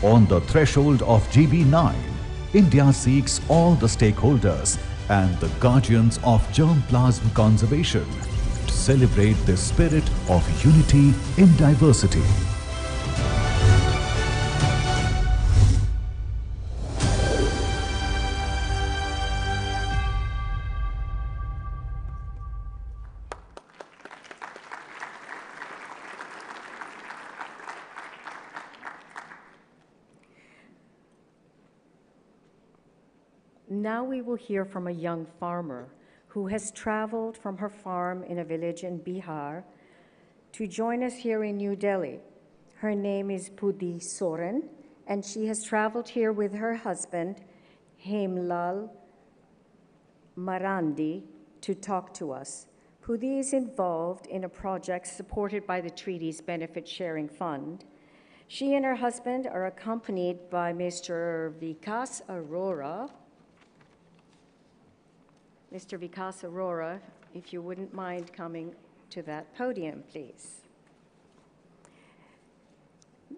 On the threshold of GB9, India seeks all the stakeholders and the guardians of germplasm conservation to celebrate the spirit of unity in diversity. Now we will hear from a young farmer who has traveled from her farm in a village in Bihar to join us here in New Delhi. Her name is Pudi Soren, and she has traveled here with her husband, Hemlal Marandi, to talk to us. Pudi is involved in a project supported by the Treaties Benefit Sharing Fund. She and her husband are accompanied by Mr. Vikas Arora. Mr. Vikas Arora, if you wouldn't mind coming to that podium, please.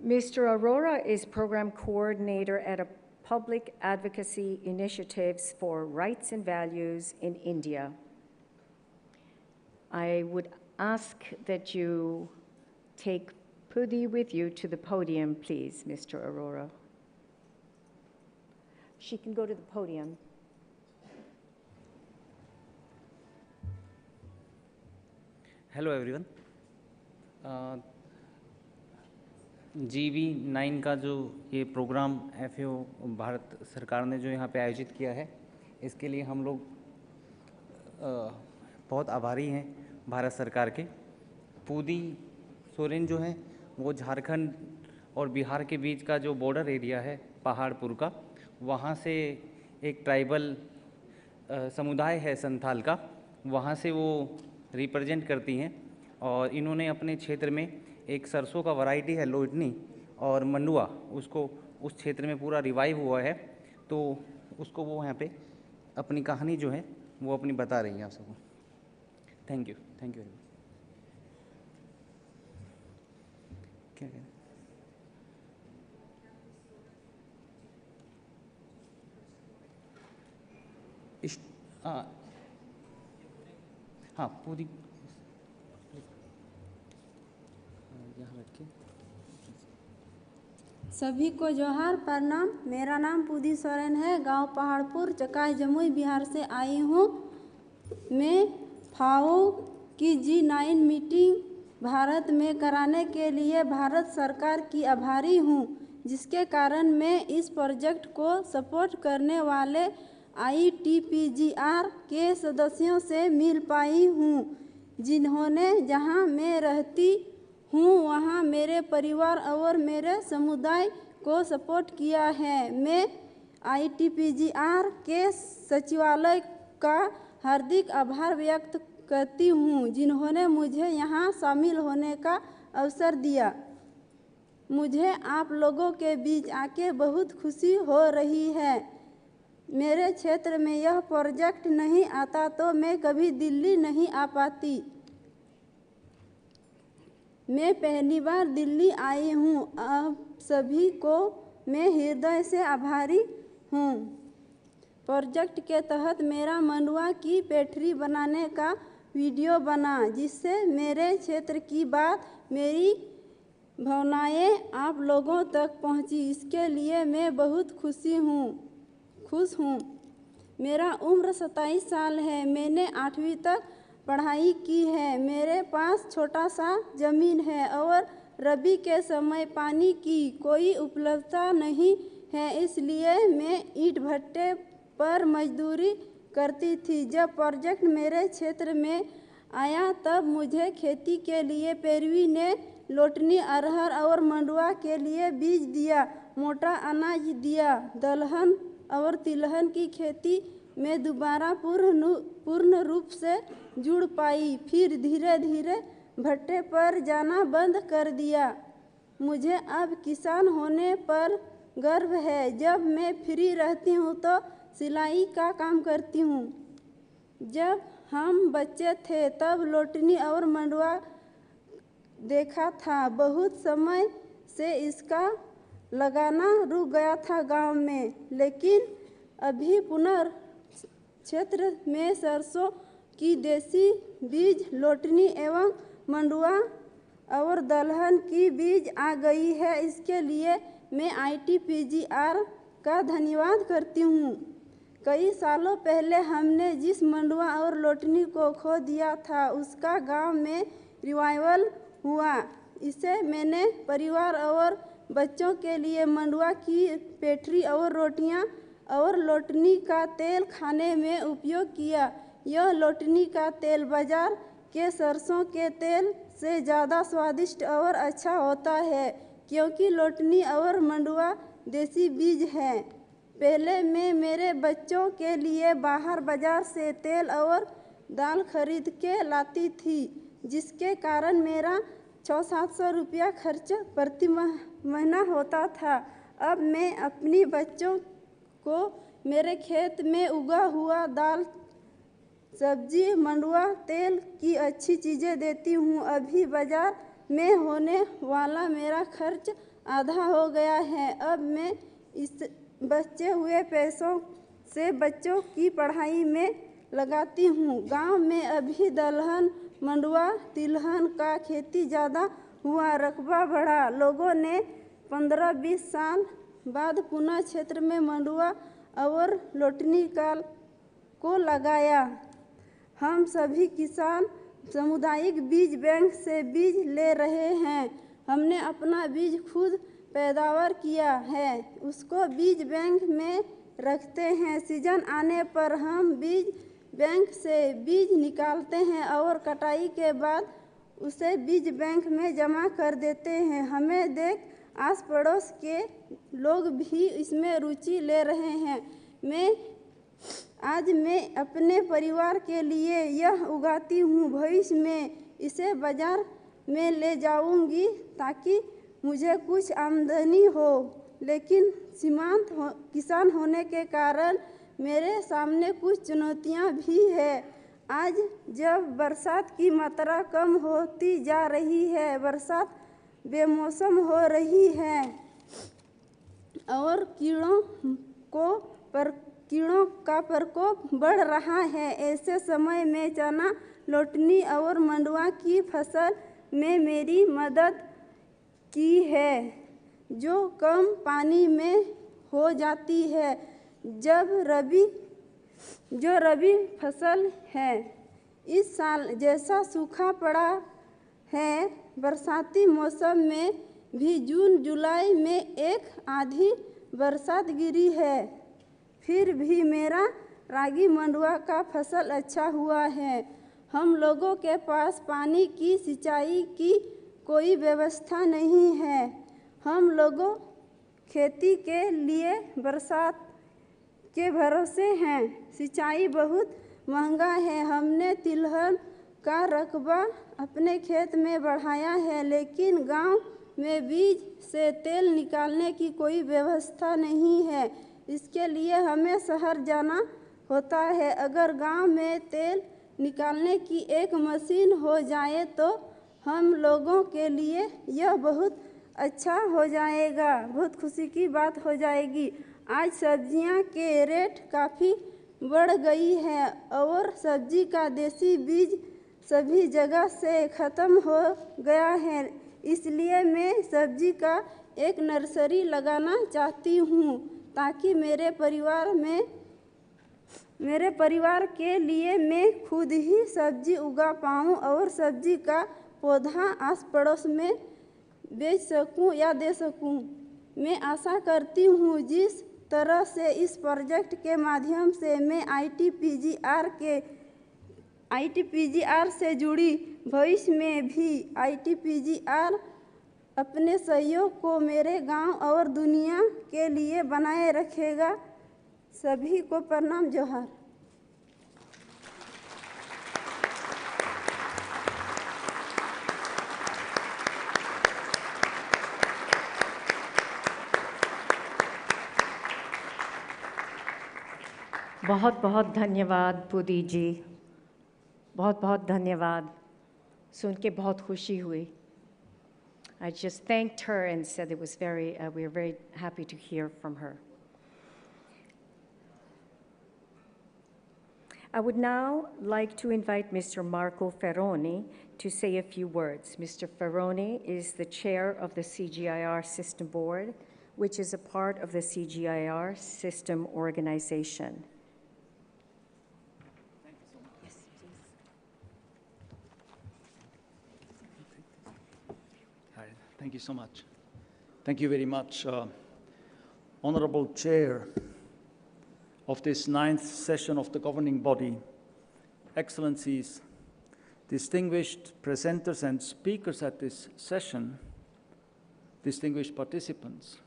Mr. Arora is program coordinator at a public advocacy initiatives for rights and values in India. I would ask that you take Pudi with you to the podium, please, Mr. Arora. She can go to the podium. Hello everyone. GB9 का जो ये programme FAO Bharat सरकार ने जो यहाँ पे आयोजित किया है, इसके लिए हम लोग बहुत आभारी हैं भारत सरकार के। पूदी सोरेन जो है वो झारखंड और बिहार के बीच का जो बॉर्डर एरिया है पहाड़पुर का, वहाँ से एक ट्राइबल समुदाय है संथाल का, वहाँ से वो रिप्रेजेंट करती हैं। और इन्होंने अपने क्षेत्र में एक सरसों का वैरायटी है लोटनी और मंडुआ, उसको उस क्षेत्र में पूरा रिवाइव हुआ है, तो उसको वो यहाँ पे अपनी कहानी जो है वो अपनी बता रही हैं आप सबको। Thank you very much. क्या करें? हाँ पूरी यहाँ रखिए। सभी को जोहार प्रणाम। मेरा नाम पुदी सोरेन है, गांव पहाड़पुर, चकाई जमुई, बिहार से आई हूँ। मैं FAO की G9 मीटिंग भारत में कराने के लिए भारत सरकार की आभारी हूँ, जिसके कारण मैं इस प्रोजेक्ट को सपोर्ट करने वाले ITPGR के सदस्यों से मिल पाई हूँ, जिन्होंने जहाँ मैं रहती हूँ वहाँ मेरे परिवार और मेरे समुदाय को सपोर्ट किया है। मैं ITPGR के सचिवालय का हार्दिक आभार व्यक्त करती हूँ, जिन्होंने मुझे यहाँ शामिल होने का अवसर दिया। मुझे आप लोगों के बीच आके बहुत खुशी हो रही है। मेरे क्षेत्र में यह प्रोजेक्ट नहीं आता तो मैं कभी दिल्ली नहीं आ पाती। मैं पहली बार दिल्ली आई हूँ। आप सभी को मैं हृदय से आभारी हूँ। प्रोजेक्ट के तहत मेरा मंडुआ की पेठरी बनाने का वीडियो बना, जिससे मेरे क्षेत्र की बात, मेरी भावनाएं आप लोगों तक पहुँची। इसके लिए मैं बहुत खुश हूँ। मेरा उम्र 27 साल है। मैंने 8वीं तक पढ़ाई की है। मेरे पास छोटा सा ज़मीन है और रबी के समय पानी की कोई उपलब्धता नहीं है, इसलिए मैं ईंट भट्टे पर मजदूरी करती थी। जब प्रोजेक्ट मेरे क्षेत्र में आया तब मुझे खेती के लिए पैरवी ने लोटनी, अरहर और मंडुआ के लिए बीज दिया, मोटा अनाज दिया। दलहन और तिलहन की खेती में दोबारा पूर्ण रूप से जुड़ पाई। फिर धीरे धीरे भट्टे पर जाना बंद कर दिया। मुझे अब किसान होने पर गर्व है। जब मैं फ्री रहती हूँ तो सिलाई का काम करती हूँ। जब हम बच्चे थे तब लोटनी और मंडुआ देखा था। बहुत समय से इसका लगाना रुक गया था गांव में, लेकिन अभी क्षेत्र में सरसों की देसी बीज, लोटनी एवं मंडुआ और दलहन की बीज आ गई है। इसके लिए मैं ITPGR का धन्यवाद करती हूँ। कई सालों पहले हमने जिस मंडुआ और लोटनी को खो दिया था, उसका गांव में रिवाइवल हुआ। इसे मैंने परिवार और बच्चों के लिए मंडुआ की पेठरी और रोटियां और लोटनी का तेल खाने में उपयोग किया। यह लोटनी का तेल बाजार के सरसों के तेल से ज़्यादा स्वादिष्ट और अच्छा होता है, क्योंकि लोटनी और मंडुआ देसी बीज है। पहले मैं मेरे बच्चों के लिए बाहर बाजार से तेल और दाल खरीद के लाती थी, जिसके कारण मेरा 600-700 रुपया खर्च प्रति महीना होता था। अब मैं अपनी बच्चों को मेरे खेत में उगा हुआ दाल, सब्जी, मंडुआ तेल की अच्छी चीज़ें देती हूँ। अभी बाजार में होने वाला मेरा खर्च आधा हो गया है। अब मैं इस बचे हुए पैसों से बच्चों की पढ़ाई में लगाती हूँ। गांव में अभी दलहन, मंडुआ, तिलहन का खेती ज़्यादा हुआ, रकबा बढ़ा। लोगों ने 15-20 साल बाद पुनः क्षेत्र में मंडुआ और लोटनी को लगाया। हम सभी किसान सामुदायिक बीज बैंक से बीज ले रहे हैं। हमने अपना बीज खुद पैदावार किया है, उसको बीज बैंक में रखते हैं। सीजन आने पर हम बीज बैंक से बीज निकालते हैं और कटाई के बाद उसे बीज बैंक में जमा कर देते हैं। हमें देख आस पड़ोस के लोग भी इसमें रुचि ले रहे हैं। आज मैं अपने परिवार के लिए यह उगाती हूँ। भविष्य में इसे बाजार में ले जाऊँगी ताकि मुझे कुछ आमदनी हो, लेकिन सीमांत किसान होने के कारण मेरे सामने कुछ चुनौतियाँ भी हैं। आज जब बरसात की मात्रा कम होती जा रही है, बरसात बेमौसम हो रही है और कीड़ों का प्रकोप बढ़ रहा है, ऐसे समय में चना, लोटनी और मंडुआ की फसल में मेरी मदद की है, जो कम पानी में हो जाती है। जो रबी फसल है, इस साल जैसा सूखा पड़ा है, बरसाती मौसम में भी जून जुलाई में एक आधी बरसात गिरी है, फिर भी मेरा रागी मंडुआ का फसल अच्छा हुआ है। हम लोगों के पास पानी की सिंचाई की कोई व्यवस्था नहीं है। हम लोगों खेती के लिए बरसात के भरोसे हैं। सिंचाई बहुत महंगा है। हमने तिलहन का रकबा अपने खेत में बढ़ाया है, लेकिन गांव में बीज से तेल निकालने की कोई व्यवस्था नहीं है। इसके लिए हमें शहर जाना होता है। अगर गांव में तेल निकालने की एक मशीन हो जाए तो हम लोगों के लिए यह बहुत अच्छा हो जाएगा, बहुत खुशी की बात हो जाएगी। आज सब्जियां के रेट काफ़ी बढ़ गई है और सब्जी का देसी बीज सभी जगह से ख़त्म हो गया है। इसलिए मैं सब्जी का एक नर्सरी लगाना चाहती हूँ ताकि मेरे परिवार के लिए मैं खुद ही सब्जी उगा पाऊँ और सब्जी का पौधा आस पड़ोस में बेच सकूं या दे सकूं। मैं आशा करती हूँ जिस तरह से इस प्रोजेक्ट के माध्यम से मैं ITPGR से जुड़ी, भविष्य में भी ITPGR अपने सहयोग को मेरे गांव और दुनिया के लिए बनाए रखेगा। सभी को प्रणाम, जोहार। बहुत बहुत धन्यवाद पुदी जी, बहुत बहुत धन्यवाद। सुन के बहुत खुशी हुई। I just thanked her and said it was we were very happy to hear from her. I would now like to invite Mr. Marco Ferroni to say a few words. Mr. Ferroni is the chair of the CGIAR System Board, which is a part of the CGIAR System Organization. Thank you so much. Yes, please. Hi, thank you so much. Thank you very much, Honorable Chair of this 9th session of the governing body, Excellencies, distinguished presenters and speakers at this session, distinguished participants.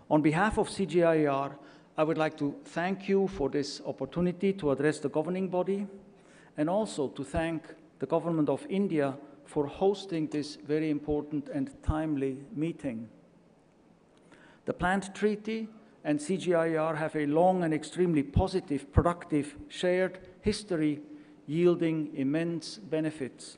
On behalf of CGIAR, I would like to thank you for this opportunity to address the governing body and also to thank the Government of India for hosting this very important and timely meeting. The Plant Treaty and CGIAR have a long and extremely positive, productive, shared history yielding immense benefits.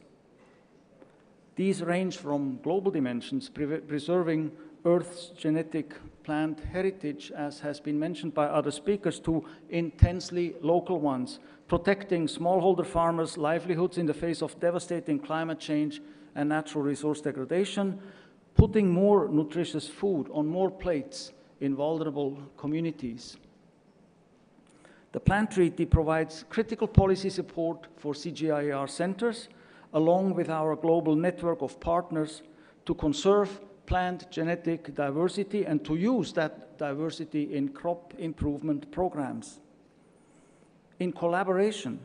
These range from global dimensions, preserving Earth's genetic plant heritage, as has been mentioned by other speakers, to intensely local ones, protecting smallholder farmers' livelihoods in the face of devastating climate change and natural resource degradation, putting more nutritious food on more plates in vulnerable communities. The Plant Treaty provides critical policy support for CGIAR centers, along with our global network of partners, to conserve plant genetic diversity and to use that diversity in crop improvement programs. In collaboration,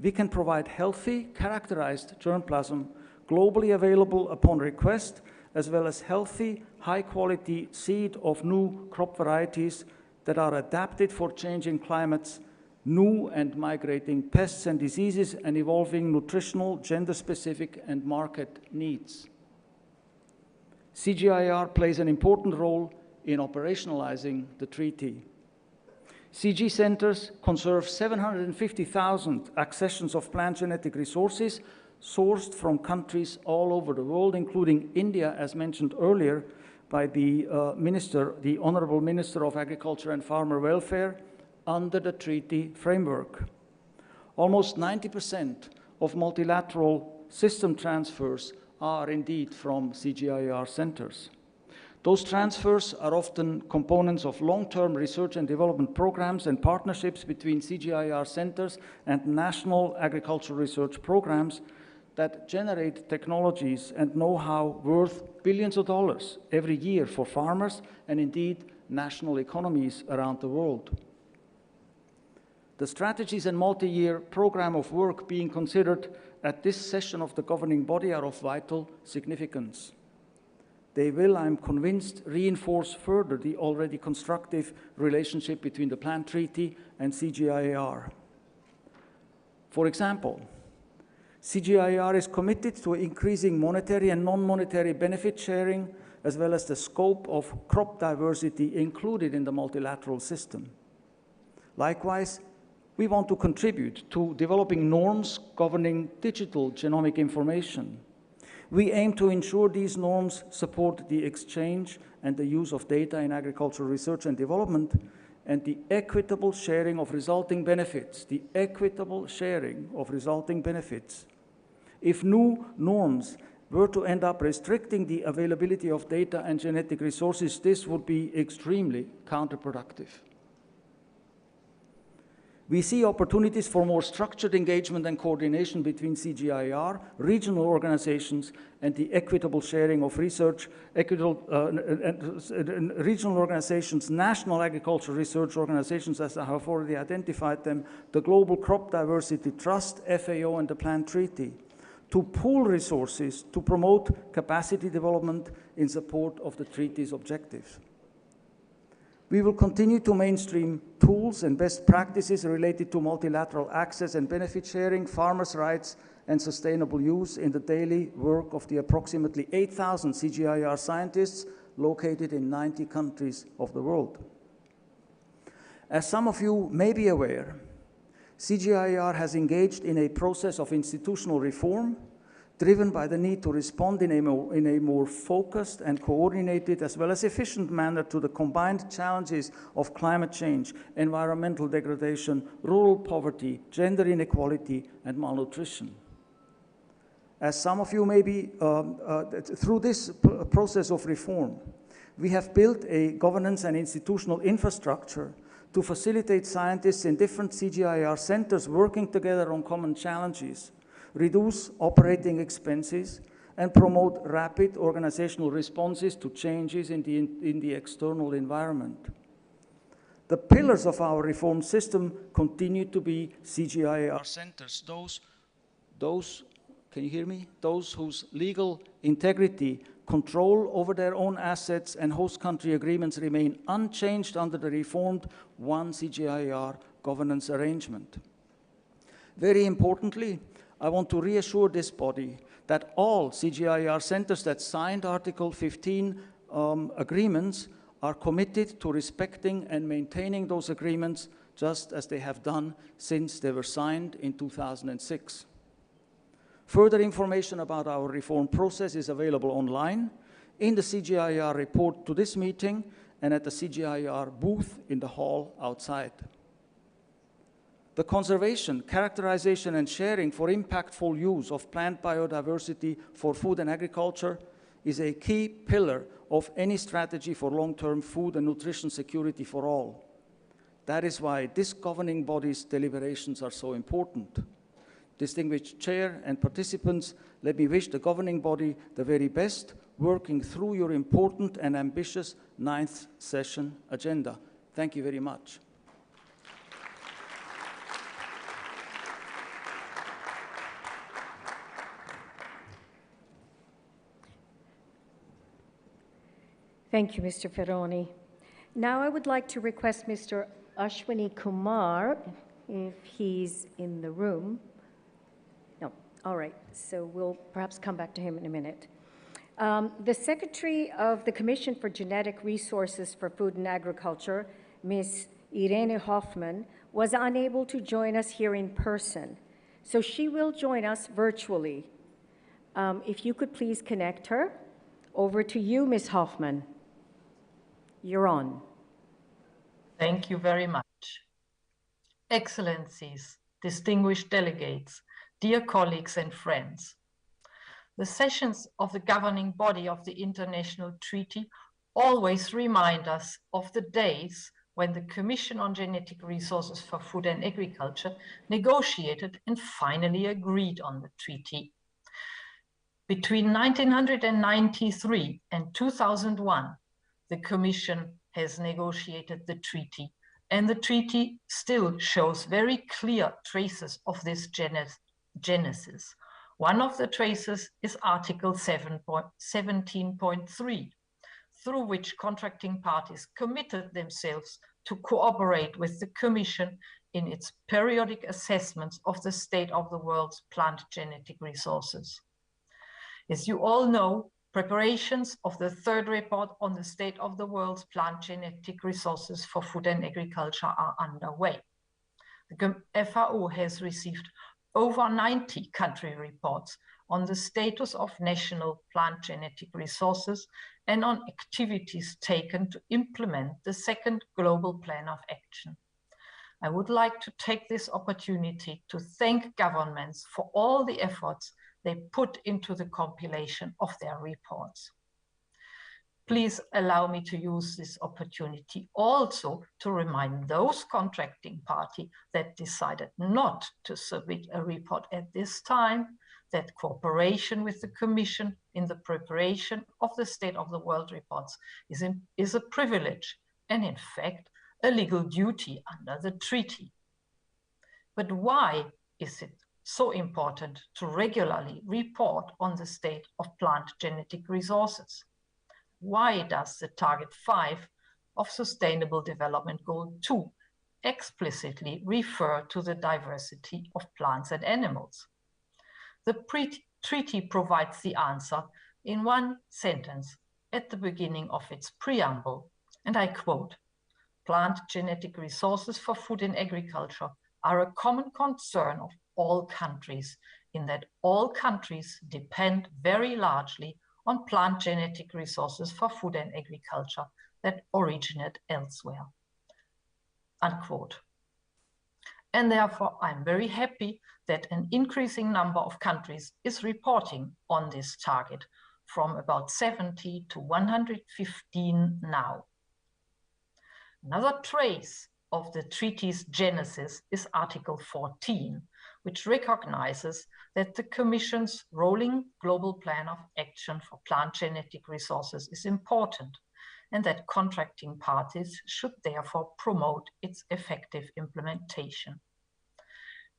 we can provide healthy, characterized germplasm globally available upon request, as well as healthy, high-quality seed of new crop varieties that are adapted for changing climates, new and migrating pests and diseases, and evolving nutritional, gender-specific, and market needs. CGIAR plays an important role in operationalizing the treaty. CG centers conserve 750,000 accessions of plant genetic resources sourced from countries all over the world, including India, as mentioned earlier by the Honorable Minister of Agriculture and Farmer Welfare, under the treaty framework. Almost 90% of multilateral system transfers are indeed from CGIAR centers. Those transfers are often components of long-term research and development programs and partnerships between CGIAR centers and national agricultural research programs that generate technologies and know-how worth billions of dollars every year for farmers and indeed national economies around the world. The strategies and multi-year program of work being considered at this session of the governing body are of vital significance. They will, I'm convinced, reinforce further the already constructive relationship between the Plant Treaty and CGIAR. For example, CGIAR is committed to increasing monetary and non-monetary benefit sharing, as well as the scope of crop diversity included in the multilateral system. Likewise, we want to contribute to developing norms governing digital genomic information. We aim to ensure these norms support the exchange and the use of data in agricultural research and development, and the equitable sharing of resulting benefits, If new norms were to end up restricting the availability of data and genetic resources, this would be extremely counterproductive. We see opportunities for more structured engagement and coordination between CGIAR, regional organizations, and the equitable sharing of research, regional organizations, national agricultural research organizations, as I have already identified them, the Global Crop Diversity Trust, FAO, and the Plant Treaty, to pool resources to promote capacity development in support of the treaty's objectives. We will continue to mainstream tools and best practices related to multilateral access and benefit sharing, farmers' rights, and sustainable use in the daily work of the approximately 8,000 CGIAR scientists located in 90 countries of the world. As some of you may be aware, CGIAR has engaged in a process of institutional reform driven by the need to respond in a more focused and coordinated as well as efficient manner to the combined challenges of climate change, environmental degradation, rural poverty, gender inequality, and malnutrition. As some of you may be, through this process of reform, we have built a governance and institutional infrastructure to facilitate scientists in different CGIAR centers working together on common challenges, reduce operating expenses, and promote rapid organizational responses to changes in the external environment. The pillars of our reform system continue to be CGIAR centers, those, can you hear me? Those whose legal integrity, control over their own assets, and host country agreements remain unchanged under the reformed One CGIAR governance arrangement. Very importantly, I want to reassure this body that all CGIAR centers that signed Article 15 agreements are committed to respecting and maintaining those agreements just as they have done since they were signed in 2006. Further information about our reform process is available online in the CGIAR report to this meeting and at the CGIAR booth in the hall outside. The conservation, characterization, and sharing for impactful use of plant biodiversity for food and agriculture is a key pillar of any strategy for long-term food and nutrition security for all. That is why this governing body's deliberations are so important. Distinguished chair and participants, let me wish the governing body the very best, working through your important and ambitious 9th session agenda. Thank you very much. Thank you, Mr. Ferroni. Now I would like to request Mr. Ashwini Kumar, if he's in the room. No, all right, so we'll perhaps come back to him in a minute. The Secretary of the Commission for Genetic Resources for Food and Agriculture, Ms. Irene Hoffman, was unable to join us here in person, so she will join us virtually. If you could please connect her. Over to you, Ms. Hoffman. You're on. Thank you very much. Excellencies, distinguished delegates, dear colleagues and friends. The sessions of the governing body of the international treaty always remind us of the days when the Commission on Genetic Resources for Food and Agriculture negotiated and finally agreed on the treaty. Between 1993 and 2001, the Commission has negotiated the treaty, and the treaty still shows very clear traces of this genesis. One of the traces is Article 17.3, through which contracting parties committed themselves to cooperate with the Commission in its periodic assessments of the state of the world's plant genetic resources. As you all know, preparations of the third report on the state of the world's plant genetic resources for food and agriculture are underway. The FAO has received over 90 country reports on the status of national plant genetic resources and on activities taken to implement the second global plan of action. I would like to take this opportunity to thank governments for all the efforts they put into the compilation of their reports. Please allow me to use this opportunity also to remind those contracting parties that decided not to submit a report at this time that cooperation with the Commission in the preparation of the State of the World reports is a privilege and in fact a legal duty under the treaty. But why is it so important to regularly report on the state of plant genetic resources? Why does the target 5 of Sustainable Development Goal 2 explicitly refer to the diversity of plants and animals? The treaty provides the answer in one sentence at the beginning of its preamble, and I quote, "Plant genetic resources for food and agriculture are a common concern of all countries in that all countries depend very largely on plant genetic resources for food and agriculture that originate elsewhere." Unquote. And therefore, I'm very happy that an increasing number of countries is reporting on this target, from about 70 to 115 now. Another trace of the treaty's genesis is Article 14, which recognizes that the Commission's rolling global plan of action for plant genetic resources is important, and that contracting parties should therefore promote its effective implementation.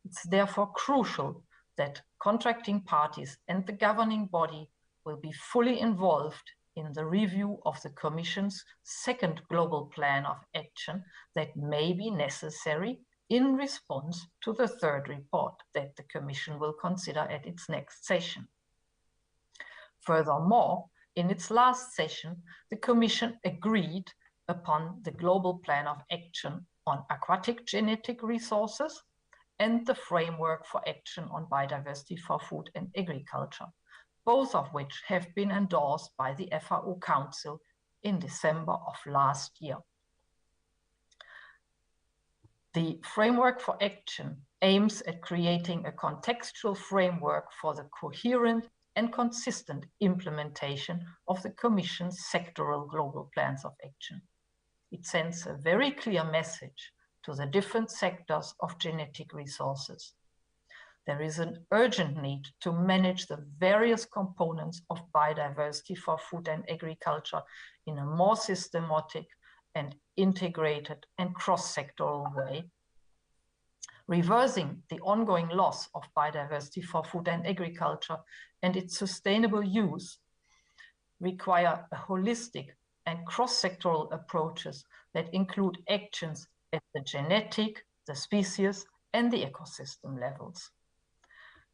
It's therefore crucial that contracting parties and the governing body will be fully involved in the review of the Commission's second global plan of action that may be necessary in response to the third report that the Commission will consider at its next session. Furthermore, in its last session, the Commission agreed upon the global plan of action on aquatic genetic resources and the framework for action on biodiversity for food and agriculture, both of which have been endorsed by the FAO Council in December of last year. The framework for action aims at creating a contextual framework for the coherent and consistent implementation of the Commission's sectoral global plans of action. It sends a very clear message to the different sectors of genetic resources. There is an urgent need to manage the various components of biodiversity for food and agriculture in a more systematic and integrated and cross-sectoral way. Reversing the ongoing loss of biodiversity for food and agriculture and its sustainable use require a holistic and cross-sectoral approaches that include actions at the genetic, the species, and the ecosystem levels.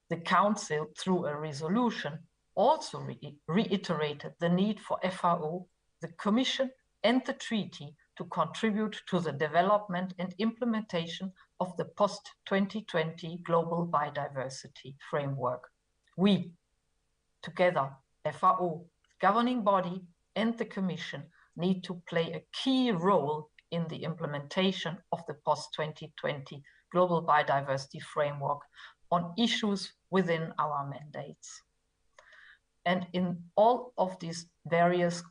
The Council, through a resolution, also reiterated the need for FAO, the Commission, and the treaty to contribute to the development and implementation of the post-2020 global biodiversity framework. We, together, FAO, governing body, and the Commission, need to play a key role in the implementation of the post-2020 global biodiversity framework on issues within our mandates. And in all of these various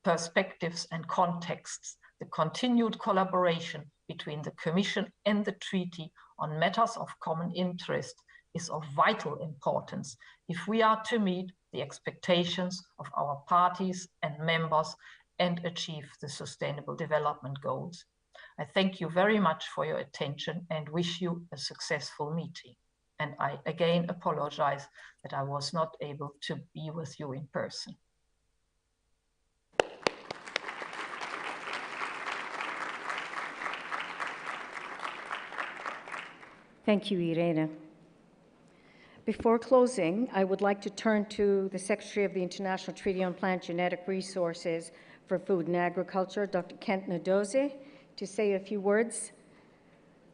perspectives and contexts, the continued collaboration between the Commission and the treaty on matters of common interest is of vital importance if we are to meet the expectations of our parties and members and achieve the Sustainable Development Goals. I thank you very much for your attention and wish you a successful meeting. And I again apologize that I was not able to be with you in person. Thank you, Irene. Before closing, I would like to turn to the Secretary of the International Treaty on Plant Genetic Resources for Food and Agriculture, Dr. Kent Ndoze, to say a few words.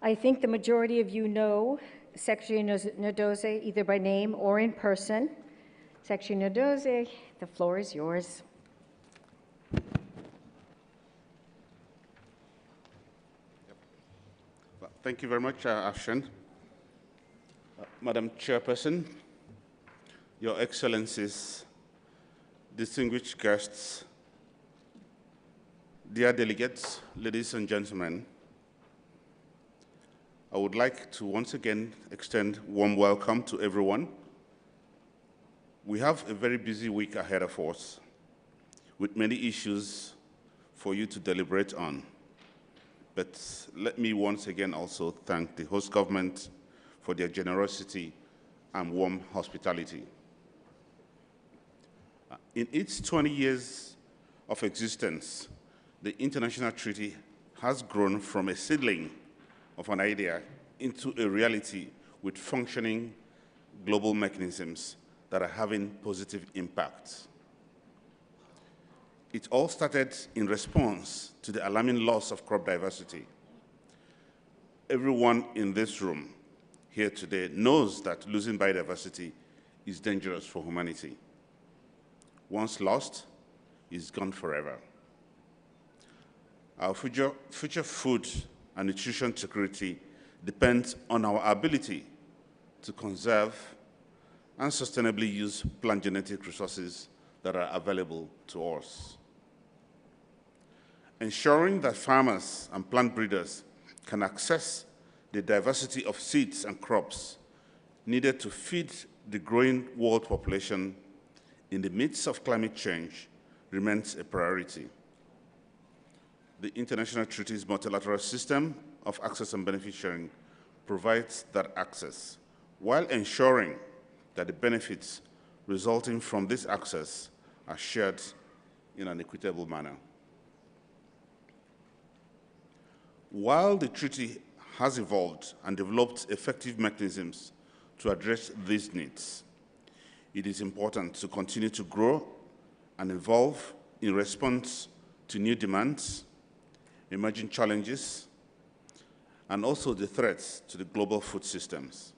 I think the majority of you know Secretary Ndoze either by name or in person. Secretary Ndoze, the floor is yours. Thank you very much, Afshan. Madam Chairperson, Your Excellencies, distinguished guests, dear delegates, ladies and gentlemen, I would like to once again extend warm welcome to everyone. We have a very busy week ahead of us with many issues for you to deliberate on. But let me once again also thank the host government for their generosity and warm hospitality. In its 20 years of existence, the international treaty has grown from a seedling of an idea into a reality with functioning global mechanisms that are having positive impacts. It all started in response to the alarming loss of crop diversity. Everyone in this room here today knows that losing biodiversity is dangerous for humanity. Once lost, it's gone forever. Our future food and nutrition security depends on our ability to conserve and sustainably use plant genetic resources that are available to us. Ensuring that farmers and plant breeders can access the diversity of seeds and crops needed to feed the growing world population in the midst of climate change remains a priority. The International Treaties multilateral system of access and benefit sharing provides that access, while ensuring that the benefits resulting from this access are shared in an equitable manner. While the treaty has evolved and developed effective mechanisms to address these needs, it is important to continue to grow and evolve in response to new demands, emerging challenges, and also the threats to the global food systems.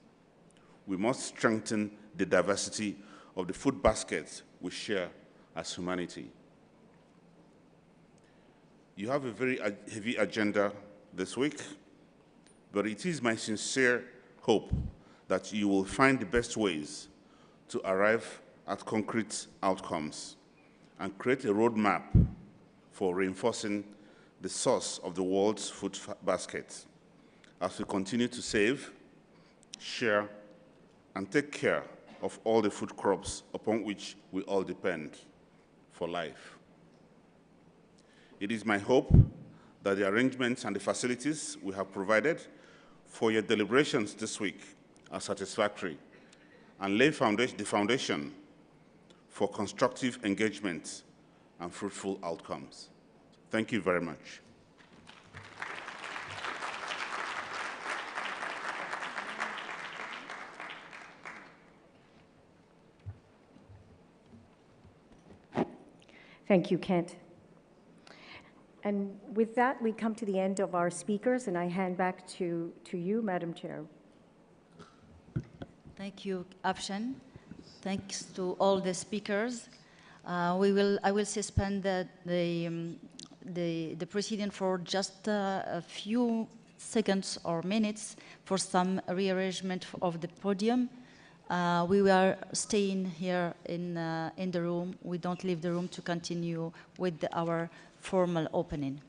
We must strengthen the diversity of the food basket we share as humanity. You have a very heavy agenda this week, but it is my sincere hope that you will find the best ways to arrive at concrete outcomes and create a roadmap for reinforcing the source of the world's food basket as we continue to save, share, and take care of all the food crops upon which we all depend for life. It is my hope that the arrangements and the facilities we have provided for your deliberations this week are satisfactory and lay the foundation for constructive engagement and fruitful outcomes. Thank you very much. Thank you, Kent. And with that, we come to the end of our speakers, and I hand back to you, Madam Chair. Thank you, Afshan. Thanks to all the speakers. I will suspend the proceeding for just a few seconds or minutes for some rearrangement of the podium. We are staying here in the room. We don't leave the room to continue with our formal opening.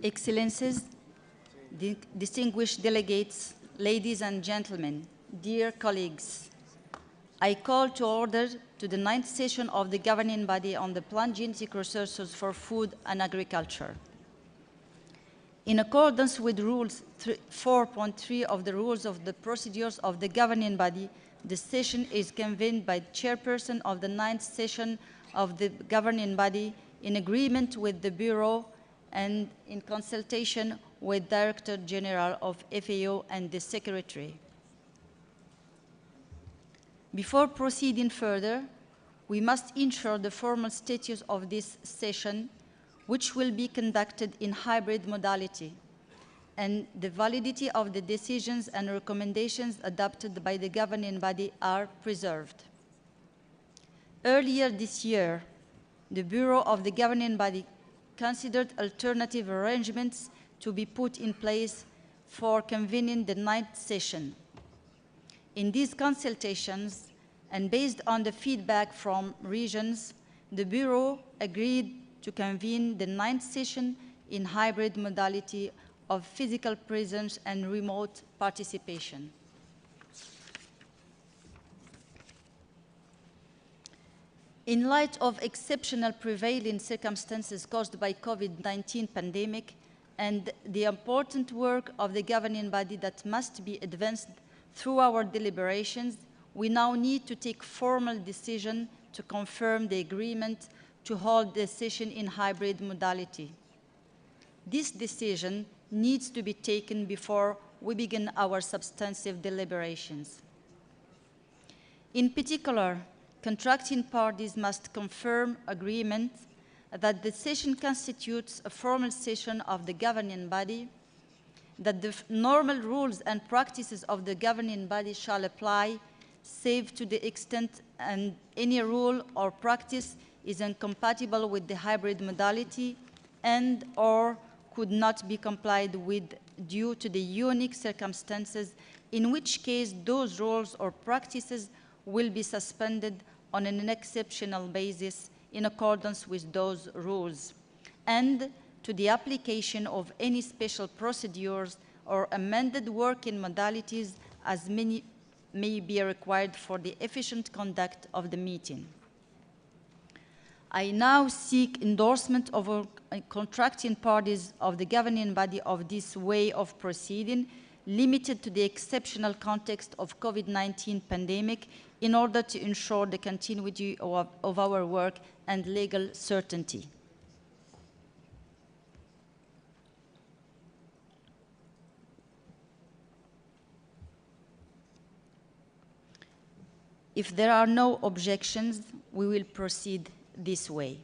Excellencies, distinguished delegates, ladies and gentlemen, dear colleagues, I call to order to the 9th session of the governing body on the plant genetic resources for food and agriculture. In accordance with Rules 4.3 of the Rules of the Procedures of the governing body, the session is convened by the chairperson of the 9th session of the governing body in agreement with the Bureau and in consultation with Director General of FAO and the Secretary. Before proceeding further, we must ensure the formal status of this session, which will be conducted in hybrid modality, and the validity of the decisions and recommendations adopted by the governing body are preserved. Earlier this year, the Bureau of the governing body considered alternative arrangements to be put in place for convening the 9th session. In these consultations, and based on the feedback from regions, the Bureau agreed to convene the 9th session in hybrid modality of physical presence and remote participation. In light of exceptional prevailing circumstances caused by COVID-19 pandemic and the important work of the governing body that must be advanced through our deliberations, we now need to take formal decision to confirm the agreement to hold the session in hybrid modality. This decision needs to be taken before we begin our substantive deliberations. In particular, contracting parties must confirm agreement that the session constitutes a formal session of the governing body, that the normal rules and practices of the governing body shall apply, save to the extent and any rule or practice is incompatible with the hybrid modality and or could not be complied with due to the unique circumstances, in which case those rules or practices will be suspended on an exceptional basis in accordance with those rules, and to the application of any special procedures or amended working modalities as many may be required for the efficient conduct of the meeting. I now seek endorsement of all contracting parties of the governing body of this way of proceeding, limited to the exceptional context of COVID-19 pandemic, in order to ensure the continuity of our work and legal certainty. If there are no objections, we will proceed this way.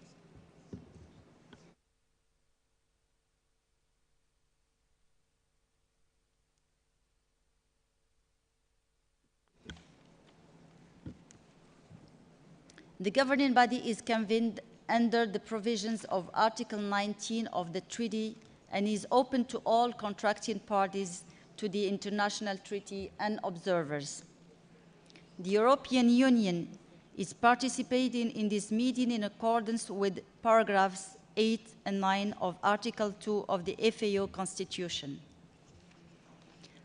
The governing body is convened under the provisions of Article 19 of the treaty and is open to all contracting parties to the international treaty and observers. The European Union is participating in this meeting in accordance with paragraphs 8 and 9 of Article 2 of the FAO Constitution.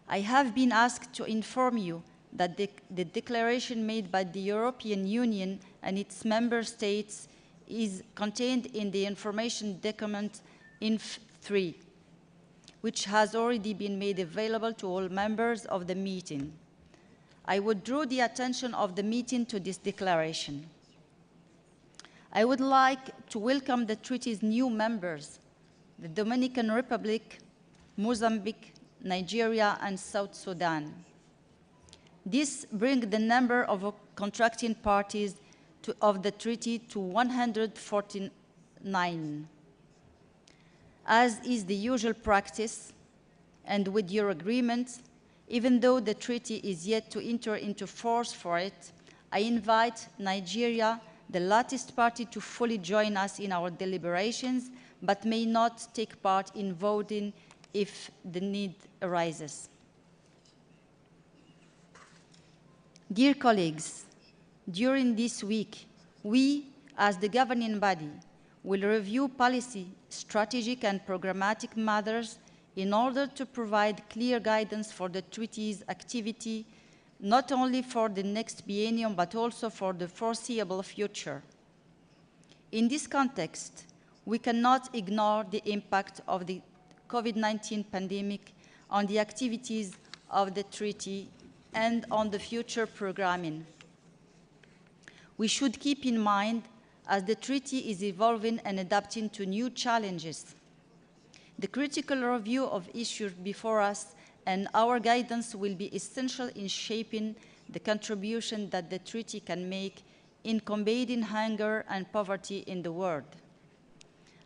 I have been asked to inform you that the declaration made by the European Union and its member states is contained in the information document INF 3, which has already been made available to all members of the meeting. I would draw the attention of the meeting to this declaration. I would like to welcome the treaty's new members, the Dominican Republic, Mozambique, Nigeria, and South Sudan. This brings the number of contracting parties of the treaty to 149. As is the usual practice, and with your agreement, even though the treaty is yet to enter into force for it, I invite Nigeria, the latest party, to fully join us in our deliberations, but may not take part in voting if the need arises. Dear colleagues, during this week, we, as the governing body, will review policy strategic and programmatic matters in order to provide clear guidance for the treaty's activity, not only for the next biennium, but also for the foreseeable future. In this context, we cannot ignore the impact of the COVID-19 pandemic on the activities of the treaty and on the future programming. We should keep in mind as the treaty is evolving and adapting to new challenges. The critical review of issues before us and our guidance will be essential in shaping the contribution that the treaty can make in combating hunger and poverty in the world.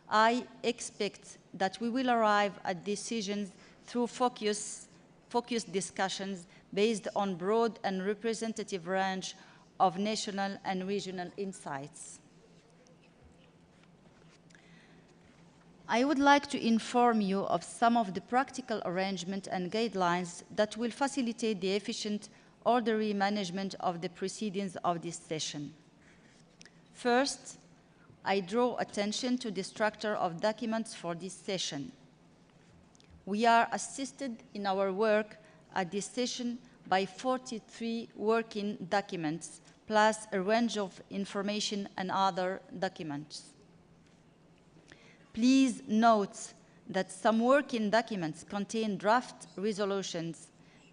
I expect that we will arrive at decisions through focused discussions based on broad and representative range of national and regional insights. I would like to inform you of some of the practical arrangements and guidelines that will facilitate the efficient, orderly management of the proceedings of this session. First, I draw attention to the structure of documents for this session. We are assisted in our work at this session by 43 working documents, plus a range of information and other documents. Please note that some working documents contain draft resolutions,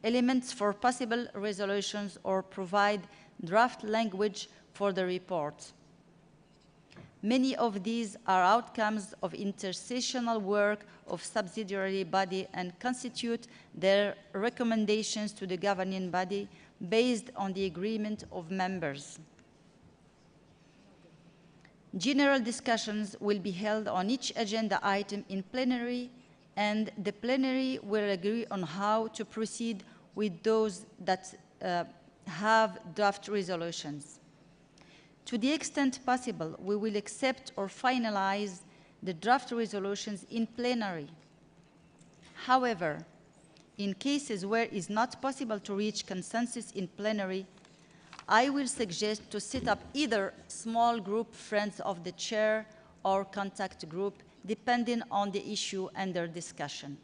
elements for possible resolutions, or provide draft language for the report. Many of these are outcomes of intersessional work of subsidiary body and constitute their recommendations to the governing body based on the agreement of members. General discussions will be held on each agenda item in plenary, and the plenary will agree on how to proceed with those that have draft resolutions. To the extent possible, we will accept or finalize the draft resolutions in plenary. However, in cases where it is not possible to reach consensus in plenary, I will suggest to set up either small group friends of the chair or contact group, depending on the issue under discussion.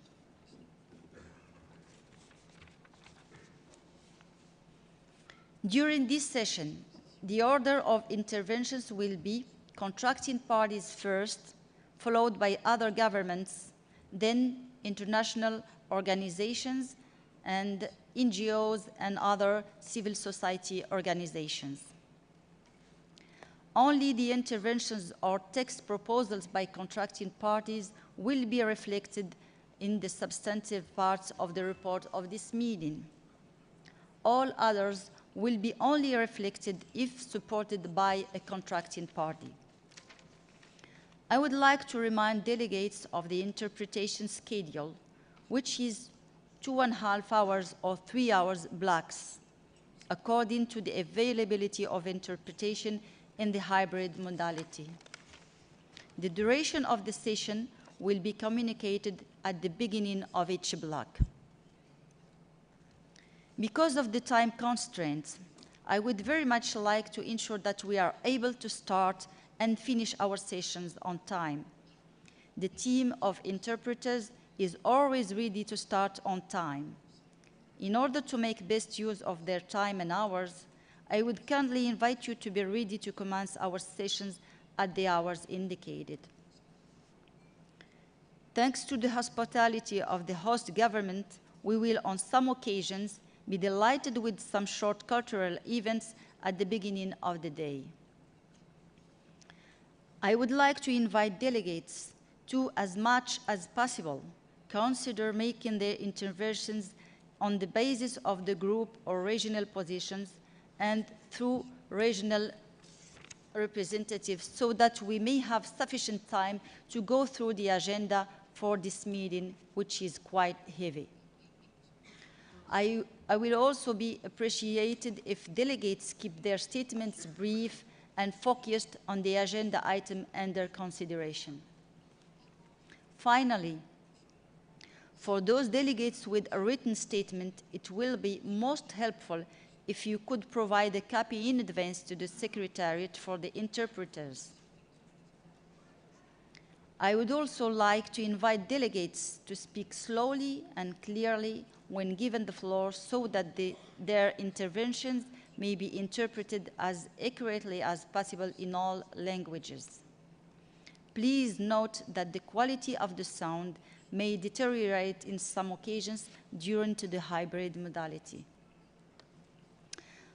During this session, the order of interventions will be contracting parties first, followed by other governments, then international organizations, and NGOs and other civil society organizations. Only the interventions or text proposals by contracting parties will be reflected in the substantive parts of the report of this meeting. All others will be only reflected if supported by a contracting party. I would like to remind delegates of the interpretation schedule, which is 2.5 hours or 3 hours blocks, according to the availability of interpretation in the hybrid modality. The duration of the session will be communicated at the beginning of each block. Because of the time constraints, I would very much like to ensure that we are able to start and finish our sessions on time. The team of interpreters is always ready to start on time. In order to make best use of their time and hours, I would kindly invite you to be ready to commence our sessions at the hours indicated. Thanks to the hospitality of the host government, we will on some occasions be delighted with some short cultural events at the beginning of the day. I would like to invite delegates to, as much as possible, consider making their interventions on the basis of the group or regional positions and through regional representatives so that we may have sufficient time to go through the agenda for this meeting, which is quite heavy. I will also be appreciated if delegates keep their statements brief and focused on the agenda item under consideration. Finally, for those delegates with a written statement, it will be most helpful if you could provide a copy in advance to the Secretariat for the interpreters. I would also like to invite delegates to speak slowly and clearly when given the floor so that their interventions may be interpreted as accurately as possible in all languages. Please note that the quality of the sound may deteriorate in some occasions due to the hybrid modality.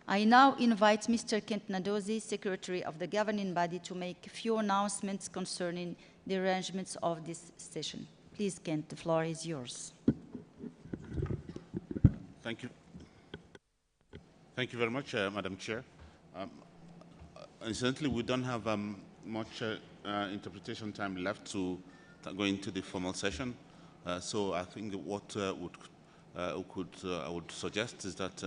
I now invite Mr. Kent Nadozi, Secretary of the Governing Body, to make a few announcements concerning the arrangements of this session. Please, Kent, the floor is yours. Thank you. Thank you very much, Madam Chair. Incidentally, we don't have much interpretation time left to go into the formal session. So I think what I would suggest is that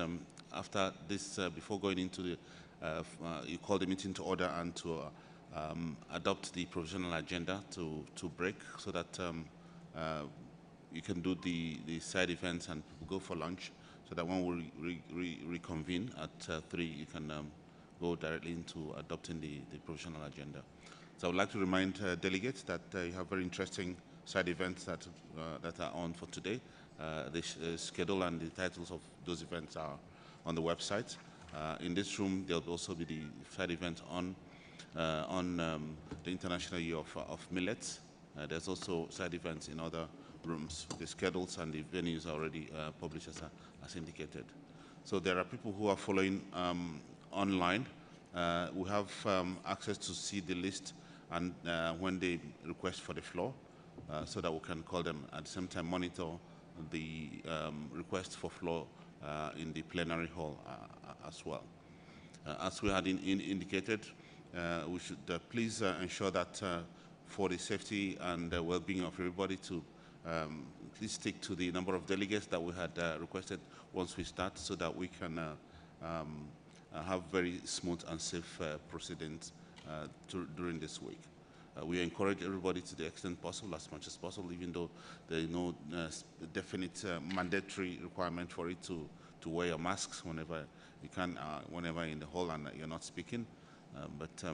after this, before going into the, you call the meeting to order and to adopt the provisional agenda to break so that you can do the side events and go for lunch so that when we reconvene at 3, you can go directly into adopting the provisional agenda. So I would like to remind delegates that you have very interesting side events that are on for today. The schedule and the titles of those events are on the website. In this room, there'll also be the side event on the International Year of Millets. There's also side events in other rooms. The schedules and the venues are already published as indicated. So there are people who are following online. We have access to see the list and when they request for the floor so that we can call them at the same time monitor the request for floor in the plenary hall as well. As we had indicated, we should please ensure that for the safety and well-being of everybody to please stick to the number of delegates that we had requested once we start so that we can have very smooth and safe proceedings during this week. We encourage everybody to the extent possible, as much as possible, even though there is no definite mandatory requirement for it to wear your masks whenever you can, whenever in the hall and you're not speaking. But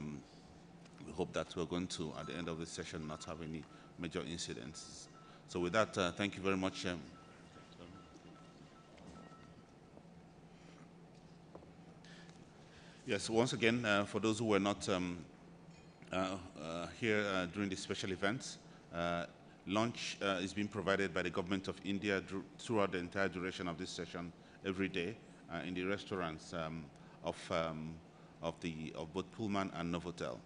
we hope that we're going to, at the end of the session, not have any major incidents. So with that, thank you very much. Yes, once again, for those who were not here during the special events, lunch is being provided by the government of India throughout the entire duration of this session every day in the restaurants of both Pullman and Novotel.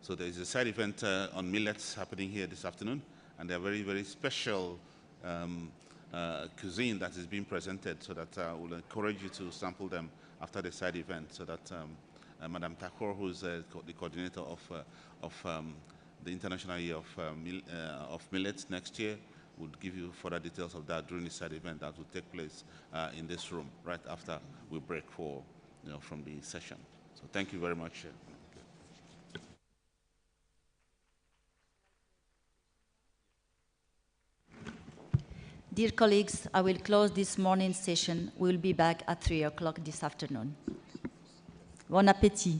So there is a side event on millets happening here this afternoon, and they're very, very special cuisine that is being presented, so that we'll encourage you to sample them after the side event, so that Madam Thakur, who's the coordinator of the International Year of Millets next year, would give you further details of that during the side event that will take place in this room right after we break from the session. So thank you very much. Dear colleagues, I will close this morning's session. We will be back at 3 o'clock this afternoon. Bon appétit.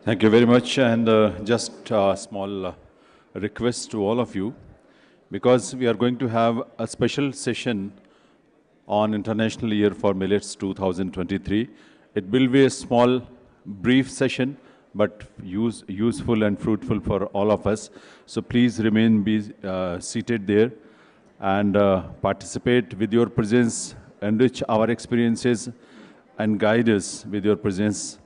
Thank you very much, and just a small request to all of you, because we are going to have a special session on International Year for Millets 2023. It will be a small, brief session, but useful and fruitful for all of us. So please be seated there and participate with your presence, enrich our experiences, and guide us with your presence.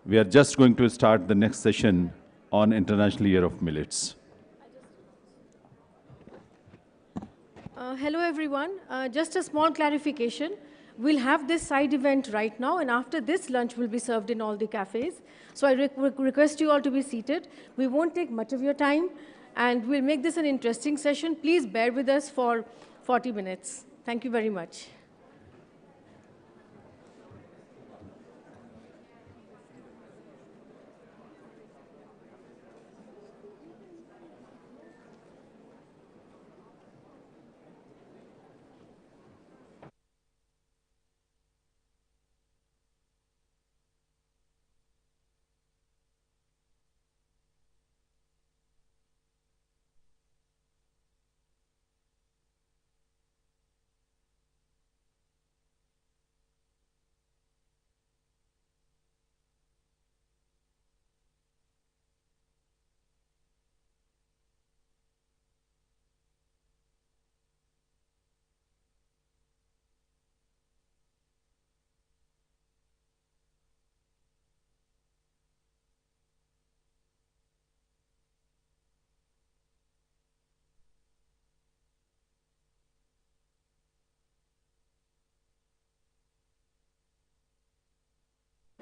We are just going to start the next session on International Year of Millets. Hello, everyone. Just a small clarification. We'll have this side event right now, and after this, lunch will be served in all the cafes. So I request you all to be seated. We won't take much of your time, and we'll make this an interesting session. Please bear with us for 40 minutes. Thank you very much.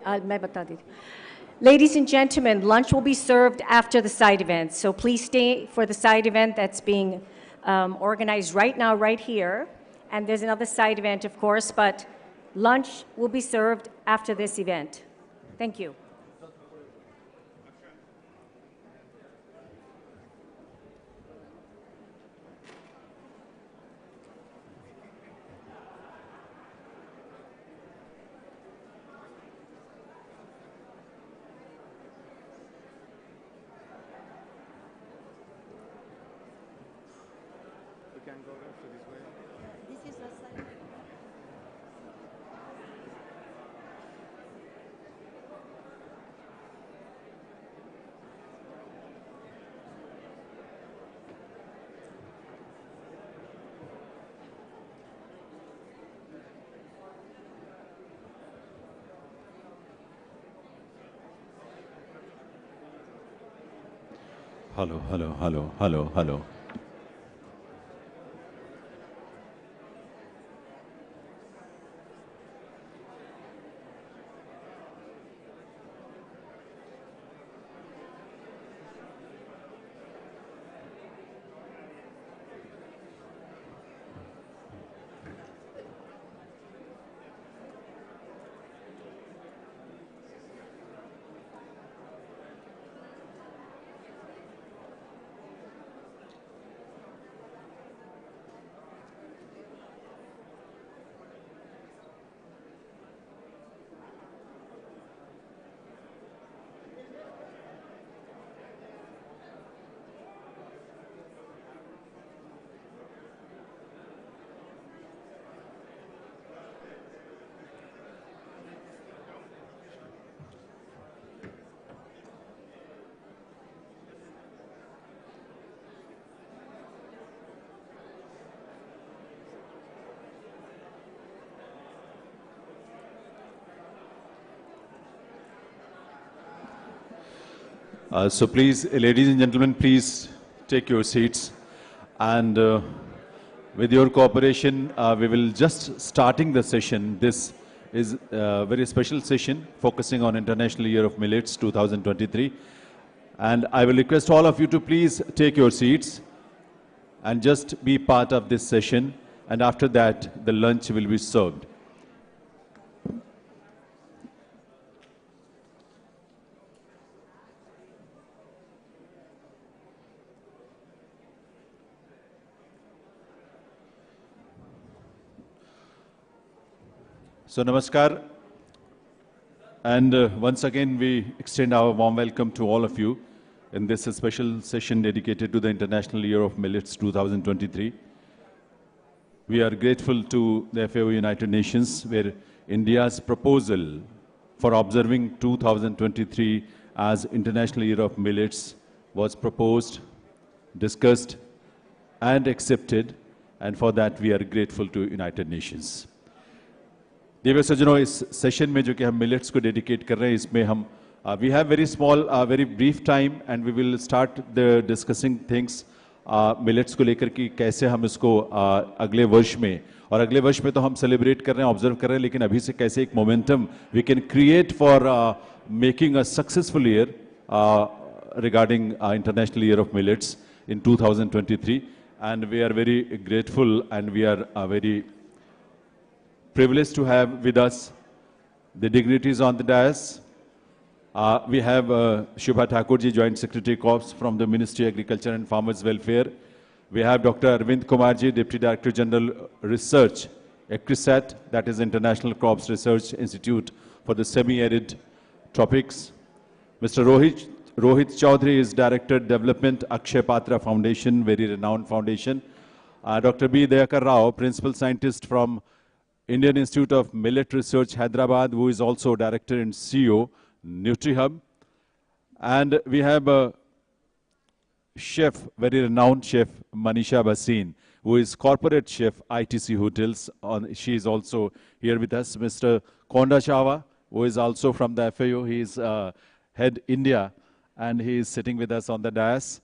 मैं बता देती हूँ. Ladies and gentlemen, lunch will be served after the side event, so please stay for the side event that's being organized right now, right here. And there's another side event, of course, but lunch will be served after this event. Thank you. Hello, hello, hello, hello, hello. So please, ladies and gentlemen, please take your seats. And with your cooperation, we will just starting the session. This is a very special session focusing on International Year of Millets 2023. And I will request all of you to please take your seats and just be part of this session. And after that, the lunch will be served. So Namaskar, and once again we extend our warm welcome to all of you in this special session dedicated to the International Year of Millets 2023. We are grateful to the FAO United Nations, where India's proposal for observing 2023 as International Year of Millets was proposed, discussed and accepted, and for that we are grateful to United Nations. देव सज्जनों, इस session में जो कि हम millets को dedicate कर रहे हैं, इसमें हम we have very small very brief time and we will start the discussing things millets को लेकर कि कैसे हम इसको अगले वर्ष में, और अगले वर्ष में तो हम सेलिब्रेट कर रहे हैं, ऑब्जर्व कर रहे हैं, लेकिन अभी से कैसे एक momentum we can create for making a successful year regarding International Year of Millets in 2023, and we are very grateful and we are very privileged to have with us the dignitaries on the dais. We have Shubha Thakurji, Joint Secretary Corps from the Ministry of Agriculture and Farmers Welfare. We have Dr. Arvind Kumarji, Deputy Director General Research, ECRISAT, that is International Crops Research Institute for the Semi-Arid Tropics. Mr. Rohit Chaudhary is Director Development, Akshay Patra Foundation, very renowned foundation. Dr. B. Dayakar Rao, Principal Scientist from Indian Institute of Millet Research, Hyderabad, who is also Director and CEO, NutriHub. And we have a chef, very renowned chef, Manisha Bhasin, who is Corporate Chef, ITC Hotels. She is also here with us. Mr. Konda Chava, who is also from the FAO. He is Head India, and he is sitting with us on the dais.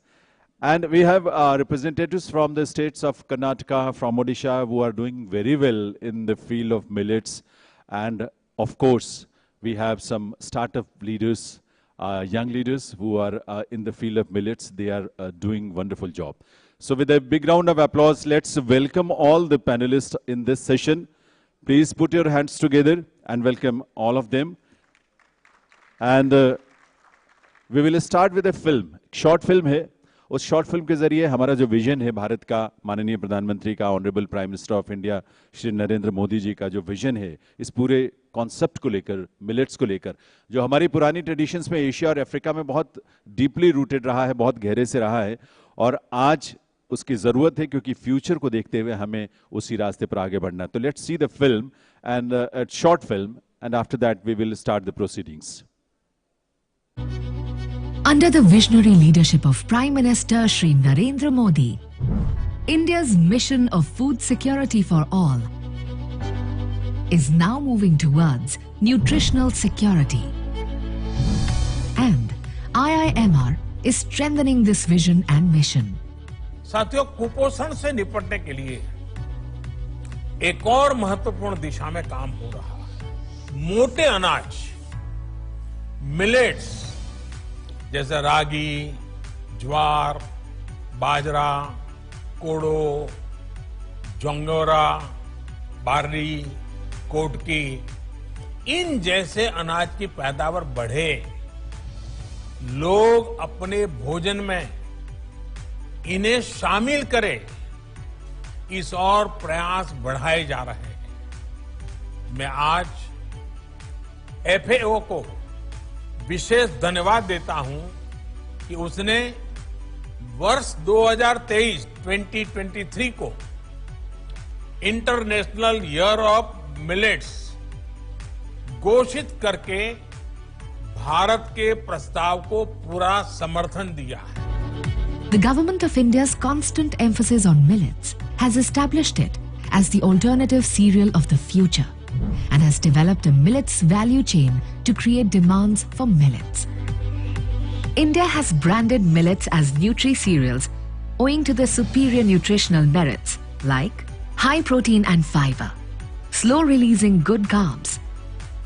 And we have representatives from the states of Karnataka, from Odisha, who are doing very well in the field of millets. And of course, we have some startup leaders, young leaders who are in the field of millets. They are doing wonderful job. So with a big round of applause, let's welcome all the panelists in this session. Please put your hands together and welcome all of them. And we will start with a film, short film है. उस short film के जरिए हमारा जो vision है भारत का, माननीय प्रधानमंत्री का, honourable prime minister of India Shri Narendra Modi ji का जो विजन है इस पूरे कॉन्सेप्ट को लेकर, मिलेट्स को लेकर, जो हमारी पुरानी ट्रेडिशंस में एशिया और अफ्रीका में बहुत डीपली रूटेड रहा है, बहुत गहरे से रहा है, और आज उसकी ज़रूरत है क्योंकि फ्यूचर को देखते हुए हमें उसी रास्ते पर आगे बढ़ना है. तो let's see the film and short film and after that we will start the proceedings. Under the visionary leadership of Prime Minister Shri Narendra Modi, India's mission of food security for all is now moving towards nutritional security. And IIMR is strengthening this vision and mission. साथियों, कुपोषण से निपटने के लिए एक और महत्वपूर्ण दिशा में काम हो रहा है. मोटे अनाज, मिलेट्स जैसे रागी, ज्वार, बाजरा, कोडो, जोंगोरा, बार्ली, कोटकी, इन जैसे अनाज की पैदावार बढ़े, लोग अपने भोजन में इन्हें शामिल करें, इस और प्रयास बढ़ाए जा रहे हैं. मैं आज FAO को विशेष धन्यवाद देता हूं कि उसने वर्ष 2023 को इंटरनेशनल ईयर ऑफ मिलेट्स घोषित करके भारत के प्रस्ताव को पूरा समर्थन दिया है. The Government of India's constant emphasis on millets has established it as the alternative cereal of the future and has developed a millets value chain to create demands for millets. India has branded millets as nutri-cereals owing to their superior nutritional merits like high protein and fiber, slow releasing good carbs,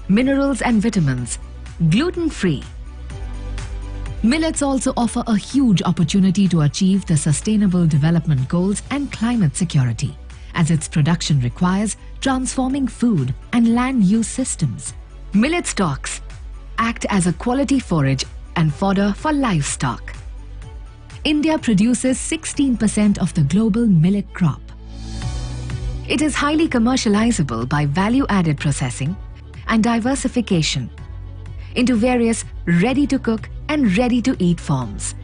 minerals and vitamins, gluten-free. Millets also offer a huge opportunity to achieve the Sustainable Development Goals and climate security, as its production requires transforming food and land use systems. Millet stalks act as a quality forage and fodder for livestock. India produces 16% of the global millet crop. It is highly commercializable by value-added processing and diversification into various ready-to-cook and ready-to-eat forms.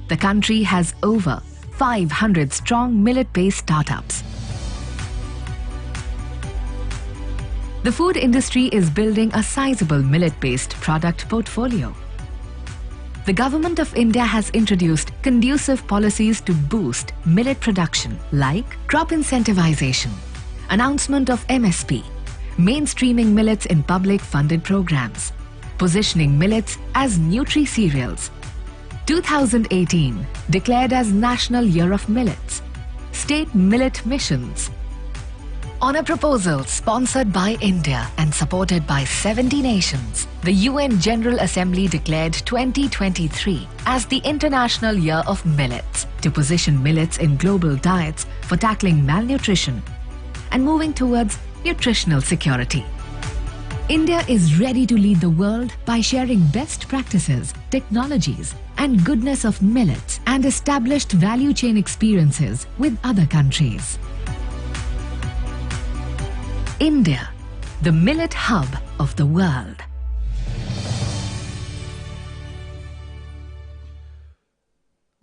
The country has over 500 strong millet-based startups. The food industry is building a sizable millet-based product portfolio. The Government of India has introduced conducive policies to boost millet production like crop incentivization, announcement of MSP, mainstreaming millets in public funded programs, positioning millets as nutri-cereals. 2018 declared as National Year of Millets, state millet missions. On a proposal sponsored by India and supported by 70 nations, the UN General Assembly declared 2023 as the International Year of Millets to position millets in global diets for tackling malnutrition and moving towards nutritional security. India is ready to lead the world by sharing best practices, technologies, and goodness of millets and established value chain experiences with other countries. India, the millet hub of the world.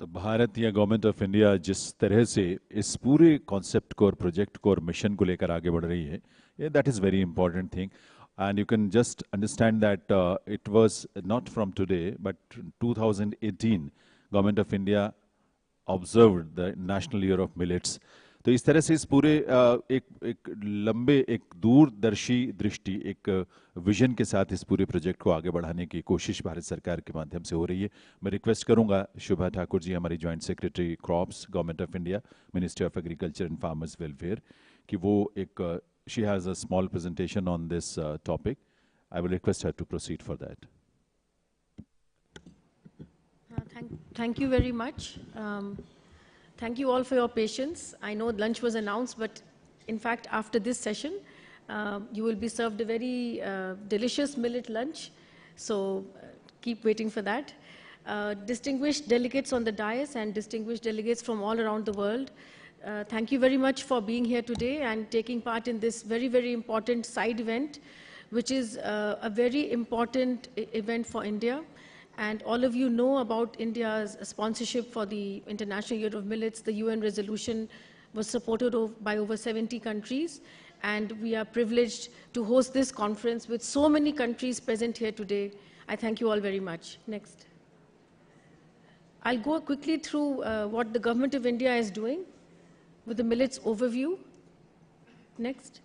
तो भारत या government of India जिस तरह से इस पूरे concept को और project को और मिशन को लेकर आगे बढ़ रही है, that is very important thing. And you can just understand that it was not from today, but 2018, Government of India observed the National Year of Millets. तो इस तरह से इस पूरे एक लंबे, एक दूरदर्शी दृष्टि, एक विजन के साथ इस पूरे प्रोजेक्ट को आगे बढ़ाने की कोशिश भारत सरकार के माध्यम से हो रही है. मैं रिक्वेस्ट करूंगा शुभा ठाकुर जी, हमारी joint secretary crops, government of India, ministry of agriculture and farmers welfare, कि वो एक she has a small presentation on this topic, I will request her to proceed for that. Thank you very much. Thank you all for your patience. I know lunch was announced, but in fact, after this session, you will be served a very delicious millet lunch. So keep waiting for that. Distinguished delegates on the dais and distinguished delegates from all around the world, thank you very much for being here today and taking part in this very, very important side event, which is a very important event for India. And all of you know about India's sponsorship for the International Year of Millets. The UN resolution was supported by over 70 countries. And we are privileged to host this conference with so many countries present here today. I thank you all very much. Next. I'll go quickly through what the Government of India is doing with the millets overview. Next.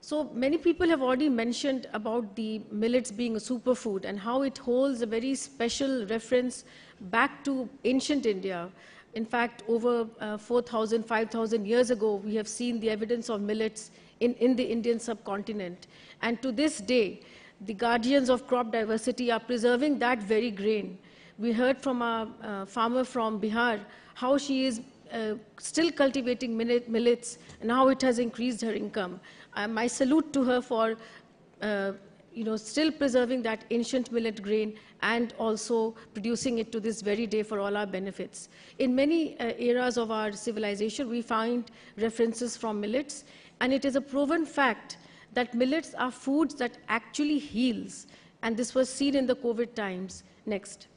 So many people have already mentioned about the millets being a superfood and how it holds a very special reference back to ancient India. In fact, over 4,000, 5,000 years ago, we have seen the evidence of millets in the Indian subcontinent. And to this day, the guardians of crop diversity are preserving that very grain. We heard from a farmer from Bihar how she is still cultivating millets and how it has increased her income. My salute to her for still preserving that ancient millet grain and also producing it to this very day for all our benefits. In many eras of our civilization, we find references from millets, and it is a proven fact that millets are foods that actually heals, and this was seen in the COVID times. Next.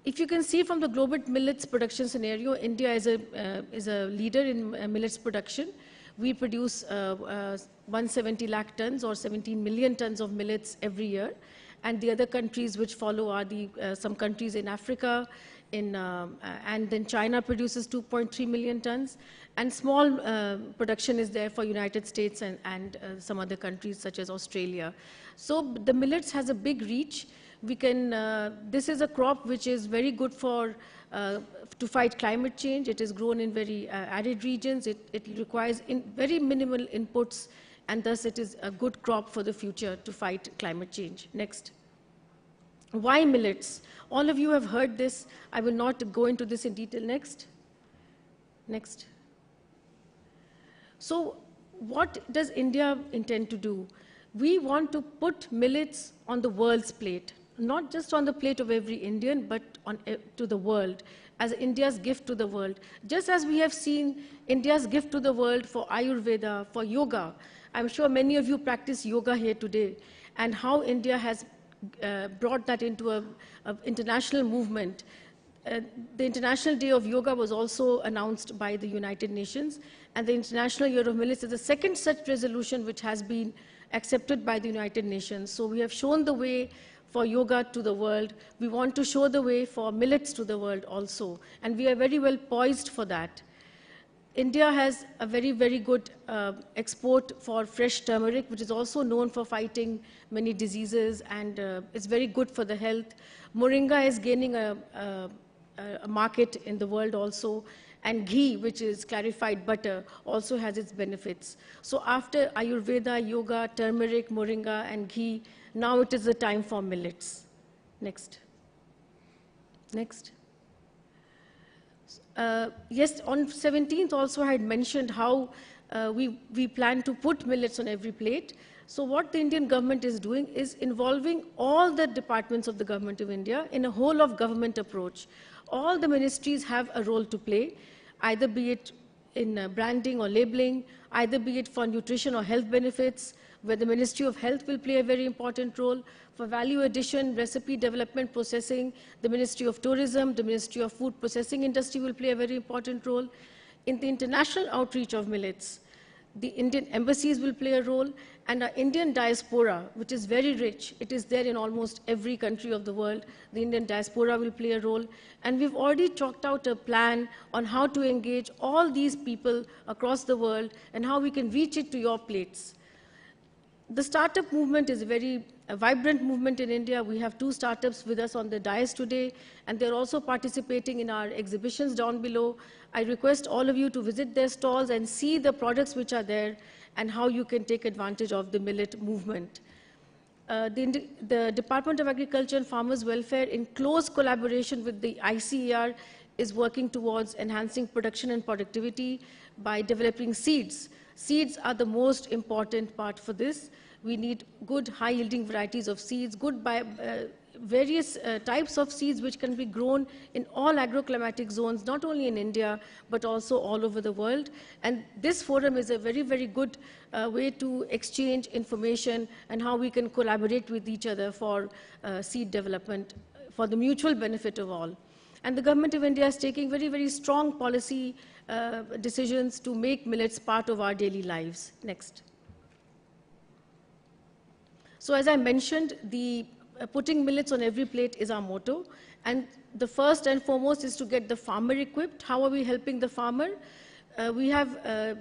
If you can see from the global millets production scenario, India is a leader in millets production. We produce 170 lakh tons or 17 million tons of millets every year. And the other countries which follow are some countries in Africa, and then China produces 2.3 million tons. And small production is there for United States and some other countries such as Australia. So the millets has a big reach. This is a crop which is very good to fight climate change. It is grown in very arid regions. It requires very minimal inputs, and thus it is a good crop for the future to fight climate change. Next. Why millets? All of you have heard this. I will not go into this in detail. Next. Next. So what does India intend to do? We want to put millets on the world's plate, not just on the plate of every Indian, but to the world, as India's gift to the world. Just as we have seen India's gift to the world for Ayurveda, for yoga. I'm sure many of you practice yoga here today, and how India has brought that into an international movement. The International Day of Yoga was also announced by the United Nations, and the International Year of Millets is the second such resolution which has been accepted by the United Nations. So we have shown the way for yoga to the world. We want to show the way for millets to the world also, and we are very well poised for that. India has a very, very good export for fresh turmeric, which is also known for fighting many diseases, and it's very good for the health. Moringa is gaining a market in the world also, and ghee, which is clarified butter, also has its benefits. So after Ayurveda, yoga, turmeric, moringa, and ghee, now it is the time for millets. Next. Next. Yes, on 17th also I had mentioned how we plan to put millets on every plate. So what the Indian government is doing is involving all the departments of the Government of India in a whole of government approach. All the ministries have a role to play, either be it in branding or labeling, either be it for nutrition or health benefits, where the Ministry of Health will play a very important role. For value addition, recipe development, processing, the Ministry of Tourism, the Ministry of Food Processing Industry will play a very important role. In the international outreach of millets, the Indian embassies will play a role, and our Indian diaspora, which is very rich, it is there in almost every country of the world, the Indian diaspora will play a role. And we've already chalked out a plan on how to engage all these people across the world and how we can reach it to your plates. The startup movement is a very vibrant movement in India. We have 2 startups with us on the dais today, and they're also participating in our exhibitions down below. I request all of you to visit their stalls and see the products which are there, and how you can take advantage of the millet movement. The Department of Agriculture and Farmers Welfare, in close collaboration with the ICAR, is working towards enhancing production and productivity by developing seeds. Seeds are the most important part for this. We need good high-yielding varieties of seeds, good various types of seeds which can be grown in all agroclimatic zones, not only in India, but also all over the world. And this forum is a very, very good way to exchange information and how we can collaborate with each other for seed development for the mutual benefit of all. And the Government of India is taking very, very strong policy decisions to make millets part of our daily lives. Next. So as I mentioned, putting millets on every plate is our motto. And the first and foremost is to get the farmer equipped. How are we helping the farmer? We have the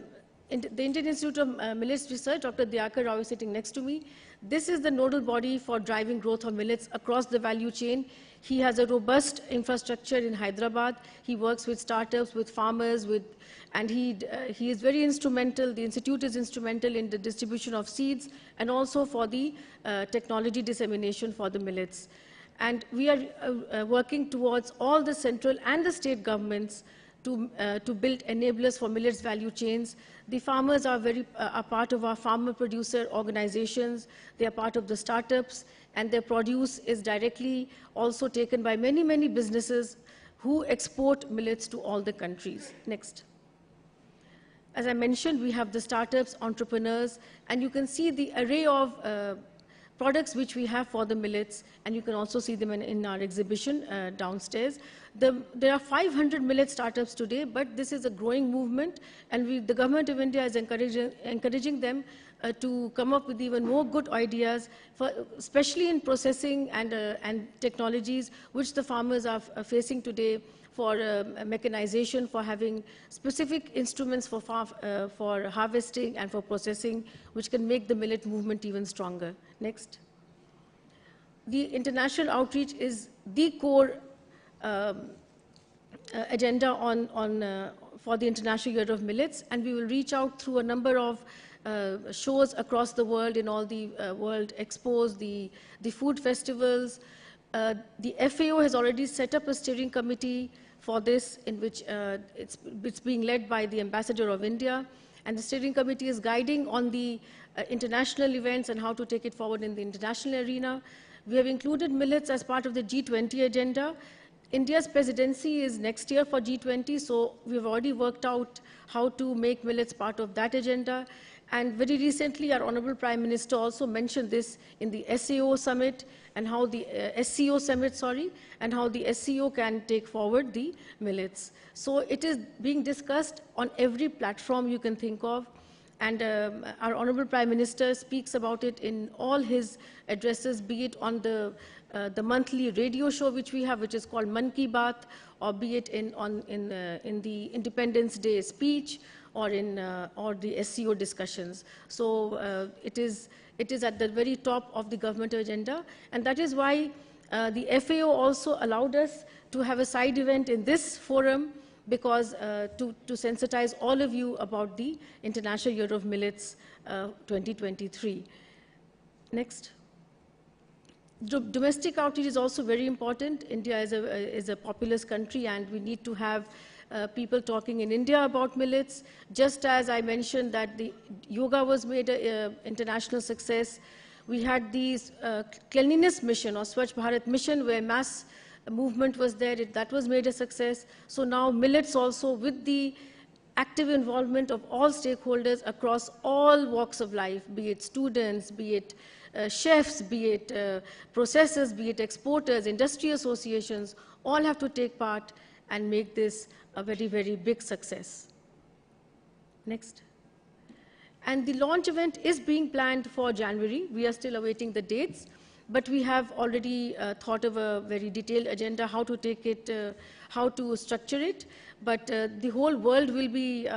Indian Institute of Millets Research, Dr. Diyakar Rao is sitting next to me. This is the nodal body for driving growth of millets across the value chain. He has a robust infrastructure in Hyderabad. He works with startups, with farmers, and he is very instrumental. The institute is instrumental in the distribution of seeds and also for the technology dissemination for the millets. And we are working towards all the central and the state governments to build enablers for millets value chains. The farmers are a part of our farmer-producer organizations. They are part of the startups, and their produce is directly also taken by many, many businesses who export millets to all the countries. Next. As I mentioned, we have the startups, entrepreneurs, and you can see the array of products which we have for the millets, and you can also see them in our exhibition downstairs. There are 500 millet startups today, but this is a growing movement, and the Government of India is encouraging them to come up with even more good ideas, especially in processing and technologies which the farmers are facing today, for mechanization, for having specific instruments for harvesting and for processing, which can make the millet movement even stronger. Next. The international outreach is the core agenda for the International Year of Millets, and we will reach out through a number of shows across the world, in all the world expos, the food festivals. The FAO has already set up a steering committee for this, in which it's being led by the Ambassador of India, and the steering committee is guiding on the international events and how to take it forward in the international arena. We have included millets as part of the G20 agenda. India's presidency is next year for G20, so we've already worked out how to make millets part of that agenda. And very recently, our Honorable Prime Minister also mentioned this in the SCO summit, and how the SCO summit, sorry, and how the SCO can take forward the millets. So it is being discussed on every platform you can think of, and our Honorable Prime Minister speaks about it in all his addresses, be it on the monthly radio show which we have, which is called Man Ki Baat, or be it in the Independence Day speech, or the SCO discussions. So it is at the very top of the government agenda, and that is why the FAO also allowed us to have a side event in this forum, because to sensitize all of you about the International Year of Millets 2023. Next. Domestic outreach is also very important. India is a populous country, and we need to have people talking in India about millets. Just as I mentioned that the yoga was made an international success, we had these cleanliness mission, or Swachh Bharat mission, where mass movement was there. That was made a success. So now millets also, with the active involvement of all stakeholders across all walks of life, be it students, be it chefs, be it processors, be it exporters, industry associations, all have to take part and make this a very, very big success. Next. And the launch event is being planned for January. We are still awaiting the dates, but we have already thought of a very detailed agenda, how to take it, how to structure it. But the whole world will be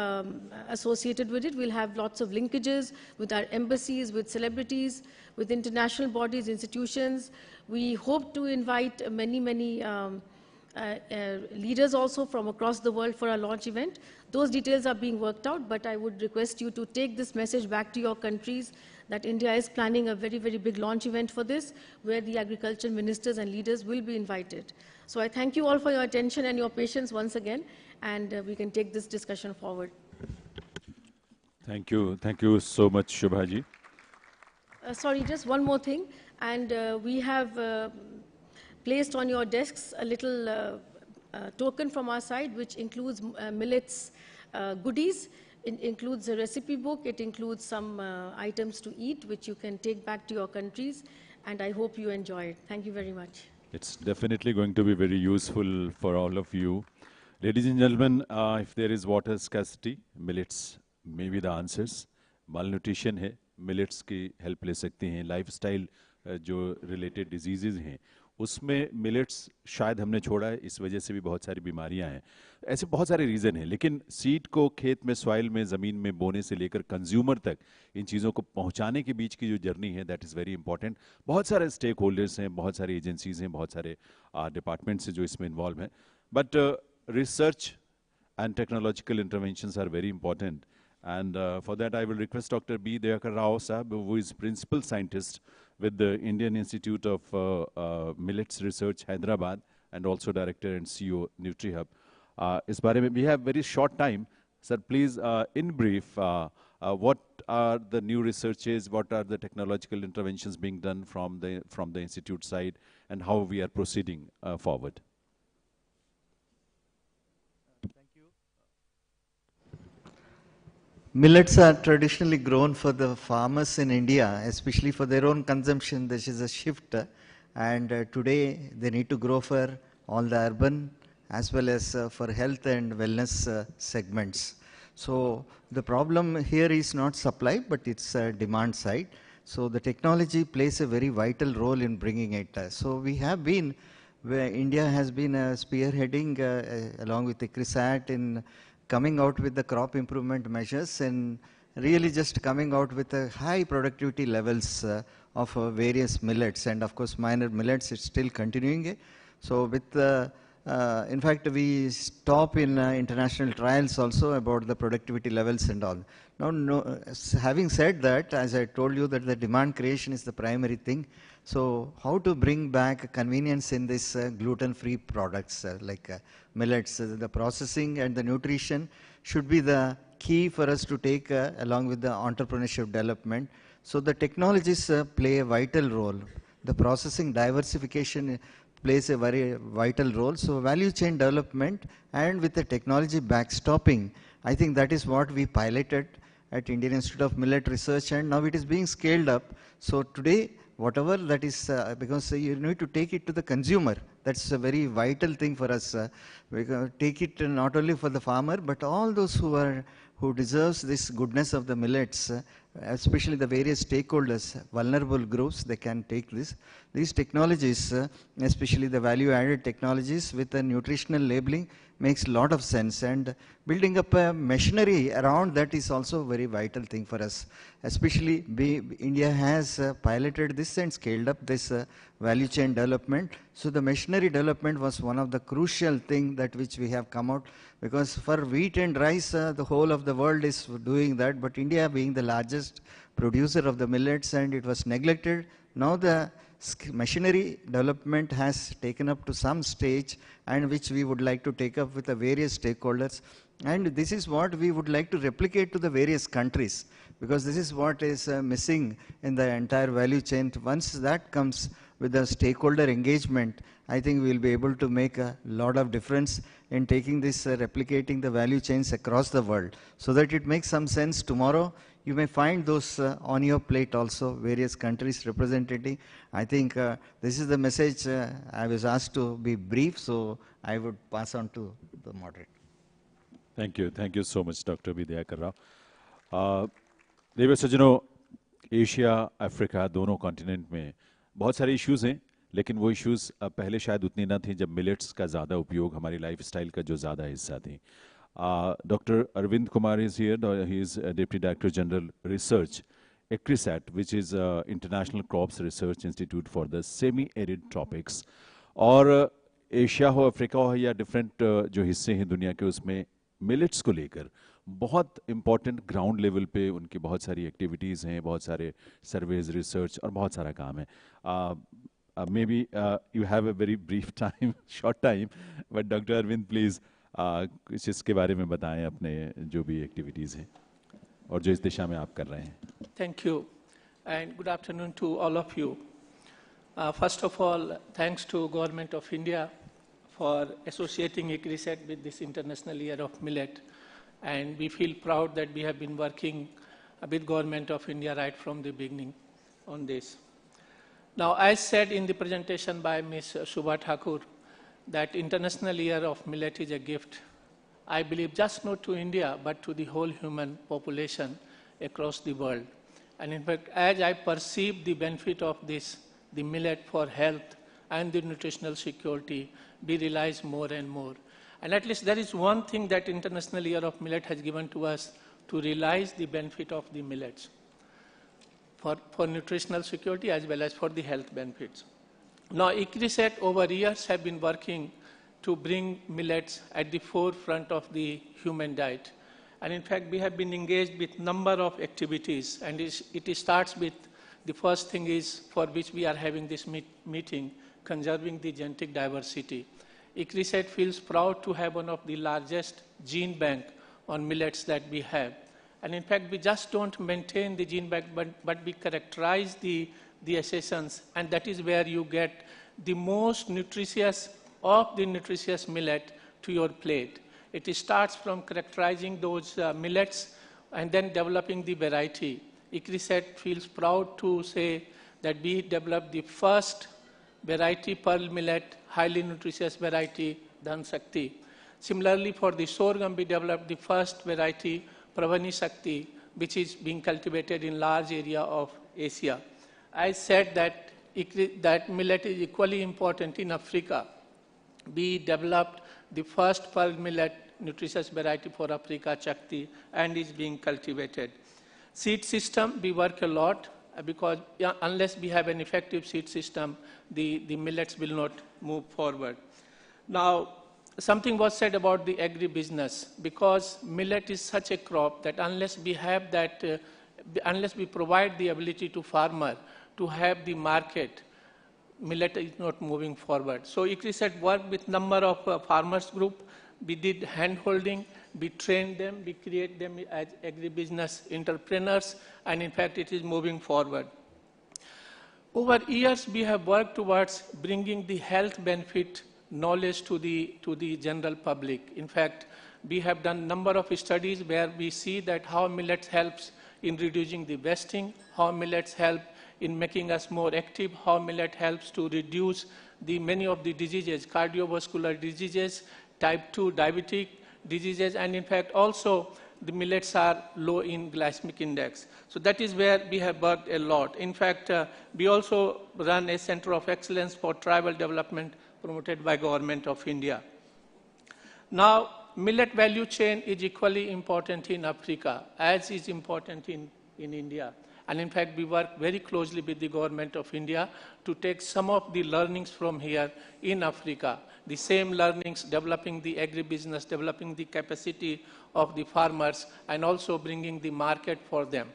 associated with it. We'll have lots of linkages with our embassies, with celebrities, with international bodies, institutions. We hope to invite many, many leaders also from across the world for our launch event. Those details are being worked out, but I would request you to take this message back to your countries that India is planning a very, very big launch event for this, where the agriculture ministers and leaders will be invited. So I thank you all for your attention and your patience once again, and we can take this discussion forward. Thank you so much, Shubhaji. Sorry, just one more thing, and we have placed on your desks a little token from our side, which includes millets goodies. It includes a recipe book. It includes some items to eat, which you can take back to your countries, and I hope you enjoy it. Thank you very much. It's definitely going to be very useful for all of you. Ladies and gentlemen, if there is water scarcity, millets may be the answers. Malnutrition है, millets की help ले सकते हैं. Lifestyle जो related diseases हैं, उसमें millets शायद हमने छोड़ा है, इस वजह से भी बहुत सारी बीमारियां हैं. ऐसे बहुत सारे रीज़न हैं, लेकिन सीड को खेत में, सॉइल में, ज़मीन में बोने से लेकर कंज्यूमर तक इन चीज़ों को पहुंचाने के बीच की जो जर्नी है, दैट इज़ वेरी इंपॉर्टेंट. बहुत सारे स्टेक होल्डर्स हैं, बहुत सारी एजेंसीज हैं, बहुत सारे डिपार्टमेंट्स हैं जो इसमें इन्वॉल्व हैं. But research and technological interventions are very important. And for that, I will request Dr. B. Dayakar Rao Sahab, who is Principal Scientist with the Indian Institute of Millets Research, Hyderabad, and also Director and CEO, NutriHub. Is बारे में, we have very short time. Sir, please, in brief, what are the new researches, what are the technological interventions being done from the Institute side, and how we are proceeding forward? Millets are traditionally grown for the farmers in India, especially for their own consumption. This is a shift, and today they need to grow for all the urban as well as for health and wellness segments. So the problem here is not supply, but it's demand side. So the technology plays a very vital role in bringing it. So we have been, where India has been spearheading along with ICRISAT in coming out with the crop improvement measures and really just coming out with a high productivity levels of various millets, and of course minor millets is still continuing. So with in fact we stop in international trials also about the productivity levels and all. Now, having said that, as I told you that the demand creation is the primary thing. So how to bring back convenience in this gluten-free products like millets, the processing and the nutrition should be the key for us to take along with the entrepreneurship development. So the technologies play a vital role. The processing diversification plays a very vital role. So value chain development and with the technology backstopping, I think that is what we piloted at Indian Institute of Millet Research, and now it is being scaled up. So today, whatever that is, because you need to take it to the consumer. That's a very vital thing for us. We take it not only for the farmer, but all those who deserves this goodness of the millets, especially the various stakeholders, vulnerable groups, they can take this. These technologies, especially the value-added technologies with the nutritional labeling, makes a lot of sense, and building up a machinery around that is also a very vital thing for us. Especially India has piloted this and scaled up this value chain development. So the machinery development was one of the crucial thing that which we have come out, because for wheat and rice the whole of the world is doing that, but India being the largest producer of the millets, and it was neglected. Now the machinery development has taken up to some stage, and which we would like to take up with the various stakeholders, and this is what we would like to replicate to the various countries, because this is what is missing in the entire value chain. Once that comes with the stakeholder engagement, I think we'll be able to make a lot of difference in taking this, replicating the value chains across the world, so that it makes some sense. Tomorrow you may find those on your plate also, various countries representing. I think this is the message. I was asked to be brief, so I would pass on to the moderator. Thank you so much, Dr. B. Dayakar Rao. देवर सज्जनों, Asia, Africa दोनों continent में बहुत सारे issues हैं, लेकिन वो issues पहले शायद उतनी ना थी जब मिलेट्स का ज़्यादा उपयोग हमारी लाइफस्टाइल का जो ज़्यादा हिस्सा थी. Dr. Arvind Kumar is here. He is Deputy Director General Research, ICRISAT, which is International Crops Research Institute for the Semi-Arid Tropics. और एशिया हो, अफ्रीका हो या डिफरेंट जो हिस्से हैं दुनिया के, उसमें मिलेट्स को लेकर बहुत इम्पॉर्टेंट ग्राउंड लेवल पे उनकी बहुत सारी एक्टिविटीज़ हैं, बहुत सारे सर्वेज, रिसर्च और बहुत सारा काम है. Maybe you have a very brief time, short time, but Dr. Arvind, please कुछ इसके बारे में बताएं अपने जो भी एक्टिविटीज़ हैं और जो इस दिशा में आप कर रहे हैं. Thank you, and good afternoon to all of you. First of all, thanks to Government of India for associating ICRISAT with this International Year of Millet, and we feel proud that we have been working with Government of India right from the beginning on this. Now, as said in the presentation by Ms. Shubha Thakur, that International Year of Millet is a gift, I believe, just not to India, but to the whole human population across the world. And in fact, as I perceive the benefit of this, the millet for health and the nutritional security, be realized more and more. And at least there is one thing that International Year of Millet has given to us, to realize the benefit of the millets for nutritional security as well as for the health benefits. Now, ICRISAT over years have been working to bring millets at the forefront of the human diet. And in fact, we have been engaged with number of activities, and it starts with the first thing is for which we are having this meeting, conserving the genetic diversity. ICRISAT feels proud to have one of the largest gene bank on millets that we have. And in fact, we just don't maintain the gene bank, but we characterize the accessions, and that is where you get the most nutritious of the nutritious millet to your plate. It starts from characterizing those millets and then developing the variety. ICRISAT feels proud to say that we developed the first variety pearl millet, highly nutritious variety, Dhan Shakti. Similarly, for the sorghum, we developed the first variety, Pravani Shakti, which is being cultivated in large area of Asia. I said that millet is equally important in Africa. We developed the first pearl millet nutritious variety for Africa, Chakti, and is being cultivated. Seed system, we work a lot because unless we have an effective seed system, the millets will not move forward. Now, something was said about the agribusiness, because millet is such a crop that unless we have that, unless we provide the ability to farmer to have the market, millet is not moving forward. So ICRISAT worked with number of farmers group. We did hand-holding, we trained them, we create them as agribusiness entrepreneurs, and in fact it is moving forward. Over years, we have worked towards bringing the health benefit knowledge to the general public. In fact, we have done number of studies where we see that how millets helps in reducing the wasting, how millets help in making us more active, how millet helps to reduce many of the diseases, cardiovascular diseases, type 2 diabetic diseases, and in fact also the millets are low in glycemic index. So that is where we have worked a lot. In fact, we also run a Center of Excellence for Tribal Development promoted by Government of India. Now, millet value chain is equally important in Africa as is important in India. And in fact, we work very closely with the Government of India to take some of the learnings from here in Africa. The same learnings, developing the agribusiness, developing the capacity of the farmers, and also bringing the market for them.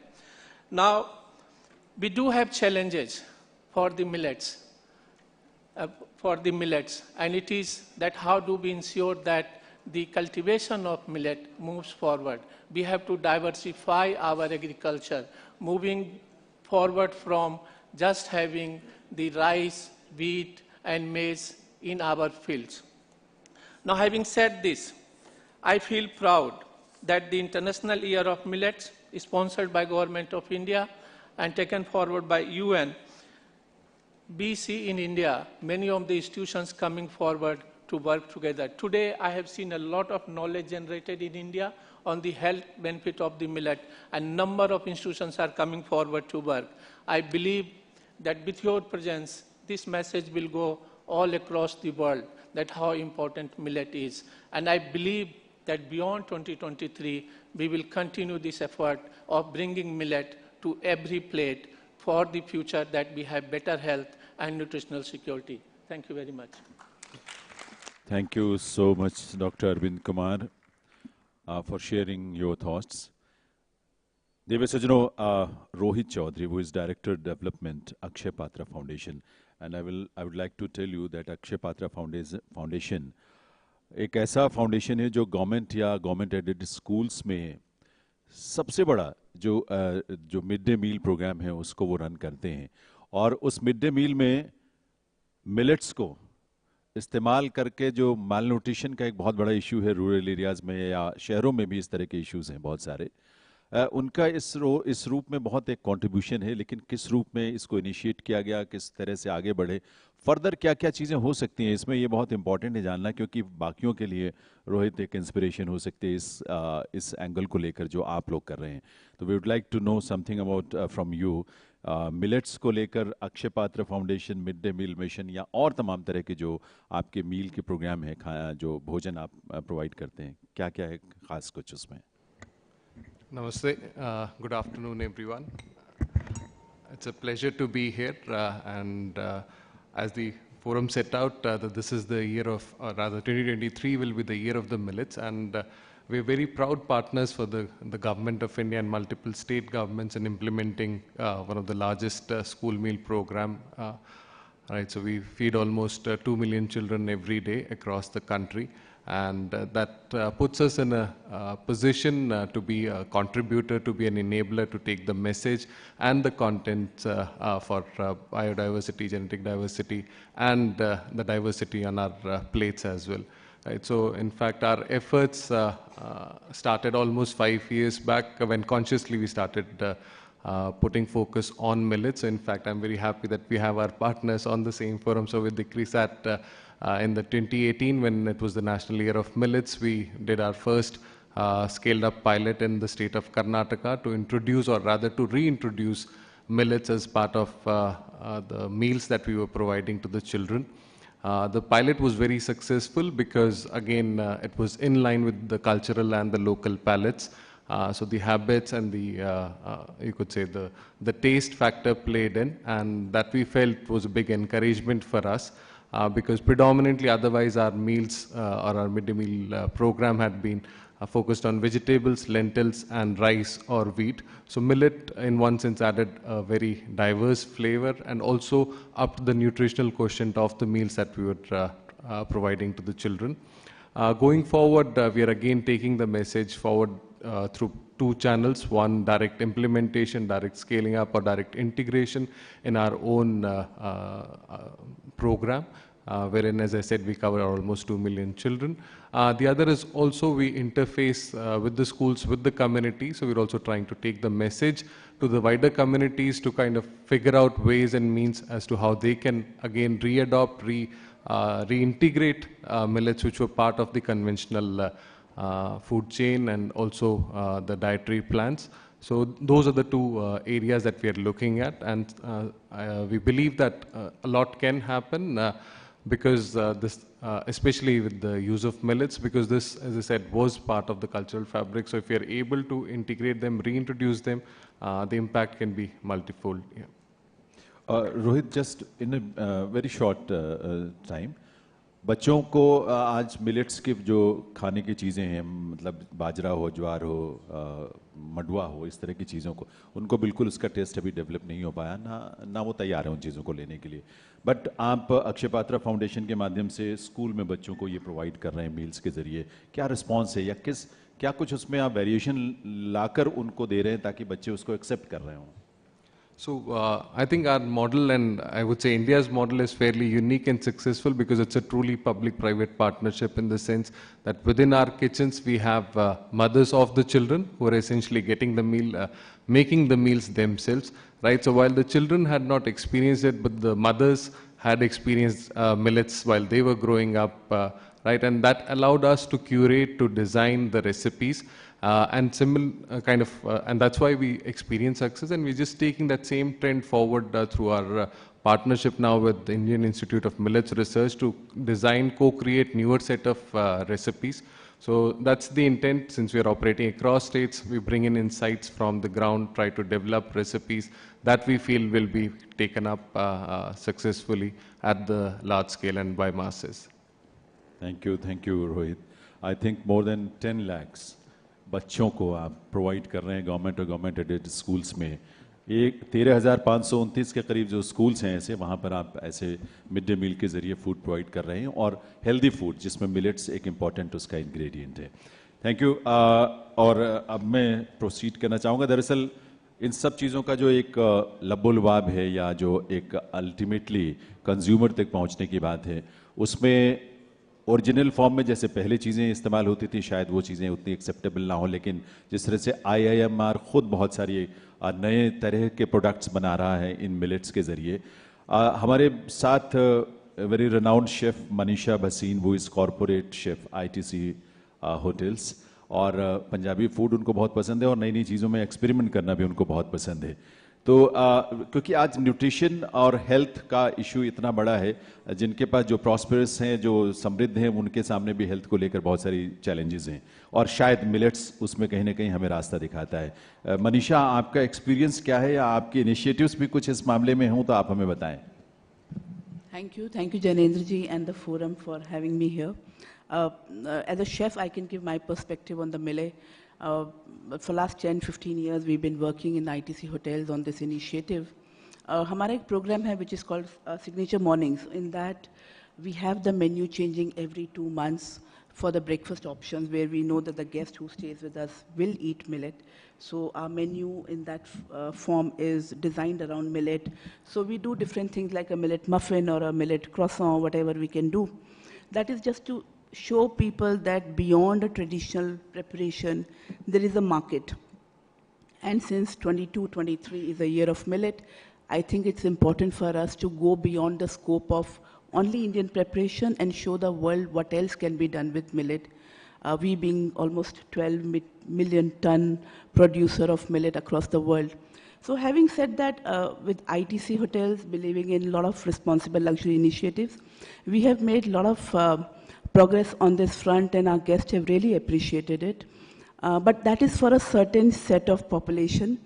Now, we do have challenges for the millets, and it is that how do we ensure that the cultivation of millet moves forward. We have to diversify our agriculture, moving forward from just having the rice, wheat, and maize in our fields. Now, having said this, I feel proud that the International Year of Millets is sponsored by Government of India and taken forward by UN. We see in India many of the institutions coming forward to work together. Today, I have seen a lot of knowledge generated in India on the health benefit of the millet, and number of institutions are coming forward to work. I believe that with your presence, this message will go all across the world, that how important millet is. And I believe that beyond 2023, we will continue this effort of bringing millet to every plate for the future, that we have better health and nutritional security. Thank you very much. Thank you so much, Dr. Arvind Kumar, for sharing your thoughts. Dear Sajano, Rohit Chaudhary, who is Director Development, Akshay Patra Foundation, and I would like to tell you that Akshay Patra Foundation एक ऐसा foundation है जो government या government aided schools में सबसे बड़ा जो mid day मील programme है उसको वो रन करते हैं, और उस मिड डे मील में मिलेट्स को इस्तेमाल करके जो माल न्यूट्रिशन का एक बहुत बड़ा इशू है रूरल एरियाज़ में या शहरों में भी इस तरह के इश्यूज हैं बहुत सारे, उनका इस रूप में बहुत एक कंट्रीब्यूशन है। लेकिन किस रूप में इसको इनिशिएट किया गया, किस तरह से आगे बढ़े, फर्दर क्या क्या चीज़ें हो सकती हैं इसमें, ये बहुत इंपॉर्टेंट है जानना, क्योंकि बाकियों के लिए रोहित एक इंस्पिरेशन हो सकते हैं इस एंगल को लेकर जो आप लोग कर रहे हैं। तो we would like to know something about from you millets को लेकर Akshaya Patra foundation, mid day meal mission या और तमाम तरह के जो आपके मील के प्रोग्राम है, जो भोजन आप प्रोवाइड करते हैं, क्या क्या है खास कुछ उसमें? Namaste. Good afternoon, everyone. It's a pleasure to be here. And as the forum set out, that this is the year of, or rather 2023 will be the year of the millets. And we're very proud partners for the government of India and multiple state governments in implementing one of the largest school meal program. Right, so we feed almost 2 million children every day across the country. And that puts us in a position to be a contributor, to be an enabler, to take the message and the content for biodiversity, genetic diversity, and the diversity on our plates as well. Right, so in fact, our efforts started almost 5 years back when consciously we started putting focus on millets. So in fact, I'm very happy that we have our partners on the same forum. So with the CRISAT, in the 2018, when it was the National Year of Millets, we did our first scaled-up pilot in the state of Karnataka to introduce, or rather to reintroduce, millets as part of the meals that we were providing to the children. The pilot was very successful because, again, it was in line with the cultural and the local palates. So the habits and the, you could say, the taste factor played in, and that we felt was a big encouragement for us. Because predominantly otherwise our meals or our midday meal program had been focused on vegetables, lentils and rice or wheat. So millet in one sense added a very diverse flavor and also upped the nutritional quotient of the meals that we were providing to the children. Going forward, we are again taking the message forward through two channels: one, direct implementation, direct scaling up or direct integration in our own program, wherein, as I said, we cover almost 2 million children. The other is also we interface with the schools, with the community. So we're also trying to take the message to the wider communities to kind of figure out ways and means as to how they can again re-adopt, reintegrate millets, which were part of the conventional food chain and also the dietary plans. So those are the two areas that we are looking at, and we believe that a lot can happen because this, especially with the use of millets, because this, as I said, was part of the cultural fabric. So if we are able to integrate them, reintroduce them, the impact can be multifold. Yeah. Rohit, just in a very short time, बच्चों को आज millets के जो खाने की चीज़ें हैं, मतलब बाजरा हो, ज्वार हो, मडुआ हो, इस तरह की चीज़ों को, उनको बिल्कुल उसका टेस्ट अभी डेवलप नहीं हो पाया, ना वो तैयार है उन चीज़ों को लेने के लिए। बट आप अक्षय पात्रा फाउंडेशन के माध्यम से स्कूल में बच्चों को ये प्रोवाइड कर रहे हैं मील्स के ज़रिए, क्या रिस्पॉन्स है या क्या कुछ उसमें आप वेरिएशन लाकर उनको दे रहे हैं ताकि बच्चे उसको एक्सेप्ट कर रहे हों? So I think our model, and I would say India's model, is fairly unique and successful because it's a truly public-private partnership in the sense that within our kitchens we have mothers of the children who are essentially getting the meal, making the meals themselves, right? So while the children had not experienced it, but the mothers had experienced millets while they were growing up, right? And that allowed us to curate, to design the recipes. And and that's why we experience success, and we're just taking that same trend forward through our partnership now with the Indian Institute of Millets Research to design, co-create newer set of recipes. So that's the intent. Since we are operating across states, we bring in insights from the ground, try to develop recipes that we feel will be taken up successfully at the large scale and by masses. Thank you, Rohit. I think more than 10 lakhs बच्चों को आप provide कर रहे हैं government और government aided schools में. एक 13,529 के करीब जो स्कूल्स हैं ऐसे, वहाँ पर आप ऐसे मिड डे मील के ज़रिए फूड प्रोवाइड कर रहे हैं, और हेल्दी फूड जिसमें मिलेट्स एक इम्पॉर्टेंट उसका इंग्रेडिएंट है. Thank you. और अब मैं प्रोसीड करना चाहूँगा. दरअसल इन सब चीज़ों का जो एक लबोलबाब है, या जो एक अल्टीमेटली कंज्यूमर तक पहुँचने की बात है, उसमें ओरिजिनल फॉर्म में जैसे पहले चीज़ें इस्तेमाल होती थी, शायद वो चीज़ें उतनी एक्सेप्टेबल ना हो, लेकिन जिस तरह से IIMR खुद बहुत सारी नए तरह के प्रोडक्ट्स बना रहा है इन मिलेट्स के ज़रिए. हमारे साथ very renowned chef Manisha Bhasin, वो is corporate chef ITC hotels, और पंजाबी फूड उनको बहुत पसंद है, और नई नई चीज़ों में एक्सपेरिमेंट करना भी उनको बहुत पसंद है. तो क्योंकि आज न्यूट्रिशन और हेल्थ का इशू इतना बड़ा है, जिनके पास जो प्रॉस्पेरस हैं, जो समृद्ध हैं, उनके सामने भी हेल्थ को लेकर बहुत सारी चैलेंजेस हैं, और शायद मिलेट्स उसमें कहीं ना कहीं हमें रास्ता दिखाता है. मनीषा, आपका एक्सपीरियंस क्या है, या आपके इनिशिएटिव्स भी कुछ इस मामले में हों तो आप हमें बताएं. Thank you, Janendra ji and the forum for having me here. As a chef, I can give my perspective on the millet. For last 10-15 years, we've been working in ITC hotels on this initiative. हमारा एक program है which is called Signature Mornings. In that, we have the menu changing every 2 months for the breakfast options, where we know that the guest who stays with us will eat millet. So our menu in that form is designed around millet. So we do different things like a millet muffin or a millet croissant, whatever we can do. That is just to show people that beyond a traditional preparation, there is a market. And since 22-23 is a year of millet, I think it's important for us to go beyond the scope of only Indian preparation and show the world what else can be done with millet. We being almost 12 million ton producer of millet across the world. So having said that, with ITC hotels believing in a lot of responsible luxury initiatives, we have made a lot of progress on this front, and our guests have really appreciated it. But that is for a certain set of population.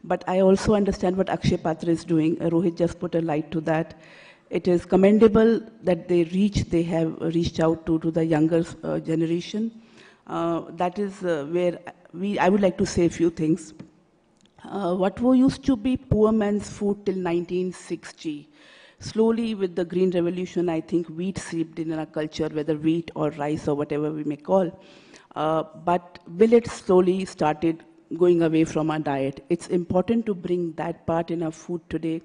But I also understand what Akshay Patra is doing. Rohit just put a light to that. It is commendable that they have reached out to the younger generation. That is where I would like to say a few things. What used to be poor man's food till 1960, slowly with the Green Revolution, I think wheat seeped in our culture, whether wheat or rice or whatever we may call. But millet slowly started going away from our diet. It's important to bring that part in our food today.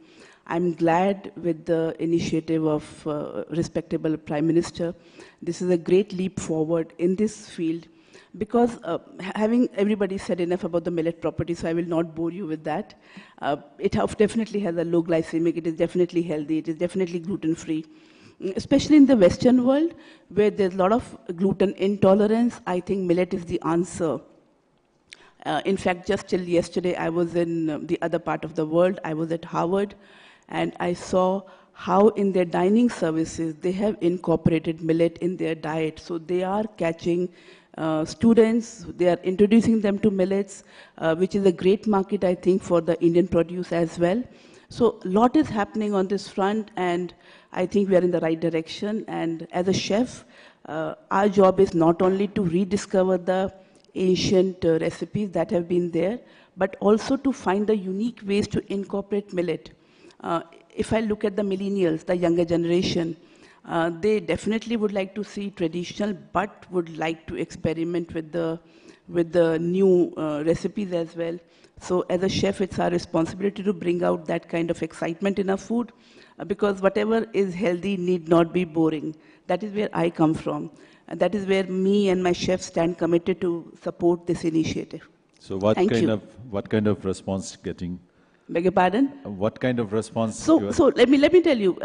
I'm glad with the initiative of respectable Prime Minister. This is a great leap forward in this field, because having everybody said enough about the millet property, so I will not bore you with that. It definitely has a low glycemic, it is definitely healthy, it is definitely gluten-free. Especially in the Western world, where there's a lot of gluten intolerance, I think millet is the answer. In fact, just till yesterday, I was in the other part of the world. I was at Harvard, and I saw how in their dining services, they have incorporated millet in their diet. So they are catching students, they are introducing them to millets, which is a great market, I think, for the Indian produce as well. So a lot is happening on this front, and I think we are in the right direction. And as a chef, our job is not only to rediscover the ancient recipes that have been there, but also to find the unique ways to incorporate millet. If I look at the millennials, the younger generation, they definitely would like to see traditional, but would like to experiment with the new recipes as well. So as a chef, it's our responsibility to bring out that kind of excitement in our food, because whatever is healthy need not be boring. That is where I come from. And that is where me and my chefs stand committed to support this initiative. So what kind of response getting? Beg your pardon? What kind of response? So let me tell you,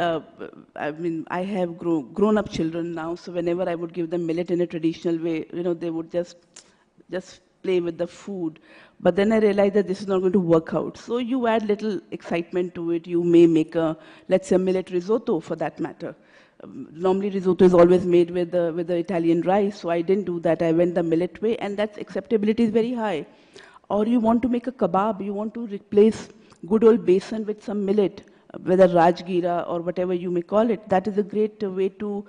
I mean, I have grown up children now, so whenever I would give them millet in a traditional way, they would just play with the food. But then I realized that this is not going to work out. So you add little excitement to it. You may make let's say, a millet risotto for that matter. Normally risotto is always made with the Italian rice, so I didn't do that. I went the millet way, and that's acceptability is very high. Or you want to make a kebab, you want to replace good old besan with some millet. whether Rajgira or whatever you may call it, that is a great way to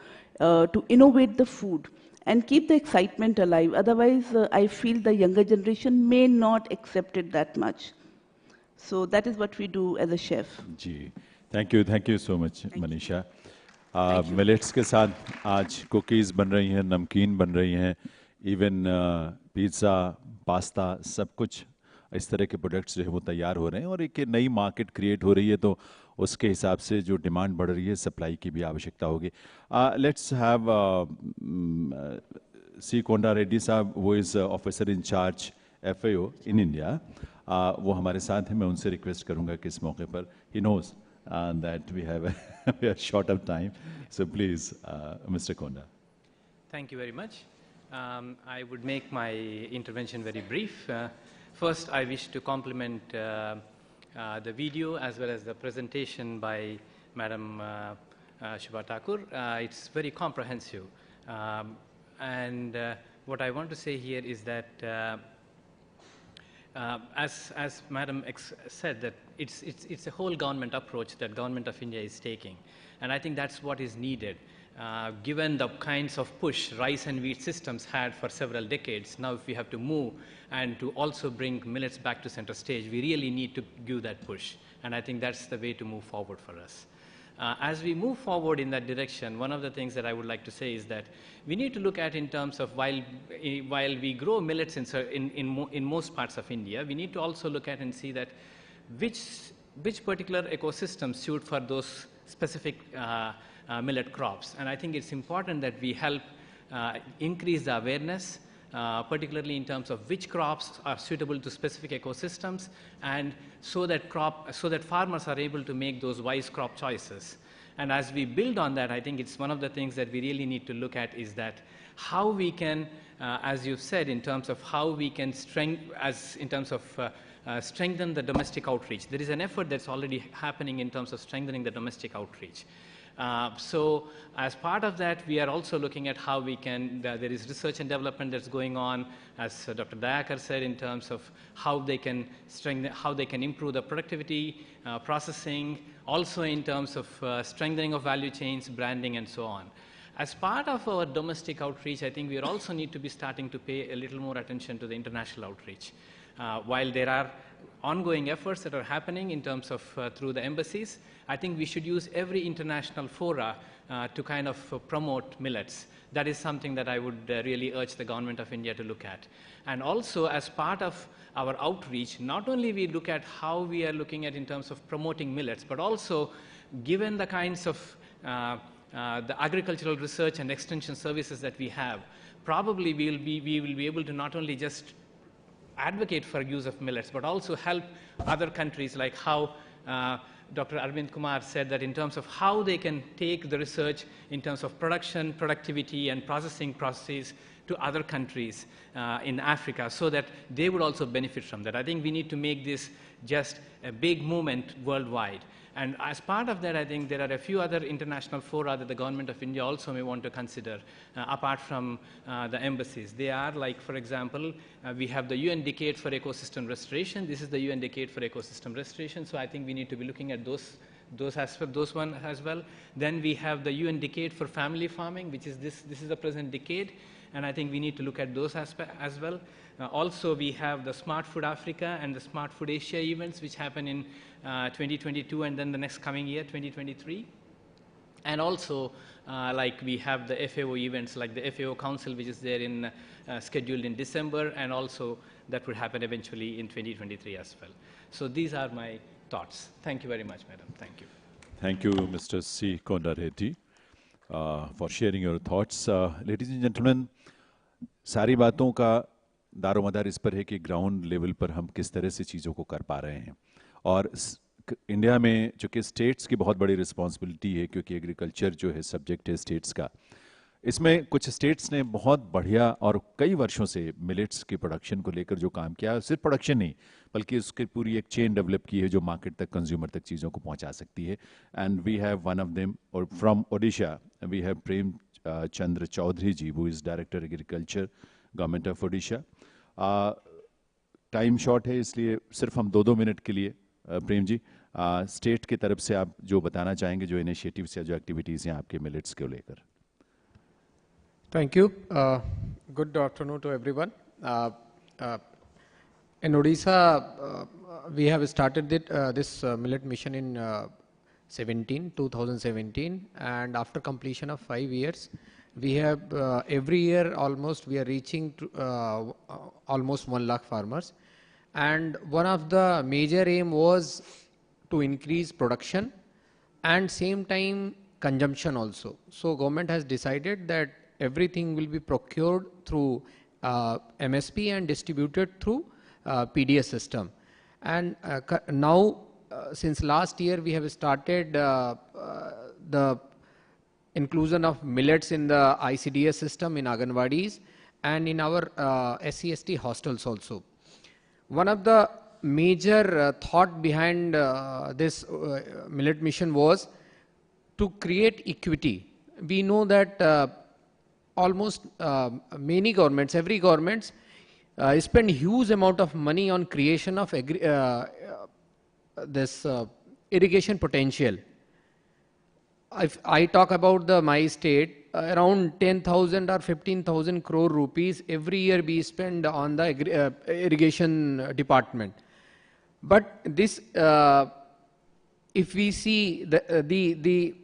innovate the food and keep the excitement alive. Otherwise, I feel the younger generation may not accept it that much. So that is what we do as a chef. जी, thank you so much, Manisha. Millets के साथ आज cookies बन रही हैं, नमकीन बन रही हैं, इवन पिज़्ज़ा, पास्ता, सब कुछ इस तरह के प्रोडक्ट्स जो है वो तैयार हो रहे हैं और एक नई मार्केट क्रिएट हो रही है, तो उसके हिसाब से जो डिमांड बढ़ रही है, सप्लाई की भी आवश्यकता होगी. लेट्स हैव सी कोंडा रेड्डी साहब, वो is officer in charge FAO in India. वो हमारे साथ हैं. मैं उनसे रिक्वेस्ट करूंगा कि इस मौके पर, he knows that we have short of time, so please mister Konda. Thank you very much. I would make my intervention very brief. First, I wish to compliment the video as well as the presentation by Madam Shubha Thakur. It's very comprehensive. And what I want to say here is that as Madam said, that it's a whole government approach that Government of India is taking. And I think that's what is needed. Given the kinds of push rice and wheat systems had for several decades, now if we have to move and to also bring millets back to center stage, we really need to give that push. And I think that's the way to move forward for us. As we move forward in that direction, one of the things that I would like to say is that we need to look at in terms of while we grow millets in most parts of India, we need to also look at and see that which particular ecosystems suit for those specific millet crops. And I think it's important that we help increase the awareness, particularly in terms of which crops are suitable to specific ecosystems, and so that farmers are able to make those wise crop choices. And as we build on that, I think it's one of the things that we really need to look at is that how we can, as you've said, in terms of how we can strengthen the domestic outreach. There is an effort that's already happening in terms of strengthening the domestic outreach. So as part of that, we are also looking at how we can, there is research and development that's going on, as Dr. Dayakar said, in terms of how they can improve the productivity, processing, also in terms of strengthening of value chains, branding, and so on. As part of our domestic outreach, I think we also need to be starting to pay a little more attention to the international outreach. While there are ongoing efforts that are happening in terms of through the embassies, I think we should use every international fora to kind of promote millets. That is something that I would really urge the Government of India to look at. And also, as part of our outreach, not only we look at how we are looking at in terms of promoting millets, but also given the kinds of the agricultural research and extension services that we have, probably we will be able to not only just advocate for use of millets, but also help other countries, like how Dr. Arvind Kumar said, that in terms of how they can take the research in terms of production, productivity, and processing processes to other countries in Africa, so that they would also benefit from that. I think we need to make this just a big movement worldwide. And as part of that, I think there are a few other international fora that the Government of India also may want to consider, apart from the embassies. They are, like, for example, we have the UN Decade for Ecosystem Restoration. This is the UN Decade for Ecosystem Restoration, so I think we need to be looking at those one as well. Then we have the UN Decade for Family Farming, which is this is the present decade, and I think we need to look at those aspects as well. Also, we have the Smart Food Africa and the Smart Food Asia events, which happen in 2022 and then the next coming year, 2023. And also, like we have the FAO events, like the FAO Council, which is there in scheduled in December, and also that would happen eventually in 2023 as well. So these are my thoughts. Thank you very much, madam. Thank you. Thank you, Mr. C. Kondareti, for sharing your thoughts. Ladies and gentlemen, सारी बातों का दारोमदार इस पर है कि ground level पर हम किस तरह से चीज़ों को कर पा रहे हैं। और इंडिया में चूँकि स्टेट्स की बहुत बड़ी रिस्पॉन्सिबिलिटी है, क्योंकि एग्रीकल्चर जो है सब्जेक्ट है स्टेट्स का, इसमें कुछ स्टेट्स ने बहुत बढ़िया और कई वर्षों से मिलेट्स की प्रोडक्शन को लेकर जो काम किया, सिर्फ प्रोडक्शन नहीं बल्कि उसकी पूरी एक चेन डेवलप की है जो मार्केट तक, कंज्यूमर तक चीज़ों को पहुंचा सकती है। And we have one of them, और from Odisha we have Prem Chandra Chaudhary ji, who is director agriculture, government of Odisha. Time short है, इसलिए सिर्फ हम 2-2 मिनट के लिए प्रेम जी स्टेट की तरफ से आप जो बताना चाहेंगे, जो इनिशिएटिव्स या जो एक्टिविटीज़ हैं आपके मिलेट्स को लेकर। Thank you. Good afternoon to everyone. In Odisha, we have started this millet mission in 2017, and after completion of 5 years, we have every year almost we are reaching to, almost 1 lakh farmers, and one of the major aim was to increase production and same time consumption also. So government has decided that everything will be procured through MSP and distributed through PDS system. And now since last year we have started the inclusion of millets in the ICDS system in Anganwadis and in our SC/ST hostels also. One of the major thought behind this millet mission was to create equity. We know that almost many governments, every government spend huge amount of money on creation of this irrigation potential. If I talk about my state, around 10,000 or 15,000 crore rupees every year we spend on the irrigation department. But this, if we see the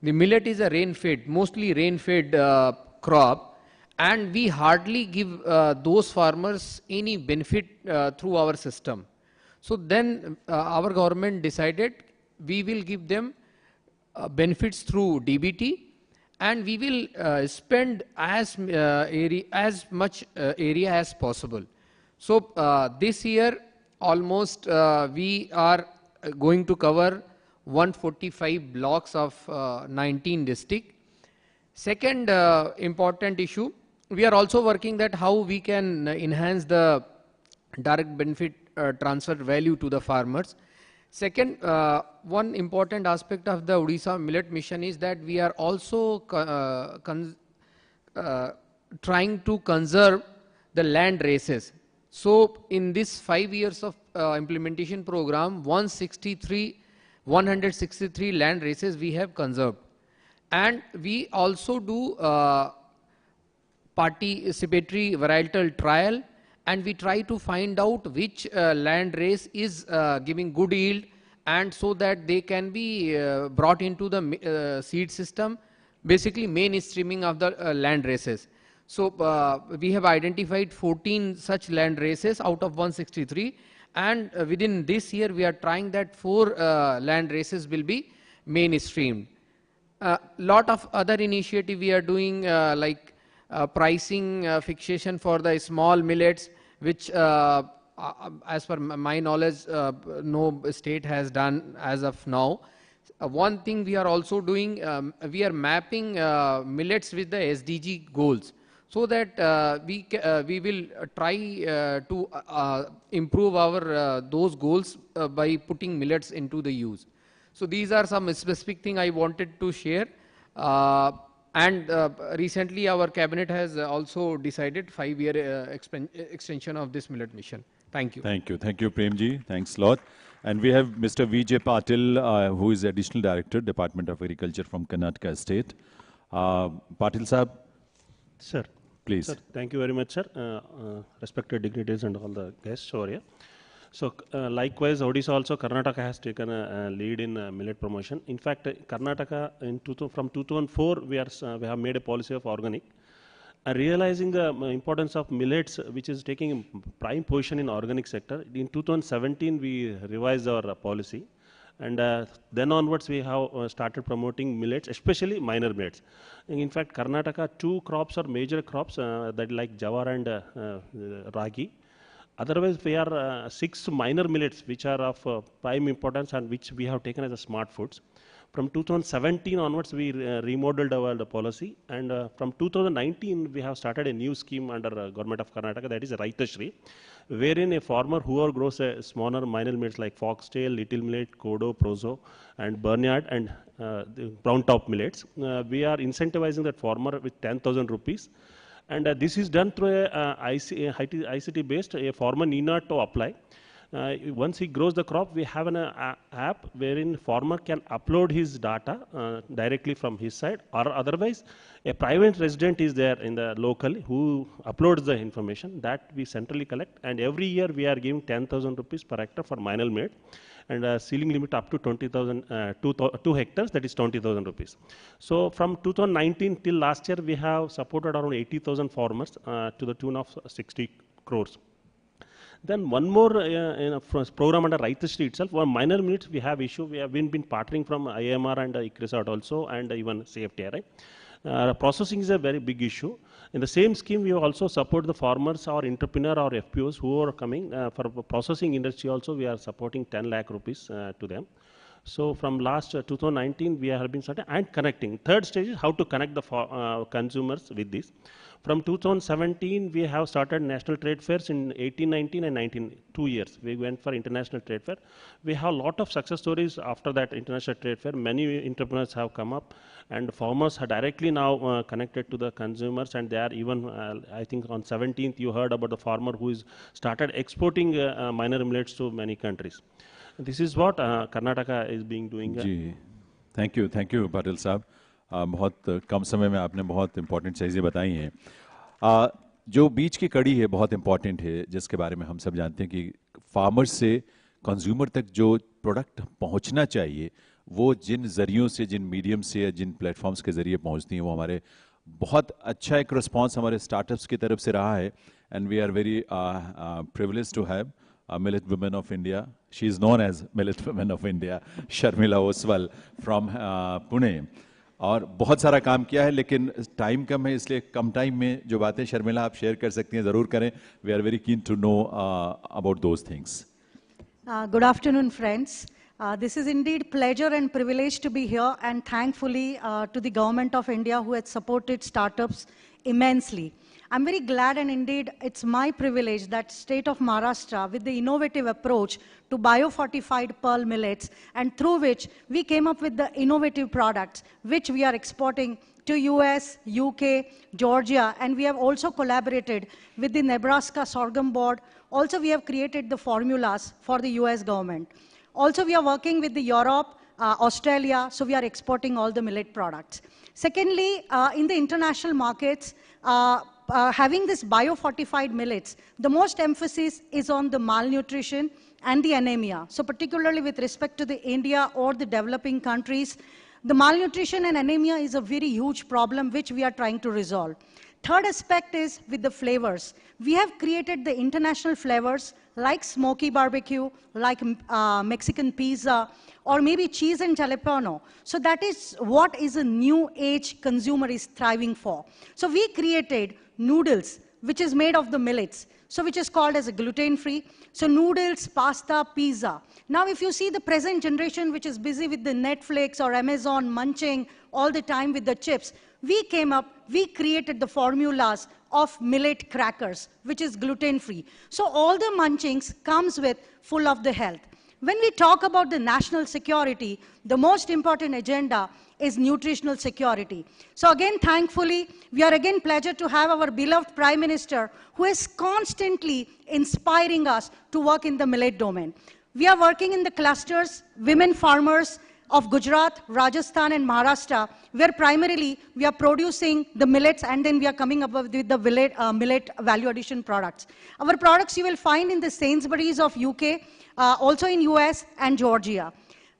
millet is a rain-fed, mostly rain-fed crop, and we hardly give those farmers any benefit through our system. So then our government decided we will give them benefits through DBT, and we will spend as much area as possible. So this year almost we are going to cover 145 blocks of 19 districts. Second important issue, we are also working that how we can enhance the direct benefit transfer value to the farmers. Second, one important aspect of the Odisha Millet Mission is that we are also trying to conserve the land races. So in this 5 years of implementation program, 163 land races we have conserved. And we also do participatory varietal trial, and we try to find out which land race is giving good yield, and so that they can be brought into the seed system, basically mainstreaming of the land races. So we have identified 14 such land races out of 163, and within this year we are trying that 4 land races will be mainstreamed. Lot of other initiative we are doing like pricing fixation for the small millets, which as per my knowledge no state has done as of now. One thing we are also doing, we are mapping millets with the SDG goals, so that we will try to improve our those goals by putting millets into the use. So these are some specific things I wanted to share. And recently our cabinet has also decided 5-year extension of this millet mission. Thank you. Thank you. Thank you, Premji. Thanks a lot. And we have Mr. Vijay Patil, who is Additional Director, Department of Agriculture from Karnataka State. Patil Sahab. Sir. Please. Sir, thank you very much, sir. Respected dignitaries and all the guests over here. So likewise, Odisha also, Karnataka has taken a lead in millet promotion. In fact, Karnataka from 2004, we have made a policy of organic. Realizing the importance of millets, which is taking a prime position in organic sector, in 2017 we revised our policy, and then onwards we have started promoting millets, especially minor millets. In fact, Karnataka, 2 crops are major crops that like jawar and ragi. Otherwise, we are 6 minor millets which are of prime importance and which we have taken as a smart foods. From 2017 onwards, we remodeled the policy, and from 2019, we have started a new scheme under Government of Karnataka, that is Raitashri, wherein a farmer who grows a smaller minor millets like foxtail, little millet, kodo, proso, and barnyard, and the brown top millets, we are incentivizing that farmer with 10,000 rupees. And this is done through a ICT based, a farmer need not to apply. Once he grows the crop, we have an app wherein farmer can upload his data directly from his side, or otherwise a private resident is there in the local who uploads the information that we centrally collect, and every year we are giving 10,000 rupees per hectare for minor millet, and a ceiling limit up to 2 hectares, that is 20,000 rupees. So from 2019 till last year, we have supported around 80,000 farmers to the tune of 60 crores. Then one more program under Aerocity itself, one minor millet we have issue. We have been partnering from IMR and ICRISAT also, and even CFTRI. Processing is a very big issue. In the same scheme, we also support the farmers or entrepreneur or FPOs who are coming for processing industry also. We are supporting 10 lakh rupees to them. So from last 2019, we have been starting and connecting. Third stage is how to connect the consumers with this. From 2017, we have started national trade fairs in 18, 19 and 19, 2 years. We went for international trade fair. We have a lot of success stories after that international trade fair. Many entrepreneurs have come up, and farmers are directly now connected to the consumers, and they are even, I think on 17th, you heard about the farmer who is started exporting minor millets to many countries. This is what Karnataka is being doing. Ji, thank you Patil साहब. बहुत कम समय में आपने बहुत important चीज़ें बताई हैं. जो बीच की कड़ी है बहुत इम्पोर्टेंट है, जिसके बारे में हम सब जानते हैं कि फार्मर्स से कंज्यूमर तक जो प्रोडक्ट पहुंचना चाहिए वो जिन ज़रियों से, जिन मीडियम से या जिन प्लेटफॉर्म्स के ज़रिए पहुंचती हैं, वो हमारे बहुत अच्छा एक रिस्पांस हमारे स्टार्टअप्स की तरफ से रहा है. And we are very privileged to have Millet Women of India. She is known as Millet Women of India, Sharmila Oswal from Pune. और बहुत सारा काम किया है, लेकिन टाइम कम है, इसलिए कम टाइम में जो बातें शर्मिला आप शेयर कर सकती हैं ज़रूर करें. We are very keen to know about those things. Good afternoon, friends. This is indeed pleasure and privilege to be here, and thankfully to the government of India who has supported startups immensely. I'm very glad, and indeed it's my privilege that state of Maharashtra, with the innovative approach to biofortified pearl millets, and through which we came up with the innovative products which we are exporting to US, UK, Georgia, and we have also collaborated with the Nebraska Sorghum Board. Also, we have created the formulas for the US government. Also, we are working with the Europe, Australia, so we are exporting all the millet products. Secondly, in the international markets, having this biofortified millets, the most emphasis is on the malnutrition and the anemia. So particularly with respect to the India or the developing countries, the malnutrition and anemia is a very huge problem which we are trying to resolve. Third aspect is with the flavors. We have created the international flavors like smoky barbecue, like Mexican pizza, or maybe cheese and jalapeno. So that is what is a new age consumer is thriving for. So we created noodles, which is made of the millets, so which is called as a gluten-free. So noodles, pasta, pizza. Now if you see the present generation which is busy with the Netflix or Amazon munching all the time with the chips, we created the formulas of millet crackers, which is gluten-free. So all the munchings comes with full of the health. When we talk about the national security, the most important agenda is nutritional security. So again, thankfully, we are again pleasure to have our beloved Prime Minister who is constantly inspiring us to work in the millet domain. We are working in the clusters, women farmers of Gujarat, Rajasthan and Maharashtra, where primarily we are producing the millets and then we are coming up with the millet value addition products. Our products you will find in the Sainsbury's of UK, also in US and Georgia.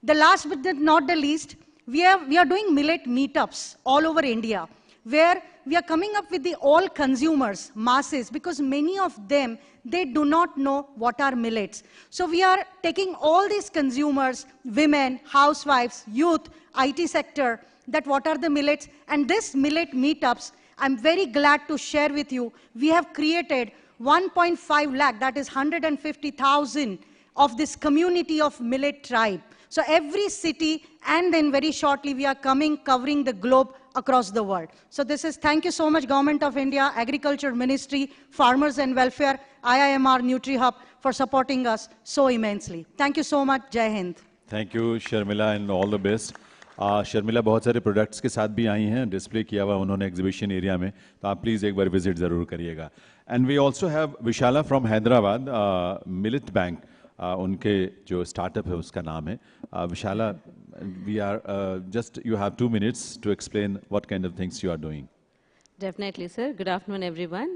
The last but not the least, we are doing millet meetups all over India, where we are coming up with the all consumers, masses, because many of them, they do not know what are millets. So we are taking all these consumers, women, housewives, youth, IT sector, that what are the millets, and this millet meetups, I'm very glad to share with you, we have created 1.5 lakh, that is 150,000 of this community of millet tribe. So every city, and then very shortly we are covering the globe across the world. So this is, thank you so much Government of India, Agriculture Ministry, Farmers and Welfare, IIMR NutriHub for supporting us so immensely. Thank you so much. Jai Hind. Thank you Sharmila and all the best. Sharmila बहुत सारे products के साथ भी आई हैं, display किया हुआ उन्होंने exhibition area में, तो आप प्लीज़ एक बार विजिट ज़रूर करिएगा. And we also have Vishala from Hyderabad, millet bank. उनके जो स्टार्टअप है उसका नाम है विशाला. We are just, you have 2 minutes to explain what kind of things you are doing. Definitely, sir. Good afternoon, everyone.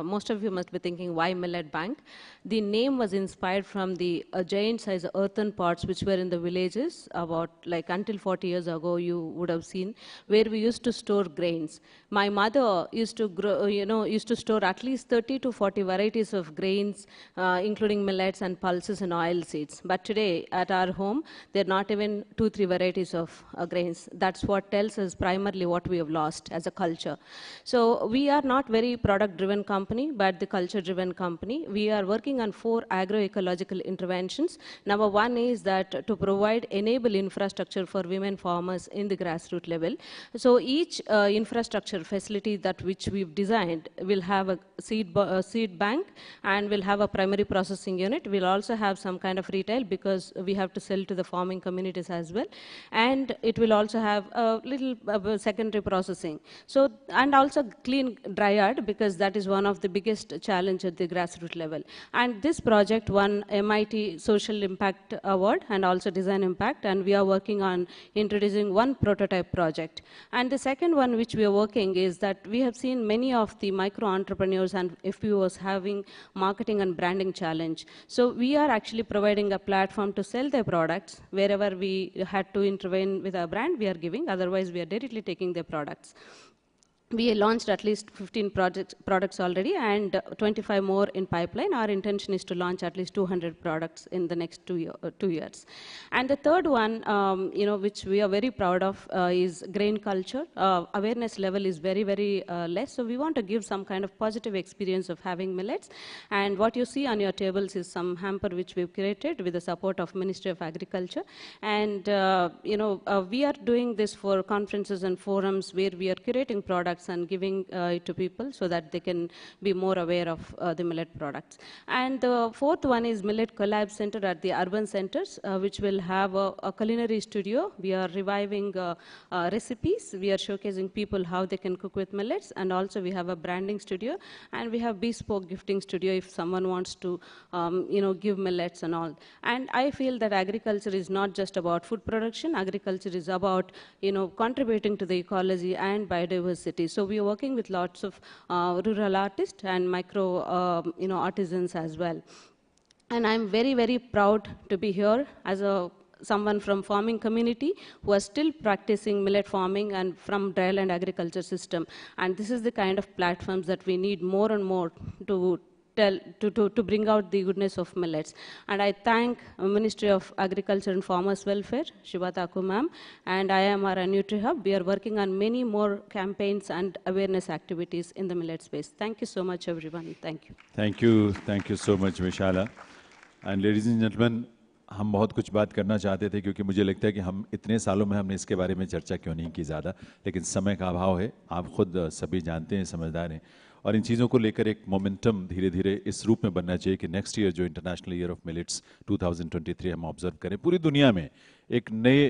Most of you must be thinking, why Millet Bank? The name was inspired from the giant-size earthen pots which were in the villages about like until 40 years ago. You would have seen where we used to store grains. My mother used to grow, used to store at least 30 to 40 varieties of grains, including millets and pulses and oil seeds. But today, at our home, there are not even 2-3 varieties of grains. That's what tells us primarily what we have lost as a culture. So we are not very product-driven company, but the culture-driven company. We are working on 4 agroecological interventions. Number 1 is that to provide enable infrastructure for women farmers in the grassroots level. So each infrastructure facility that which we've designed will have a seed bank and will have a primary processing unit. We'll also have some kind of retail because we have to sell to the farming communities as well. And it will also have a little secondary processing. So, and also clean dry yard, because that is one of the biggest challenge at the grassroots level. And this project won MIT Social Impact Award and also Design Impact, and we are working on introducing 1 prototype project. And the second one which we are working is that we have seen many of the micro entrepreneurs and FPOs having marketing and branding challenge. So we are actually providing a platform to sell their products. Wherever we had to intervene with our brand, we are giving, otherwise we are directly taking their products. We launched at least 15 products already and 25 more in pipeline. Our intention is to launch at least 200 products in the next 2 years. And the third one, which we are very proud of is grain culture. Awareness level is very, very less. So we want to give some kind of positive experience of having millets. And what you see on your tables is some hamper which we've created with the support of Ministry of Agriculture. And, we are doing this for conferences and forums where we are curating products and giving it to people so that they can be more aware of the millet products. And the fourth one is Millet Collab Center at the urban centers, which will have a culinary studio. We are reviving recipes. We are showcasing people how they can cook with millets, and also we have a branding studio, and we have bespoke gifting studio if someone wants to, give millets and all. And I feel that agriculture is not just about food production. Agriculture is about, contributing to the ecology and biodiversity. So we are working with lots of rural artists and micro, artisans as well. And I'm very, very proud to be here as someone from farming community who are still practicing millet farming and from dryland agriculture system. And this is the kind of platforms that we need more and more to bring out the goodness of millets. And I thank Ministry of Agriculture and Farmers Welfare, Shiva Thakur ma'am, and IMR and NutriHub. We are working on many more campaigns and awareness activities in the millet space. Thank you so much, everyone. Thank you. Thank you. Thank you so much, Vishala. And ladies and gentlemen, हम बहुत कुछ बात करना चाहते थे क्योंकि मुझे लगता है कि हम इतने सालों में हमने इसके बारे में चर्चा क्यों नहीं की ज़्यादा, लेकिन समय का अभाव है. आप खुद सभी जानते हैं, समझदार हैं, और इन चीज़ों को लेकर एक मोमेंटम धीरे धीरे इस रूप में बनना चाहिए कि नेक्स्ट ईयर जो इंटरनेशनल ईयर ऑफ मिलेट्स 2023 हम ऑब्जर्व करें पूरी दुनिया में, एक नए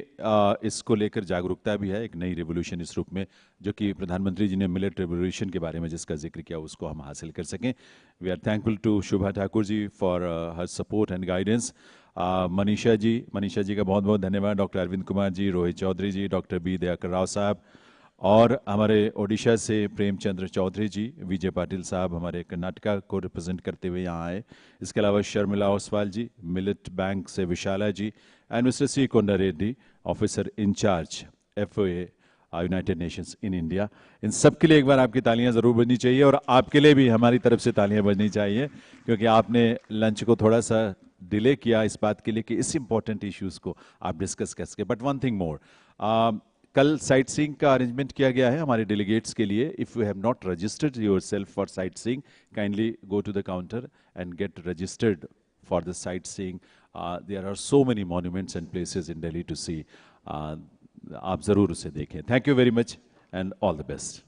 इसको लेकर जागरूकता भी है, एक नई रेवोल्यूशन इस रूप में, जो कि प्रधानमंत्री जी ने मिलेट रेवोल्यूशन के बारे में जिसका जिक्र किया उसको हम हासिल कर सकें. We are thankful to Shobha Thakur ji for her support and guidance. Manisha ji का बहुत बहुत धन्यवाद. Doctor Arvind Kumar ji, Rohit Chaudhary ji, doctor B Dayakar Rao साहब, और हमारे ओडिशा से प्रेमचंद्र चौधरी जी, विजय पाटिल साहब हमारे कर्नाटका को रिप्रेजेंट करते हुए यहाँ आए. इसके अलावा शर्मिला ओसवाल जी, मिलेट बैंक से Vishala ji, and mister C Konda Reddy, officer incharge FOA United Nations in India. इन सब के लिए एक बार आपकी तालियां ज़रूर बजनी चाहिए, और आपके लिए भी हमारी तरफ से तालियां बजनी चाहिए क्योंकि आपने लंच को थोड़ा सा डिले किया इस बात के लिए कि इस इम्पॉर्टेंट इश्यूज़ को आप डिस्कस कर सके. बट वन थिंग मोर, कल साइट सीइंग का अरेंजमेंट किया गया है हमारे डेलीगेट्स के लिए. If you have not registered yourself for sightseeing, kindly go to the counter and get registered for the sightseeing. There are so many monuments and places in Delhi to see. आप ज़रूर उसे देखें. Thank you very much and all the best.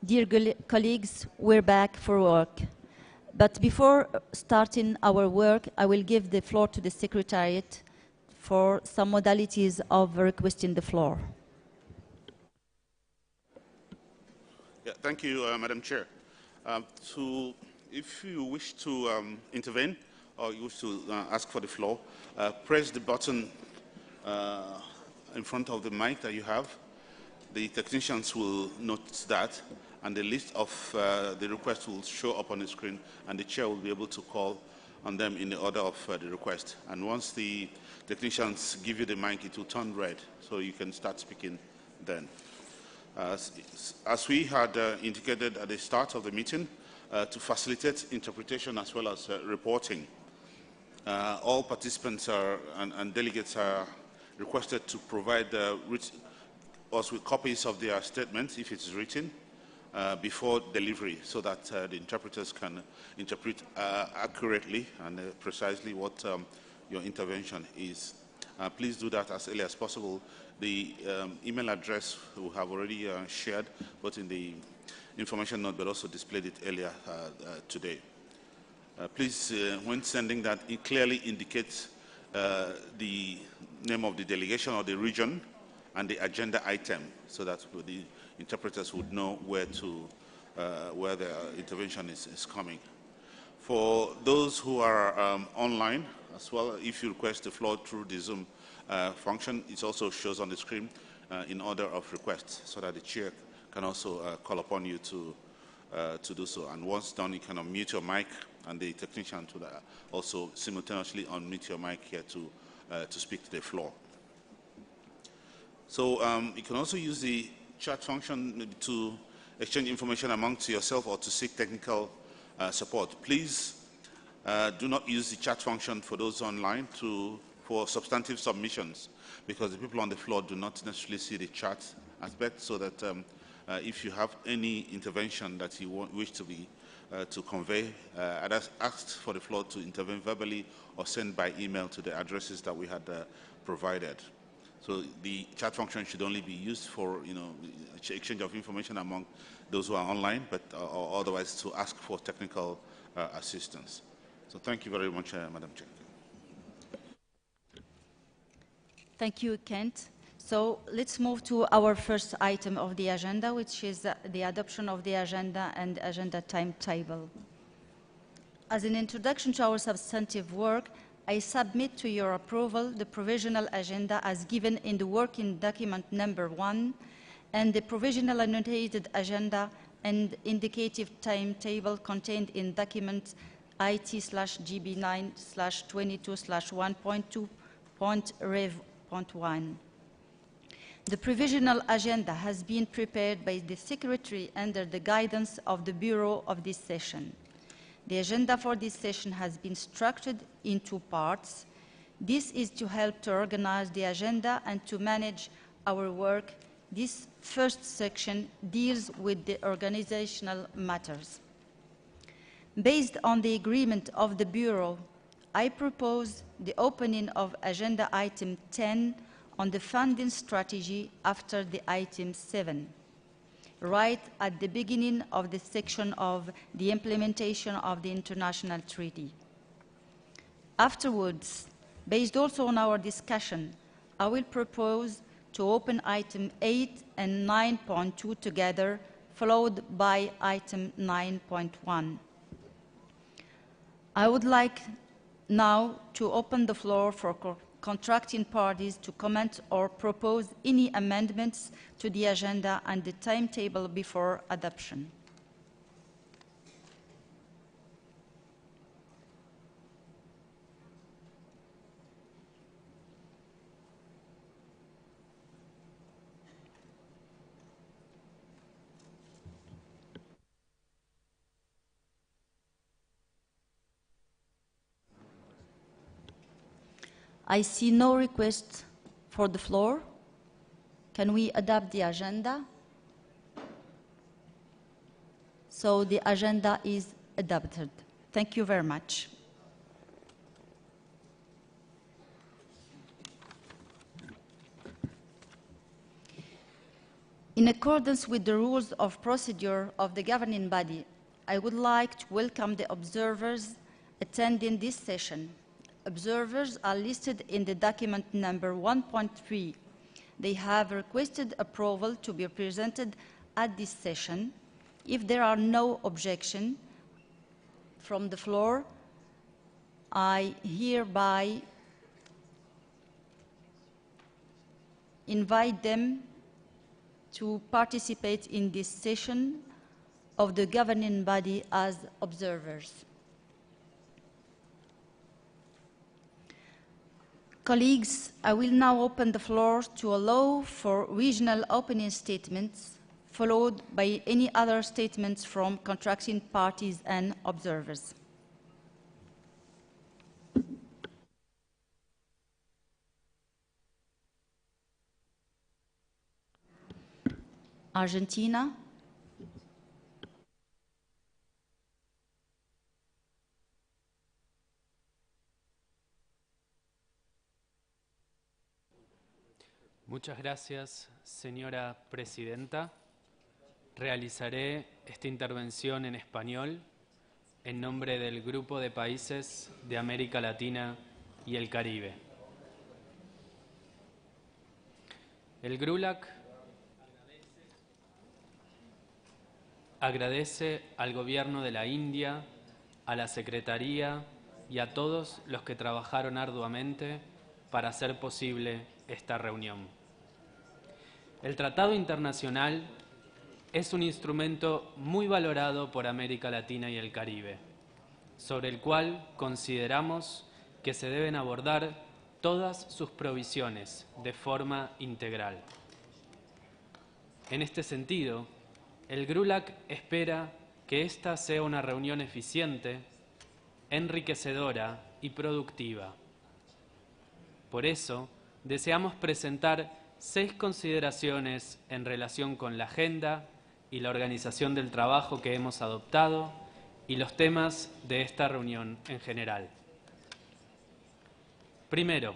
Dear colleagues, we're back for work. But before starting our work, I will give the floor to the Secretariat for some modalities of requesting the floor. Yeah, thank you, Madam Chair. If you wish to intervene or you wish to ask for the floor, press the button in front of the mic that you have. The technicians will note that, and the list of the requests will show up on the screen, and the chair will be able to call on them in the order of the request. And once the technicians give you the mic, it will turn red, so you can start speaking then. As we had indicated at the start of the meeting, to facilitate interpretation as well as reporting, all participants and delegates are requested to provide us with copies of their statements, if it's written, before delivery, so that the interpreters can interpret accurately and precisely what your intervention is. Please do that as early as possible. The email address we have already shared, both in the information note, but also displayed it earlier today. Please, when sending that, it clearly indicates the name of the delegation or the region and the agenda item, so that the interpreters would know where their intervention is coming. For those who are online as well, if you request the floor through the Zoom function, it also shows on the screen in order of request, so that the chair can also call upon you to do so. And once done, you can unmute your mic, and the technician to also simultaneously unmute your mic here to speak to the floor. So you can also use the chat function maybe to exchange information amongst yourself or to seek technical support. Please do not use the chat function for those online for substantive submissions, because the people on the floor do not necessarily see the chat aspect, so that if you have any intervention that you wish to convey, I'd ask for the floor to intervene verbally or send by email to the addresses that we had provided. So the chat function should only be used for, exchange of information among those who are online, but or otherwise to ask for technical assistance. So thank you very much, Madam Chair. Thank you, Kent. So let's move to our first item of the agenda, which is the adoption of the agenda and agenda timetable. As an introduction to our substantive work, I submit to your approval the provisional agenda as given in the working document number 1 and the provisional annotated agenda and indicative timetable contained in document IT/GB9/22/1.2.rev.1. The provisional agenda has been prepared by the Secretary under the guidance of the Bureau of this session. The agenda for this session has been structured in 2 parts. This is to help to organize the agenda and to manage our work. This first section deals with the organizational matters. Based on the agreement of the Bureau, I propose the opening of agenda item 10 on the funding strategy after the item 7. Right at the beginning of the section of the implementation of the international treaty. Afterwards, based also on our discussion, I will propose to open item 8 and 9.2 together, followed by item 9.1. I would like now to open the floor for contracting parties to comment or propose any amendments to the agenda and the timetable before adoption. I see no request for the floor. Can we adopt the agenda? So the agenda is adopted. Thank you very much. In accordance with the rules of procedure of the governing body, I would like to welcome the observers attending this session. Observers are listed in the document number 1.3. They have requested approval to be presented at this session. If there are no objections from the floor, I hereby invite them to participate in this session of the governing body as observers. Colleagues, I will now open the floor to allow for regional opening statements, followed by any other statements from contracting parties and observers. Argentina. Muchas gracias, señora presidenta. Realizaré esta intervención en español en nombre del Grupo de Países de América Latina y el Caribe. El GRULAC agradece al Gobierno de la India, a la Secretaría y a todos los que trabajaron arduamente para hacer posible esta reunión. El Tratado Internacional es un instrumento muy valorado por América Latina y el Caribe, sobre el cual consideramos que se deben abordar todas sus provisiones de forma integral. En este sentido, el GRULAC espera que esta sea una reunión eficiente, enriquecedora y productiva. Por eso, deseamos presentar 6 consideraciones en relación con la agenda y la organización del trabajo que hemos adoptado y los temas de esta reunión en general. Primero,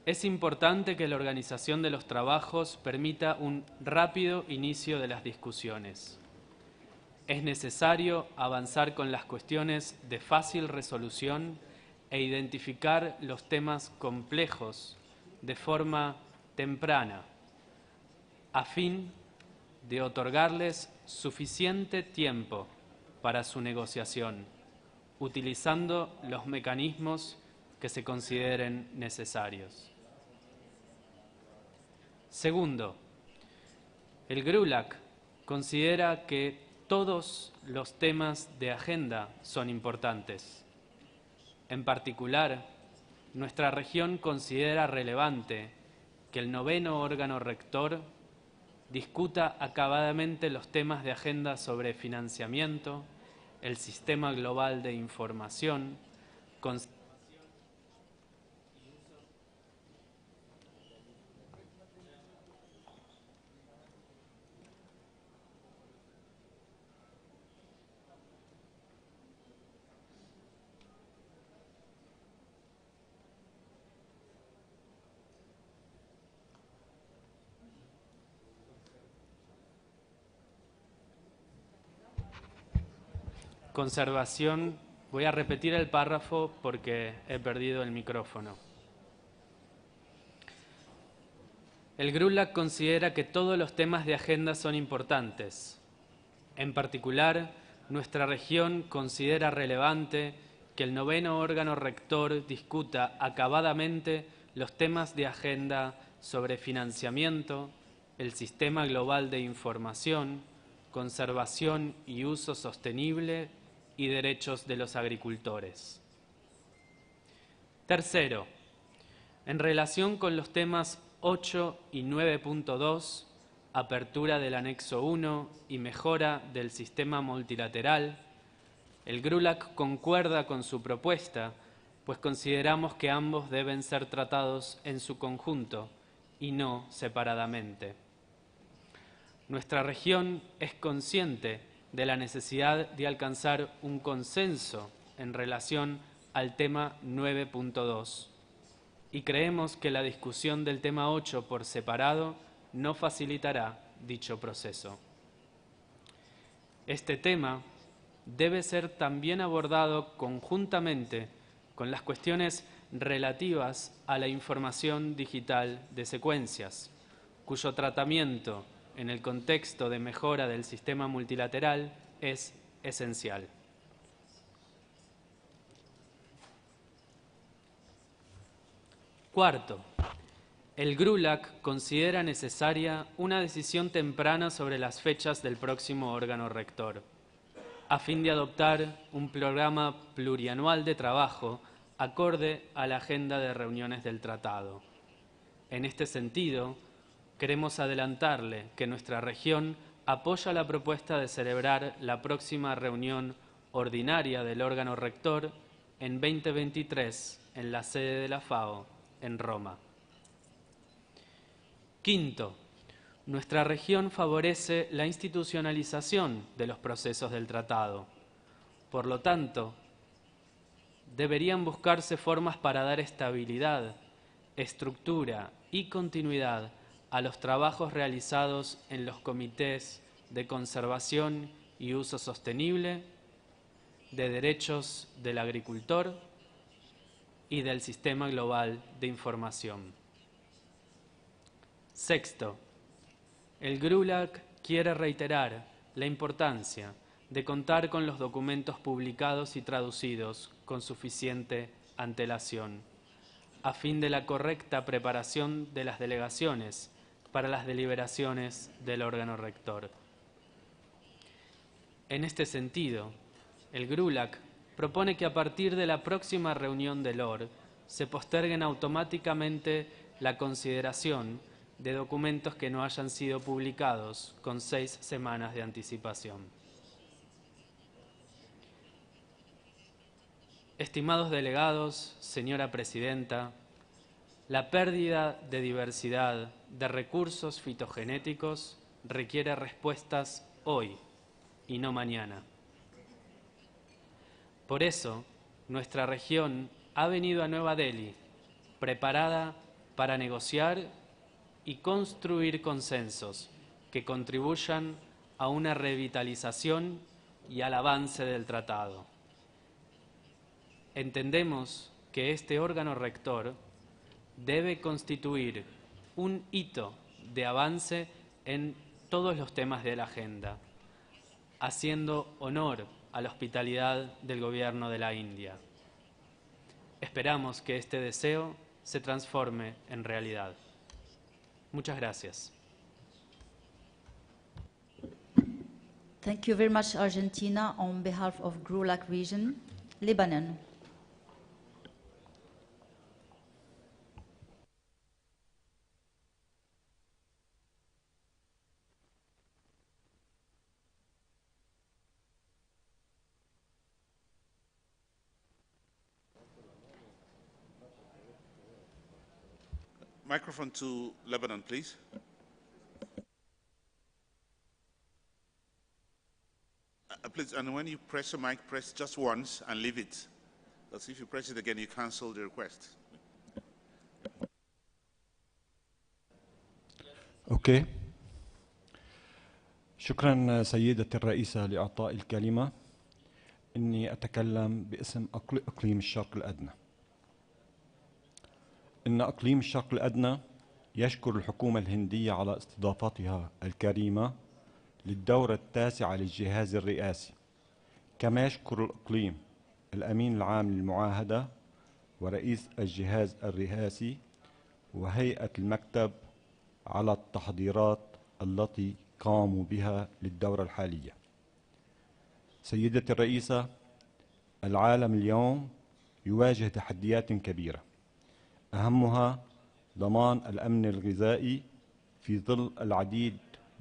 es importante que la organización de los trabajos permita un rápido inicio de las discusiones. Es necesario avanzar con las cuestiones de fácil resolución e identificar los temas complejos de forma temprana, a fin de otorgarles suficiente tiempo para su negociación, utilizando los mecanismos que se consideren necesarios. Segundo, el GRULAC considera que todos los temas de agenda son importantes. En particular, nuestra región considera relevante que el 9º órgano rector discuta acabadamente los temas de agenda sobre financiamiento, el sistema global de información, conservación. Voy a repetir el párrafo porque he perdido el micrófono. El GRULAC considera que todos los temas de agenda son importantes. En particular, nuestra región considera relevante que el 9º órgano rector discuta acabadamente los temas de agenda sobre financiamiento, el sistema global de información, conservación y uso sostenible y derechos de los agricultores. Tercero, en relación con los temas 8 y 9.2, apertura del anexo 1 y mejora del sistema multilateral, el GRULAC concuerda con su propuesta, pues consideramos que ambos deben ser tratados en su conjunto y no separadamente. Nuestra región es consciente de la necesidad de alcanzar un consenso en relación al tema 9.2 y creemos que la discusión del tema 8 por separado no facilitará dicho proceso. Este tema debe ser también abordado conjuntamente con las cuestiones relativas a la información digital de secuencias, cuyo tratamiento en el contexto de mejora del sistema multilateral es esencial. Cuarto, el GRULAC considera necesaria una decisión temprana sobre las fechas del próximo órgano rector, a fin de adoptar un programa plurianual de trabajo acorde a la agenda de reuniones del tratado. En este sentido, queremos adelantarle que nuestra región apoya la propuesta de celebrar la próxima reunión ordinaria del órgano rector en 2023 en la sede de la FAO, en Roma. Quinto, nuestra región favorece la institucionalización de los procesos del tratado. Por lo tanto, deberían buscarse formas para dar estabilidad, estructura y continuidad a los trabajos realizados en los comités de conservación y uso sostenible, de derechos del agricultor y del sistema global de información. Sexto, el GRULAC quiere reiterar la importancia de contar con los documentos publicados y traducidos con suficiente antelación, a fin de la correcta preparación de las delegaciones para las deliberaciones del órgano rector. En este sentido, el GRULAC propone que a partir de la próxima reunión del OR se posterguen automáticamente la consideración de documentos que no hayan sido publicados con 6 semanas de anticipación. Estimados delegados, señora presidenta, la pérdida de diversidad de recursos fitogenéticos requiere respuestas hoy y no mañana. Por eso, nuestra región ha venido a Nueva Delhi preparada para negociar y construir consensos que contribuyan a una revitalización y al avance del tratado. Entendemos que este órgano rector debe constituir un hito de avance en todos los temas de la agenda, haciendo honor a la hospitalidad del Gobierno de la India. Esperamos que este deseo se transforme en realidad. Muchas gracias. Thank you very much, Argentina. On behalf of GRULAC region, Lebanon. Microphone to Lebanon, please. Please, and when you press the mic, press just once and leave it. Because if you press it again, you cancel the request. Okay. شكرا سيدة الرئيسة لإعطاء الكلمة. إني أتكلم باسم إقليم الشرق الأدنى. إن إقليم الشرق الأدنى يشكر الحكومة الهندية على استضافتها الكريمة للدورة التاسعة للجهاز الرئاسي، كما يشكر الإقليم الأمين العام للمعاهدة ورئيس الجهاز الرئاسي وهيئة المكتب على التحضيرات التي قاموا بها للدورة الحالية. سيدتي الرئيسة، العالم اليوم يواجه تحديات كبيرة، أهمها ضمان الأمن الغذائي في ظل العديد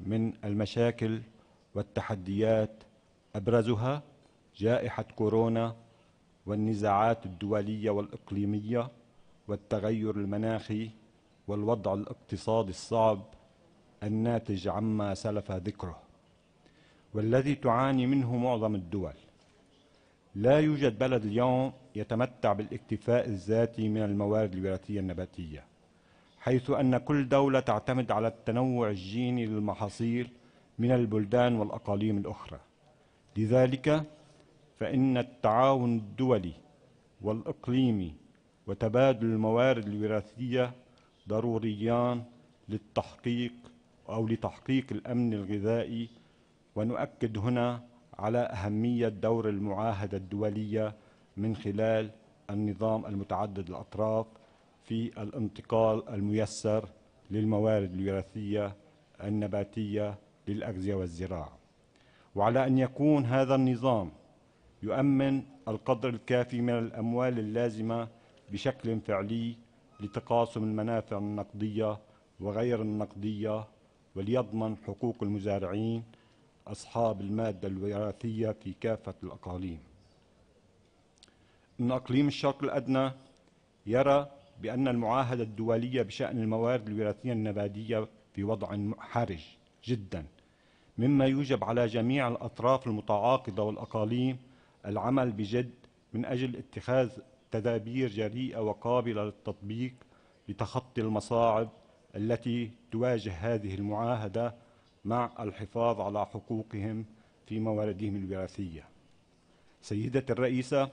من المشاكل والتحديات، أبرزها جائحة كورونا والنزاعات الدولية والإقليمية والتغير المناخي والوضع الاقتصادي الصعب الناتج عما سلف ذكره، والذي تعاني منه معظم الدول. لا يوجد بلد اليوم يتمتع بالاكتفاء الذاتي من الموارد الوراثية النباتية، حيث أن كل دولة تعتمد على التنوع الجيني للمحاصيل من البلدان والأقاليم الأخرى. لذلك فإن التعاون الدولي والإقليمي وتبادل الموارد الوراثية ضروريان لتحقيق الأمن الغذائي، ونؤكد هنا على أهمية دور المعاهدة الدولية من خلال النظام المتعدد الأطراف في الانتقال الميسر للموارد الوراثية النباتية للأغذية والزراعة، وعلى أن يكون هذا النظام يؤمن القدر الكافي من الأموال اللازمة بشكل فعلي لتقاسم المنافع النقدية وغير النقدية، وليضمن حقوق المزارعين أصحاب المادة الوراثية في كافة الأقاليم. إن إقليم الشرق الأدنى يرى بأن المعاهدة الدولية بشأن الموارد الوراثية النباتية في وضع حرج جدا، مما يوجب على جميع الأطراف المتعاقدة والأقاليم العمل بجد من أجل اتخاذ تدابير جريئة وقابلة للتطبيق لتخطي المصاعب التي تواجه هذه المعاهدة مع الحفاظ على حقوقهم في مواردهم الوراثية. سيدة الرئيسة،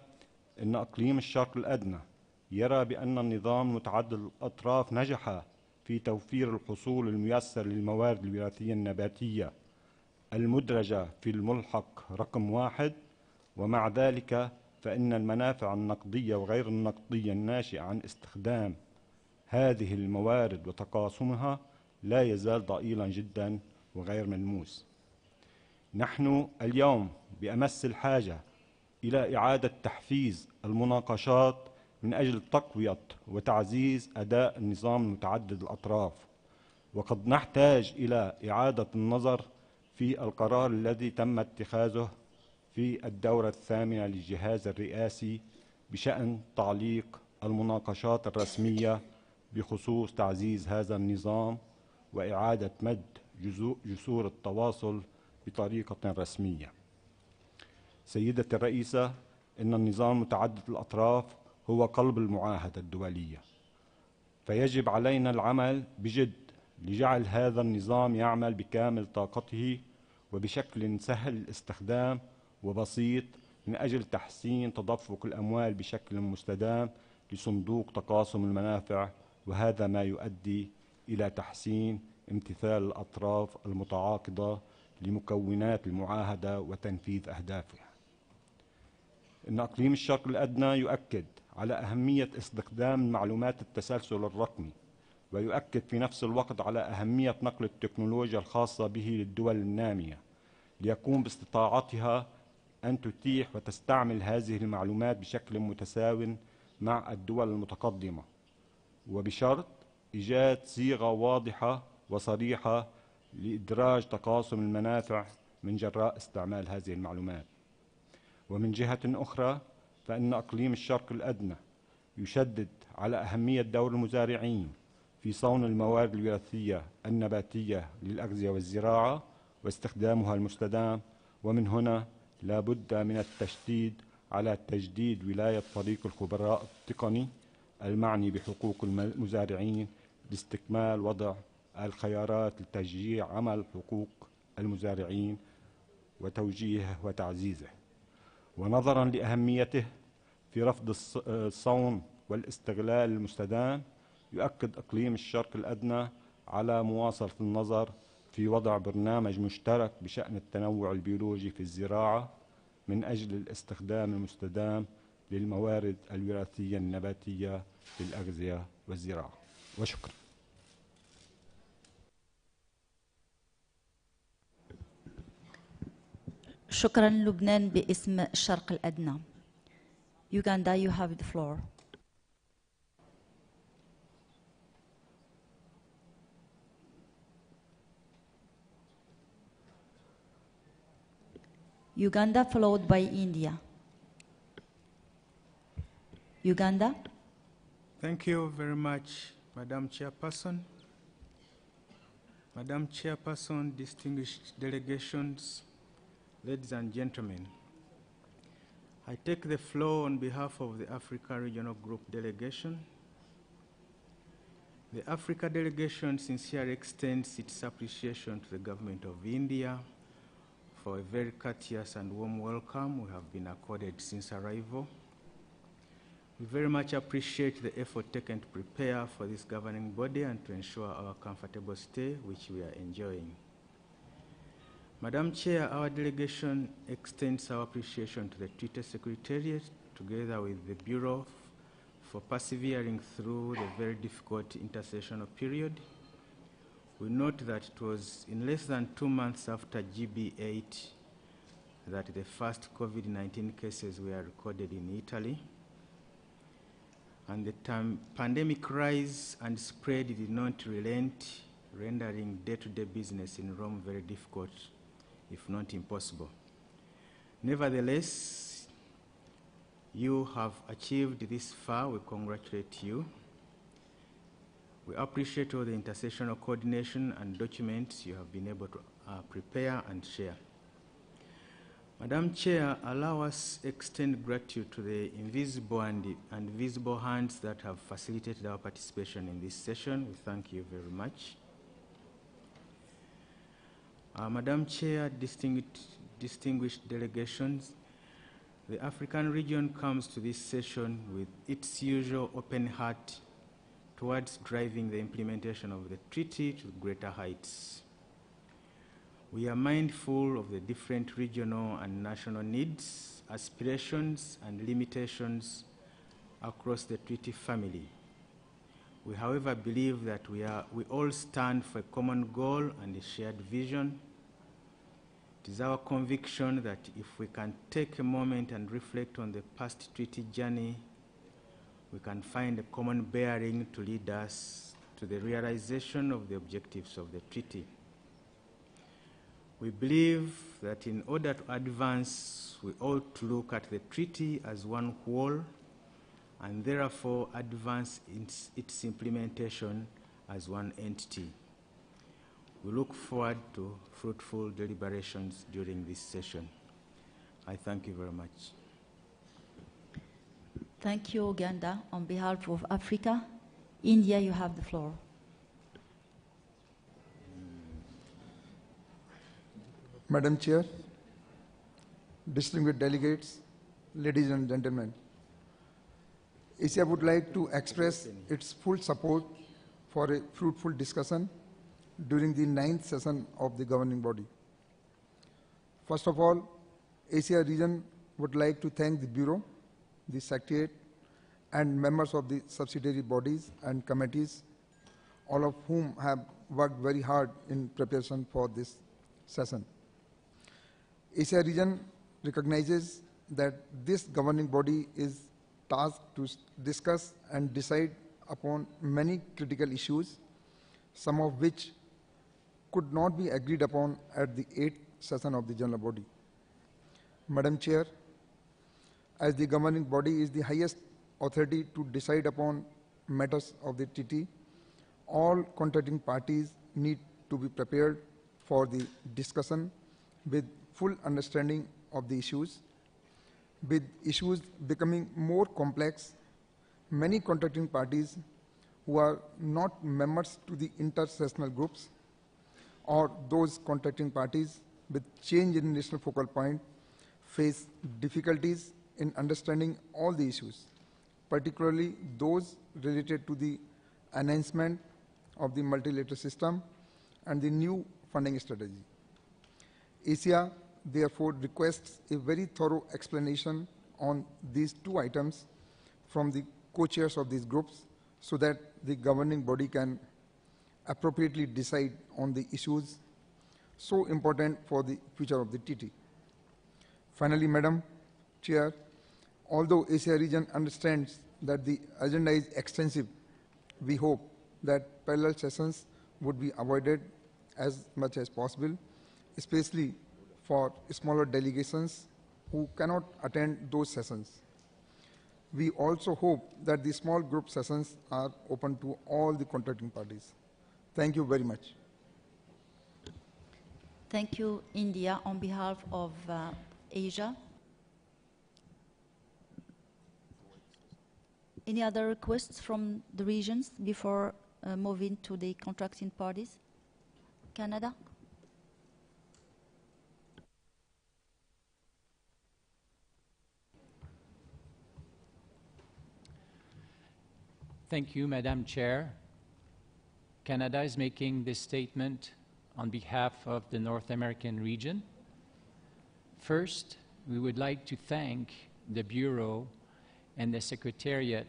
إن إقليم الشرق الأدنى يرى بأن النظام متعدد الأطراف نجح في توفير الحصول الميسر للموارد الوراثية النباتية المدرجة في الملحق رقم 1، ومع ذلك فإن المنافع النقدية وغير النقدية الناشئة عن استخدام هذه الموارد وتقاسمها لا يزال ضئيلا جدا وغير ملموس. نحن اليوم بأمس الحاجة إلى إعادة تحفيز المناقشات من أجل تقوية وتعزيز أداء النظام المتعدد الأطراف، وقد نحتاج إلى إعادة النظر في القرار الذي تم اتخاذه في الدورة الثامنة للجهاز الرئاسي بشأن تعليق المناقشات الرسمية بخصوص تعزيز هذا النظام وإعادة مد جسور التواصل بطريقة رسمية. سيدة الرئيسة، إن النظام متعدد الأطراف هو قلب المعاهدة الدولية، فيجب علينا العمل بجد لجعل هذا النظام يعمل بكامل طاقته وبشكل سهل الاستخدام وبسيط من أجل تحسين تدفق الأموال بشكل مستدام لصندوق تقاسم المنافع، وهذا ما يؤدي إلى تحسين امتثال الأطراف المتعاقدة لمكونات المعاهدة وتنفيذ أهدافها. إن إقليم الشرق الأدنى يؤكد على أهمية استخدام معلومات التسلسل الرقمي، ويؤكد في نفس الوقت على أهمية نقل التكنولوجيا الخاصة به للدول النامية ليقوم باستطاعتها أن تتيح وتستعمل هذه المعلومات بشكل متساو مع الدول المتقدمة، وبشرط إيجاد صيغة واضحة وصريحة لإدراج تقاسم المنافع من جراء استعمال هذه المعلومات. ومن جهة أخرى فإن إقليم الشرق الأدنى يشدد على أهمية دور المزارعين في صون الموارد الوراثية النباتية للأغذية والزراعة واستخدامها المستدام، ومن هنا لا بد من التشديد على تجديد ولاية فريق الخبراء التقني المعني بحقوق المزارعين لاستكمال وضع الخيارات لتشجيع عمل حقوق المزارعين وتوجيهه وتعزيزه. ونظرا لأهميته في رفض الصون والاستغلال المستدام، يؤكد إقليم الشرق الأدنى على مواصلة النظر في وضع برنامج مشترك بشأن التنوع البيولوجي في الزراعة من أجل الاستخدام المستدام للموارد الوراثية النباتية للأغذية والزراعة. وشكرا. شكرا لبنان باسم الشرق الأدنى. Uganda, you have the floor. Uganda followed by India. Uganda. Thank you very much, Madam Chairperson. Madam Chairperson, distinguished delegations, ladies and gentlemen, I take the floor on behalf of the Africa Regional Group delegation The Africa delegation sincerely extends its appreciation to the government of India for a very courteous and warm welcome we have been accorded since arrival. We very much appreciate the effort taken to prepare for this governing body and to ensure our comfortable stay, which we are enjoying. Madam Chair, our delegation extends our appreciation to the Treaty Secretariat, together with the Bureau, for persevering through the very difficult intersessional period. We note that it was in less than 2 months after GB8 that the first COVID-19 cases were recorded in Italy, and the pandemic rise and spread did not relent, rendering day-to-day business in Rome very difficult, if not impossible. Nevertheless, you have achieved this far. We congratulate you. We appreciate all the intersessional coordination and documents you have been able to prepare and share. Madam Chair, allow us extend gratitude to the invisible and visible hands that have facilitated our participation in this session. We thank you very much. Madam Chair, distinguished delegations, the African region comes to this session with its usual open heart towards driving the implementation of the treaty to greater heights. We are mindful of the different regional and national needs, aspirations, and limitations across the treaty family. We, however, believe that we all stand for a common goal and a shared vision. It is our conviction that if we can take a moment and reflect on the past treaty journey, we can find a common bearing to lead us to the realization of the objectives of the treaty. We believe that in order to advance, we ought to look at the treaty as one whole and therefore advance its implementation as one entity. We look forward to fruitful deliberations during this session. I thank you very much. Thank you, Uganda. On behalf of Africa, India, you have the floor. Madam Chair, distinguished delegates, ladies and gentlemen, Asia would like to express its full support for a fruitful discussion during the 9th session of the governing body. First of all, Asia region would like to thank the Bureau, the Secretariat, and members of the subsidiary bodies and committees, all of whom have worked very hard in preparation for this session. Asia region recognizes that this governing body is tasked to discuss and decide upon many critical issues, some of which could not be agreed upon at the 8th session of the general body. Madam Chair, as the governing body is the highest authority to decide upon matters of the treaty, all contracting parties need to be prepared for the discussion with full understanding of the issues. With issues becoming more complex, many contracting parties who are not members to the intersessional groups or those contracting parties with change in national focal point face difficulties in understanding all the issues, particularly those related to the enhancement of the multilateral system and the new funding strategy. Asia therefore requests a very thorough explanation on these two items from the co-chairs of these groups so that the governing body can appropriately decide on the issues so important for the future of the treaty. Finally, Madam Chair, although Asia region understands that the agenda is extensive, we hope that parallel sessions would be avoided as much as possible, especially for smaller delegations who cannot attend those sessions. We also hope that the small group sessions are open to all the contracting parties. Thank you very much. Thank you, India. On behalf of Asia. Any other requests from the regions before moving to the contracting parties. Canada. Thank you, Madam Chair. Canada is making this statement on behalf of the North American region. First, we would like to thank the Bureau and the Secretariat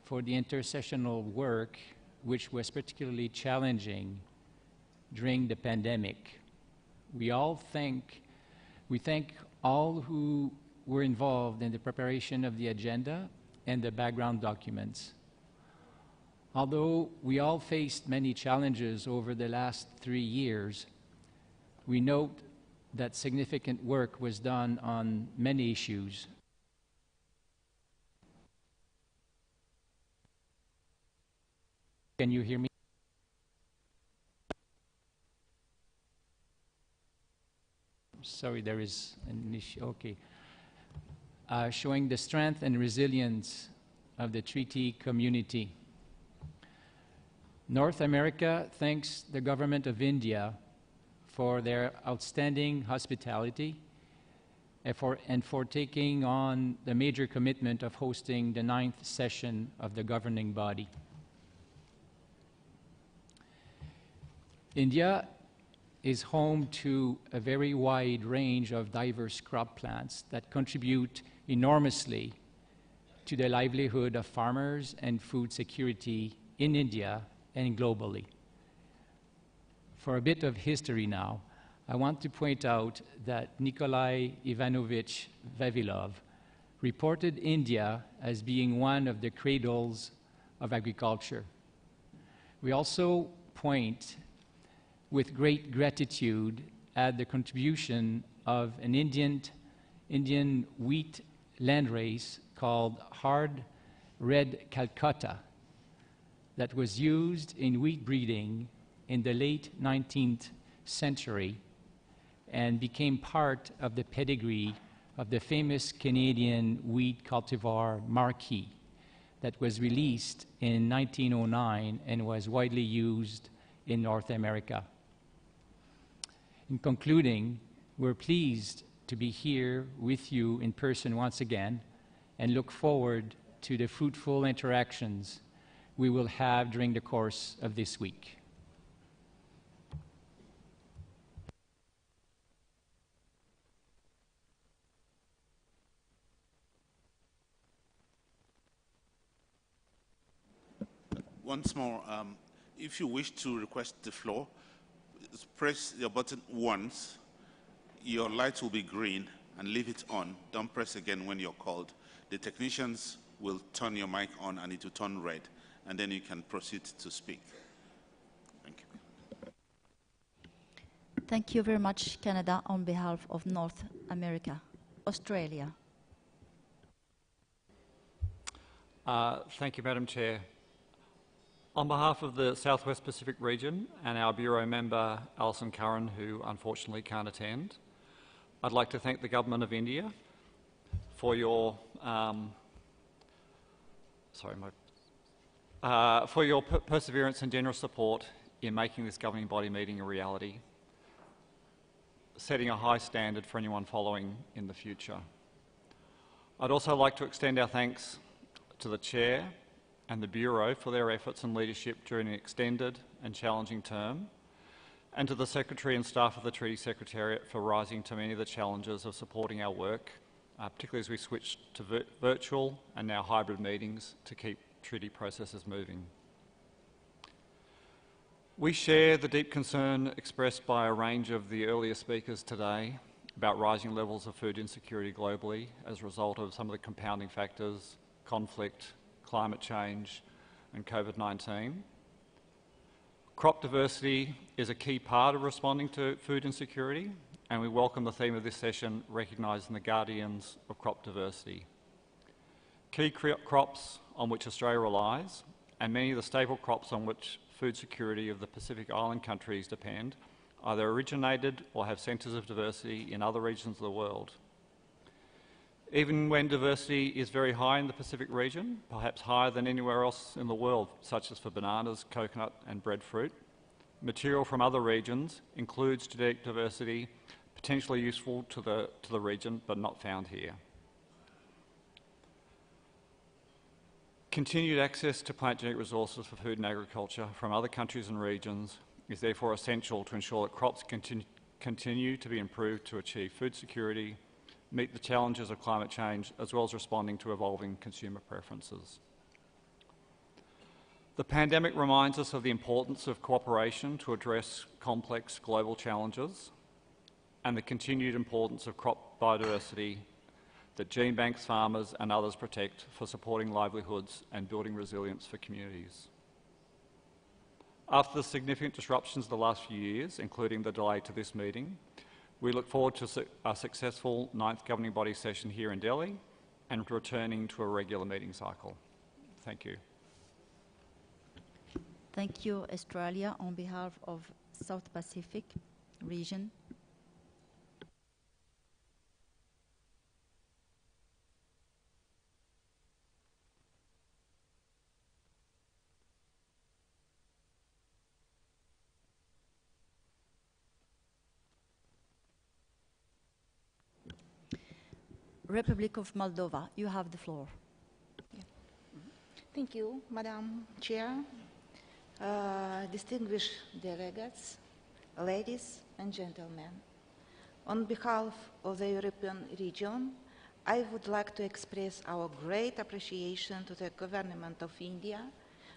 for the intersessional work, which was particularly challenging during the pandemic. We thank all who were involved in the preparation of the agenda and the background documents. Although we all faced many challenges over the last 3 years, we note that significant work was done on many issues. Can you hear me? Sorry, there is an issue. Okay. Showing the strength and resilience of the treaty community. North America thanks the government of India for their outstanding hospitality and for taking on the major commitment of hosting the 9th session of the governing body. India is home to a very wide range of diverse crop plants that contribute enormously to the livelihood of farmers and food security in India and globally. For a bit of history now, I want to point out that Nikolai Ivanovich Vavilov reported India as being one of the cradles of agriculture. We also point with great gratitude at the contribution of an Indian wheat landrace called Hard Red Calcutta that was used in wheat breeding in the late 19th century and became part of the pedigree of the famous Canadian wheat cultivar Marquis that was released in 1909 and was widely used in North America. In concluding, we're pleased to be here with you in person once again and look forward to the fruitful interactions we will have during the course of this week. Once more, if you wish to request the floor, press your button once. Your light will be green and leave it on. Don't press again when you're called. The technicians will turn your mic on and it will turn red, and then you can proceed to speak. Thank you. Thank you very much, Canada, on behalf of North America. Australia. Thank you, Madam Chair. On behalf of the Southwest Pacific region and our Bureau member, Alison Curran, who unfortunately can't attend, I'd like to thank the Government of India for your perseverance and generous support in making this governing body meeting a reality, setting a high standard for anyone following in the future. I'd also like to extend our thanks to the Chair and the Bureau for their efforts and leadership during an extended and challenging term, and to the Secretary and staff of the Treaty Secretariat for rising to many of the challenges of supporting our work, particularly as we switch to virtual and now hybrid meetings to keep treaty processes moving. We share the deep concern expressed by a range of the earlier speakers today about rising levels of food insecurity globally as a result of some of the compounding factors, conflict, climate change and COVID-19. Crop diversity is a key part of responding to food insecurity, and we welcome the theme of this session, recognising the guardians of crop diversity. Key crops on which Australia relies, and many of the staple crops on which food security of the Pacific Island countries depend, either originated or have centres of diversity in other regions of the world. Even when diversity is very high in the Pacific region, perhaps higher than anywhere else in the world, such as for bananas, coconut and breadfruit, material from other regions includes genetic diversity potentially useful to the region but not found here. Continued access to plant genetic resources for food and agriculture from other countries and regions is therefore essential to ensure that crops continue to be improved to achieve food security, meet the challenges of climate change, as well as responding to evolving consumer preferences. The pandemic reminds us of the importance of cooperation to address complex global challenges and the continued importance of crop biodiversity that gene banks, farmers and others protect for supporting livelihoods and building resilience for communities. After the significant disruptions of the last few years, including the delay to this meeting, we look forward to a successful 9th Governing Body session here in Delhi and returning to a regular meeting cycle. Thank you. Thank you, Australia, on behalf of South Pacific region. Republic of Moldova, you have the floor. Thank you, Madam Chair, distinguished delegates, ladies and gentlemen. On behalf of the European region, I would like to express our great appreciation to the Government of India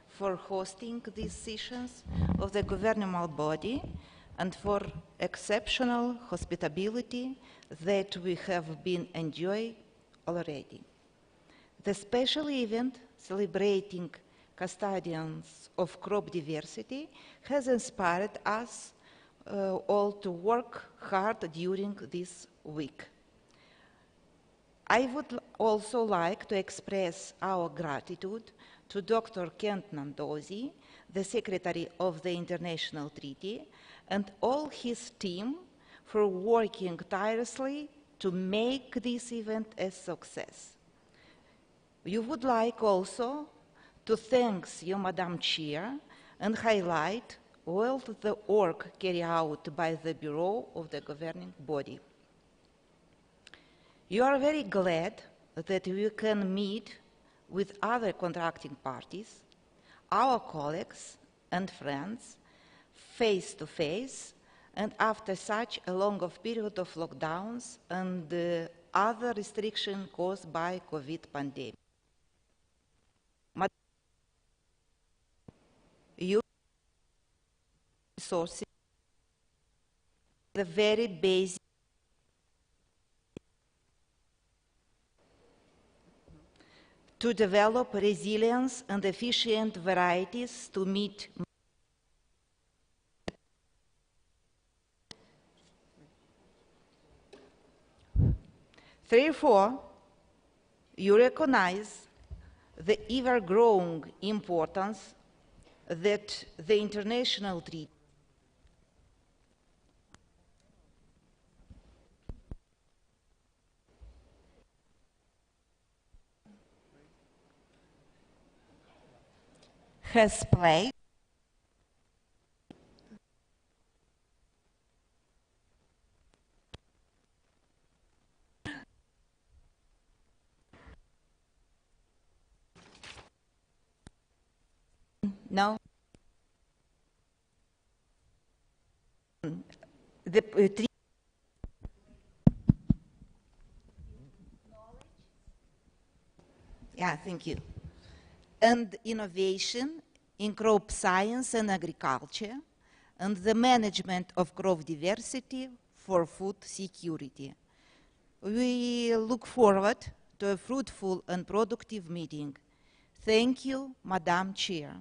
for hosting these sessions of the governmental body and for exceptional hospitality that we have been enjoying already. The special event celebrating custodians of crop diversity has inspired us all to work hard during this week. I would also like to express our gratitude to Dr. Kent Nandozi, the Secretary of the International Treaty, and all his team for working tirelessly to make this event a success. We would like also to thank you, Madam Chair, and highlight all the work carried out by the Bureau of the governing body. You are very glad that we can meet with other contracting parties, our colleagues and friends, face to face, and after such a long period of lockdowns and other restrictions caused by COVID pandemic. You resources the very basic to develop resilience and efficient varieties to meet Therefore, you recognize the ever-growing importance that the international treaty has played now the yeah, thank you. And innovation in crop science and agriculture, and the management of crop diversity for food security. We look forward to a fruitful and productive meeting. Thank you, Madam Chair.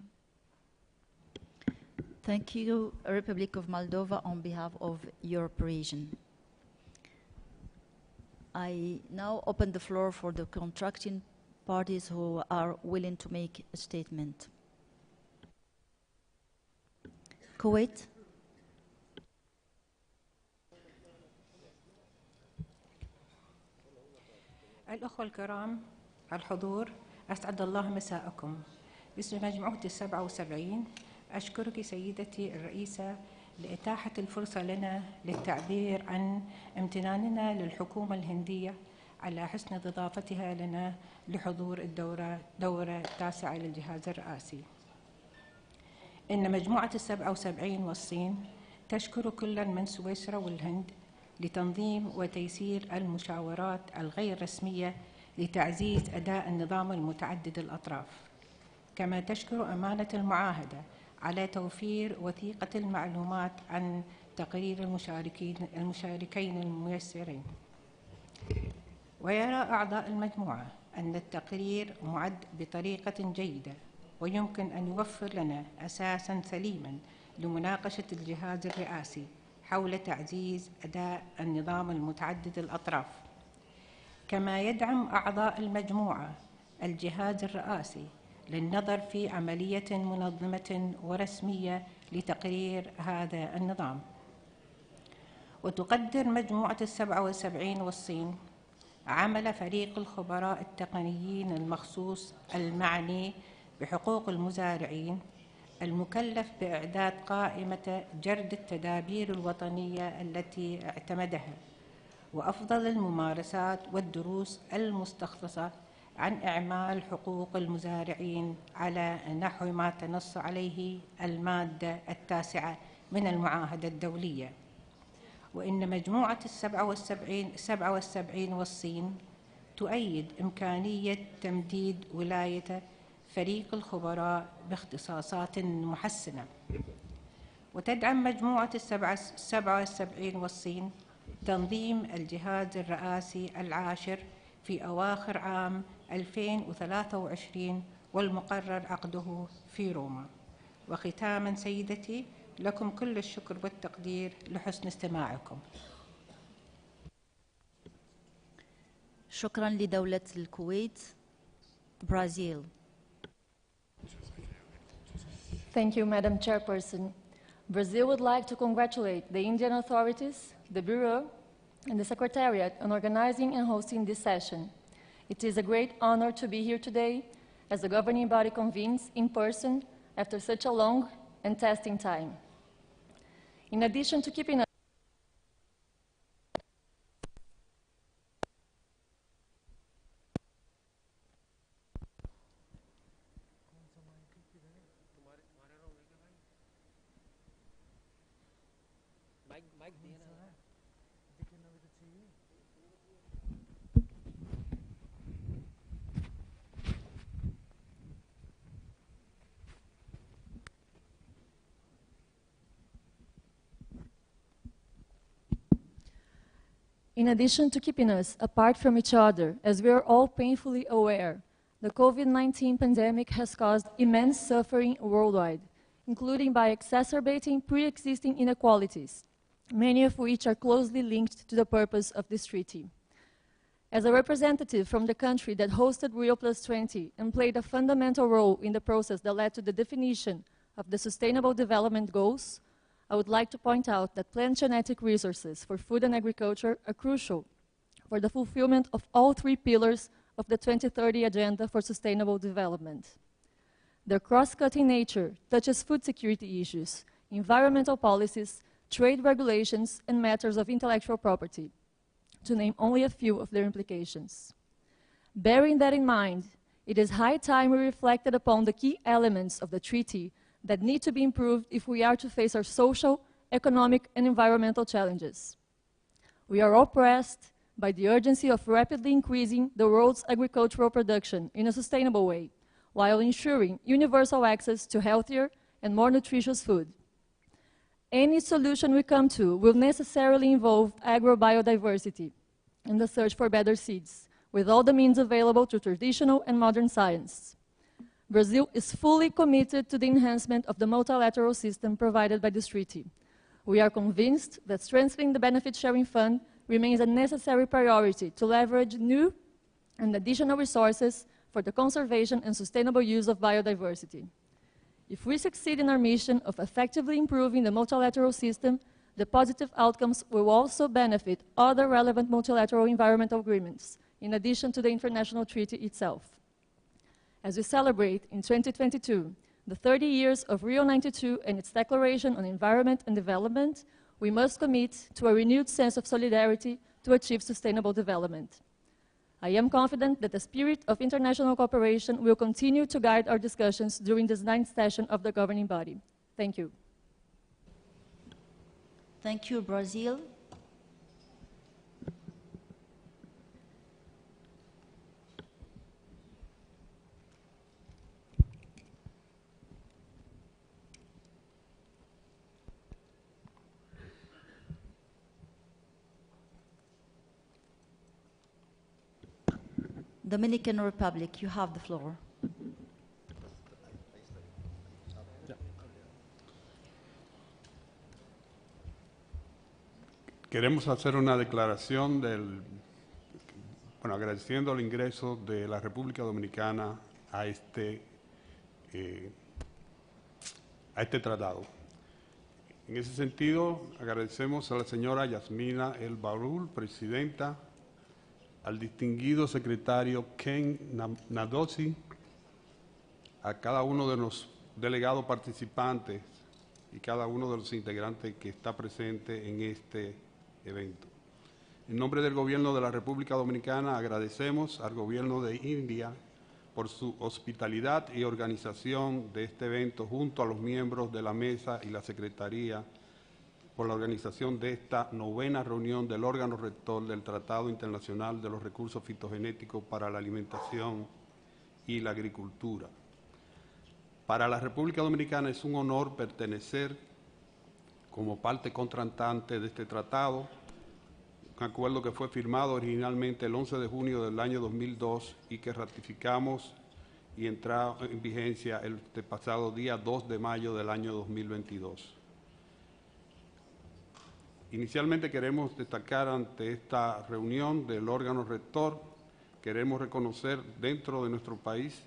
Thank you, Republic of Moldova, on behalf of Europe region. I now open the floor for the contracting parties who are willing to make a statement. Kuwait. الأخوة الكرام الحضور، أسعد الله مساءكم. باسم مجموعة 77 أشكرك سيدتي الرئيسة لإتاحة الفرصة لنا للتعبير عن امتناننا للحكومة الهندية على حسن ضيافتها لنا لحضور الدورة التاسعة للجهاز الرئاسي. إن مجموعة 77 والصين تشكر كل من سويسرا والهند لتنظيم وتيسير المشاورات الغير رسمية لتعزيز أداء النظام المتعدد الأطراف، كما تشكر أمانة المعاهدة على توفير وثيقة المعلومات عن تقرير المشاركين الميسرين. ويرى أعضاء المجموعة أن التقرير معد بطريقة جيدة ويمكن أن يوفر لنا أساساً سليماً لمناقشة الجهاز الرئاسي حول تعزيز أداء النظام المتعدد الأطراف. كما يدعم أعضاء المجموعة الجهاز الرئاسي للنظر في عملية منظمة ورسمية لتقرير هذا النظام. وتقدر مجموعة 77 والصين عمل فريق الخبراء التقنيين المخصوص المعني بحقوق المزارعين المكلف بإعداد قائمة جرد التدابير الوطنية التي اعتمدها وأفضل الممارسات والدروس المستخلصة عن إعمال حقوق المزارعين على نحو ما تنص عليه المادة 9 من المعاهدة الدولية. وإن مجموعة 77 والصين تؤيد إمكانية تمديد ولاية فريق الخبراء باختصاصات محسنة. وتدعم مجموعة 77 والصين تنظيم الجهاز الرئاسي العاشر في أواخر عام 2023 والمقرر عقده في روما. وختاما سيدتي، لكم كل الشكر والتقدير لحسن استماعكم. شكرا لدولة الكويت. برازيل. Thank you, Madam Chairperson. Brazil would like to congratulate the Indian authorities, the Bureau, and the Secretariat on organizing and hosting this session. It is a great honor to be here today as the governing body convenes in person after such a long and testing time. In addition to keeping In addition to keeping us apart from each other, as we are all painfully aware, the COVID-19 pandemic has caused immense suffering worldwide, including by exacerbating pre-existing inequalities, many of which are closely linked to the purpose of this treaty. As a representative from the country that hosted Rio+20 and played a fundamental role in the process that led to the definition of the Sustainable Development Goals, I would like to point out that plant genetic resources for food and agriculture are crucial for the fulfillment of all three pillars of the 2030 Agenda for Sustainable Development. Their cross-cutting nature touches food security issues, environmental policies, trade regulations, and matters of intellectual property, to name only a few of their implications. Bearing that in mind, it is high time we reflected upon the key elements of the treaty that need to be improved if we are to face our social, economic, and environmental challenges. We are oppressed by the urgency of rapidly increasing the world's agricultural production in a sustainable way, while ensuring universal access to healthier and more nutritious food. Any solution we come to will necessarily involve agrobiodiversity and the search for better seeds, with all the means available to traditional and modern science. Brazil is fully committed to the enhancement of the multilateral system provided by this treaty. We are convinced that strengthening the Benefit Sharing Fund remains a necessary priority to leverage new and additional resources for the conservation and sustainable use of biodiversity. If we succeed in our mission of effectively improving the multilateral system, the positive outcomes will also benefit other relevant multilateral environmental agreements, in addition to the international treaty itself. As we celebrate in 2022 the 30 years of Rio 92 and its Declaration on Environment and Development, we must commit to a renewed sense of solidarity to achieve sustainable development. I am confident that the spirit of international cooperation will continue to guide our discussions during this 9th session of the governing body. Thank you. Thank you, Brazil. Dominican Republic, you have the floor. Queremos hacer una declaración agradeciendo el ingreso de la República Dominicana a este tratado. En ese sentido, agradecemos a la señora Yasmina El Barul, presidenta, al distinguido secretario Ken Nadosi, a cada uno de los delegados participantes y cada uno de los integrantes que está presente en este evento. En nombre del Gobierno de la República Dominicana agradecemos al Gobierno de India por su hospitalidad y organización de este evento junto a los miembros de la mesa y la Secretaría por la organización de esta 9ª reunión del órgano rector del Tratado Internacional de los Recursos Fitogenéticos para la Alimentación y la Agricultura. Para la República Dominicana es un honor pertenecer como parte contratante de este tratado, un acuerdo que fue firmado originalmente el 11 de junio del año 2002 y que ratificamos y entró en vigencia el pasado día 2 de mayo del año 2022. Inicialmente queremos destacar ante esta reunión del órgano rector, queremos reconocer dentro de nuestro país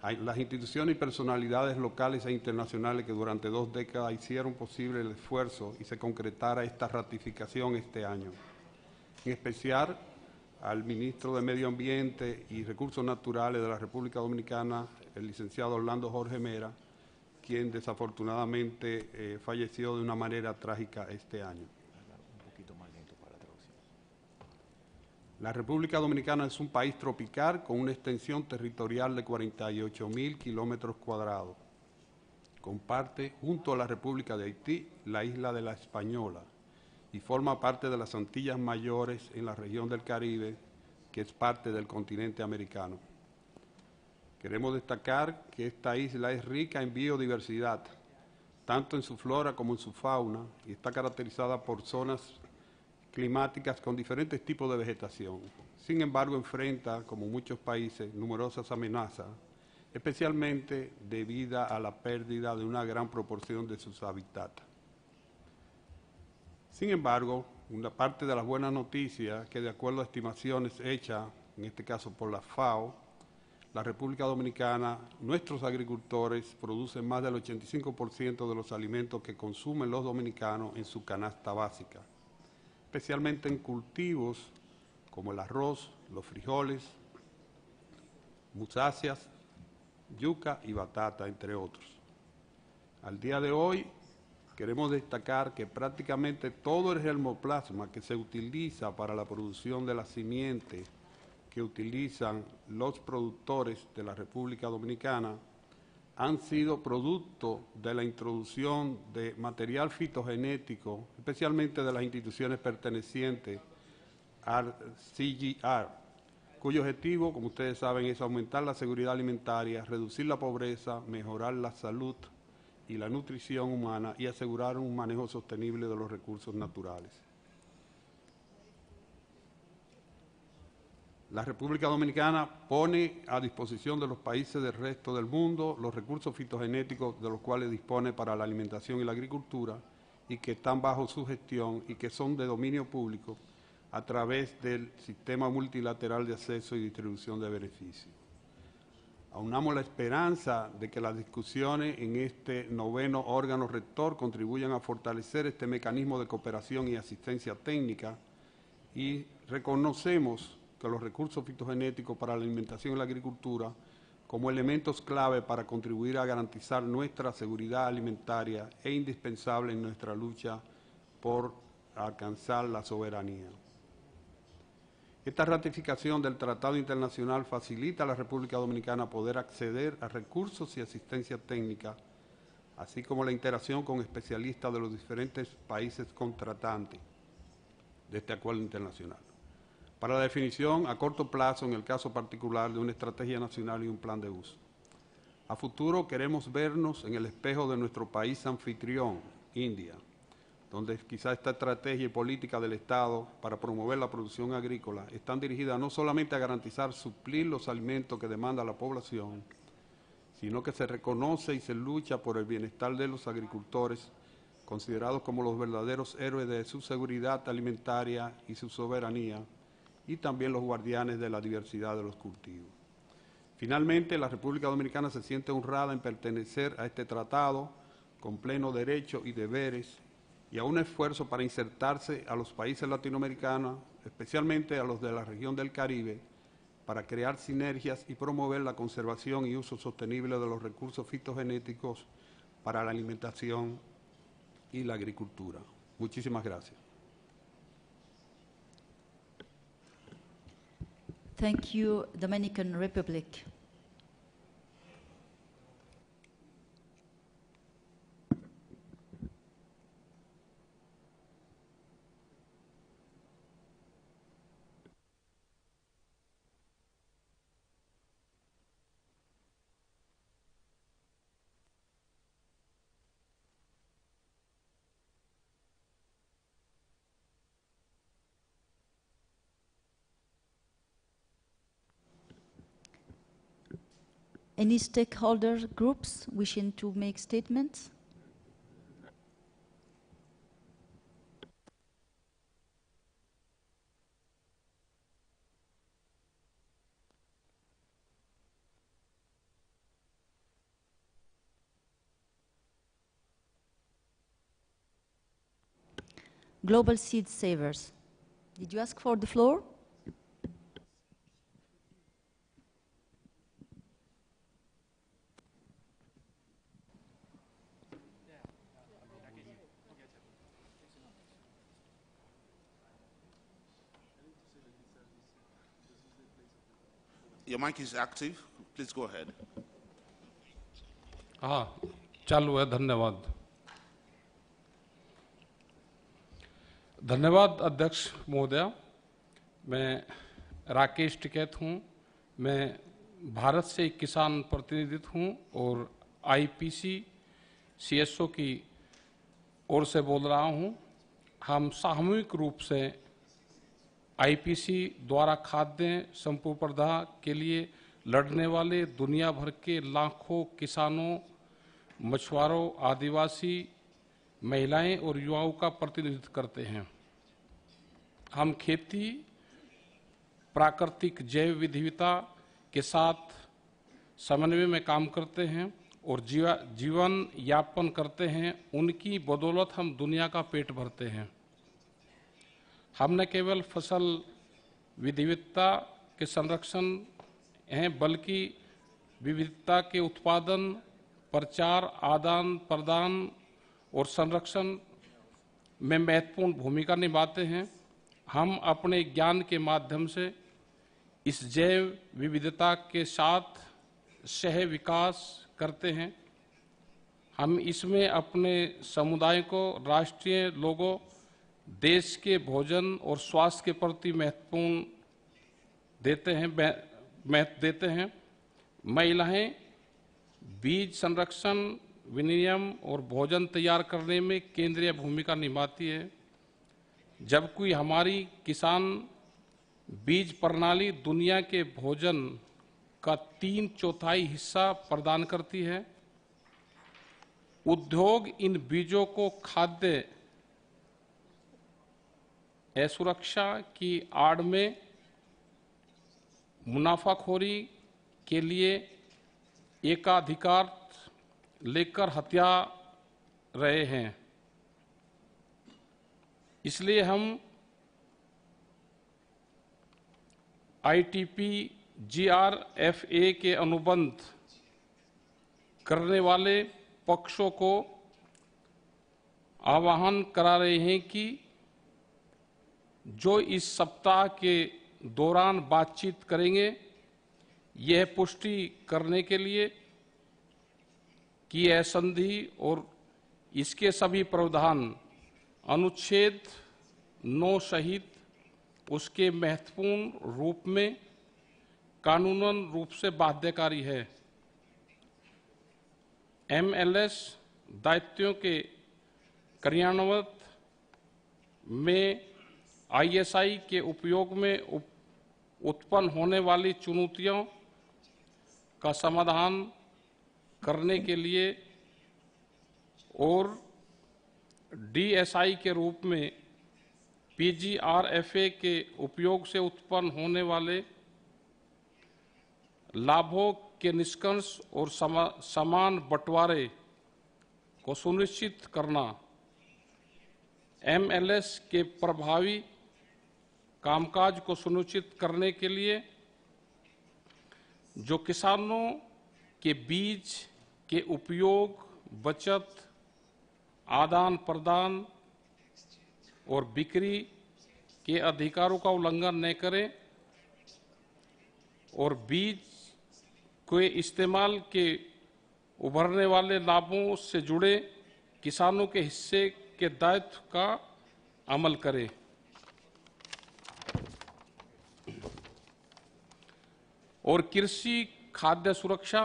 a las instituciones y personalidades locales e internacionales que durante 2 décadas hicieron posible el esfuerzo y se concretara esta ratificación este año. En especial al ministro de Medio Ambiente y Recursos Naturales de la República Dominicana, el licenciado Orlando Jorge Mera, quien desafortunadamente falleció de una manera trágica este año. La República Dominicana es un país tropical con una extensión territorial de 48.000 kilómetros cuadrados. Comparte, junto a la República de Haití, la isla de la Española y forma parte de las Antillas Mayores en la región del Caribe, que es parte del continente americano. Queremos destacar que esta isla es rica en biodiversidad, tanto en su flora como en su fauna, y está caracterizada por zonas climáticas con diferentes tipos de vegetación. Sin embargo, enfrenta, como muchos países, numerosas amenazas, especialmente debido a la pérdida de una gran proporción de sus hábitats. Sin embargo, una parte de las buenas noticias que, de acuerdo a estimaciones hechas, en este caso por la FAO, la República Dominicana, nuestros agricultores producen más del 85% de los alimentos que consumen los dominicanos en su canasta básica, especialmente en cultivos como el arroz, los frijoles, musáceas, yuca y batata, entre otros. Al día de hoy, queremos destacar que prácticamente todo el germoplasma que se utiliza para la producción de la simiente que utilizan los productores de la República Dominicana han sido producto de la introducción de material fitogenético, especialmente de las instituciones pertenecientes al CGR, cuyo objetivo, como ustedes saben, es aumentar la seguridad alimentaria, reducir la pobreza, mejorar la salud y la nutrición humana y asegurar un manejo sostenible de los recursos naturales. La República Dominicana pone a disposición de los países del resto del mundo los recursos fitogenéticos de los cuales dispone para la alimentación y la agricultura y que están bajo su gestión y que son de dominio público a través del sistema multilateral de acceso y distribución de beneficios. Aunamos la esperanza de que las discusiones en este 9º órgano rector contribuyan a fortalecer este mecanismo de cooperación y asistencia técnica y reconocemos que los recursos fitogenéticos para la alimentación y la agricultura como elementos clave para contribuir a garantizar nuestra seguridad alimentaria e indispensable en nuestra lucha por alcanzar la soberanía. Esta ratificación del Tratado Internacional facilita a la República Dominicana poder acceder a recursos y asistencia técnica, así como la interacción con especialistas de los diferentes países contratantes de este acuerdo internacional, para la definición a corto plazo, en el caso particular, de una estrategia nacional y un plan de uso. A futuro queremos vernos en el espejo de nuestro país anfitrión, India, donde quizá esta estrategia y política del Estado para promover la producción agrícola están dirigidas no solamente a garantizar suplir los alimentos que demanda la población, sino que se reconoce y se lucha por el bienestar de los agricultores, considerados como los verdaderos héroes de su seguridad alimentaria y su soberanía, y también los guardianes de la diversidad de los cultivos. Finalmente, la República Dominicana se siente honrada en pertenecer a este tratado con pleno derecho y deberes y a un esfuerzo para insertarse a los países latinoamericanos, especialmente a los de la región del Caribe, para crear sinergias y promover la conservación y uso sostenible de los recursos fitogenéticos para la alimentación y la agricultura. Muchísimas gracias. Thank you, Dominican Republic. Any stakeholder groups wishing to make statements? Global Seed Savers. Did you ask for the floor? Your mic is active. Please go ahead. हाँ, चालू है. धन्यवाद. धन्यवाद अध्यक्ष महोदया. मैं राकेश टिकैत हूँ. मैं भारत से एक किसान प्रतिनिधित्व हूँ और आईपीसी सीएसओ की ओर से बोल रहा हूँ. हम सामूहिक रूप से आईपीसी द्वारा खाद्य संपूर्णता के लिए लड़ने वाले दुनिया भर के लाखों किसानों, मछुआरों, आदिवासी, महिलाएं और युवाओं का प्रतिनिधित्व करते हैं. हम खेती, प्राकृतिक जैव विविधता के साथ समन्वय में काम करते हैं और जीवन यापन करते हैं. उनकी बदौलत हम दुनिया का पेट भरते हैं. हम न केवल फसल विविधता के संरक्षण हैं, बल्कि विविधता के उत्पादन, प्रचार, आदान प्रदान और संरक्षण में महत्वपूर्ण भूमिका निभाते हैं. हम अपने ज्ञान के माध्यम से इस जैव विविधता के साथ सह विकास करते हैं. हम इसमें अपने समुदाय को, राष्ट्रीय लोगों, देश के भोजन और स्वास्थ्य के प्रति महत्व देते हैं. महिलाएं बीज संरक्षण, विनियम और भोजन तैयार करने में केंद्रीय भूमिका निभाती है, जबकि हमारी किसान बीज प्रणाली दुनिया के भोजन का 3/4 हिस्सा प्रदान करती है. उद्योग इन बीजों को खाद्य असुरक्षा की आड़ में मुनाफाखोरी के लिए एकाधिकार लेकर हत्या रहे हैं. इसलिए हम ITPGRFA के अनुबंध करने वाले पक्षों को आह्वान करा रहे हैं कि जो इस सप्ताह के दौरान बातचीत करेंगे, यह पुष्टि करने के लिए कि यह संधि और इसके सभी प्रावधान अनुच्छेद 9 सहित उसके महत्वपूर्ण रूप में कानूनन रूप से बाध्यकारी है। MLS दायित्वों के क्रियान्वयन में ISI के उपयोग में उत्पन्न होने वाली चुनौतियों का समाधान करने के लिए और DSI के रूप में PGRFA के उपयोग से उत्पन्न होने वाले लाभों के निष्कर्ष और समान बंटवारे को सुनिश्चित करना, MLS के प्रभावी कामकाज को सुनिश्चित करने के लिए जो किसानों के बीच के उपयोग, बचत, आदान प्रदान और बिक्री के अधिकारों का उल्लंघन न करें और बीज के इस्तेमाल के उभरने वाले लाभों से जुड़े किसानों के हिस्से के दायित्व का अमल करें। और कृषि खाद्य सुरक्षा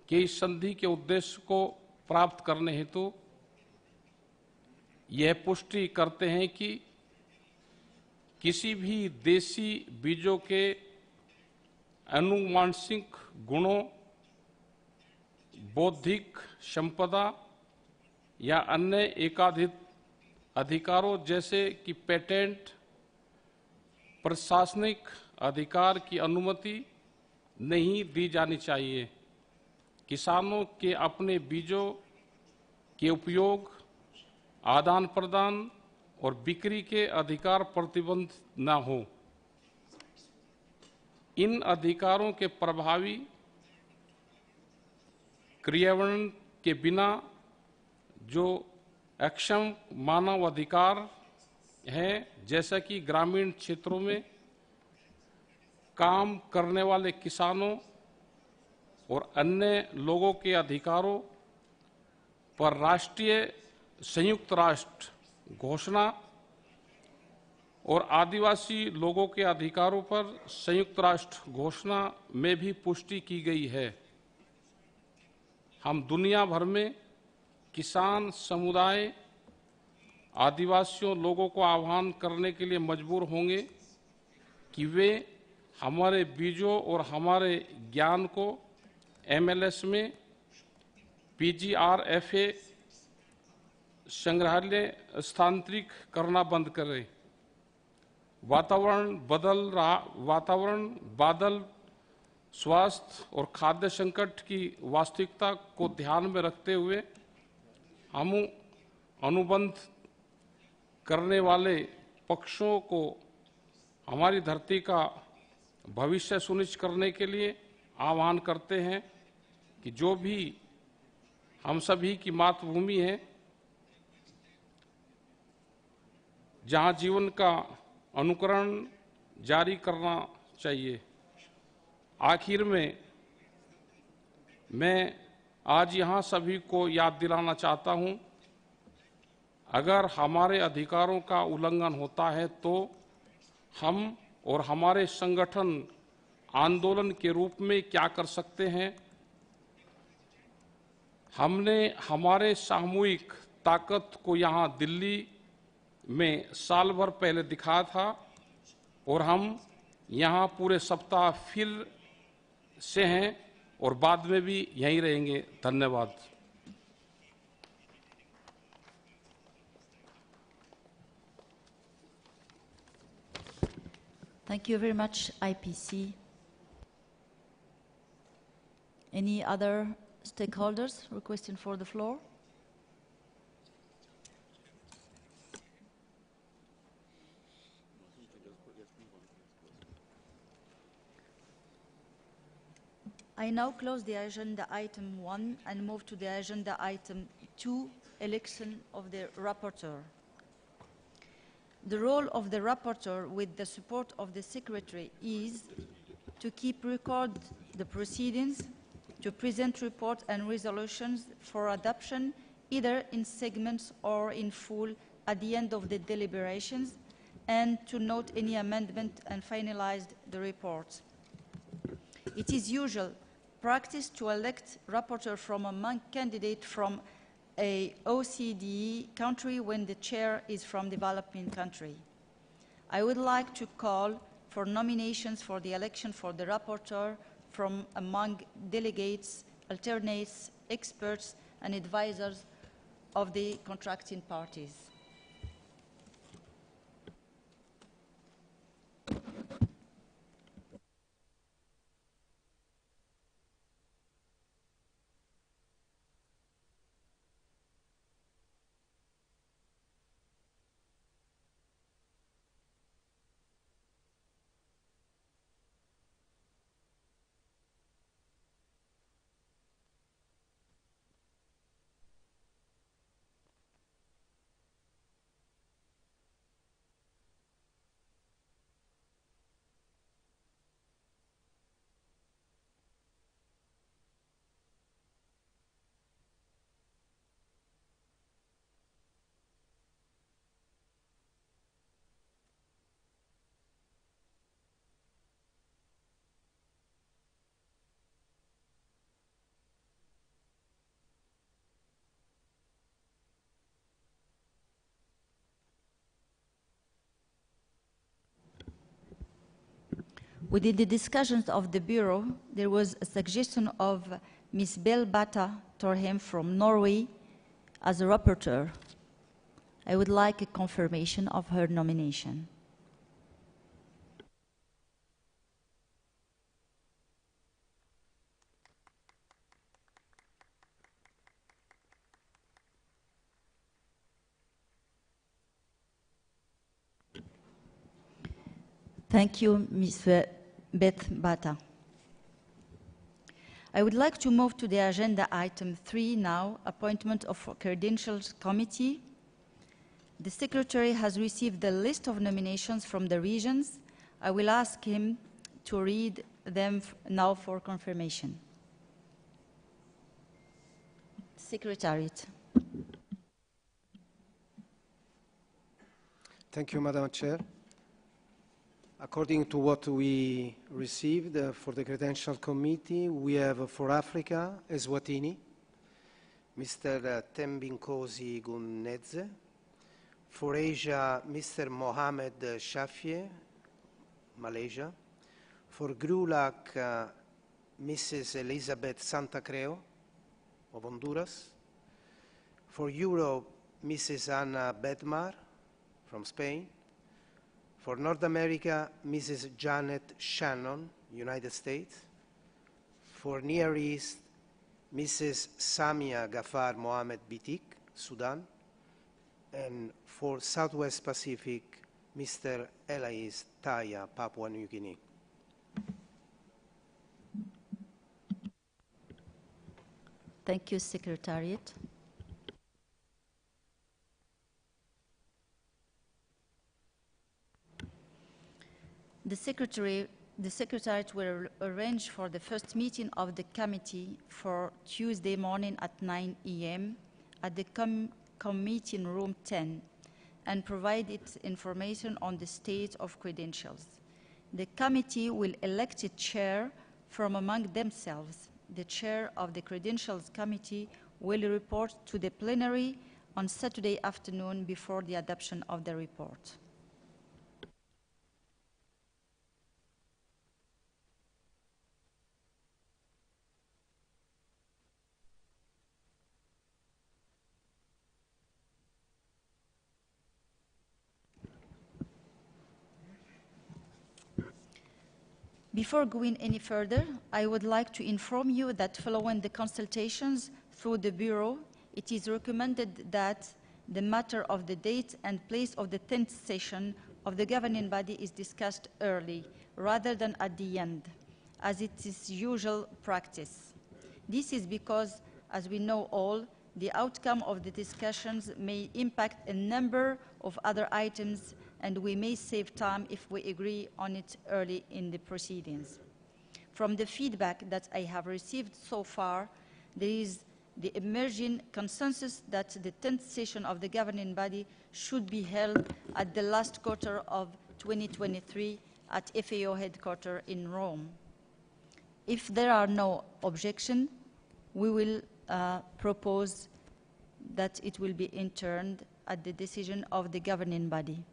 के इस संधि के उद्देश्य को प्राप्त करने हेतु यह पुष्टि करते हैं कि किसी भी देशी बीजों के आनुवांशिक गुणों, बौद्धिक संपदा या अन्य एकाधिक अधिकारों जैसे कि पेटेंट, प्रशासनिक अधिकार की अनुमति नहीं दी जानी चाहिए। किसानों के अपने बीजों के उपयोग, आदान प्रदान और बिक्री के अधिकार प्रतिबंध न हो। इन अधिकारों के प्रभावी क्रियान्वयन के बिना जो अक्षम मानव अधिकार हैं, जैसा कि ग्रामीण क्षेत्रों में काम करने वाले किसानों और अन्य लोगों के अधिकारों पर राष्ट्रीय संयुक्त राष्ट्र घोषणा और आदिवासी लोगों के अधिकारों पर संयुक्त राष्ट्र घोषणा में भी पुष्टि की गई है। हम दुनिया भर में किसान समुदाय, आदिवासियों लोगों को आह्वान करने के लिए मजबूर होंगे कि वे हमारे बीजों और हमारे ज्ञान को MLS में PGRFA संग्रहालय स्थानांतरित करना बंद करें। वातावरण, बादल, स्वास्थ्य और खाद्य संकट की वास्तविकता को ध्यान में रखते हुए हम अनुबंध करने वाले पक्षों को हमारी धरती का भविष्य सुनिश्चित करने के लिए आह्वान करते हैं कि जो भी हम सभी की मातृभूमि है, जहां जीवन का अनुकरण जारी करना चाहिए। आखिर में मैं आज यहाँ सभी को याद दिलाना चाहता हूँ, अगर हमारे अधिकारों का उल्लंघन होता है तो हम और हमारे संगठन आंदोलन के रूप में क्या कर सकते हैं। हमने हमारे सामूहिक ताकत को यहाँ दिल्ली में साल भर पहले दिखाया था और हम यहाँ पूरे सप्ताह फिर से हैं और बाद में भी यहीं रहेंगे। धन्यवाद। Thank you very much, IPC. Any other stakeholders requesting for the floor? I now close the agenda item 1 and move to the agenda item 2, election of the rapporteur. The role of the rapporteur, with the support of the Secretary, is to keep record the proceedings, to present reports and resolutions for adoption, either in segments or in full at the end of the deliberations, and to note any amendment and finalize the report. It is usual practice to elect rapporteur from among candidates from a OECD country when the chair is from developing country. I would like to call for nominations for the election for the rapporteur from among delegates, alternates, experts, and advisors of the contracting parties. Within the discussions of the Bureau, there was a suggestion of Ms. Bell Bata Torheim from Norway as a rapporteur. I would like a confirmation of her nomination. Thank you, Ms. Beth Bata. I would like to move to the agenda item 3 now, appointment of credentials committee. The Secretary has received the list of nominations from the regions. I will ask him to read them now for confirmation. Secretariat. Thank you, Madam Chair. According to what we received for the Credential Committee, we have for Africa, Eswatini, Mr. Tembinkosi Gunneze. For Asia, Mr. Mohamed Shafie, Malaysia. For GRULAC, Mrs. Elizabeth Santacreo of Honduras. For Europe, Mrs. Anna Bedmar from Spain. For North America, Mrs. Janet Shannon, United States. For Near East, Mrs. Samia Ghaffar Mohamed Bitik, Sudan. And for Southwest Pacific, Mr. Elais Taya, Papua New Guinea. Thank you, Secretariat. The Secretariat will arrange for the first meeting of the committee for Tuesday morning at 9 a.m. at the committee in room 10 and provide its information on the state of credentials. The committee will elect a chair from among themselves. The chair of the Credentials Committee will report to the plenary on Saturday afternoon before the adoption of the report. Before going any further, I would like to inform you that following the consultations through the Bureau, it is recommended that the matter of the date and place of the 10th session of the governing body is discussed early, rather than at the end, as it is usual practice. This is because, as we know all, the outcome of the discussions may impact a number of other items, and we may save time if we agree on it early in the proceedings. From the feedback that I have received so far, there is the emerging consensus that the 10th session of the governing body should be held at the last quarter of 2023 at FAO headquarters in Rome. If there are no objections, we will propose that it will be interned at the decision of the governing body.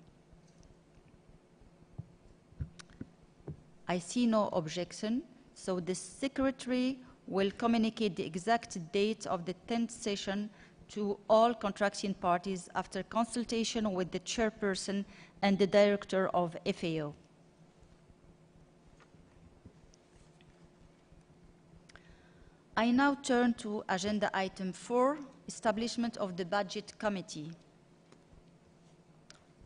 I see no objection, so the Secretary will communicate the exact date of the 10th session to all contracting parties after consultation with the chairperson and the director of FAO. I now turn to agenda item 4, establishment of the budget committee.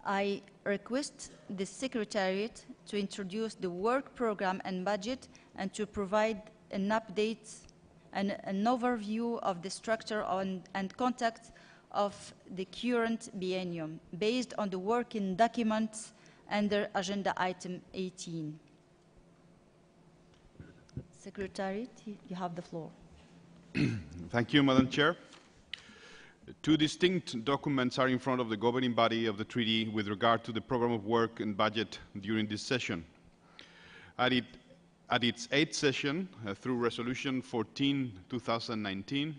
I request the Secretariat to introduce the work program and budget and to provide an update and an overview of the structure and content of the current biennium based on the working documents under agenda item 18. Secretariat, you have the floor. Thank you, Madam Chair. Two distinct documents are in front of the governing body of the treaty with regard to the program of work and budget during this session. At its 8th session, through Resolution 14/2019,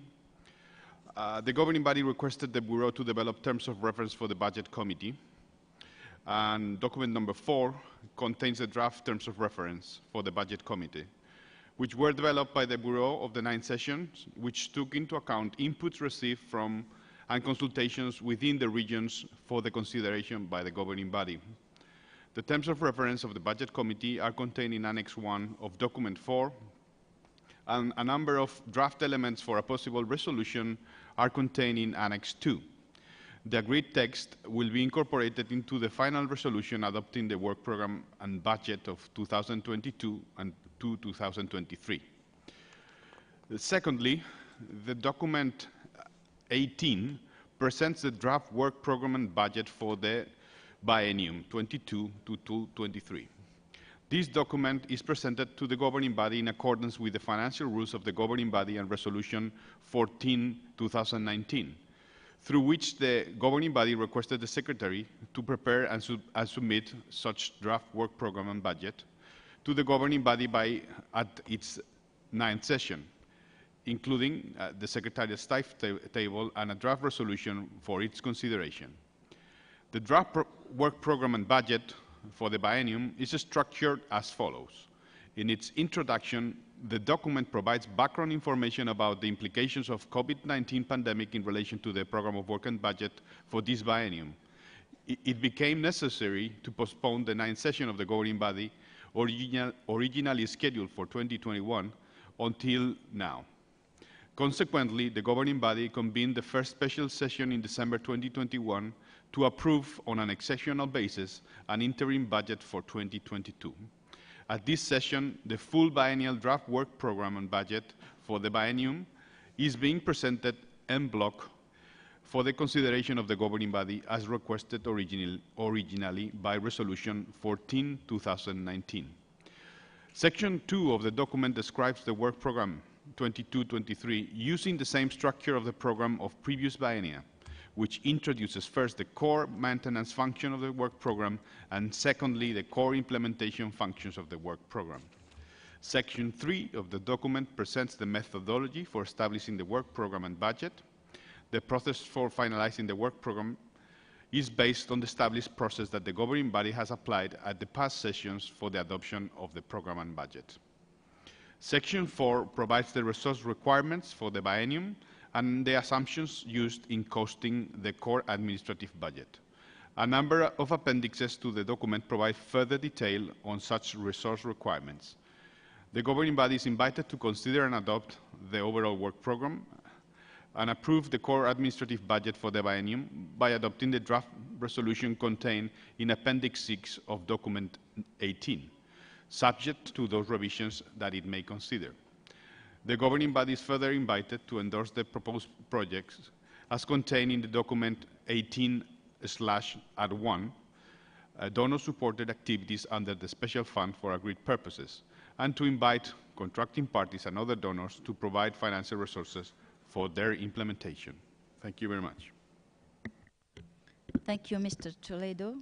the governing body requested the Bureau to develop terms of reference for the Budget Committee. And document number 4 contains the draft terms of reference for the Budget Committee, which were developed by the Bureau of the 9th session, which took into account inputs received from and consultations within the regions for the consideration by the governing body. The terms of reference of the Budget Committee are contained in Annex 1 of Document 4, and a number of draft elements for a possible resolution are contained in Annex 2. The agreed text will be incorporated into the final resolution adopting the work program and budget of 2022 and 2023. Secondly, the document 18 presents the draft work program and budget for the biennium 22 to 23. This document is presented to the governing body in accordance with the financial rules of the governing body and Resolution 14/2019, through which the governing body requested the Secretary to prepare and submit such draft work program and budget to the governing body at its 9th session, including the Secretariat's timetable and a draft resolution for its consideration. The draft work program and budget for the biennium is structured as follows. In its introduction, the document provides background information about the implications of COVID-19 pandemic in relation to the program of work and budget for this biennium. It became necessary to postpone the 9th session of the governing body, originally scheduled for 2021, until now. Consequently, the governing body convened the first special session in December 2021 to approve on an exceptional basis an interim budget for 2022. At this session, the full biennial draft work program and budget for the biennium is being presented en bloc for the consideration of the governing body as requested originally by Resolution 14/2019. Section 2 of the document describes the work program 22-23 using the same structure of the program of previous biennia, which introduces first the core maintenance function of the work program and secondly the core implementation functions of the work program. Section 3 of the document presents the methodology for establishing the work program and budget. The process for finalizing the work program is based on the established process that the governing body has applied at the past sessions for the adoption of the program and budget. Section 4 provides the resource requirements for the biennium and the assumptions used in costing the core administrative budget. A number of appendixes to the document provide further detail on such resource requirements. The governing body is invited to consider and adopt the overall work program and approve the core administrative budget for the biennium by adopting the draft resolution contained in Appendix 6 of Document 18. subject to those revisions that it may consider. The governing body is further invited to endorse the proposed projects as contained in the document 18/1, donor-supported activities under the Special Fund for Agreed Purposes, and to invite contracting parties and other donors to provide financial resources for their implementation. Thank you very much. Thank you, Mr. Toledo.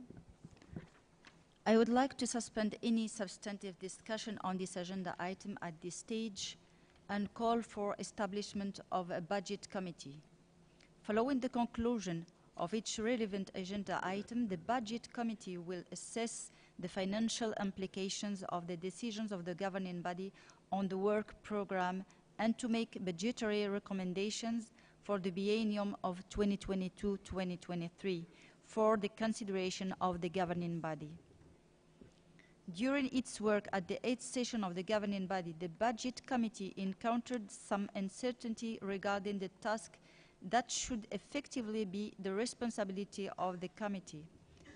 I would like to suspend any substantive discussion on this agenda item at this stage and call for establishment of a budget committee. Following the conclusion of each relevant agenda item, the budget committee will assess the financial implications of the decisions of the governing body on the work program and to make budgetary recommendations for the biennium of 2022-2023 for the consideration of the governing body. During its work at the 8th session of the governing body, the budget committee encountered some uncertainty regarding the task that should effectively be the responsibility of the committee.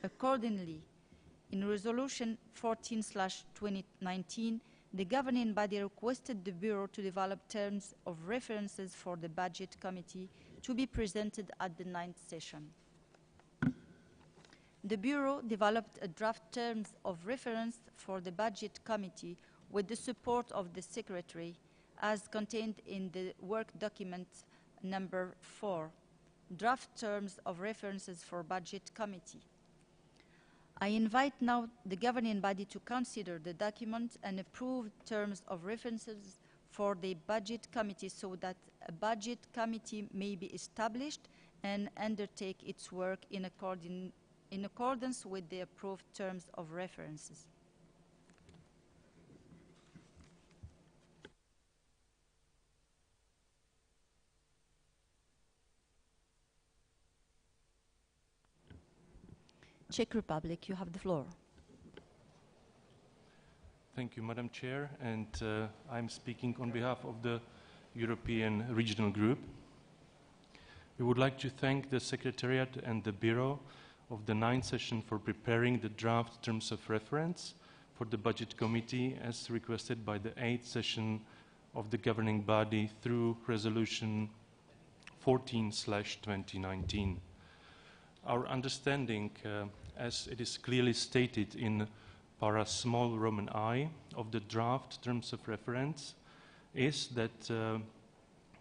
Accordingly, in Resolution 14/2019, the governing body requested the Bureau to develop terms of references for the budget committee to be presented at the 9th session. The Bureau developed a draft terms of reference for the budget committee with the support of the Secretary as contained in the work document number 4, draft terms of references for budget committee. I invite now the governing body to consider the document and approve terms of references for the budget committee so that a budget committee may be established and undertake its work in accordance with the approved terms of references. Czech Republic, you have the floor. Thank you, Madam Chair, and I'm speaking on behalf of the European Regional Group. We would like to thank the Secretariat and the Bureau of the 9th session for preparing the draft terms of reference for the Budget Committee as requested by the 8th session of the governing body through Resolution 14/2019. Our understanding, as it is clearly stated in para small Roman I of the draft terms of reference, is that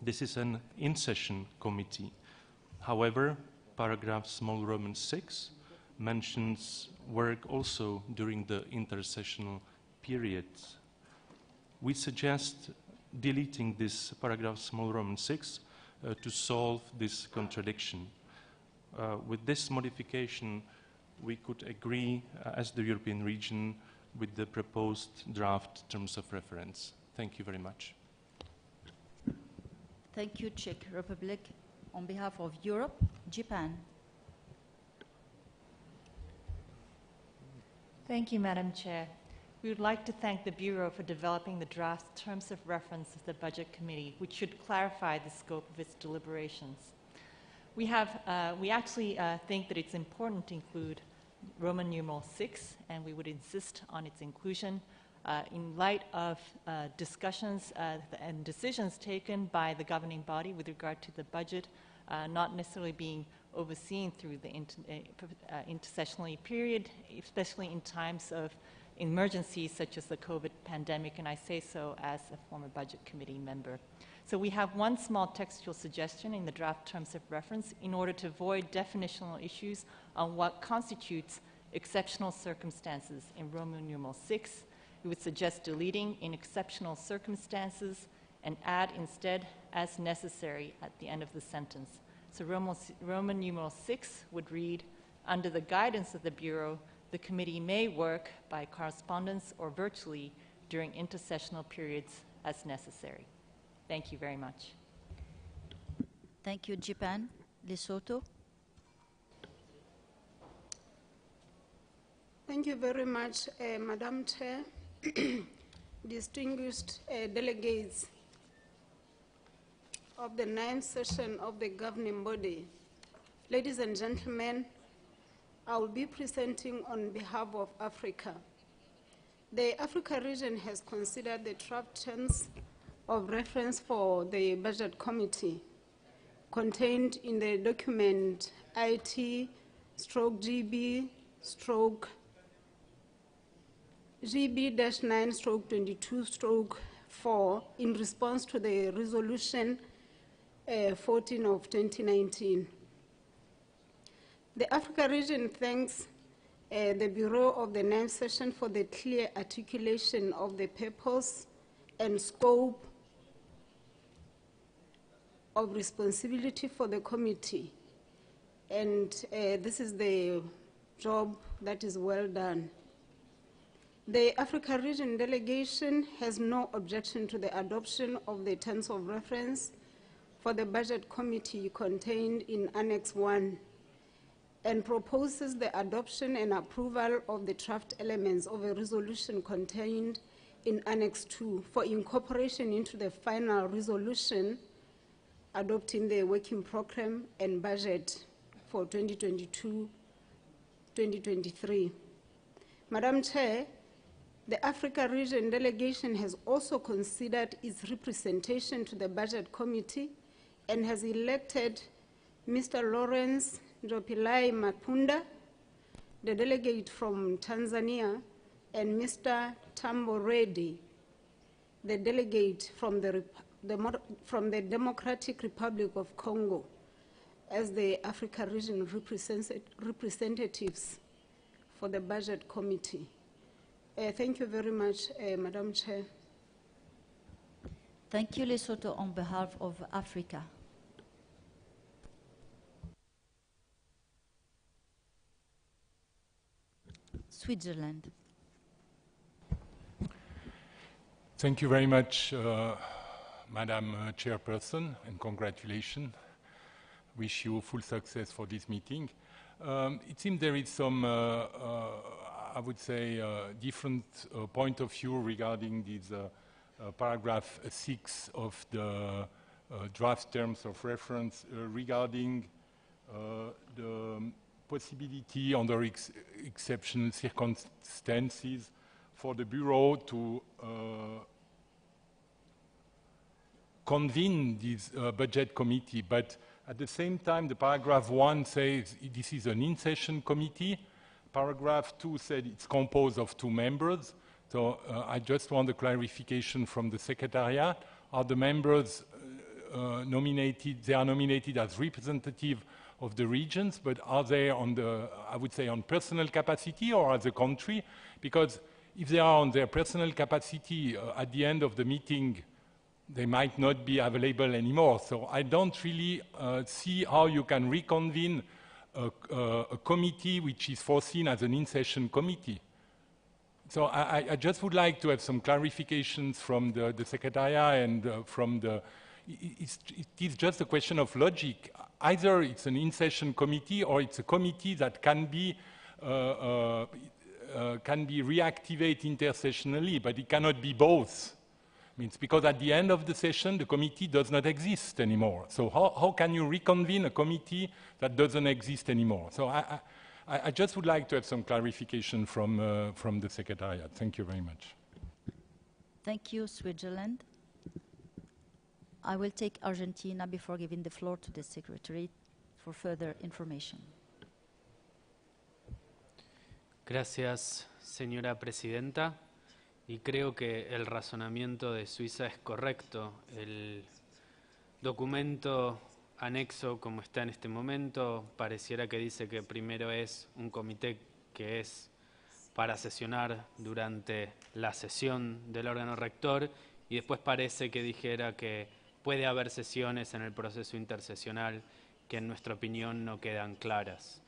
this is an in-session committee. However, paragraph small Roman 6 mentions work also during the intersessional period. We suggest deleting this paragraph small Roman 6 to solve this contradiction. With this modification, we could agree as the European region with the proposed draft terms of reference. Thank you very much. Thank you, Czech Republic. On behalf of Europe, Japan. Thank you, Madam Chair. We would like to thank the Bureau for developing the draft terms of reference of the Budget Committee, which should clarify the scope of its deliberations. We actually think that it's important to include Roman numeral 6, and we would insist on its inclusion in light of discussions and decisions taken by the governing body with regard to the budget, not necessarily being overseen through the intersessional period, especially in times of emergencies such as the COVID pandemic, and I say so as a former Budget Committee member. So we have one small textual suggestion in the draft terms of reference in order to avoid definitional issues on what constitutes exceptional circumstances in Roman numeral 6. We would suggest deleting in exceptional circumstances and add instead as necessary at the end of the sentence. So Roman numeral 6 would read, under the guidance of the Bureau, the committee may work by correspondence or virtually during intersessional periods as necessary. Thank you very much. Thank you, Japan. Lesotho. Thank you very much, Madam Chair, distinguished delegates of the 9th session of the governing body. Ladies and gentlemen, I will be presenting on behalf of Africa. The Africa region has considered the draft terms of reference for the Budget Committee contained in the document GB-9/22/4 in response to the resolution 14 of 2019. The Africa region thanks the Bureau of the 9th session for the clear articulation of the purpose and scope of responsibility for the committee. And this is the job that is well done. The Africa Region delegation has no objection to the adoption of the terms of reference for the Budget Committee contained in Annex 1 and proposes the adoption and approval of the draft elements of a resolution contained in Annex 2 for incorporation into the final resolution adopting the working program and budget for 2022-2023. Madam Chair, the Africa Region delegation has also considered its representation to the Budget Committee and has elected Mr. Lawrence Jopilai Mapunda, the delegate from Tanzania, and Mr. Tambo Reddy, the delegate from the Democratic Republic of Congo, as the Africa Region representatives for the Budget Committee. Thank you very much, Madam Chair. Thank you, Lesotho, on behalf of Africa. Switzerland. Thank you very much, Madam Chairperson, and congratulations. Wish you full success for this meeting. It seems there is some, I would say, different point of view regarding this paragraph 6 of the draft terms of reference regarding the possibility under exceptional circumstances for the Bureau to convene this budget committee, but at the same time the paragraph 1 says this is an in-session committee. Paragraph 2 said it's composed of 2 members. So I just want a clarification from the Secretariat. Are the members nominated, they are nominated as representative of the regions, but are they on the, I would say, on personal capacity or as a country? Because if they are on their personal capacity, at the end of the meeting, they might not be available anymore. So I don't really see how you can reconvene a committee which is foreseen as an in-session committee. So I just would like to have some clarifications from the Secretariat and from the... It is just a question of logic. Either it's an in-session committee or it's a committee that can be reactivated intersessionally, but it cannot be both. Means because at the end of the session, the committee does not exist anymore. So how can you reconvene a committee that doesn't exist anymore? So I just would like to have some clarification from the Secretariat. Thank you very much. Thank you, Switzerland. I will take Argentina before giving the floor to the Secretary for further information. Gracias, señora Presidenta. Y creo que el razonamiento de Suiza es correcto. El documento anexo, como está en este momento, pareciera que dice que primero es un comité que es para sesionar durante la sesión del órgano rector y después parece que dijera que puede haber sesiones en el proceso intersesional que en nuestra opinión no quedan claras.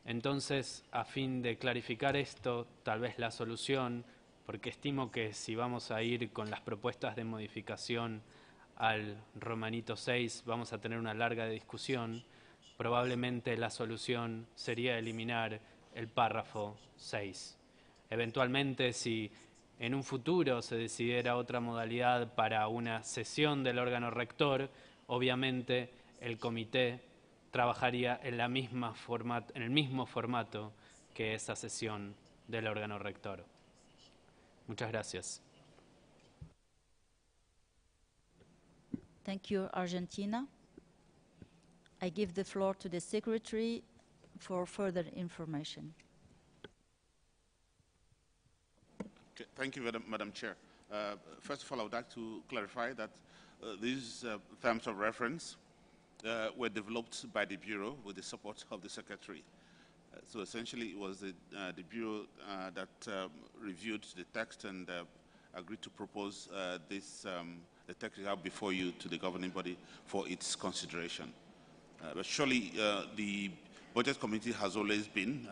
Entonces, a fin de clarificar esto, tal vez la solución, porque estimo que si vamos a ir con las propuestas de modificación al Romanito 6 vamos a tener una larga discusión, probablemente la solución sería eliminar el párrafo 6. Eventualmente, si en un futuro se decidiera otra modalidad para una sesión del órgano rector, obviamente el comité trabajaría en el mismo formato que esa sesión del órgano rector. Muchas gracias. Thank you, Argentina. I give the floor to the Secretary for further information. Okay, thank you, Madam Chair. First of all, I would like to clarify that these terms of reference were developed by the Bureau with the support of the Secretary. So essentially, it was the Bureau that reviewed the text and agreed to propose the text you have before you to the governing body for its consideration. But surely, the Budget Committee has always been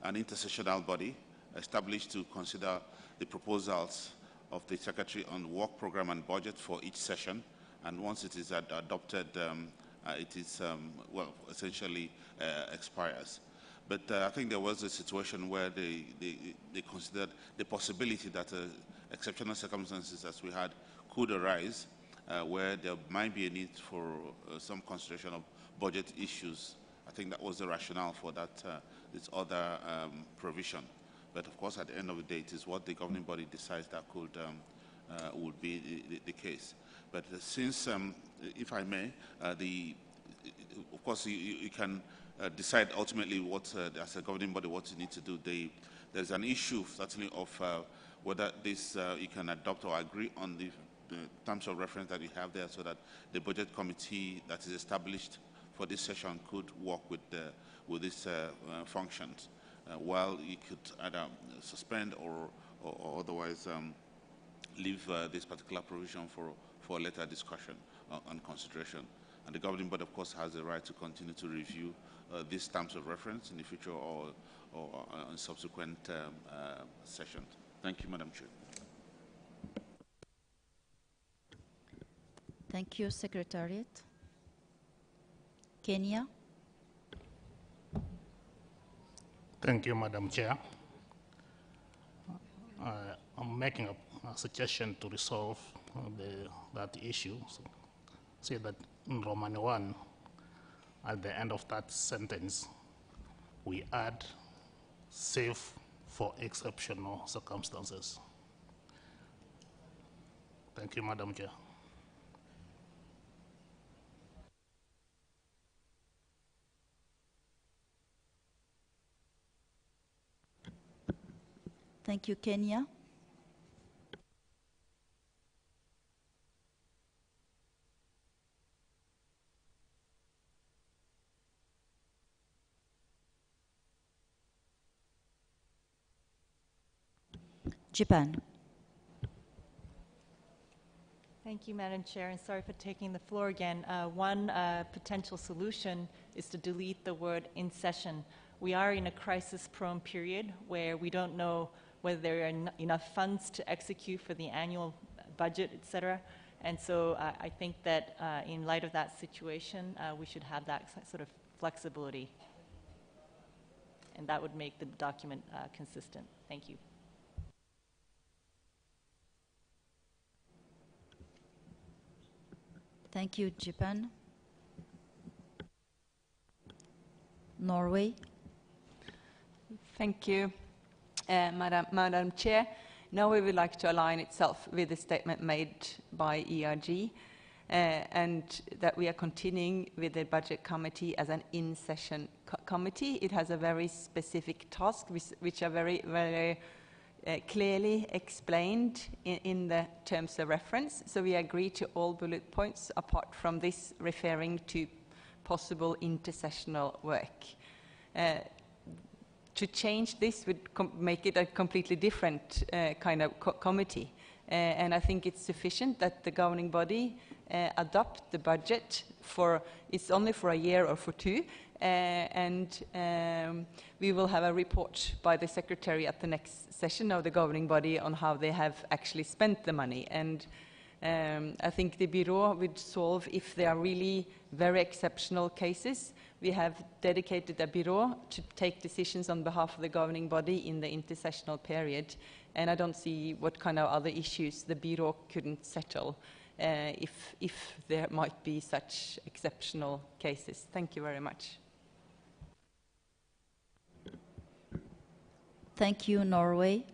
an intersessional body established to consider the proposals of the Secretary on work program and budget for each session. And once it is adopted, it is, well, essentially expires. But I think there was a situation where they considered the possibility that exceptional circumstances as we had could arise where there might be a need for some consideration of budget issues. I think that was the rationale for that, this other provision. But of course, at the end of the day, it is what the governing body decides that could would be the case. But since, if I may, of course, you can decide ultimately what, as a governing body, what you need to do. There's an issue, certainly, of whether this you can adopt or agree on the terms of reference that you have there, so that the budget committee that is established for this session could work with these functions. While you could either suspend or otherwise leave this particular provision for a later discussion and consideration. And the governing board, of course, has the right to continue to review these terms of reference in the future or on subsequent sessions. Thank you, Madam Chair. Thank you, Secretariat. Kenya. Thank you, Madam Chair. I'm making a suggestion to resolve that issue. So, say that in Roman 1, at the end of that sentence, we add save for exceptional circumstances. Thank you, Madam Chair. Thank you, Kenya. Japan. Thank you, Madam Chair, and sorry for taking the floor again. One potential solution is to delete the word "in session." We are in a crisis-prone period where we don't know whether there are enough funds to execute for the annual budget, et cetera. And so I think that in light of that situation, we should have that sort of flexibility. And that would make the document consistent. Thank you. Thank you, Japan. Norway. Thank you, Madam Chair. Norway would like to align itself with the statement made by ERG and that we are continuing with the Budget Committee as an in-session committee. It has a very specific task which are very, very clearly explained in the terms of reference. So we agree to all bullet points apart from this referring to possible intersessional work. To change this would make it a completely different kind of committee. And I think it's sufficient that the governing body adopt the budget for, it's only for a year or for two, and we will have a report by the Secretary at the next session of the governing body on how they have actually spent the money. And I think the Bureau would solve if there are really very exceptional cases. We have dedicated a Bureau to take decisions on behalf of the governing body in the intersessional period. And I don't see what kind of other issues the Bureau couldn't settle if there might be such exceptional cases. Thank you very much. Thank you, Norway.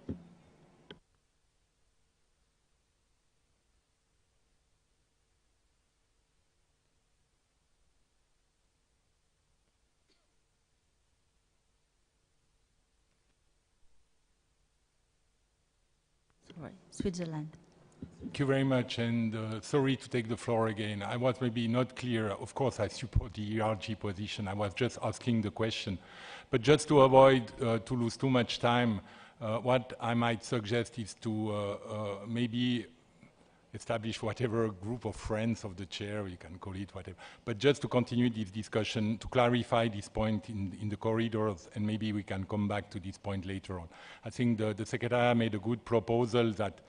Right. Switzerland. Thank you very much, and sorry to take the floor again. I was maybe not clear. Of course, I support the ERG position. I was just asking the question. But just to avoid to lose too much time, what I might suggest is to maybe establish whatever group of friends of the chair, you can call it whatever, but just to continue this discussion, to clarify this point in the corridors, and maybe we can come back to this point later on. I think the Secretariat made a good proposal that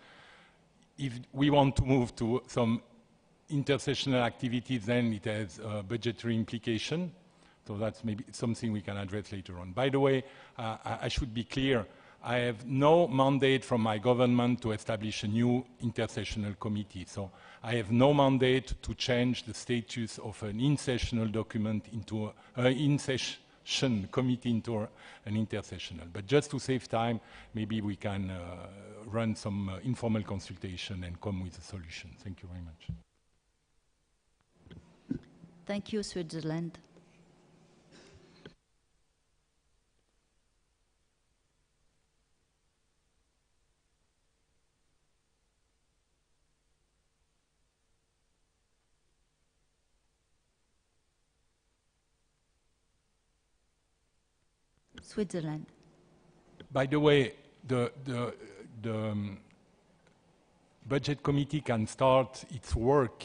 if we want to move to some intersessional activities, then it has a budgetary implication. So that's maybe something we can address later on. By the way, I should be clear, I have no mandate from my government to establish a new intersessional committee. So I have no mandate to change the status of an in-sessional document into an in-session committee into an intersessional. But just to save time, maybe we can run some informal consultation and come with a solution. Thank you very much. Thank you, Switzerland. Switzerland. By the way, the budget committee can start its work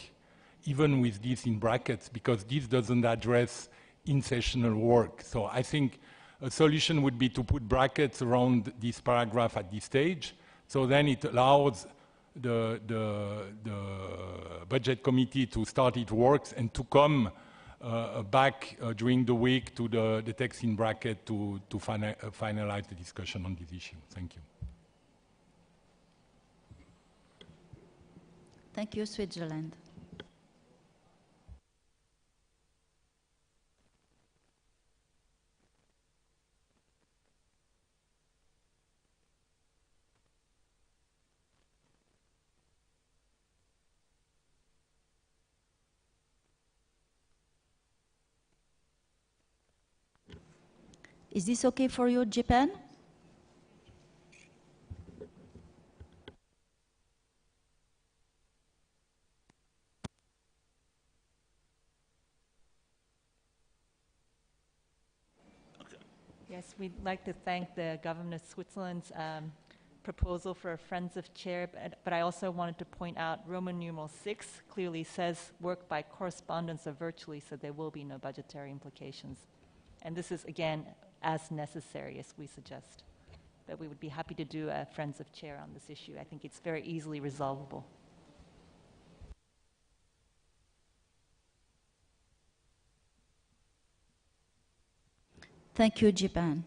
even with this in brackets, because this doesn't address in-sessional work. So I think a solution would be to put brackets around this paragraph at this stage, so then it allows the budget committee to start its works and to come back during the week to the text in bracket to finalize the discussion on this issue. Thank you. Thank you, Switzerland. Is this okay for you, Japan? Yes, we'd like to thank the government of Switzerland's proposal for a Friends of Chair, but I also wanted to point out Roman numeral 6 clearly says work by correspondence or virtually, so there will be no budgetary implications. And this is, again, as necessary as we suggest. But we would be happy to do a Friends of Chair on this issue. I think it's very easily resolvable. Thank you, Japan.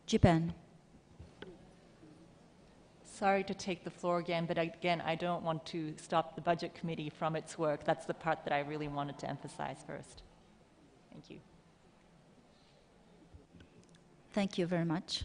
Japan. Sorry to take the floor again, but again, I don't want to stop the Budget Committee from its work. That's the part that I really wanted to emphasize first. Thank you. Thank you very much.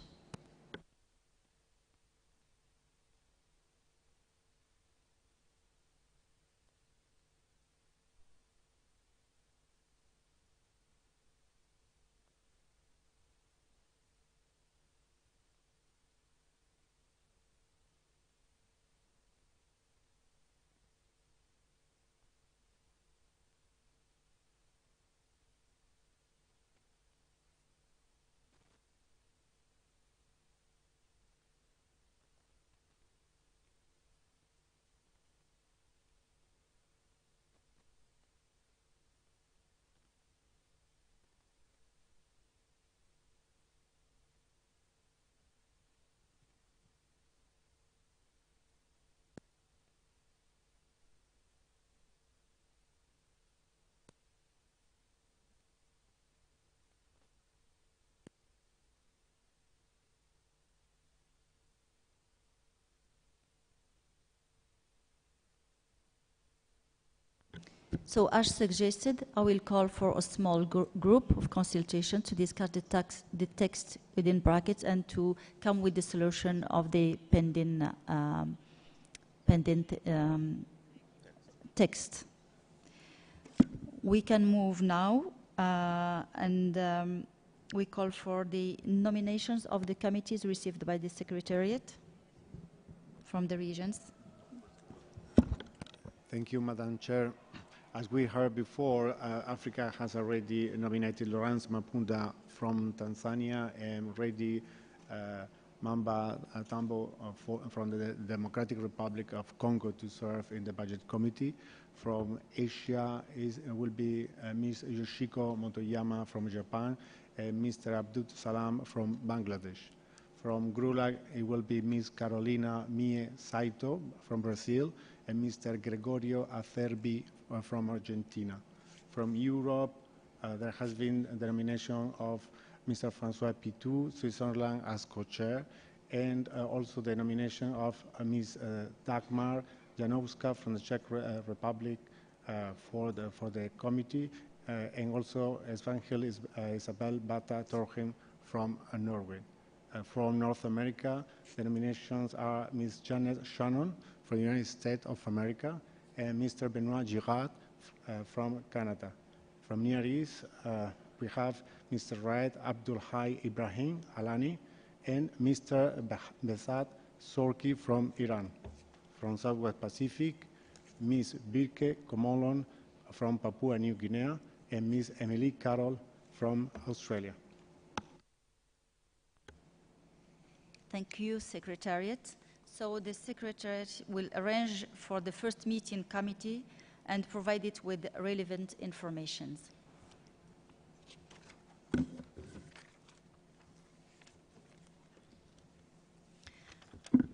So as suggested, I will call for a small group of consultation to discuss the text within brackets and to come with the solution of the pending text. We can move now and we call for the nominations of the committees received by the Secretariat from the regions. Thank you, Madam Chair. As we heard before, Africa has already nominated Lawrence Mapunda from Tanzania and Reddy Mamba Tambo from the Democratic Republic of Congo to serve in the Budget Committee. From Asia will be Ms. Yoshiko Motoyama from Japan and Mr. Abdul Salam from Bangladesh. From GRULAG, it will be Ms. Carolina Mie Saito from Brazil and Mr. Gregorio Acerbi from Argentina. From Europe, there has been the nomination of Mr. François Pitou, Switzerland, as co-chair, and also the nomination of Ms. Dagmar Janowska from the Czech Republic for the committee, and also Svanhild Isabel Bata Torgim from Norway. From North America, the nominations are Ms. Janet Shannon from the United States of America and Mr. Benoit Girard from Canada. From Near East, we have Mr. Raed Abdul Hai Ibrahim Alani and Mr. Besat Sorki from Iran. From Southwest Pacific, Ms. Birke Komolon from Papua New Guinea and Ms. Emily Carroll from Australia. Thank you, Secretariat. So the Secretariat will arrange for the first meeting committee and provide it with relevant information.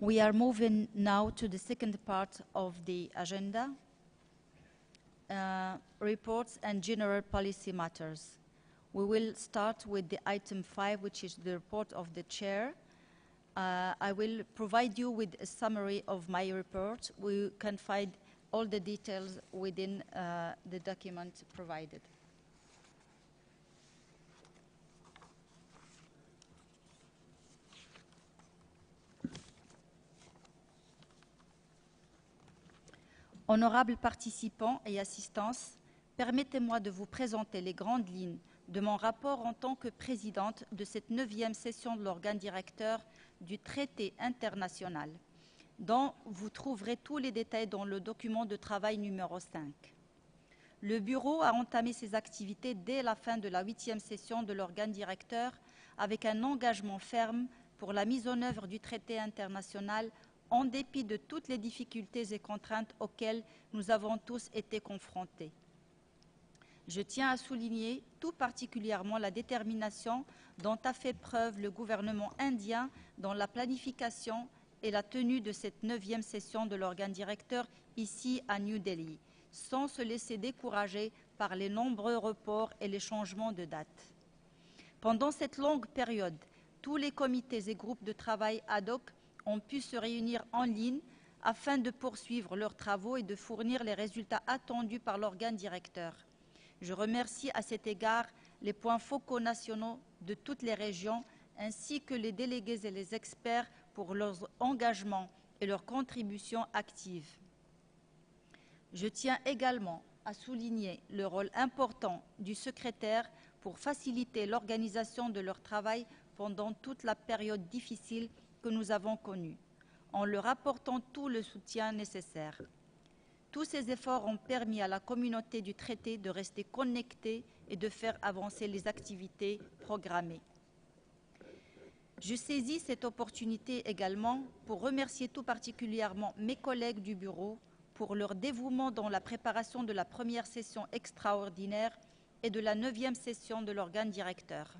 We are moving now to the second part of the agenda, reports and general policy matters. We will start with the item 5, which is the report of the chair. I will provide you with a summary of my report. We can find all the details within the document provided. Honorables participants et assistants, permettez-moi de vous présenter les grandes lignes de mon rapport en tant que présidente de cette 9e session de l'organe directeur du traité international, dont vous trouverez tous les détails dans le document de travail numéro 5. Le Bureau a entamé ses activités dès la fin de la 8e session de l'organe directeur avec un engagement ferme pour la mise en œuvre du traité international en dépit de toutes les difficultés et contraintes auxquelles nous avons tous été confrontés. Je tiens à souligner tout particulièrement la détermination dont a fait preuve le gouvernement indien dans la planification et la tenue de cette 9e session de l'organe directeur ici à New Delhi, sans se laisser décourager par les nombreux reports et les changements de date. Pendant cette longue période, tous les comités et groupes de travail ad hoc ont pu se réunir en ligne afin de poursuivre leurs travaux et de fournir les résultats attendus par l'organe directeur. Je remercie à cet égard les points focaux nationaux de toutes les régions ainsi que les délégués et les experts pour leur engagement et leur contribution active. Je tiens également à souligner le rôle important du secrétaire pour faciliter l'organisation de leur travail pendant toute la période difficile que nous avons connue, en leur apportant tout le soutien nécessaire. Tous ces efforts ont permis à la communauté du traité de rester connectée et de faire avancer les activités programmées. Je saisis cette opportunité également pour remercier tout particulièrement mes collègues du Bureau pour leur dévouement dans la préparation de la première session extraordinaire et de la 9e session de l'organe directeur.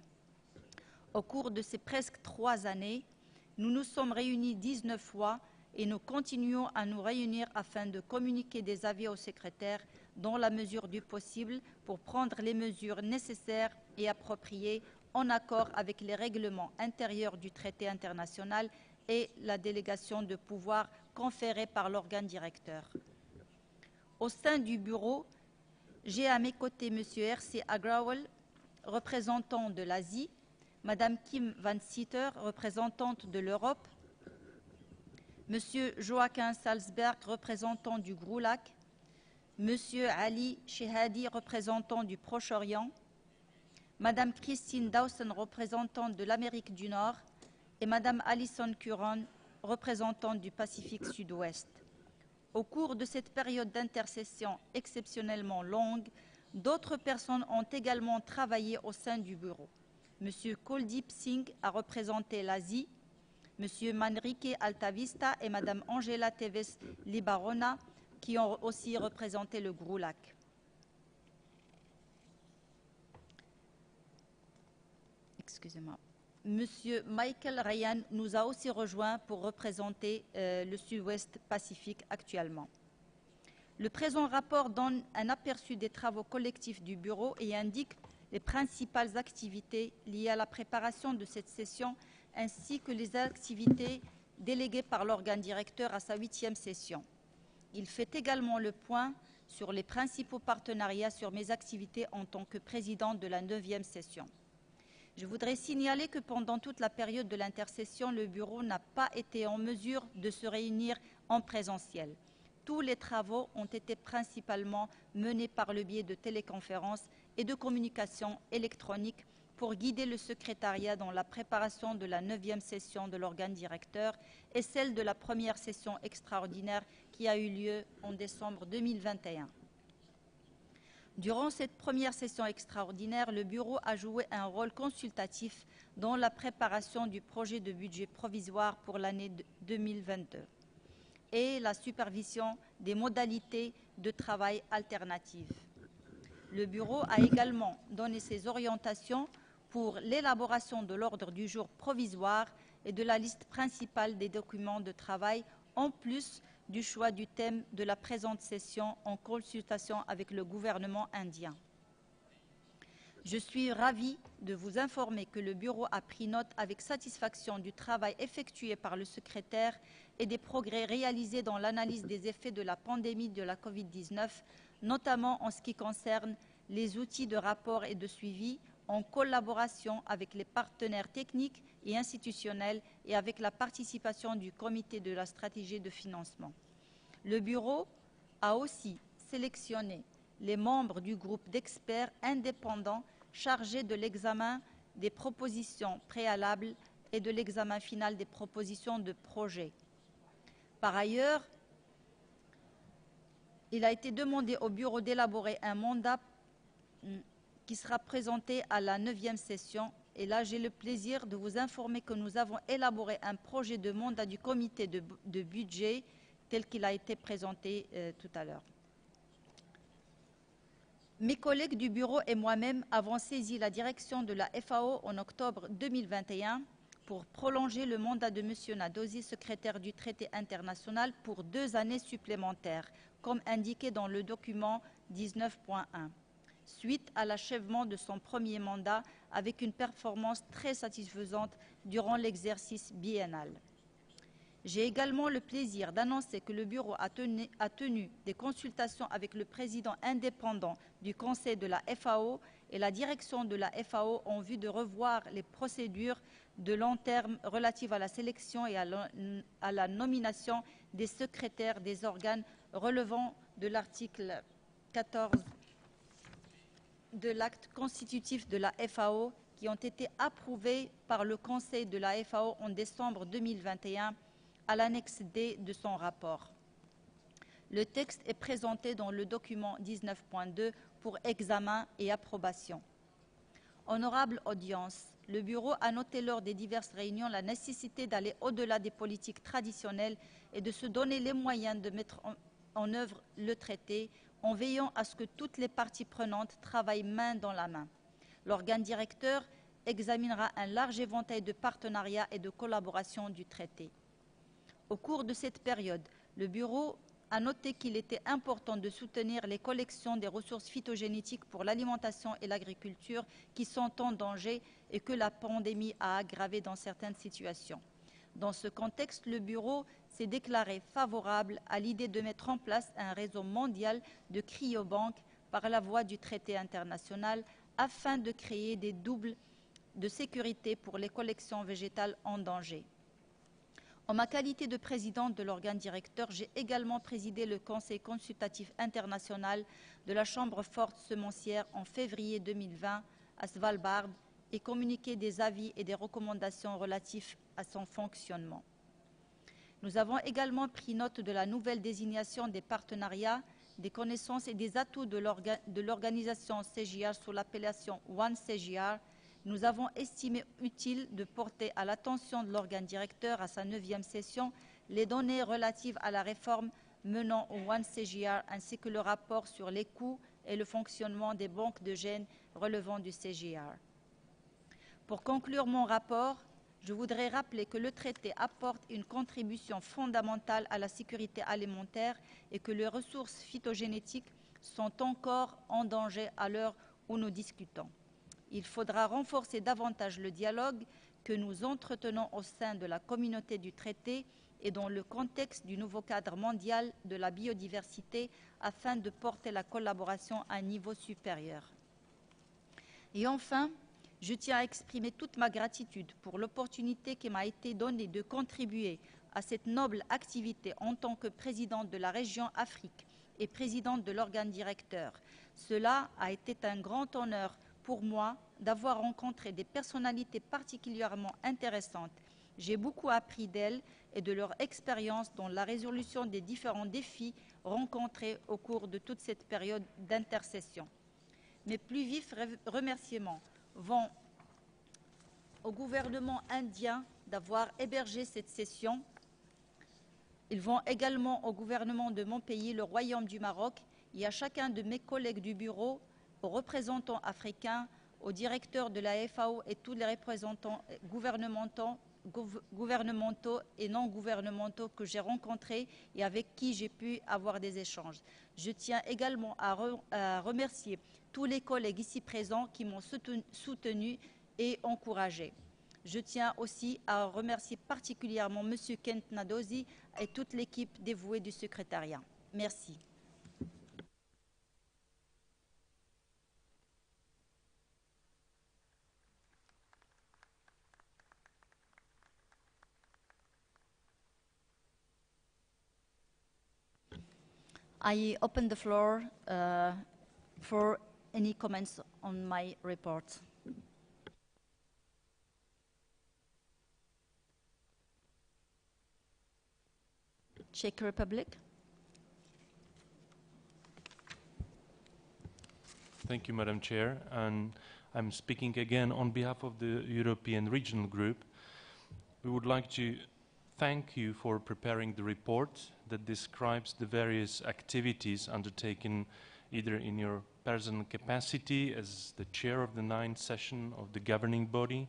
Au cours de ces presque 3 années, nous nous sommes réunis 19 fois et nous continuons à nous réunir afin de communiquer des avis au secrétaire dans la mesure du possible pour prendre les mesures nécessaires et appropriées en accord avec les règlements intérieurs du traité international et la délégation de pouvoir conférée par l'organe directeur. Au sein du Bureau, J'ai à mes côtés M. R.C. Agrawal, représentant de l'Asie, Mme Kim Van Sitter, représentante de l'Europe, M. Joachim Salzberg, représentant du GRULAC, M. Ali Shehadi, représentant du Proche-Orient, Mme Christine Dawson, représentante de l'Amérique du Nord, et Mme Alison Curran, représentante du Pacifique Sud-Ouest. Au cours de cette période d'intercession exceptionnellement longue, d'autres personnes ont également travaillé au sein du bureau. M. Kuldeep Singh a représenté l'Asie, M. Manrique Altavista et Mme Angela Teves Libarona, qui ont aussi représenté le GRULAC. Excusez-moi. Monsieur Michael Ryan nous a aussi rejoints pour représenter le Sud-Ouest Pacifique actuellement. Le présent rapport donne un aperçu des travaux collectifs du Bureau et indique les principales activités liées à la préparation de cette session ainsi que les activités déléguées par l'organe directeur à sa 8e session. Il fait également le point sur les principaux partenariats sur mes activités en tant que président de la 9e session. Je voudrais signaler que pendant toute la période de l'intercession, le Bureau n'a pas été en mesure de se réunir en présentiel. Tous les travaux ont été principalement menés par le biais de téléconférences et de communications électroniques pour guider le secrétariat dans la préparation de la 9e session de l'organe directeur et celle de la première session extraordinaire qui a eu lieu en décembre 2021. Durant cette première session extraordinaire, le Bureau a joué un rôle consultatif dans la préparation du projet de budget provisoire pour l'année 2022 et la supervision des modalités de travail alternatives. Le Bureau a également donné ses orientations pour l'élaboration de l'ordre du jour provisoire et de la liste principale des documents de travail, en plus du choix du thème de la présente session en consultation avec le gouvernement indien. Je suis ravie de vous informer que le Bureau a pris note avec satisfaction du travail effectué par le secrétaire et des progrès réalisés dans l'analyse des effets de la pandémie de la Covid-19, notamment en ce qui concerne les outils de rapport et de suivi, en collaboration avec les partenaires techniques et institutionnels et avec la participation du comité de la stratégie de financement. Le Bureau a aussi sélectionné les membres du groupe d'experts indépendants chargés de l'examen des propositions préalables et de l'examen final des propositions de projet. Par ailleurs, il a été demandé au Bureau d'élaborer un mandat qui sera présenté à la 9e session. Et là, j'ai le plaisir de vous informer que nous avons élaboré un projet de mandat du comité de budget tel qu'il a été présenté tout à l'heure. Mes collègues du Bureau et moi-même avons saisi la direction de la FAO en octobre 2021 pour prolonger le mandat de M. Nadozi, secrétaire du traité international, pour 2 années supplémentaires, comme indiqué dans le document 19.1. Suite à l'achèvement de son premier mandat avec une performance très satisfaisante durant l'exercice biennal. J'ai également le plaisir d'annoncer que le Bureau a tenu des consultations avec le président indépendant du Conseil de la FAO et la direction de la FAO en vue de revoir les procédures de long terme relatives à la sélection et à la nomination des secrétaires des organes relevant de l'article 14 de l'acte constitutif de la FAO qui ont été approuvés par le Conseil de la FAO en décembre 2021 à l'annexe D de son rapport. Le texte est présenté dans le document 19.2 pour examen et approbation. Honorable audience, le Bureau a noté lors des diverses réunions la nécessité d'aller au-delà des politiques traditionnelles et de se donner les moyens de mettre en œuvre le traité en veillant à ce que toutes les parties prenantes travaillent main dans la main. L'organe directeur examinera un large éventail de partenariats et de collaboration du traité. Au cours de cette période, le Bureau a noté qu'il était important de soutenir les collections des ressources phytogénétiques pour l'alimentation et l'agriculture qui sont en danger et que la pandémie a aggravé dans certaines situations. Dans ce contexte, le Bureau s'est déclaré favorable à l'idée de mettre en place un réseau mondial de cryobanques par la voie du traité international afin de créer des doubles de sécurité pour les collections végétales en danger. En ma qualité de présidente de l'organe directeur, j'ai également présidé le Conseil consultatif international de la Chambre forte semencière en février 2020 à Svalbard et communiqué des avis et des recommandations relatifs à son fonctionnement. Nous avons également pris note de la nouvelle désignation des partenariats, des connaissances et des atouts de l'organisation CGR sous l'appellation One CGR. Nous avons estimé utile de porter à l'attention de l'organe directeur à sa 9e session les données relatives à la réforme menant au One CGR ainsi que le rapport sur les coûts et le fonctionnement des banques de gènes relevant du CGR. Pour conclure mon rapport, je voudrais rappeler que le traité apporte une contribution fondamentale à la sécurité alimentaire et que les ressources phytogénétiques sont encore en danger à l'heure où nous discutons. Il faudra renforcer davantage le dialogue que nous entretenons au sein de la communauté du traité et dans le contexte du nouveau cadre mondial de la biodiversité afin de porter la collaboration à un niveau supérieur. Et enfin, je tiens à exprimer toute ma gratitude pour l'opportunité qui m'a été donnée de contribuer à cette noble activité en tant que présidente de la région Afrique et présidente de l'organe directeur. Cela a été un grand honneur pour moi d'avoir rencontré des personnalités particulièrement intéressantes. J'ai beaucoup appris d'elles et de leur expérience dans la résolution des différents défis rencontrés au cours de toute cette période d'intercession. Mes plus vifs remerciements vont au gouvernement indien d'avoir hébergé cette session. Ils vont également au gouvernement de mon pays, le Royaume du Maroc, et à chacun de mes collègues du bureau, aux représentants africains, aux directeurs de la FAO et tous les représentants gouvernementaux et non gouvernementaux que j'ai rencontrés et avec qui j'ai pu avoir des échanges. Je tiens également à remercier tous les collègues ici présents qui m'ont soutenu et encouragé. Je tiens aussi à remercier particulièrement M. Kent Nadozi et toute l'équipe dévouée du secrétariat. Merci. I open the floor for any comments on my report. Czech Republic. Thank you, Madam Chair. And I'm speaking again on behalf of the European Regional Group. We would like to thank you for preparing the report that describes the various activities undertaken either in your personal capacity as the chair of the 9th session of the governing body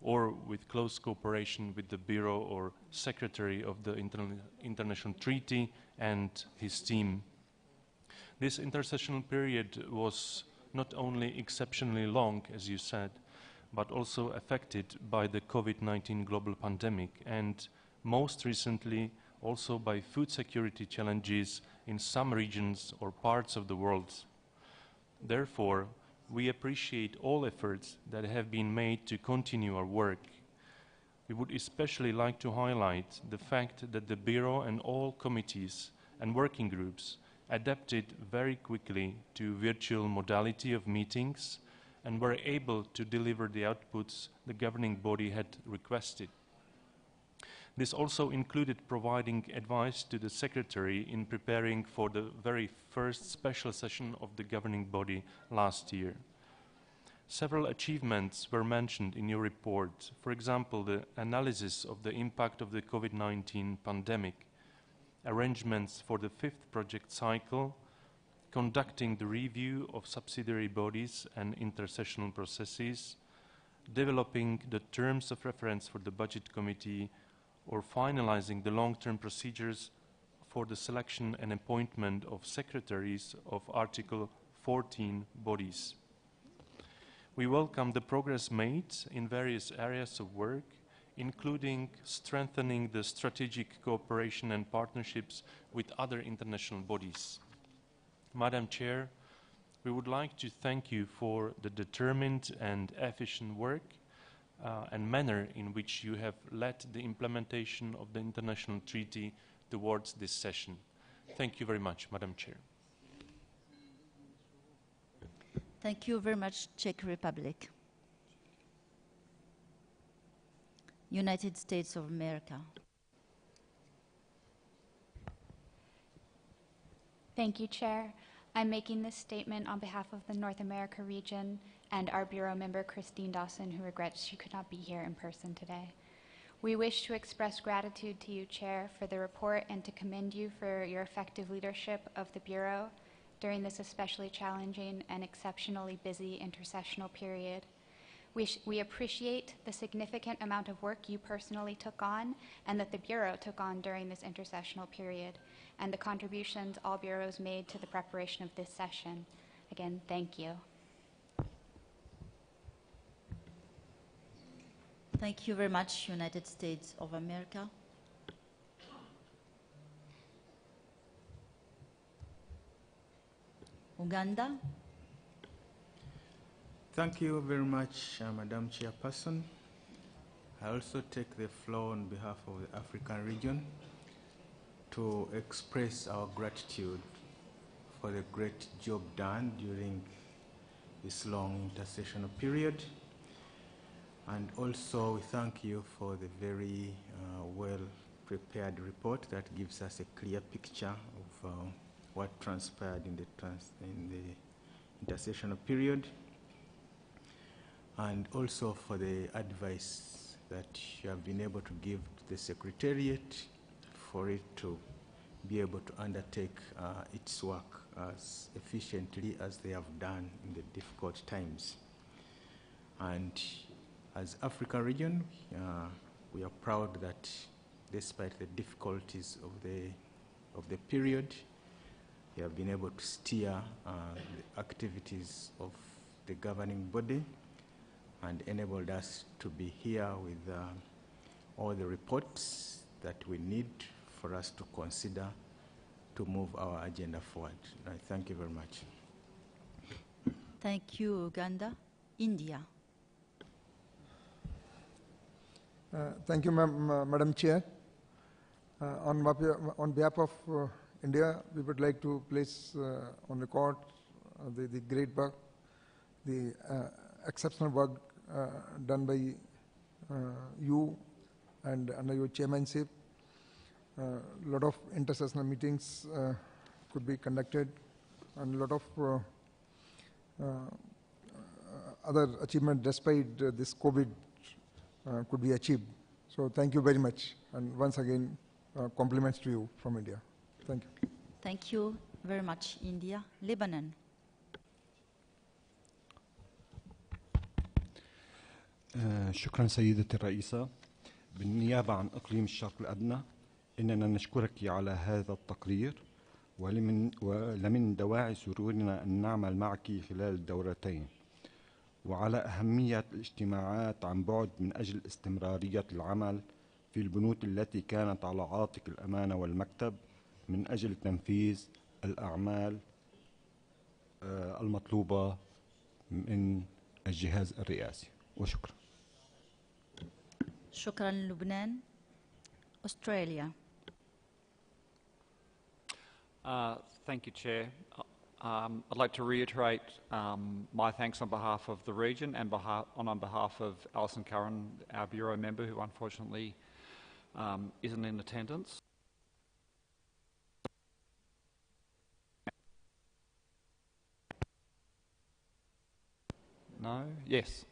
or with close cooperation with the Bureau or Secretary of the International Treaty and his team. This intersessional period was not only exceptionally long, as you said, but also affected by the COVID-19 global pandemic and most recently also by food security challenges in some regions or parts of the world. Therefore, we appreciate all efforts that have been made to continue our work. We would especially like to highlight the fact that the Bureau and all committees and working groups adapted very quickly to virtual modality of meetings and were able to deliver the outputs the governing body had requested. This also included providing advice to the Secretary in preparing for the very first special session of the governing body last year. Several achievements were mentioned in your report. For example, the analysis of the impact of the COVID-19 pandemic, arrangements for the 5th project cycle, conducting the review of subsidiary bodies and intersessional processes, developing the terms of reference for the Budget Committee, or finalizing the long-term procedures for the selection and appointment of secretaries of Article 14 bodies. We welcome the progress made in various areas of work, including strengthening the strategic cooperation and partnerships with other international bodies. Madam Chair, We would like to thank you for the determined and efficient work and manner in which you have led the implementation of the international treaty towards this session. Thank you very much, Madam Chair. Thank you very much, Czech Republic. United States of America. Thank you, Chair. I'm making this statement on behalf of the North America region and our Bureau member, Christine Dawson, who regrets she could not be here in person today. We wish to express gratitude to you, Chair, for the report and to commend you for your effective leadership of the Bureau during this especially challenging and exceptionally busy intersessional period. We appreciate the significant amount of work you personally took on and that the Bureau took on during this intersessional period, and the contributions all bureaus made to the preparation of this session. Again, thank you. Thank you very much, United States of America. Uganda. Thank you very much, Madam Chairperson. I also take the floor on behalf of the African region to express our gratitude for the great job done during this long intersessional period. And also we thank you for the very well-prepared report that gives us a clear picture of what transpired in the intersessional period, and also for the advice that you have been able to give to the Secretariat for it to be able to undertake its work as efficiently as they have done in the difficult times. And as Africa region, we are proud that despite the difficulties of the period, we have been able to steer the activities of the governing body and enabled us to be here with all the reports that we need for us to consider to move our agenda forward. I thank you very much. Thank you, Uganda. India. Thank you, Madam Chair. On behalf of India, we would like to place on record the great work, the exceptional work done by you and under your chairmanship. A lot of intersessional meetings could be conducted, and a lot of other achievements despite this COVID could be achieved. So thank you very much, and once again, compliments to you from India. Thank you. Thank you very much, India. Lebanon. شكرا سيدتي الرئيسة. بالنيابة عن إقليم الشرق الأدنى إننا نشكرك على هذا التقرير، ولمن دواعي سرورنا أن نعمل معك خلال الدورتين، وعلى أهمية الاجتماعات عن بعد من أجل استمرارية العمل في البنود التي كانت على عاتق الأمانة والمكتب من أجل تنفيذ الأعمال المطلوبة من الجهاز الرئاسي. وشكرا. شكرا لبنان. Australia. Thank you, Chair. I'd like to reiterate my thanks on behalf of the region and on behalf of Alison Curran, our Bureau member, who unfortunately isn't in attendance. No? Yes.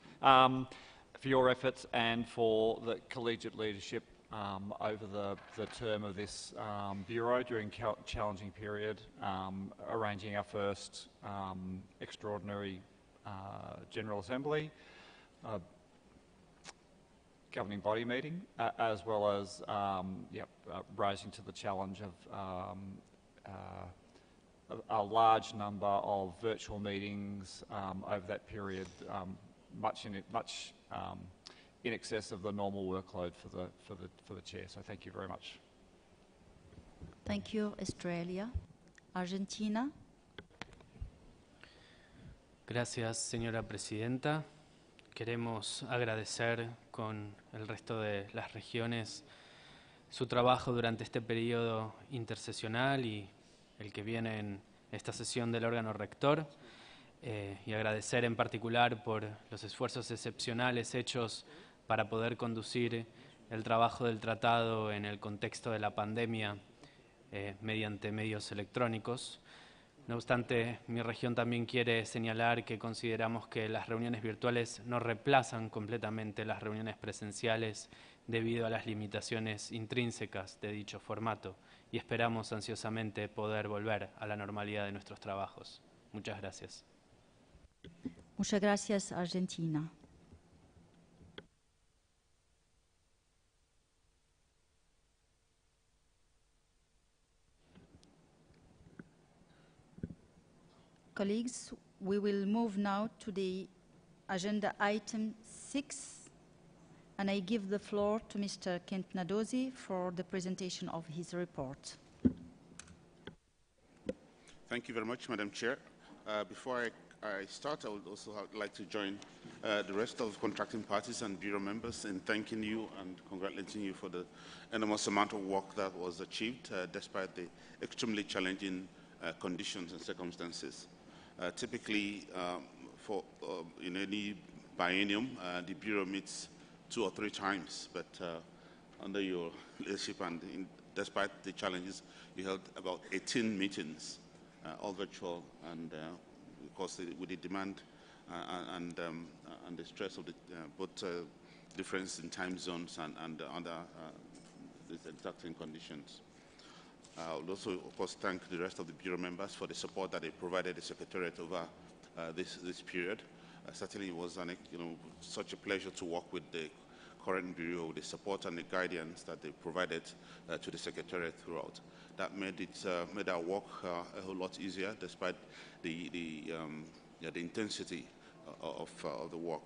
For your efforts and for the collegiate leadership over the term of this Bureau during a challenging period, arranging our first extraordinary General Assembly, governing body meeting, as well as rising to the challenge of a large number of virtual meetings over that period, much in excess of the normal workload for the chair. So thank you very much. Thank you, Australia. Argentina. Gracias, señora presidenta. Queremos agradecer con el resto de las regiones su trabajo durante este periodo intersesional y el que viene en esta sesión del órgano rector, y agradecer en particular por los esfuerzos excepcionales hechos para poder conducir el trabajo del tratado en el contexto de la pandemia mediante medios electrónicos. No obstante, mi región también quiere señalar que consideramos que las reuniones virtuales no reemplazan completamente las reuniones presenciales debido a las limitaciones intrínsecas de dicho formato y esperamos ansiosamente poder volver a la normalidad de nuestros trabajos. Muchas gracias. Muchas gracias, Argentina. Colleagues, we will move now to the agenda item 6, and I give the floor to Mr. Kent Nadozi for the presentation of his report. Thank you very much, Madam Chair. Before I start, I would also like to join the rest of contracting parties and Bureau members in thanking you and congratulating you for the enormous amount of work that was achieved despite the extremely challenging conditions and circumstances. Typically, in any biennium, the Bureau meets 2 or 3 times, but under your leadership and despite the challenges, you held about 18 meetings, all virtual, and of course with the demand and the stress of the both difference in time zones and under these exacting conditions. I would also, of course, thank the rest of the Bureau members for the support that they provided the Secretariat over this period. Certainly, it was such a pleasure to work with the current Bureau, the support and the guidance that they provided to the Secretariat throughout. That made our work a whole lot easier, despite the intensity of the work.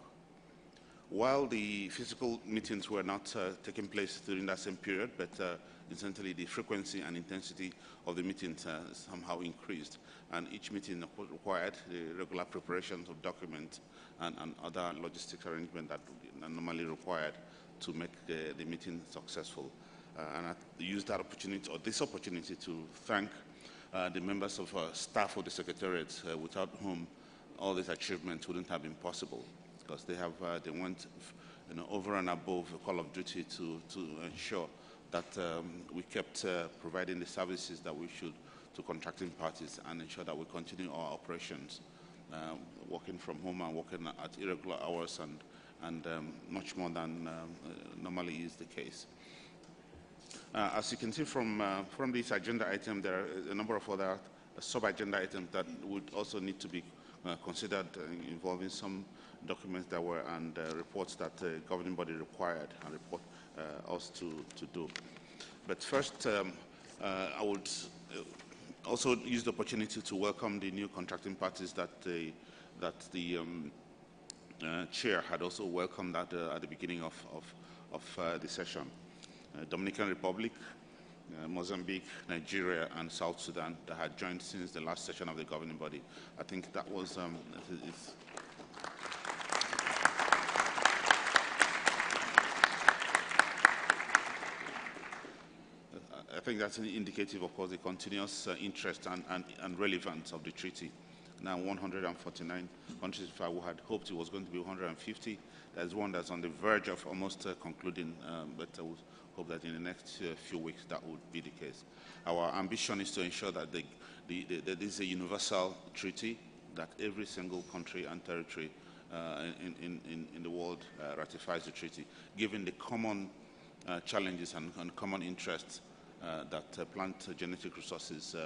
While the physical meetings were not taking place during that same period, but incidentally the frequency and intensity of the meetings somehow increased, and each meeting required the regular preparations of documents and other logistics arrangements that are normally required to make the meeting successful. And I used that opportunity, or this opportunity, to thank the members of staff of the Secretariat, without whom all these achievements wouldn't have been possible, because they went over and above the call of duty to ensure that we kept providing the services that we should to contracting parties and ensure that we continue our operations, working from home and working at irregular hours and much more than normally is the case. As you can see from this agenda item, there are a number of other sub-agenda items that would also need to be considered, involving some documents that were and reports that the governing body required and report us to do. But first, I would also use the opportunity to welcome the new contracting parties that the chair had also welcomed at the beginning of the session. Dominican Republic, Mozambique, Nigeria, and South Sudan that had joined since the last session of the governing body. I think that was I think that's indicative, of course, the continuous interest and relevance of the treaty. Now 149 countries. If I had hoped it was going to be 150, there's one that's on the verge of almost concluding, but I would hope that in the next few weeks that would be the case. Our ambition is to ensure that that this is a universal treaty, that every single country and territory in the world ratifies the treaty, given the common challenges and common interests that plant genetic resources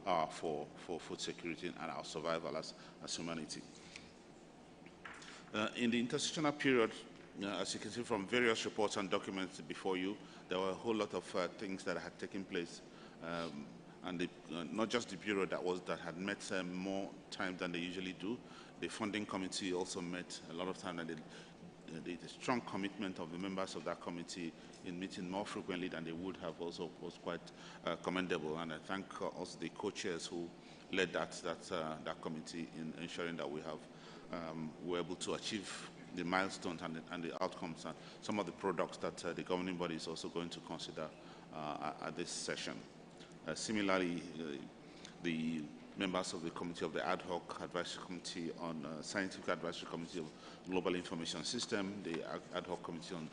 are for food security and our survival as humanity. In the interstitial period, as you can see from various reports and documents before you, there were a whole lot of things that had taken place, and not just the Bureau that had met more time than they usually do. The funding committee also met a lot of time, and the strong commitment of the members of that committee in meeting more frequently than they would have also was quite commendable. And I thank also the co-chairs who led that committee in ensuring that we're able to achieve the milestones and the outcomes and some of the products that the governing body is also going to consider at this session. Similarly, the members of the committee of the Ad Hoc Advisory Committee on Scientific Advisory Committee of Global Information System, the Ad Hoc Committee on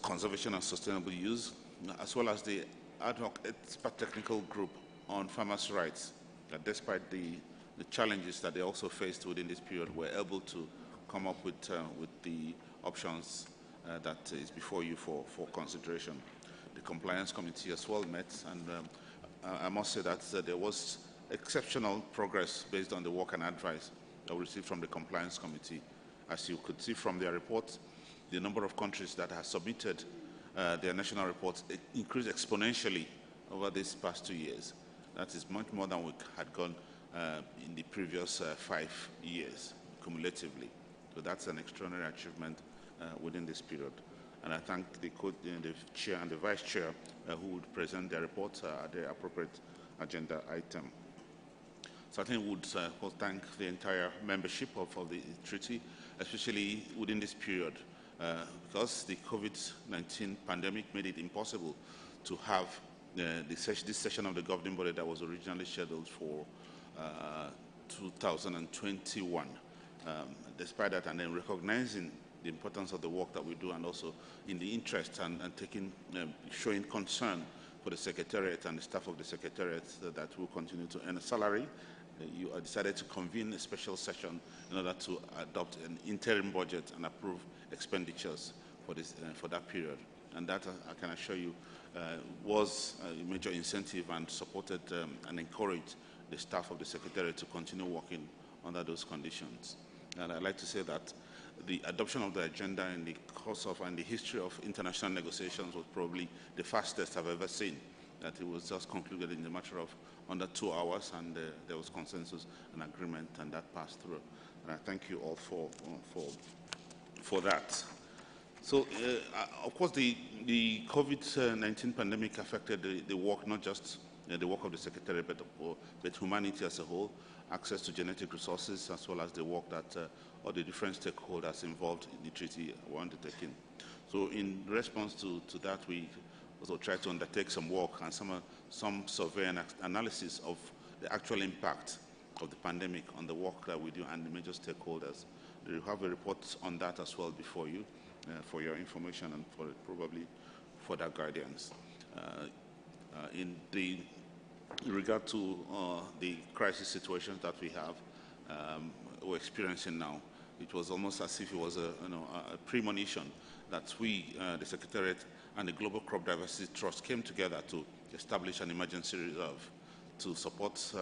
Conservation and Sustainable Use, as well as the Ad Hoc Expert Technical Group on Farmers' Rights, despite the challenges that they also faced within this period, were able to come up with the options that is before you for consideration. The Compliance Committee as well met, and I must say that there was exceptional progress based on the work and advice that we received from the Compliance Committee. As you could see from their report, the number of countries that have submitted their national reports increased exponentially over these past 2 years. That is much more than we had gone in the previous 5 years, cumulatively. So that's an extraordinary achievement within this period. And I thank the chair and the vice chair who would present their reports at the appropriate agenda item. So I think we would thank the entire membership of the treaty, especially within this period, because the COVID-19 pandemic made it impossible to have this session of the governing body that was originally scheduled for 2021. Despite that, and then recognizing the importance of the work that we do, and also in the interest and showing concern for the Secretariat and the staff of the Secretariat that will continue to earn a salary, you decided to convene a special session in order to adopt an interim budget and approve expenditures for that period. And that, I can assure you, was a major incentive and supported and encouraged the staff of the Secretariat to continue working under those conditions. And I'd like to say that the adoption of the agenda in the course of and the history of international negotiations was probably the fastest I've ever seen. That it was just concluded in a matter of under 2 hours, and there was consensus and agreement, and that passed through. And I thank you all for that. So, of course, the COVID-19 pandemic affected the work, not just the work of the Secretary, but humanity as a whole, access to genetic resources, as well as the work that all the different stakeholders involved in the treaty were undertaking. So in response to that, we also tried to undertake some work and some survey and analysis of the actual impact of the pandemic on the work that we do and the major stakeholders. You have a report on that as well before you for your information and for probably further guidance. In regard to the crisis situations that we're experiencing now, it was almost as if it was a premonition that we, the Secretariat and the Global Crop Diversity Trust, came together to establish an emergency reserve to support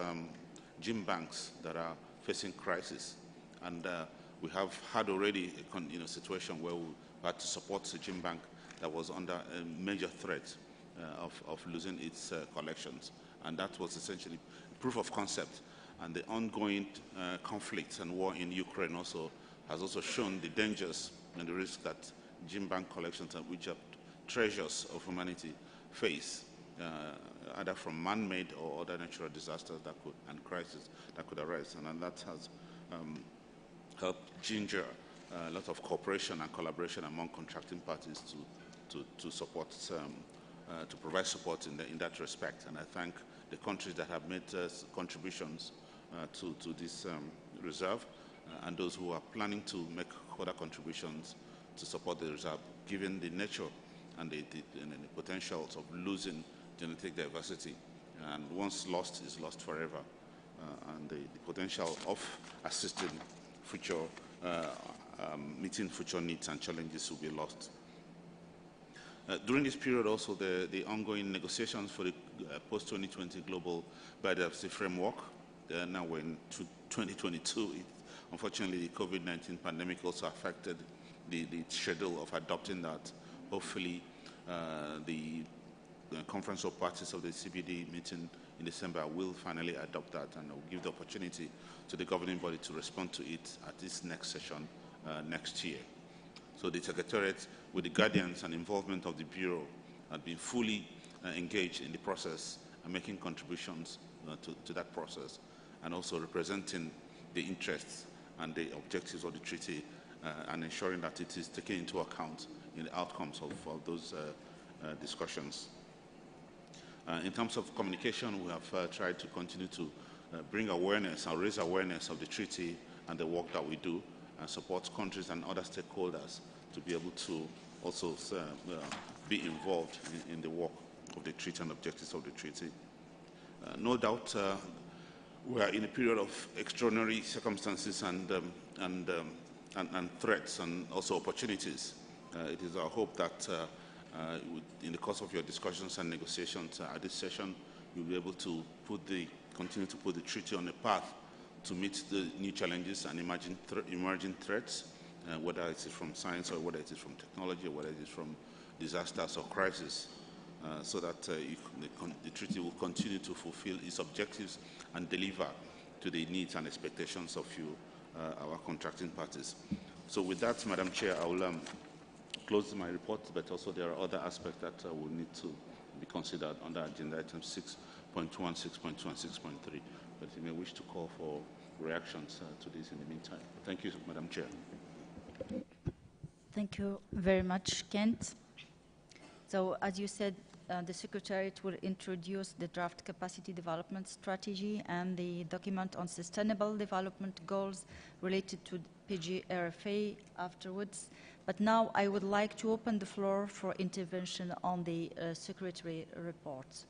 gene banks that are facing crisis. And we have had already a situation where we had to support a gene bank that was under a major threat of losing its collections. And that was essentially proof of concept. And the ongoing conflict and war in Ukraine also has also shown the dangers and the risks that gene bank collections, which are treasures of humanity, face, either from man-made or other natural disasters and crises that could arise. And that has helped ginger a lot of cooperation and collaboration among contracting parties to support, to provide support in that respect. And I thank the countries that have made contributions to this reserve and those who are planning to make further contributions to support the reserve, given the nature and the potentials of losing genetic diversity. And once lost is lost forever. And the potential of assisting future, meeting future needs and challenges will be lost. During this period also, the ongoing negotiations for the post-2020 global biodiversity framework, now we're in 2022. Unfortunately, the COVID-19 pandemic also affected the schedule of adopting that. Hopefully, the Conference of Parties of the CBD meeting in December will finally adopt that, and will give the opportunity to the governing body to respond to it at this next session next year. So the Secretariat, with the guidance and involvement of the Bureau, had been fully engaged in the process and making contributions to that process. and also representing the interests and the objectives of the treaty and ensuring that it is taken into account in the outcomes of those discussions. In terms of communication, we have tried to continue to bring awareness and raise awareness of the treaty and the work that we do, and support countries and other stakeholders to be able to also be involved in the work of the treaty and objectives of the treaty. No doubt, we are in a period of extraordinary circumstances and threats and also opportunities. It is our hope that in the course of your discussions and negotiations at this session, you'll be able to continue to put the treaty on a path to meet the new challenges and emerging threats, whether it is from science or whether it is from technology or whether it is from disasters or crises, so that the treaty will continue to fulfill its objectives and deliver to the needs and expectations of you, our contracting parties. So with that, Madam Chair, I will close my report, but also there are other aspects that will need to be considered under agenda items 6.1, 6.2, and 6.3. But you may wish to call for reactions to this in the meantime. Thank you, Madam Chair. Thank you very much, Kent. So, as you said, the Secretariat will introduce the draft capacity development strategy and the document on sustainable development goals related to PGRFA afterwards. But now I would like to open the floor for intervention on the Secretary report.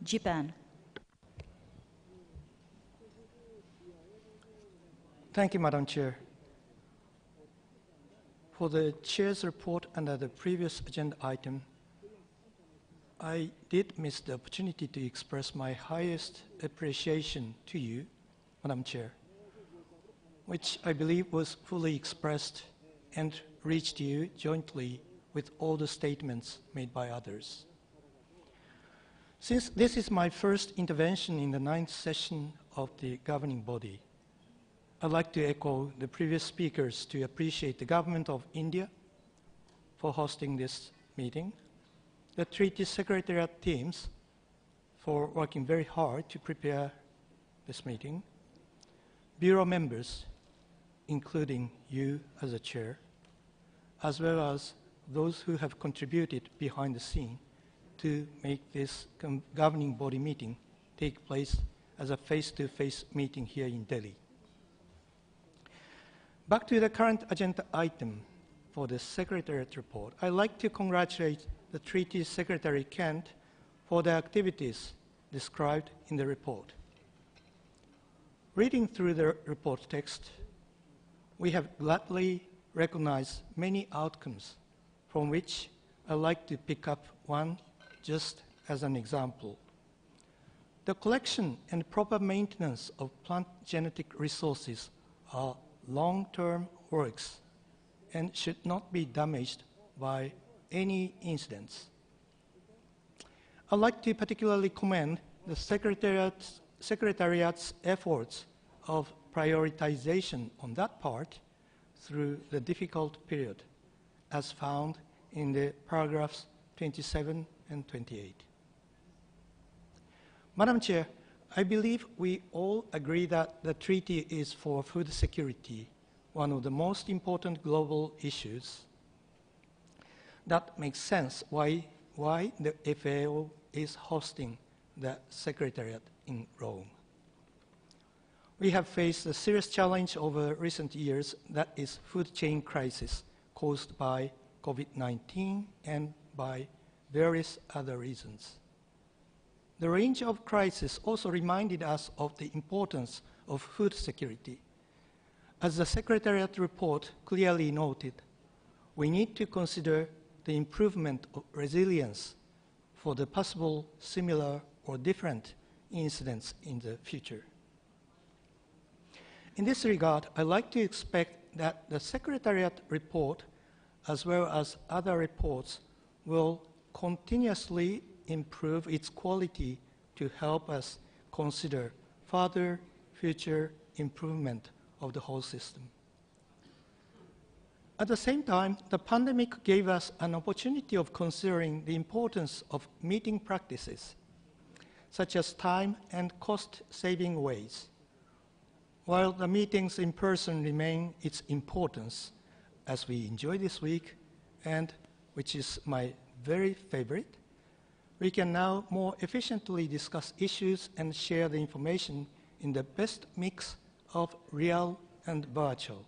Japan. Thank you, Madam Chair. For the Chair's report under the previous agenda item, I did miss the opportunity to express my highest appreciation to you, Madam Chair, which I believe was fully expressed and reached you jointly with all the statements made by others. Since this is my first intervention in the 9th session of the governing body, I'd like to echo the previous speakers to appreciate the Government of India for hosting this meeting, the Treaty Secretariat teams for working very hard to prepare this meeting, Bureau members, including you as a chair, as well as those who have contributed behind the scene to make this governing body meeting take place as a face-to-face meeting here in Delhi. Back to the current agenda item for the Secretariat report, I'd like to congratulate the Treaty Secretary Kent for the activities described in the report. Reading through the report text, we have gladly recognized many outcomes from which I'd like to pick up one just as an example. The collection and proper maintenance of plant genetic resources are long-term works and should not be damaged by any incidents. I'd like to particularly commend the Secretariat's efforts of prioritization on that part through the difficult period, as found in the paragraphs 27 and 28. Madam Chair, I believe we all agree that the treaty is for food security, one of the most important global issues. That makes sense why the FAO is hosting the Secretariat in Rome. We have faced a serious challenge over recent years, that is food chain crisis caused by COVID-19 and by various other reasons. The range of crises also reminded us of the importance of food security. As the Secretariat report clearly noted, we need to consider the improvement of resilience for the possible similar or different incidents in the future. In this regard, I'd like to expect that the Secretariat report, as well as other reports, will continuously improve its quality to help us consider further future improvement of the whole system. At the same time, the pandemic gave us an opportunity of considering the importance of meeting practices, such as time and cost-saving ways. While the meetings in person remain its importance, as we enjoy this week, and which is my very favorite, we can now more efficiently discuss issues and share the information in the best mix of real and virtual.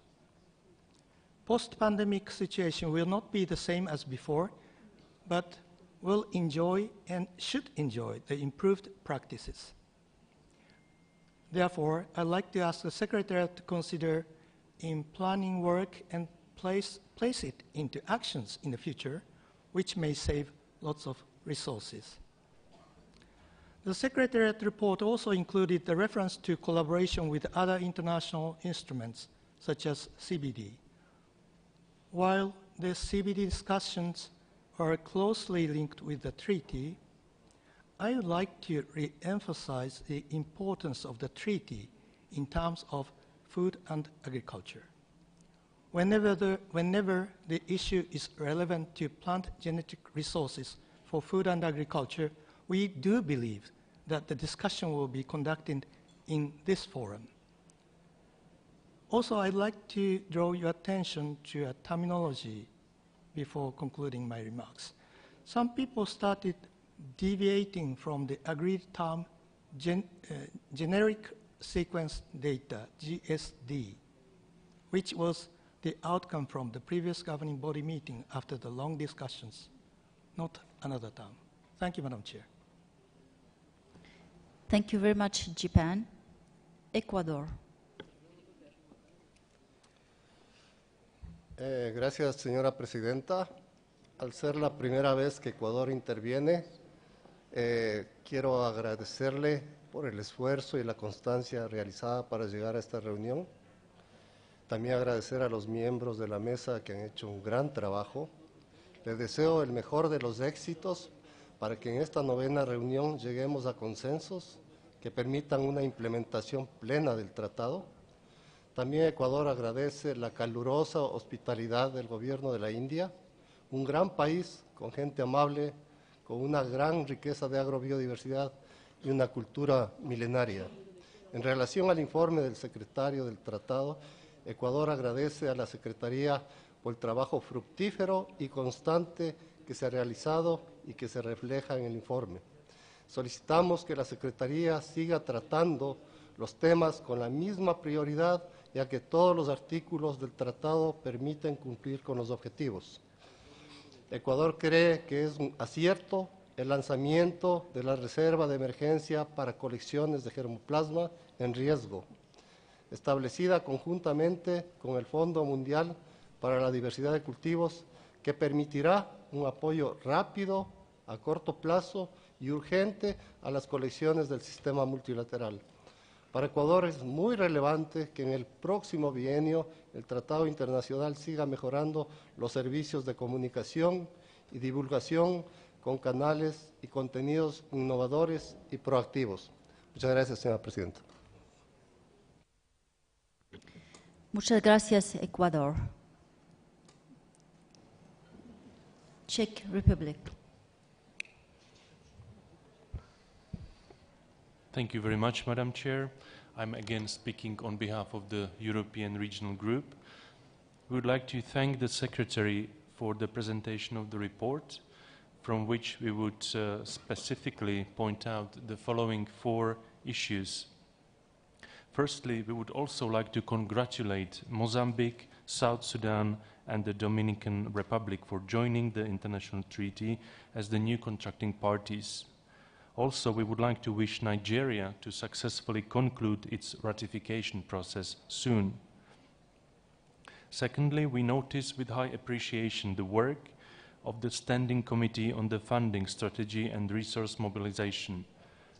Post-pandemic situation will not be the same as before, but will enjoy and should enjoy the improved practices. Therefore, I'd like to ask the Secretariat to consider in planning work and place it into actions in the future, which may save lots of resources. The Secretariat report also included the reference to collaboration with other international instruments, such as CBD. While the CBD discussions are closely linked with the treaty, I would like to re-emphasize the importance of the treaty in terms of food and agriculture. Whenever the issue is relevant to plant genetic resources for food and agriculture, we do believe that the discussion will be conducted in this forum. Also, I'd like to draw your attention to a terminology before concluding my remarks. Some people started deviating from the agreed term generic sequence data, GSD, which was the outcome from the previous governing body meeting after the long discussions, not another term. Thank you, Madam Chair. Thank you very much, Japan. Ecuador. Gracias, señora presidenta. Al ser la primera vez que Ecuador interviene, quiero agradecerle por el esfuerzo y la constancia realizada para llegar a esta reunión. También agradecer a los miembros de la mesa que han hecho un gran trabajo. Les deseo el mejor de los éxitos para que en esta novena reunión lleguemos a consensos que permitan una implementación plena del tratado. También Ecuador agradece la calurosa hospitalidad del gobierno de la India, un gran país con gente amable, con una gran riqueza de agrobiodiversidad y una cultura milenaria. En relación al informe del secretario del tratado, Ecuador agradece a la Secretaría por el trabajo fructífero y constante que se ha realizado y que se refleja en el informe. Solicitamos que la Secretaría siga tratando los temas con la misma prioridad, ya que todos los artículos del tratado permiten cumplir con los objetivos. Ecuador cree que es un acierto el lanzamiento de la reserva de emergencia para colecciones de germoplasma en riesgo, establecida conjuntamente con el Fondo Mundial para la Diversidad de Cultivos, que permitirá un apoyo rápido, a corto plazo y urgente a las colecciones del sistema multilateral. Para Ecuador es muy relevante que en el próximo bienio el Tratado Internacional siga mejorando los servicios de comunicación y divulgación con canales y contenidos innovadores y proactivos. Muchas gracias, señora presidenta. Muchas gracias, Ecuador. Czech Republic. Thank you very much, Madam Chair. I'm again speaking on behalf of the European Regional Group. We would like to thank the Secretary for the presentation of the report, from which we would specifically point out the following 4 issues. Firstly, we would also like to congratulate Mozambique, South Sudan, and the Dominican Republic for joining the international treaty as the new contracting parties. Also, we would like to wish Nigeria to successfully conclude its ratification process soon. Secondly, we notice with high appreciation the work of the Standing Committee on the Funding Strategy and Resource Mobilization,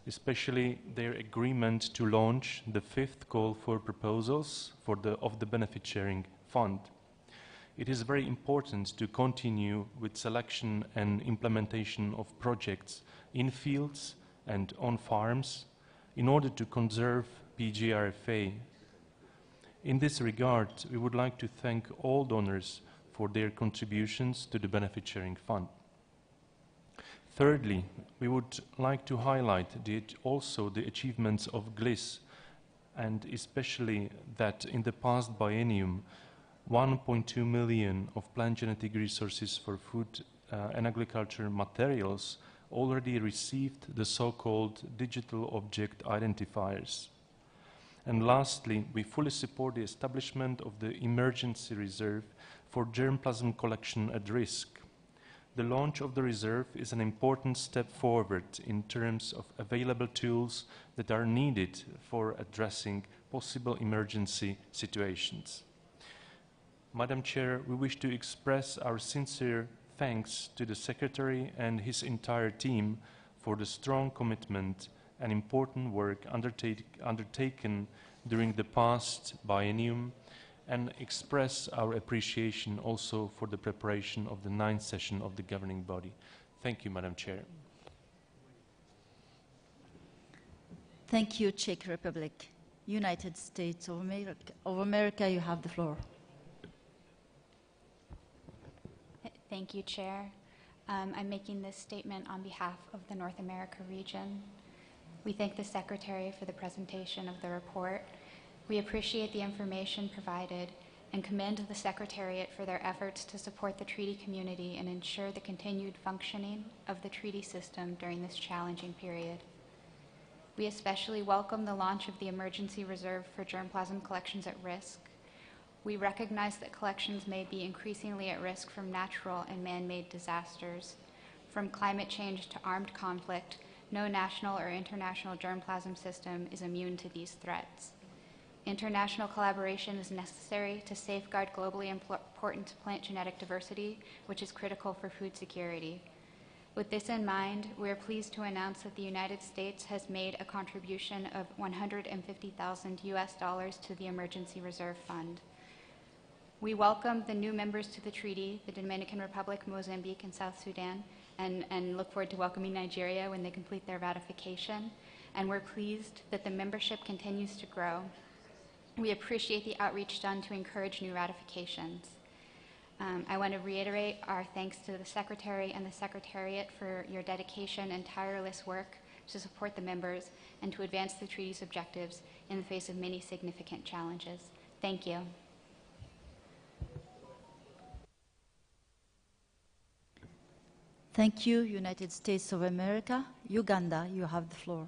especially their agreement to launch the 5th call for proposals of the Benefit Sharing Fund. It is very important to continue with selection and implementation of projects in fields and on farms in order to conserve PGRFA. In this regard, we would like to thank all donors for their contributions to the Benefit Sharing Fund. Thirdly, we would like to highlight also the achievements of GLIS, and especially that in the past biennium, 1.2 million of plant genetic resources for food and agriculture materials already received the so-called digital object identifiers. And lastly, we fully support the establishment of the emergency reserve for germplasm collection at risk. The launch of the reserve is an important step forward in terms of available tools that are needed for addressing possible emergency situations. Madam Chair, we wish to express our sincere thanks to the Secretary and his entire team for the strong commitment and important work undertaken during the past biennium, and express our appreciation also for the preparation of the 9th session of the governing body. Thank you, Madam Chair. Thank you, Czech Republic. United States of America, you have the floor. Thank you, Chair. I'm making this statement on behalf of the North America region. We thank the Secretary for the presentation of the report. We appreciate the information provided and commend the Secretariat for their efforts to support the treaty community and ensure the continued functioning of the treaty system during this challenging period. We especially welcome the launch of the emergency reserve for germplasm collections at risk. We recognize that collections may be increasingly at risk from natural and man-made disasters. From climate change to armed conflict, no national or international germplasm system is immune to these threats. International collaboration is necessary to safeguard globally important plant genetic diversity, which is critical for food security. With this in mind, we are pleased to announce that the United States has made a contribution of $150,000 US to the Emergency Reserve Fund. We welcome the new members to the treaty, the Dominican Republic, Mozambique, and South Sudan, and look forward to welcoming Nigeria when they complete their ratification. And we're pleased that the membership continues to grow. We appreciate the outreach done to encourage new ratifications. I want to reiterate our thanks to the Secretary and the Secretariat for your dedication and tireless work to support the members and to advance the treaty's objectives in the face of many significant challenges. Thank you. Thank you, United States of America. Uganda, you have the floor.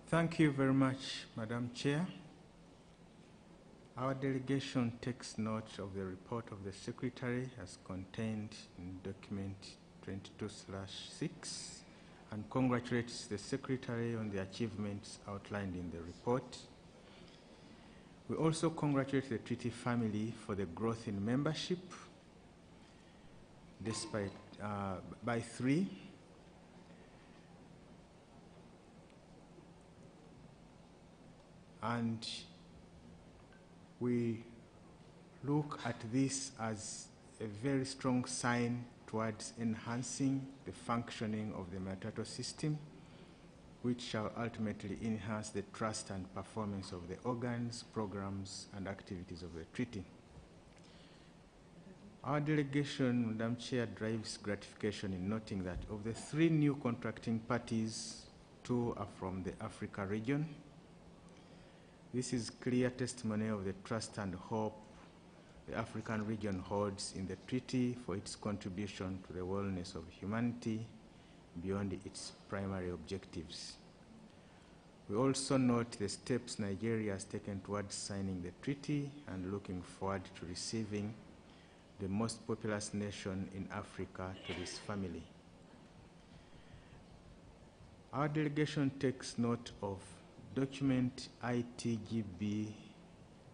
Thank you very much, Madam Chair. Our delegation takes note of the report of the Secretary as contained in document 22/6 and congratulates the Secretary on the achievements outlined in the report. We also congratulate the treaty family for the growth in membership despite by 3. And we look at this as a very strong sign towards enhancing the functioning of the Matato system, which shall ultimately enhance the trust and performance of the organs, programs, and activities of the treaty. Our delegation, Madam Chair, drives gratification in noting that of the 3 new contracting parties, 2 are from the Africa region. This is clear testimony of the trust and hope the African region holds in the treaty for its contribution to the wellness of humanity beyond its primary objectives. We also note the steps Nigeria has taken towards signing the treaty and looking forward to receiving the most populous nation in Africa to this family. Our delegation takes note of document ITGB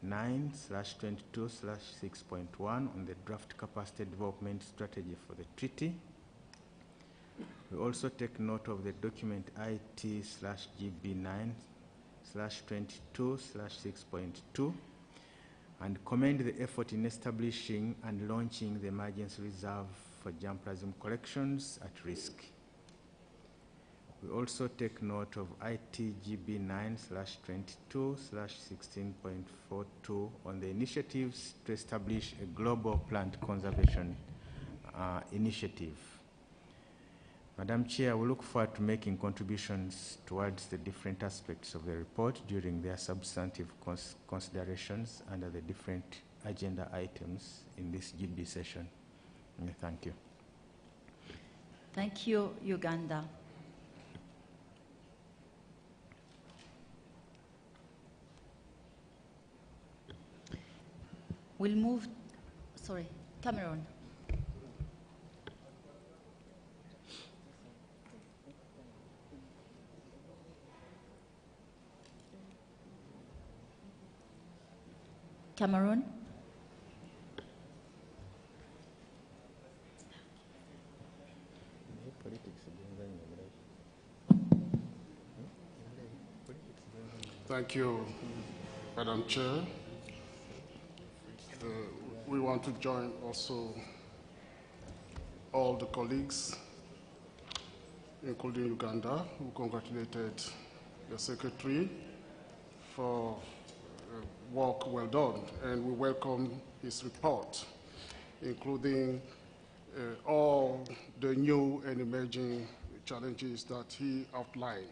9/22/6.1 on the draft capacity development strategy for the treaty. We also take note of the document IT/GB 9/22/6.2 and commend the effort in establishing and launching the emergency reserve for germplasm collections at risk. We also take note of ITGB 9/22/16.42 on the initiatives to establish a global plant conservation initiative. Madam Chair, we look forward to making contributions towards the different aspects of the report during their substantive considerations under the different agenda items in this GB session. Thank you. Thank you, Uganda. We'll move, Cameroon. Cameroon. Thank you, Madam Chair. We want to join also all the colleagues, including Uganda, who congratulated the Secretary for work well done, and we welcome his report, including all the new and emerging challenges that he outlined.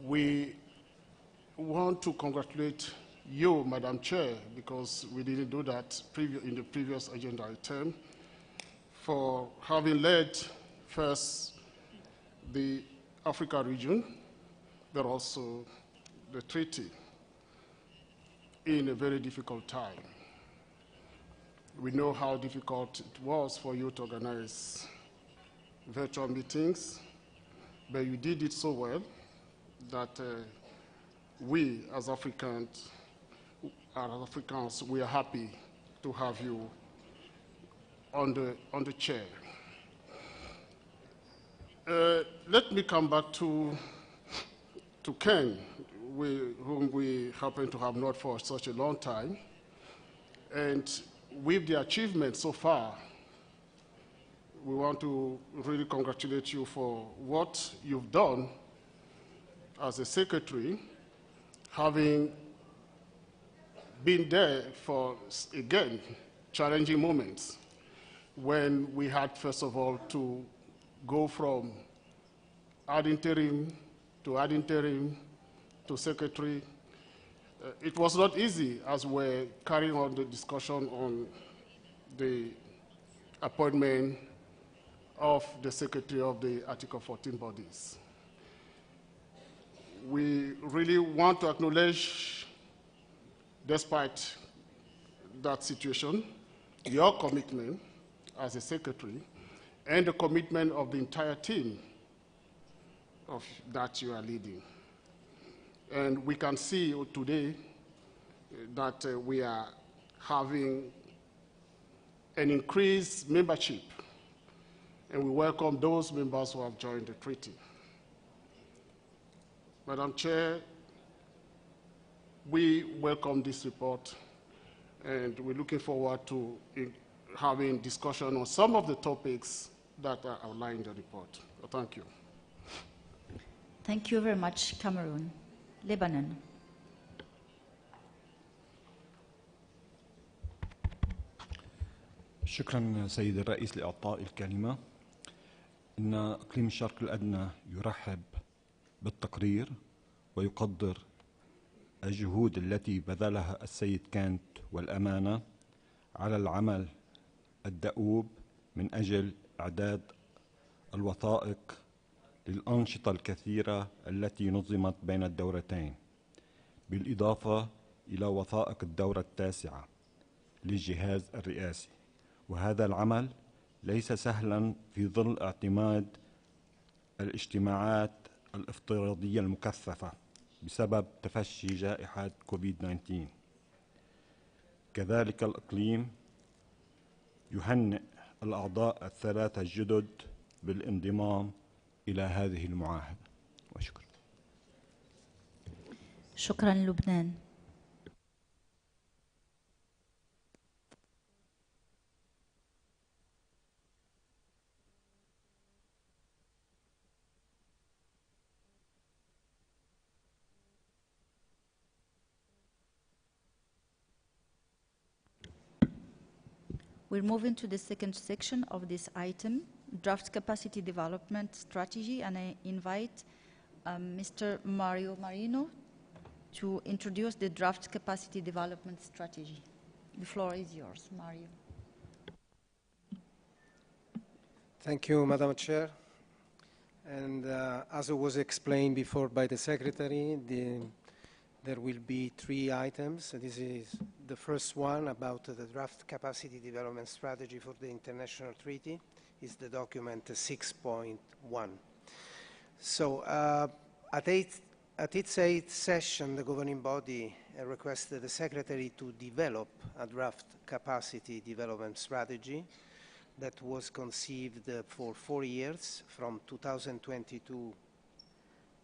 We want to congratulate you, Madam Chair, because we didn't do that in the previous agenda item, for having led first the Africa region, but also the treaty in a very difficult time. We know how difficult it was for you to organize virtual meetings, but you did it so well that we as Africans, we are happy to have you on the chair. Let me come back to Ken, whom we happen to have known for such a long time. And with the achievement so far, we want to really congratulate you for what you've done as a secretary, having been there for, again, challenging moments when we had, first of all, to go from ad interim to secretary. It was not easy as we're carrying on the discussion on the appointment of the secretary of the Article 14 bodies. We really want to acknowledge, despite that situation, your commitment as a secretary and the commitment of the entire team that you are leading. And we can see today that we are having an increased membership, and we welcome those members who have joined the treaty. Madam Chair, we welcome this report, and we're looking forward to having discussion on some of the topics that are outlined in the report. Thank you. Thank you very much, Cameroon. Lebanon. شكرا سيد الرئيس لإعطاء الكلمة. إن إقليم الشرق الأدنى يرحب بالتقرير ويقدر الجهود التي بذلها السيد كانت والأمانة على العمل الدؤوب من أجل إعداد الوثائق للأنشطة الكثيرة التي نظمت بين الدورتين، بالإضافة إلى وثائق الدورة التاسعة للجهاز الرئاسي. وهذا العمل ليس سهلا في ظل اعتماد الاجتماعات الافتراضية المكثفة بسبب تفشي جائحة كوفيد-19. كذلك الإقليم يهنئ الأعضاء الثلاثة الجدد بالانضمام إلى هذه المعاهدة. وشكرا. شكرا لبنان. We're moving to the second section of this item, draft capacity development strategy, and I invite Mr. Mario Marino to introduce the draft capacity development strategy. The floor is yours, Mario. Thank you, Madam Chair. And as it was explained before by the Secretary, there will be 3 items. This is the first one about the draft capacity development strategy for the international treaty. Is the document 6.1. So at its 8th session, the governing body requested the Secretary to develop a draft capacity development strategy that was conceived for 4 years, from 2022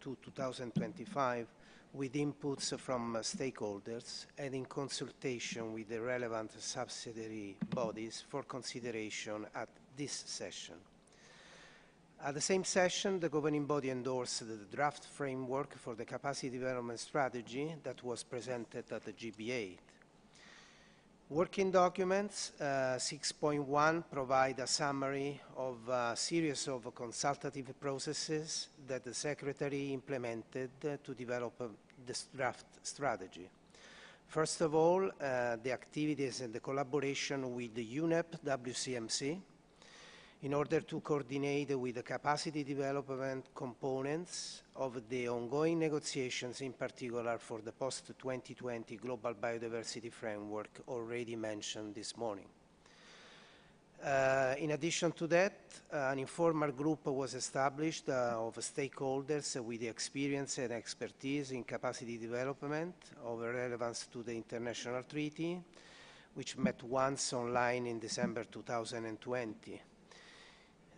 to 2025, with inputs from stakeholders and in consultation with the relevant subsidiary bodies for consideration at this session. At the same session, the governing body endorsed the draft framework for the capacity development strategy that was presented at the GBA. Working documents 6.1 provide a summary of a series of consultative processes that the Secretary implemented to develop this draft strategy. First of all, the activities and the collaboration with the UNEP WCMC in order to coordinate with the capacity development components of the ongoing negotiations, in particular for the post-2020 Global Biodiversity Framework already mentioned this morning. In addition to that, an informal group was established of stakeholders with the experience and expertise in capacity development of relevance to the international treaty, which met once online in December 2020.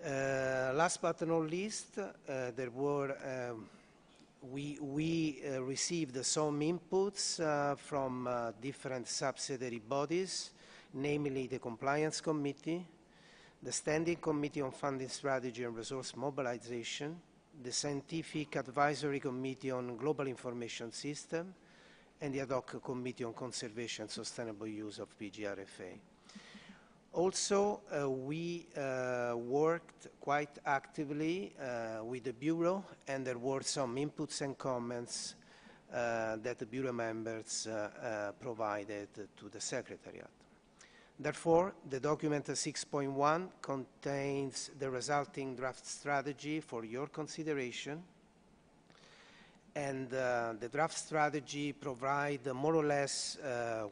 Last but not least, we received some inputs from different subsidiary bodies, namely the Compliance Committee, the Standing Committee on Funding Strategy and Resource Mobilization, the Scientific Advisory Committee on Global Information System, and the Ad Hoc Committee on Conservation and Sustainable Use of PGRFA. Also, we worked quite actively with the Bureau, and there were some inputs and comments that the Bureau members provided to the Secretariat. Therefore, the document 6.1 contains the resulting draft strategy for your consideration, and the draft strategy provides more or less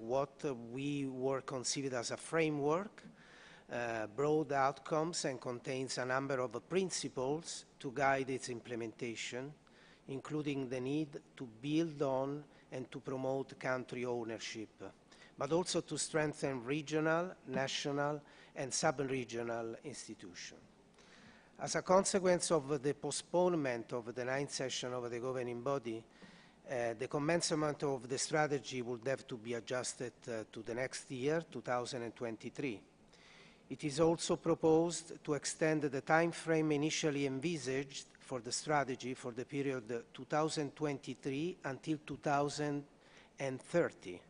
what we were conceived as a framework, broad outcomes, and contains a number of principles to guide its implementation, including the need to build on and to promote country ownership, but also to strengthen regional, national, and sub-regional institutions. As a consequence of the postponement of the 9th session of the governing body, the commencement of the strategy would have to be adjusted to the next year, 2023. It is also proposed to extend the time frame initially envisaged for the strategy for the period 2023 until 2030,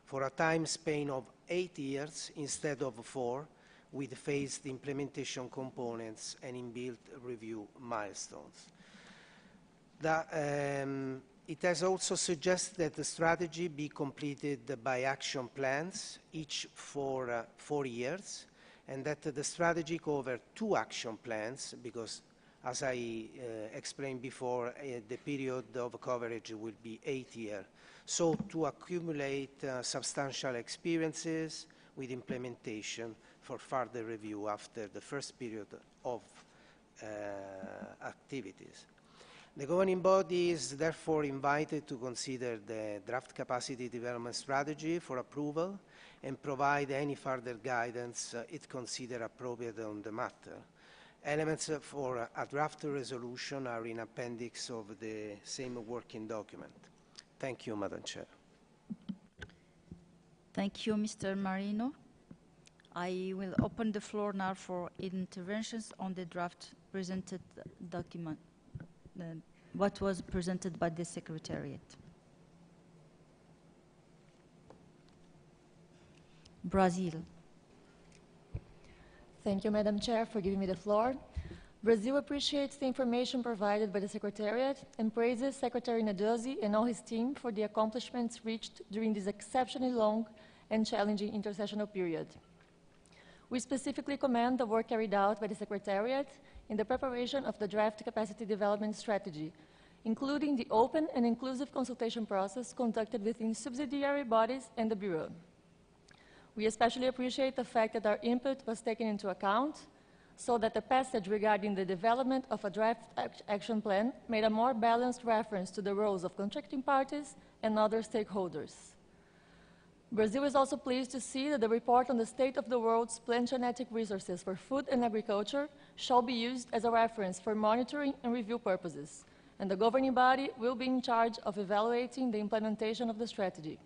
for a time span of 8 years instead of 4, with phased implementation components and inbuilt review milestones. It has also suggested that the strategy be completed by action plans, each for 4 years, and that the strategy cover 2 action plans, because, as I explained before, the period of coverage will be 8 years. So to accumulate substantial experiences with implementation for further review after the first period of activities. The governing body is therefore invited to consider the draft capacity development strategy for approval and provide any further guidance it considers appropriate on the matter. Elements for a draft resolution are in appendix of the same working document. Thank you, Madam Chair. Thank you, Mr. Marino. I will open the floor now for interventions on the draft presented document, what was presented by the Secretariat. Brazil. Thank you, Madam Chair, for giving me the floor. Brazil appreciates the information provided by the Secretariat and praises Secretary Nadozi and all his team for the accomplishments reached during this exceptionally long and challenging intersessional period. We specifically commend the work carried out by the Secretariat in the preparation of the draft capacity development strategy, including the open and inclusive consultation process conducted within subsidiary bodies and the Bureau. We especially appreciate the fact that our input was taken into account, so that the passage regarding the development of a draft action plan made a more balanced reference to the roles of contracting parties and other stakeholders. Brazil is also pleased to see that the report on the state of the world's plant genetic resources for food and agriculture shall be used as a reference for monitoring and review purposes, and the governing body will be in charge of evaluating the implementation of the strategy.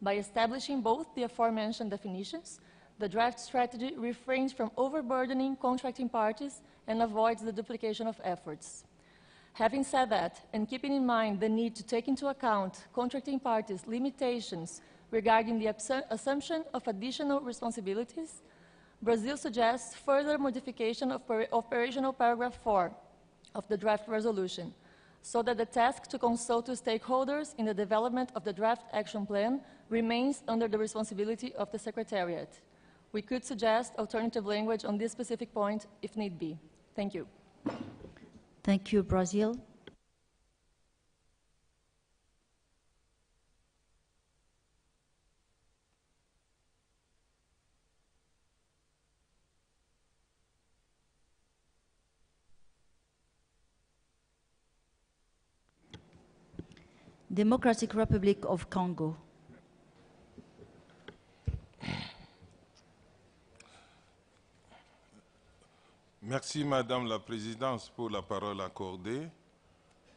By establishing both the aforementioned definitions, the draft strategy refrains from overburdening contracting parties and avoids the duplication of efforts. Having said that, and keeping in mind the need to take into account contracting parties' limitations regarding the assumption of additional responsibilities, Brazil suggests further modification of operational paragraph 4 of the draft resolution, so that the task to consult with stakeholders in the development of the draft action plan remains under the responsibility of the Secretariat. We could suggest alternative language on this specific point if need be. Thank you. Thank you, Brazil. Democratic Republic of Congo. Merci, Madame la Présidente, pour la parole accordée.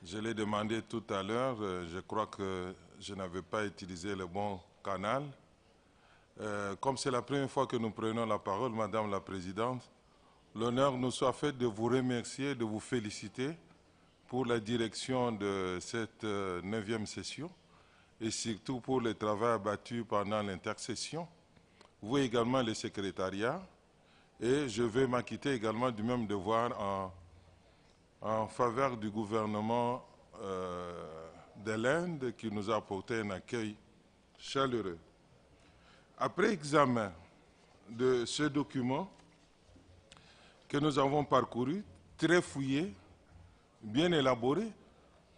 Je l'ai demandé tout à l'heure. Je crois que je n'avais pas utilisé le bon canal. Comme c'est la première fois que nous prenons la parole, Madame la Présidente, l'honneur nous soit fait de vous remercier, de vous féliciter pour la direction de cette 9e session et surtout pour le travail abattu pendant l'intersession. Vous également, le secrétariat. Et je vais m'acquitter également du même devoir en faveur du gouvernement de l'Inde qui nous a apporté un accueil chaleureux. Après examen de ce document que nous avons parcouru, très fouillé, bien élaboré,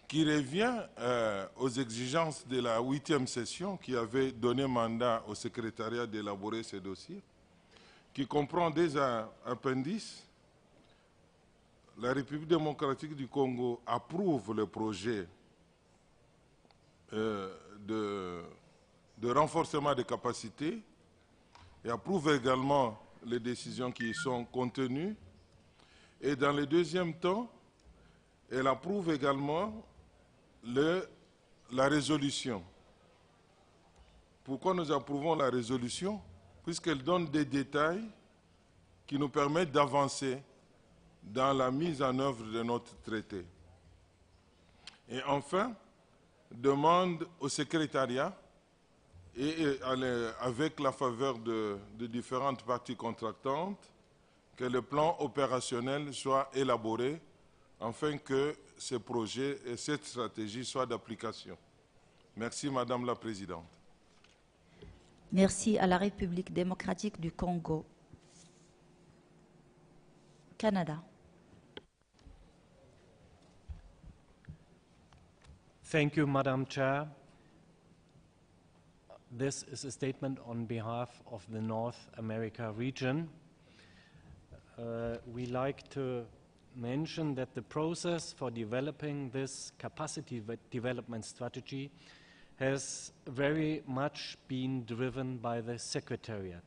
qui revient aux exigences de la 8e session qui avait donné mandat au secrétariat d'élaborer ce dossier, qui comprend des appendices. La République démocratique du Congo approuve le projet de renforcement des capacités et approuve également les décisions qui y sont contenues. Et dans le deuxième temps, elle approuve également la résolution. Pourquoi nous approuvons la résolution? Puisqu'elle donne des détails qui nous permettent d'avancer dans la mise en œuvre de notre traité. Et enfin, demande au secrétariat, et avec la faveur de différentes parties contractantes, que le plan opérationnel soit élaboré afin que ce projet et cette stratégie soient d'application. Merci, Madame la Présidente. Merci à la République démocratique du Congo. Canada. Thank you, Madam Chair. This is a statement on behalf of the North America region. We like to mention that the process for developing this capacity development strategy has very much been driven by the Secretariat.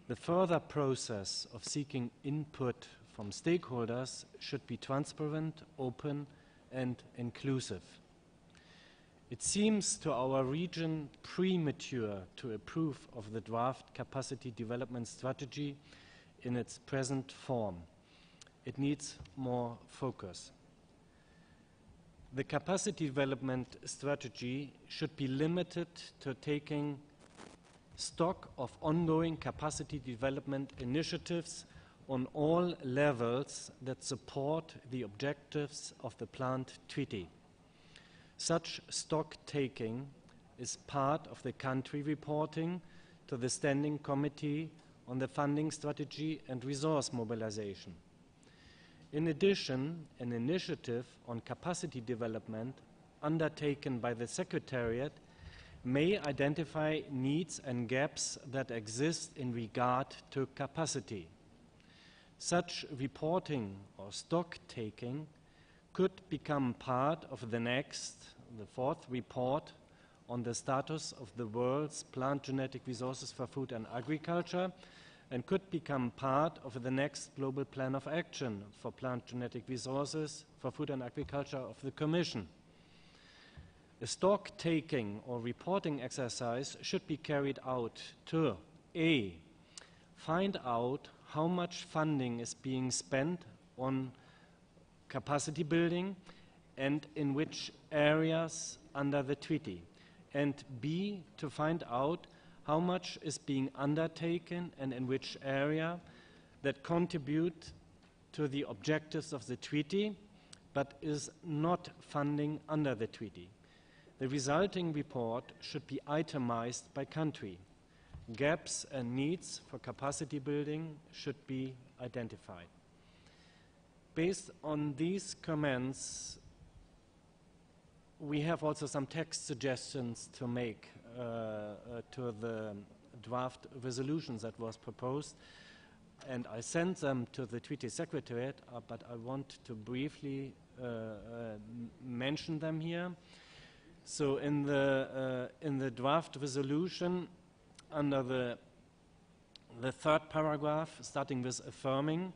The further process of seeking input from stakeholders should be transparent, open, and inclusive. It seems to our region premature to approve of the draft capacity development strategy in its present form. It needs more focus. The capacity development strategy should be limited to taking stock of ongoing capacity development initiatives on all levels that support the objectives of the plant treaty. Such stock taking is part of the country reporting to the Standing Committee on the Funding Strategy and Resource Mobilization. In addition, an initiative on capacity development undertaken by the Secretariat may identify needs and gaps that exist in regard to capacity. Such reporting or stock taking could become part of the fourth report on the status of the world's plant genetic resources for food and agriculture, and could become part of the next global plan of action for plant genetic resources for food and agriculture of the Commission. A stock taking or reporting exercise should be carried out to A, find out how much funding is being spent on capacity building and in which areas under the treaty, and B, to find out how much is being undertaken and in which area that contribute to the objectives of the treaty but is not funding under the treaty. The resulting report should be itemized by country. Gaps and needs for capacity building should be identified. Based on these comments, we have also some text suggestions to make to the draft resolutions that was proposed, and I sent them to the Treaty Secretariat, but I want to briefly mention them here. So in the draft resolution, under the third paragraph, starting with affirming,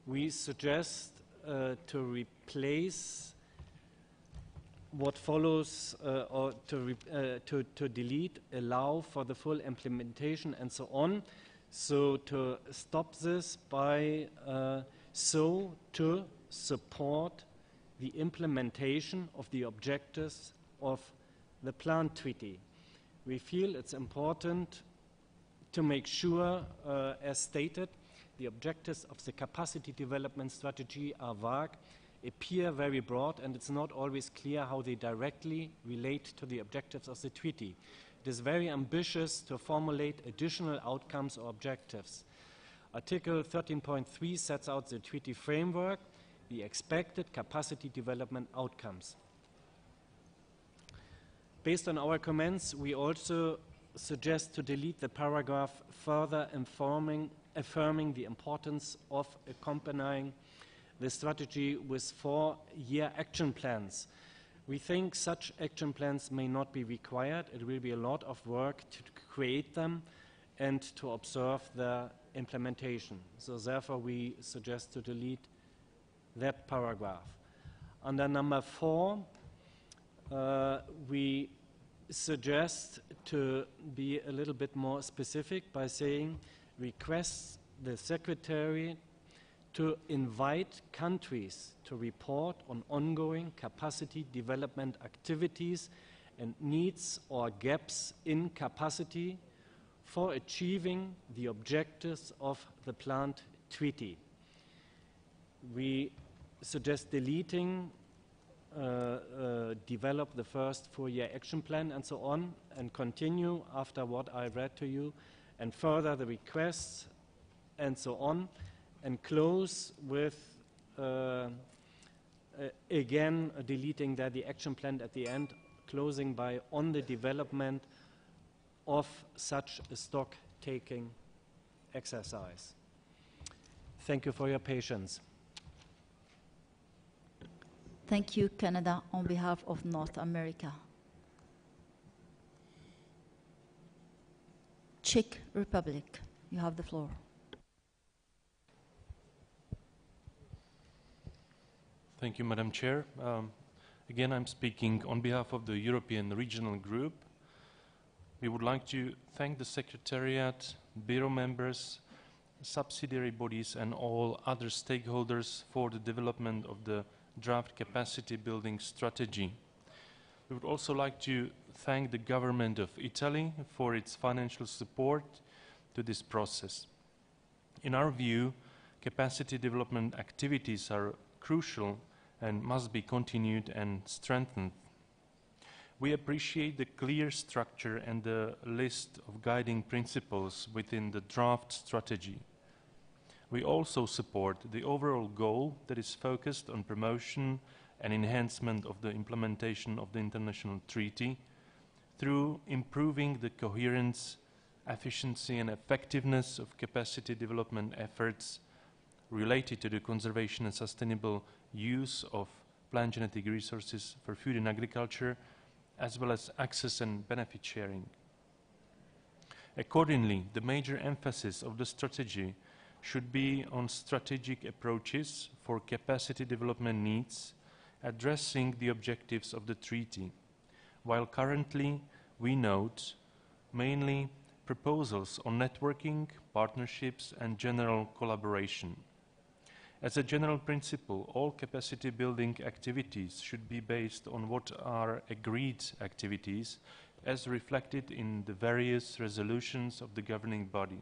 we suggest to replace what follows, or to delete, allow for the full implementation, and so on. So to stop this by so to support the implementation of the objectives of the plant treaty. We feel it's important to make sure, as stated, the objectives of the capacity development strategy are vague, appear very broad, and it's not always clear how they directly relate to the objectives of the treaty. It is very ambitious to formulate additional outcomes or objectives. Article 13.3 sets out the treaty framework, the expected capacity development outcomes. Based on our comments, we also suggest to delete the paragraph further affirming the importance of accompanying the strategy with 4-year action plans. We think such action plans may not be required. It will be a lot of work to create them and to observe their implementation. So therefore we suggest to delete that paragraph. Under number 4, we suggest to be a little bit more specific by saying requests the Secretary to invite countries to report on ongoing capacity development activities and needs or gaps in capacity for achieving the objectives of the plant treaty. We suggest deleting develop the first 4-year action plan and so on, and continue after what I read to you, and further the requests and so on, and close with again deleting the action plan at the end, closing by on the development of such a stock-taking exercise. Thank you for your patience. Thank you, Canada, on behalf of North America. Czech Republic, you have the floor. Thank you, Madam Chair. Again, I'm speaking on behalf of the European Regional Group. We would like to thank the Secretariat, Bureau members, subsidiary bodies, and all other stakeholders for the development of the draft capacity building strategy. We would also like to thank the government of Italy for its financial support to this process. In our view, capacity development activities are crucial and must be continued and strengthened. We appreciate the clear structure and the list of guiding principles within the draft strategy. We also support the overall goal that is focused on promotion and enhancement of the implementation of the international treaty through improving the coherence, efficiency and effectiveness of capacity development efforts related to the conservation and sustainable use of plant genetic resources for food and agriculture, as well as access and benefit sharing. Accordingly, the major emphasis of the strategy should be on strategic approaches for capacity development needs, addressing the objectives of the treaty, while currently we note mainly proposals on networking, partnerships and general collaboration. As a general principle, all capacity building activities should be based on what are agreed activities as reflected in the various resolutions of the governing body.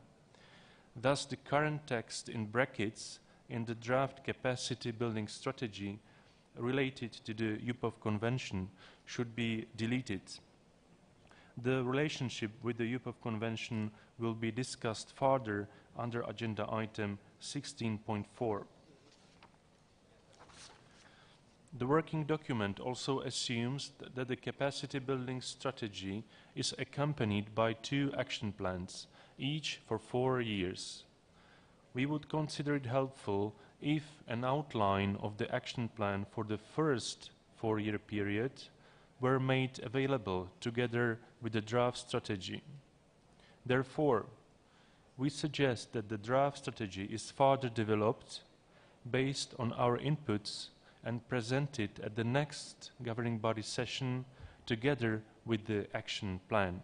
Thus, the current text in brackets in the draft capacity building strategy related to the UPOV Convention should be deleted. The relationship with the UPOV Convention will be discussed further under agenda item 16.4. The working document also assumes that the capacity building strategy is accompanied by 2 action plans, each for 4 years. We would consider it helpful if an outline of the action plan for the first 4-year period were made available together with the draft strategy. Therefore, we suggest that the draft strategy is further developed based on our inputs and presented at the next governing body session together with the action plan.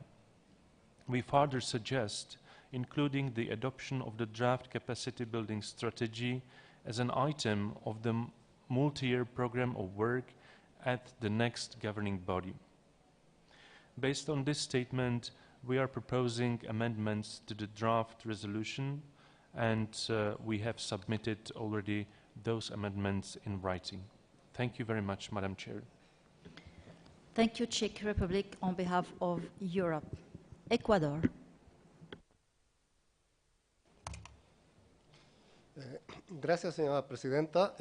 We further suggest including the adoption of the draft capacity building strategy as an item of the multi-year program of work at the next governing body. Based on this statement, we are proposing amendments to the draft resolution, and we have submitted already those amendments in writing. Thank you very much, Madam Chair. Thank you, Czech Republic, on behalf of Europe. Ecuador. Gracias, señora presidenta.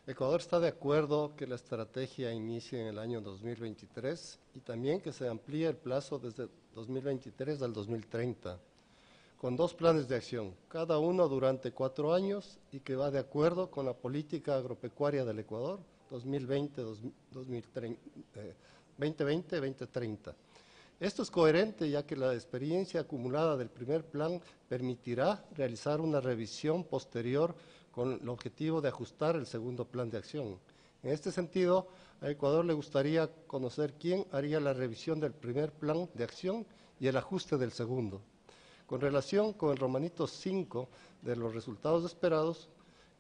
Ecuador está de acuerdo que la estrategia inicie en el año 2023 y también que se amplíe el plazo desde 2023 al 2030, con 2 planes de acción, cada uno durante 4 años y que va de acuerdo con la política agropecuaria del Ecuador 2020-2030. Esto es coherente ya que la experiencia acumulada del primer plan permitirá realizar una revisión posterior con el objetivo de ajustar el segundo plan de acción. En este sentido, a Ecuador le gustaría conocer quién haría la revisión del primer plan de acción y el ajuste del segundo. Con relación con el romanito 5 de los resultados esperados,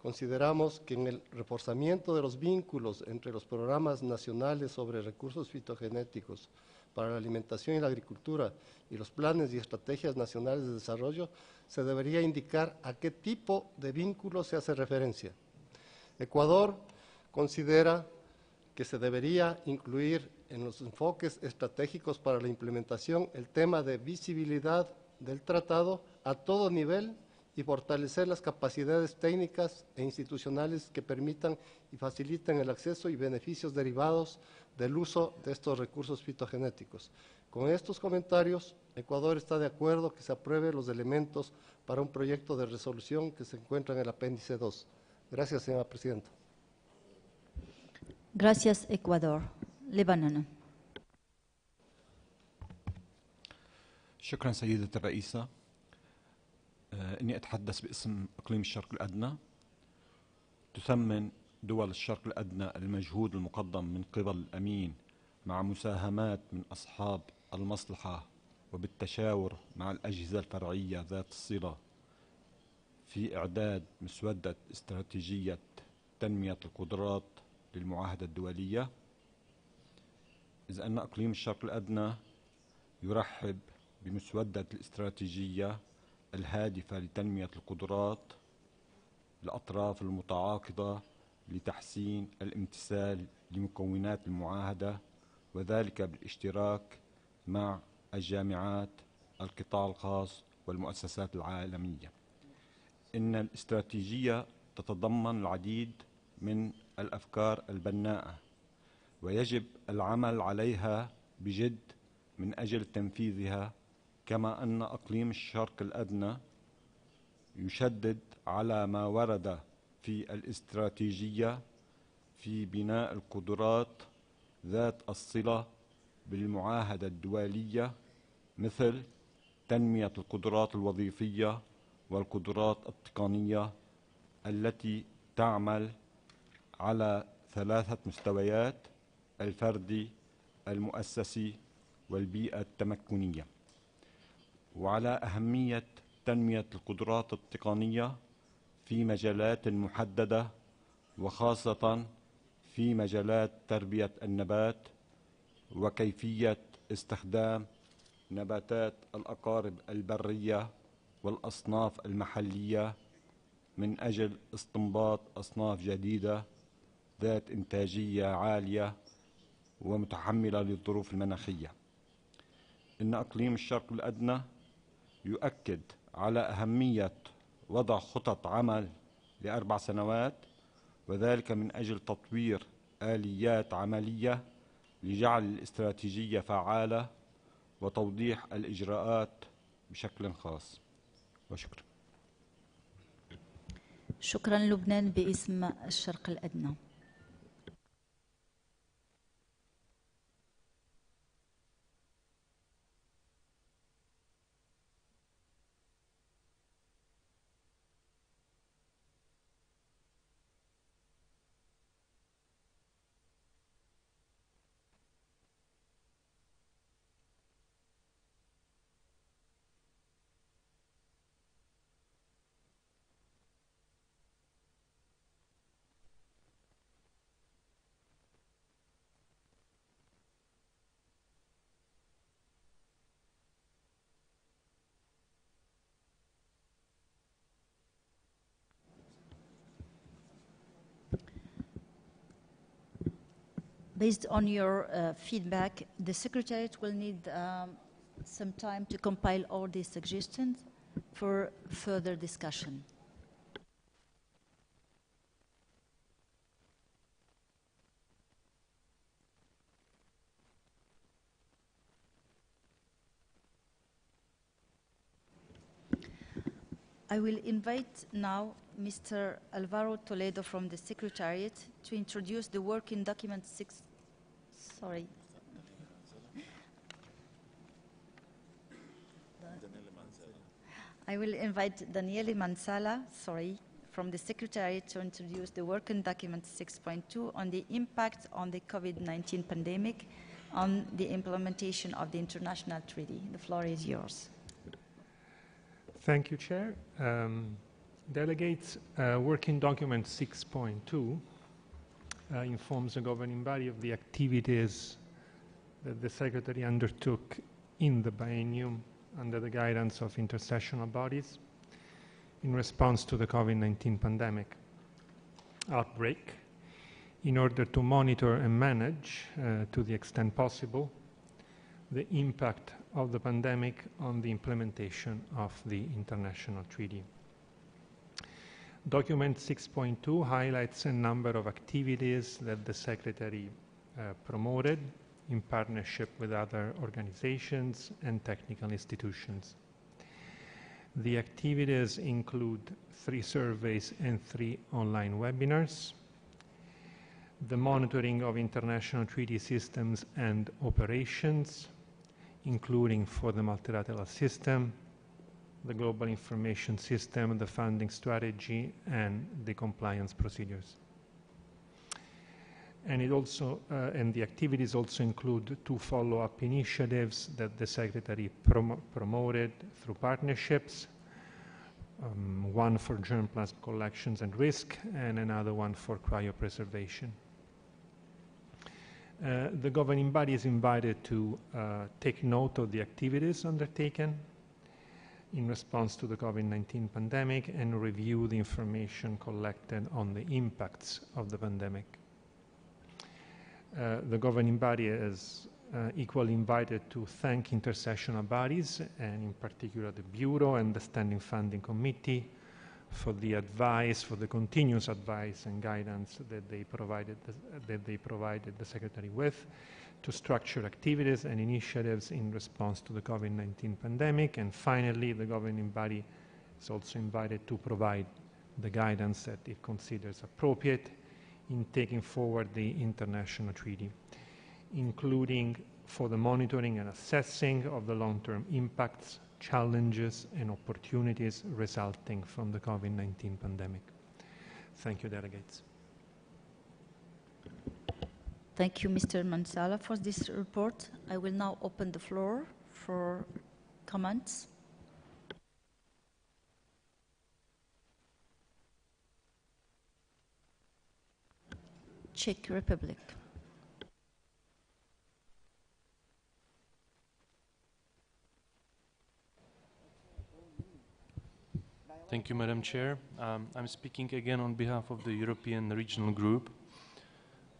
consideramos que en el reforzamiento de los vínculos entre los programas nacionales sobre recursos fitogenéticos para la alimentación y la agricultura y los planes y estrategias nacionales de desarrollo, se debería indicar a qué tipo de vínculo se hace referencia. Ecuador considera que se debería incluir en los enfoques estratégicos para la implementación el tema de visibilidad del tratado a todo nivel y fortalecer las capacidades técnicas e institucionales que permitan y faciliten el acceso y beneficios derivados del uso de estos recursos fitogenéticos. Con estos comentarios, Ecuador está de acuerdo que se apruebe los elementos para un proyecto de resolución que se encuentra en el apéndice 2. Gracias, señora presidenta. Gracias, Ecuador. Lebanon. شكرا سيدة الرئيسة. إني أتحدث باسم إقليم الشرق الأدنى. تثمن دول الشرق الأدنى المجهود المقدم من قبل الأمين مع مساهمات من أصحاب المصلحة وبالتشاور مع الأجهزة الفرعية ذات الصلة في إعداد مسودة استراتيجية تنمية القدرات للمعاهدة الدولية، إذ أن إقليم الشرق الأدنى يرحب بمسودة الاستراتيجية الهادفة لتنمية القدرات الأطراف المتعاقدة لتحسين الامتثال لمكونات المعاهدة، وذلك بالاشتراك مع الجامعات، القطاع الخاص والمؤسسات العالمية. إن الاستراتيجية تتضمن العديد من الأفكار البناءة، ويجب العمل عليها بجد من أجل تنفيذها، كما أن أقليم الشرق الأدنى يشدد على ما ورد في الاستراتيجية في بناء القدرات ذات الصلة بالمعاهدة الدولية، مثل تنمية القدرات الوظيفية والقدرات التقنية التي تعمل على 3 مستويات: الفردي، المؤسسي، والبيئة التمكنية، وعلى أهمية تنمية القدرات التقنية في مجالات محددة، وخاصة في مجالات تربية النبات وكيفية استخدام نباتات الأقارب البرية والأصناف المحلية من أجل استنباط أصناف جديدة ذات إنتاجية عالية ومتحملة للظروف المناخية. إن أقليم الشرق الأدنى يؤكد على أهمية وضع خطط عمل ل4 سنوات، وذلك من أجل تطوير آليات عملية لجعل الاستراتيجية فعالة وتوضيح الإجراءات بشكل خاص. وشكرا. شكرا لبنان باسم الشرق الأدنى. Based on your feedback, the Secretariat will need some time to compile all these suggestions for further discussion. I will invite now Mr. Alvaro Toledo from the Secretariat to introduce the working document 6. Sorry. I will invite Daniele Mansala, from the Secretariat to introduce the working document 6.2 on the impact on the COVID-19 pandemic on the implementation of the international treaty. The floor is yours. Thank you, Chair. Delegates, working document 6.2 informs the governing body of the activities that the Secretary undertook in the biennium under the guidance of intersessional bodies in response to the COVID-19 pandemic outbreak, in order to monitor and manage, to the extent possible, the impact of the pandemic on the implementation of the international treaty. Document 6.2 highlights a number of activities that the Secretary promoted in partnership with other organizations and technical institutions. The activities include 3 surveys and 3 online webinars, the monitoring of international treaty systems and operations, including for the multilateral system, the global information system, the funding strategy, and the compliance procedures. And the activities also include 2 follow-up initiatives that the Secretary promoted through partnerships, one for germplasm collections and risk, and another one for cryopreservation. The governing body is invited to take note of the activities undertaken in response to the COVID-19 pandemic and review the information collected on the impacts of the pandemic. The governing body is equally invited to thank intersessional bodies, and in particular the Bureau and the Standing Funding Committee, for the advice, for the continuous advice and guidance that they provided the Secretary with to structure activities and initiatives in response to the COVID-19 pandemic. And finally, the governing body is also invited to provide the guidance that it considers appropriate in taking forward the international treaty, including for the monitoring and assessing of the long-term impacts, challenges, and opportunities resulting from the COVID-19 pandemic. Thank you, delegates. Thank you, Mr. Mansala, for this report. I will now open the floor for comments. Czech Republic. Thank you, Madam Chair. I'm speaking again on behalf of the European Regional Group.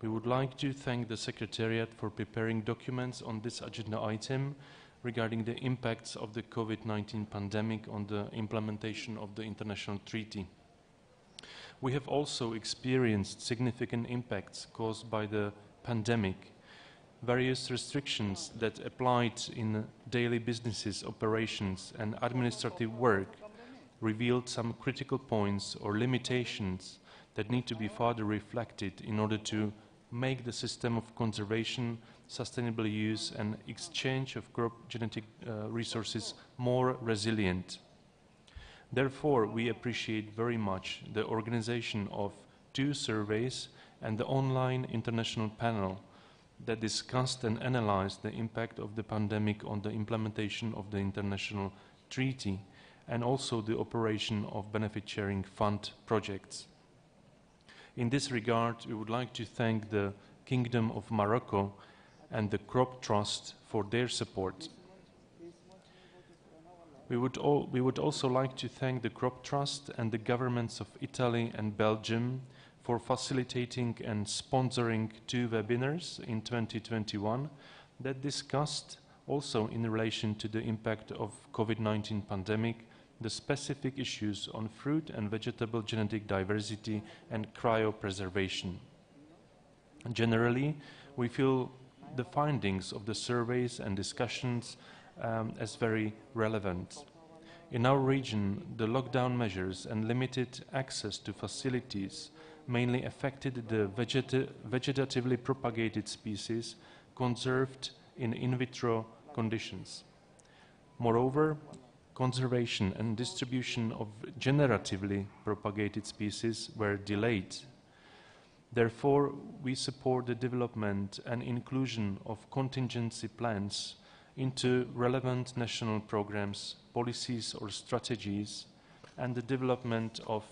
We would like to thank the Secretariat for preparing documents on this agenda item regarding the impacts of the COVID-19 pandemic on the implementation of the international treaty. We have also experienced significant impacts caused by the pandemic. Various restrictions that applied in daily businesses, operations, and administrative work revealed some critical points or limitations that need to be further reflected in order to make the system of conservation, sustainable use, and exchange of crop genetic resources more resilient. Therefore, we appreciate very much the organization of 2 surveys and the online international panel that discussed and analyzed the impact of the pandemic on the implementation of the international treaty and also the operation of benefit-sharing fund projects. In this regard, we would like to thank the Kingdom of Morocco and the Crop Trust for their support. We would also like to thank the Crop Trust and the governments of Italy and Belgium for facilitating and sponsoring 2 webinars in 2021 that discussed also in relation to the impact of COVID-19 pandemic the specific issues on fruit and vegetable genetic diversity and cryopreservation. Generally, we feel the findings of the surveys and discussions as very relevant. In our region, the lockdown measures and limited access to facilities mainly affected the vegetatively propagated species conserved in vitro conditions. Moreover, conservation and distribution of generatively propagated species were delayed. Therefore, we support the development and inclusion of contingency plans into relevant national programs, policies or strategies, and the development of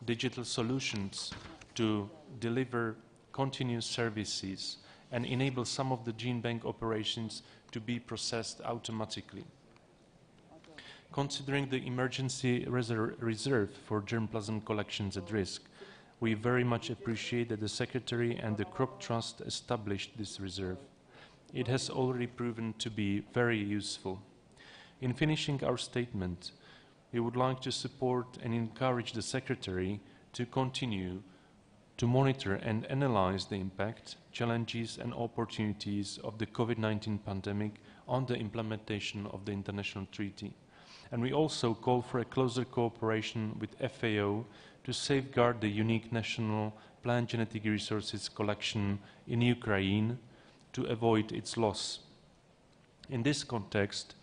digital solutions to deliver continuous services and enable some of the gene bank operations to be processed automatically. Considering the emergency reserve for germplasm collections at risk, we very much appreciate that the Secretary and the Crop Trust established this reserve. It has already proven to be very useful. In finishing our statement, we would like to support and encourage the Secretary to continue to monitor and analyze the impact, challenges and opportunities of the COVID-19 pandemic on the implementation of the international treaty. And we also call for a closer cooperation with FAO to safeguard the unique national plant genetic resources collection in Ukraine to avoid its loss. In this context,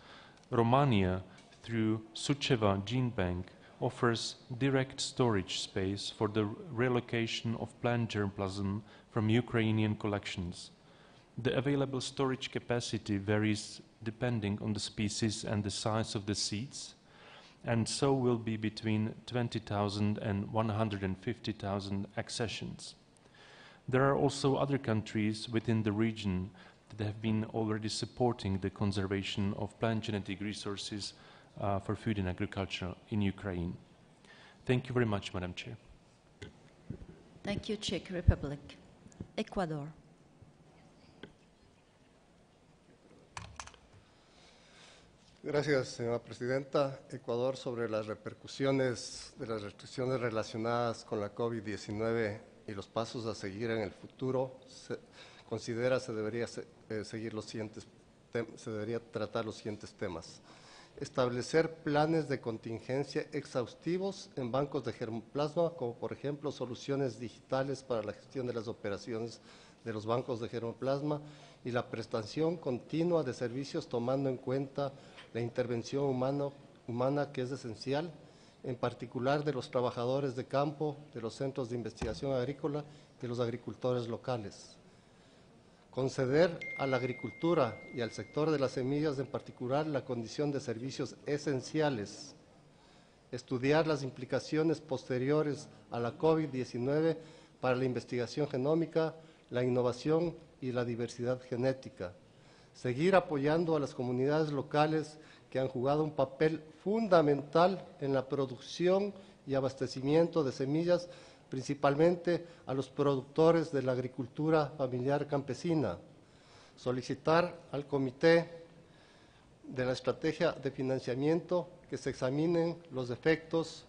Romania, through Suceava Gene Bank, offers direct storage space for the relocation of plant germplasm from Ukrainian collections. The available storage capacity varies depending on the species and the size of the seeds, and so will be between 20,000 and 150,000 accessions. There are also other countries within the region that have been already supporting the conservation of plant genetic resources for food and agriculture in Ukraine. Thank you very much, Madam Chair. Thank you, Czech Republic. Ecuador. Gracias, señora presidenta. Ecuador, sobre las repercusiones de las restricciones relacionadas con la COVID-19 y los pasos a seguir en el futuro, considera se debería tratar los siguientes temas. Establecer planes de contingencia exhaustivos en bancos de germoplasma, como por ejemplo soluciones digitales para la gestión de las operaciones de los bancos de germoplasma y la prestación continua de servicios tomando en cuenta la intervención humana que es esencial, en particular de los trabajadores de campo, de los centros de investigación agrícola y de los agricultores locales. Conceder a la agricultura y al sector de las semillas en particular la condición de servicios esenciales. Estudiar las implicaciones posteriores a la COVID-19 para la investigación genómica, la innovación y la diversidad genética. Seguir apoyando a las comunidades locales que han jugado un papel fundamental en la producción y abastecimiento de semillas, principalmente a los productores de la agricultura familiar campesina. Solicitar al Comité de la Estrategia de Financiamiento que se examinen los efectos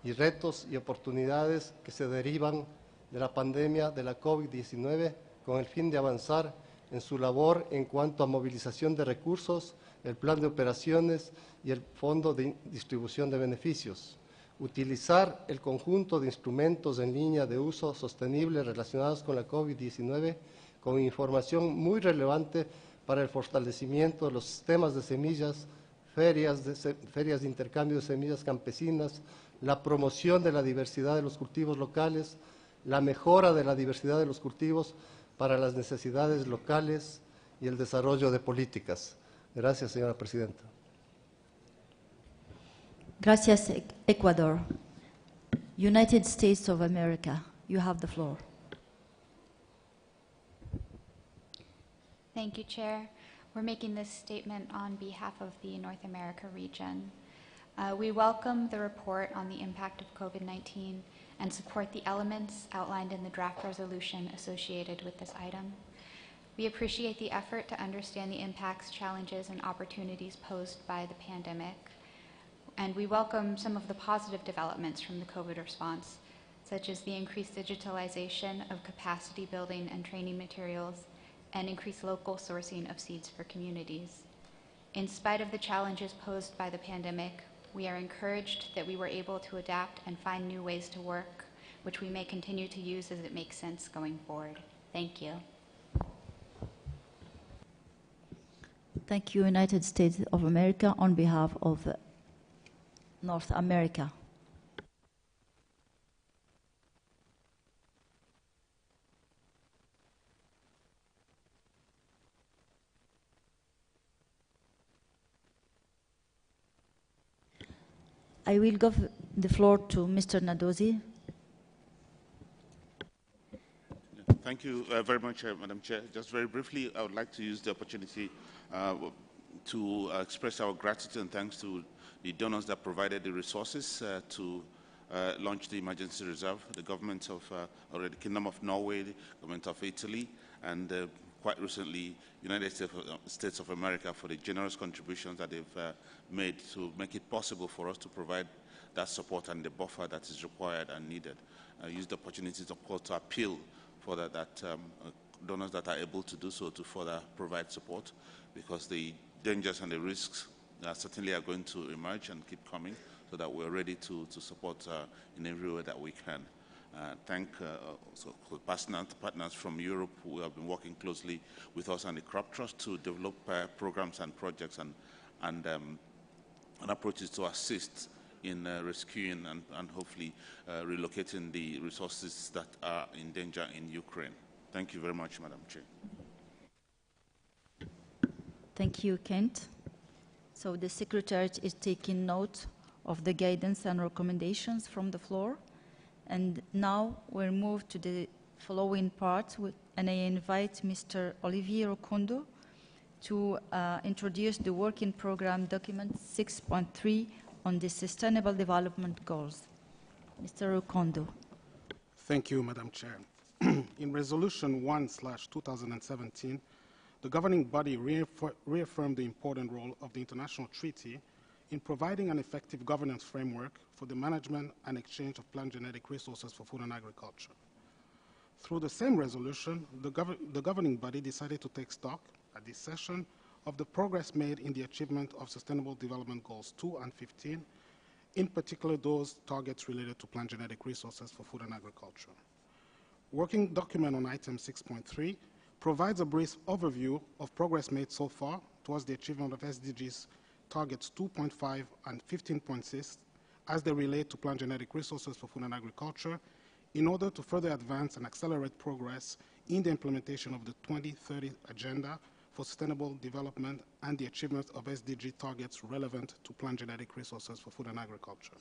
y retos y oportunidades que se derivan de la pandemia de la COVID-19 con el fin de avanzar en su labor en cuanto a movilización de recursos, el plan de operaciones y el fondo de distribución de beneficios. Utilizar el conjunto de instrumentos en línea de uso sostenible relacionados con la COVID-19 con información muy relevante para el fortalecimiento de los sistemas de semillas, ferias de intercambio de semillas campesinas, la promoción de la diversidad de los cultivos locales, la mejora de la diversidad de los cultivos para las necesidades locales y el desarrollo de políticas. Gracias, señora presidenta. Gracias, Ecuador. United States of America, you have the floor. Thank you, Chair. We're making this statement on behalf of the North America region. We welcome the report on the impact of COVID-19 and support the elements outlined in the draft resolution associated with this item. We appreciate the effort to understand the impacts, challenges, and opportunities posed by the pandemic. And we welcome some of the positive developments from the COVID response, such as the increased digitalization of capacity building and training materials, and increased local sourcing of seeds for communities. In spite of the challenges posed by the pandemic, we are encouraged that we were able to adapt and find new ways to work, which we may continue to use as it makes sense going forward. Thank you. Thank you, United States of America, on behalf of North America. I will give the floor to Mr. Nadozi. Thank you very much, Madam Chair. Just very briefly, I would like to use the opportunity to express our gratitude and thanks to the donors that provided the resources to launch the emergency reserve, the government of the Kingdom of Norway, the government of Italy, and quite recently, United States of America, for the generous contributions that they've made to make it possible for us to provide that support and the buffer that is required and needed. I use the opportunity to appeal for that donors that are able to do so to further provide support, because the dangers and the risks certainly are going to emerge and keep coming, so that we're ready to support in every way that we can. Thank also partners from Europe who have been working closely with us and the Crop Trust to develop programs and projects and approaches to assist in rescuing and hopefully relocating the resources that are in danger in Ukraine. Thank you very much, Madam Chair. Thank you, Kent. So the Secretariat is taking note of the guidance and recommendations from the floor. And now we'll move to the following part, and I invite Mr. Olivier Okondo to introduce the working program document 6.3 on the Sustainable Development Goals. Mr. Rukondo. Thank you, Madam Chair. In Resolution 1/2017, the governing body reaffirmed the important role of the international treaty in providing an effective governance framework for the management and exchange of plant genetic resources for food and agriculture. Through the same resolution, the governing body decided to take stock at this session of the progress made in the achievement of Sustainable Development Goals 2 and 15, in particular those targets related to plant genetic resources for food and agriculture. Working document on item 6.3 provides a brief overview of progress made so far towards the achievement of SDGs targets 2.5 and 15.6 as they relate to plant genetic resources for food and agriculture in order to further advance and accelerate progress in the implementation of the 2030 Agenda for Sustainable Development and the achievement of SDG targets relevant to plant genetic resources for food and agriculture.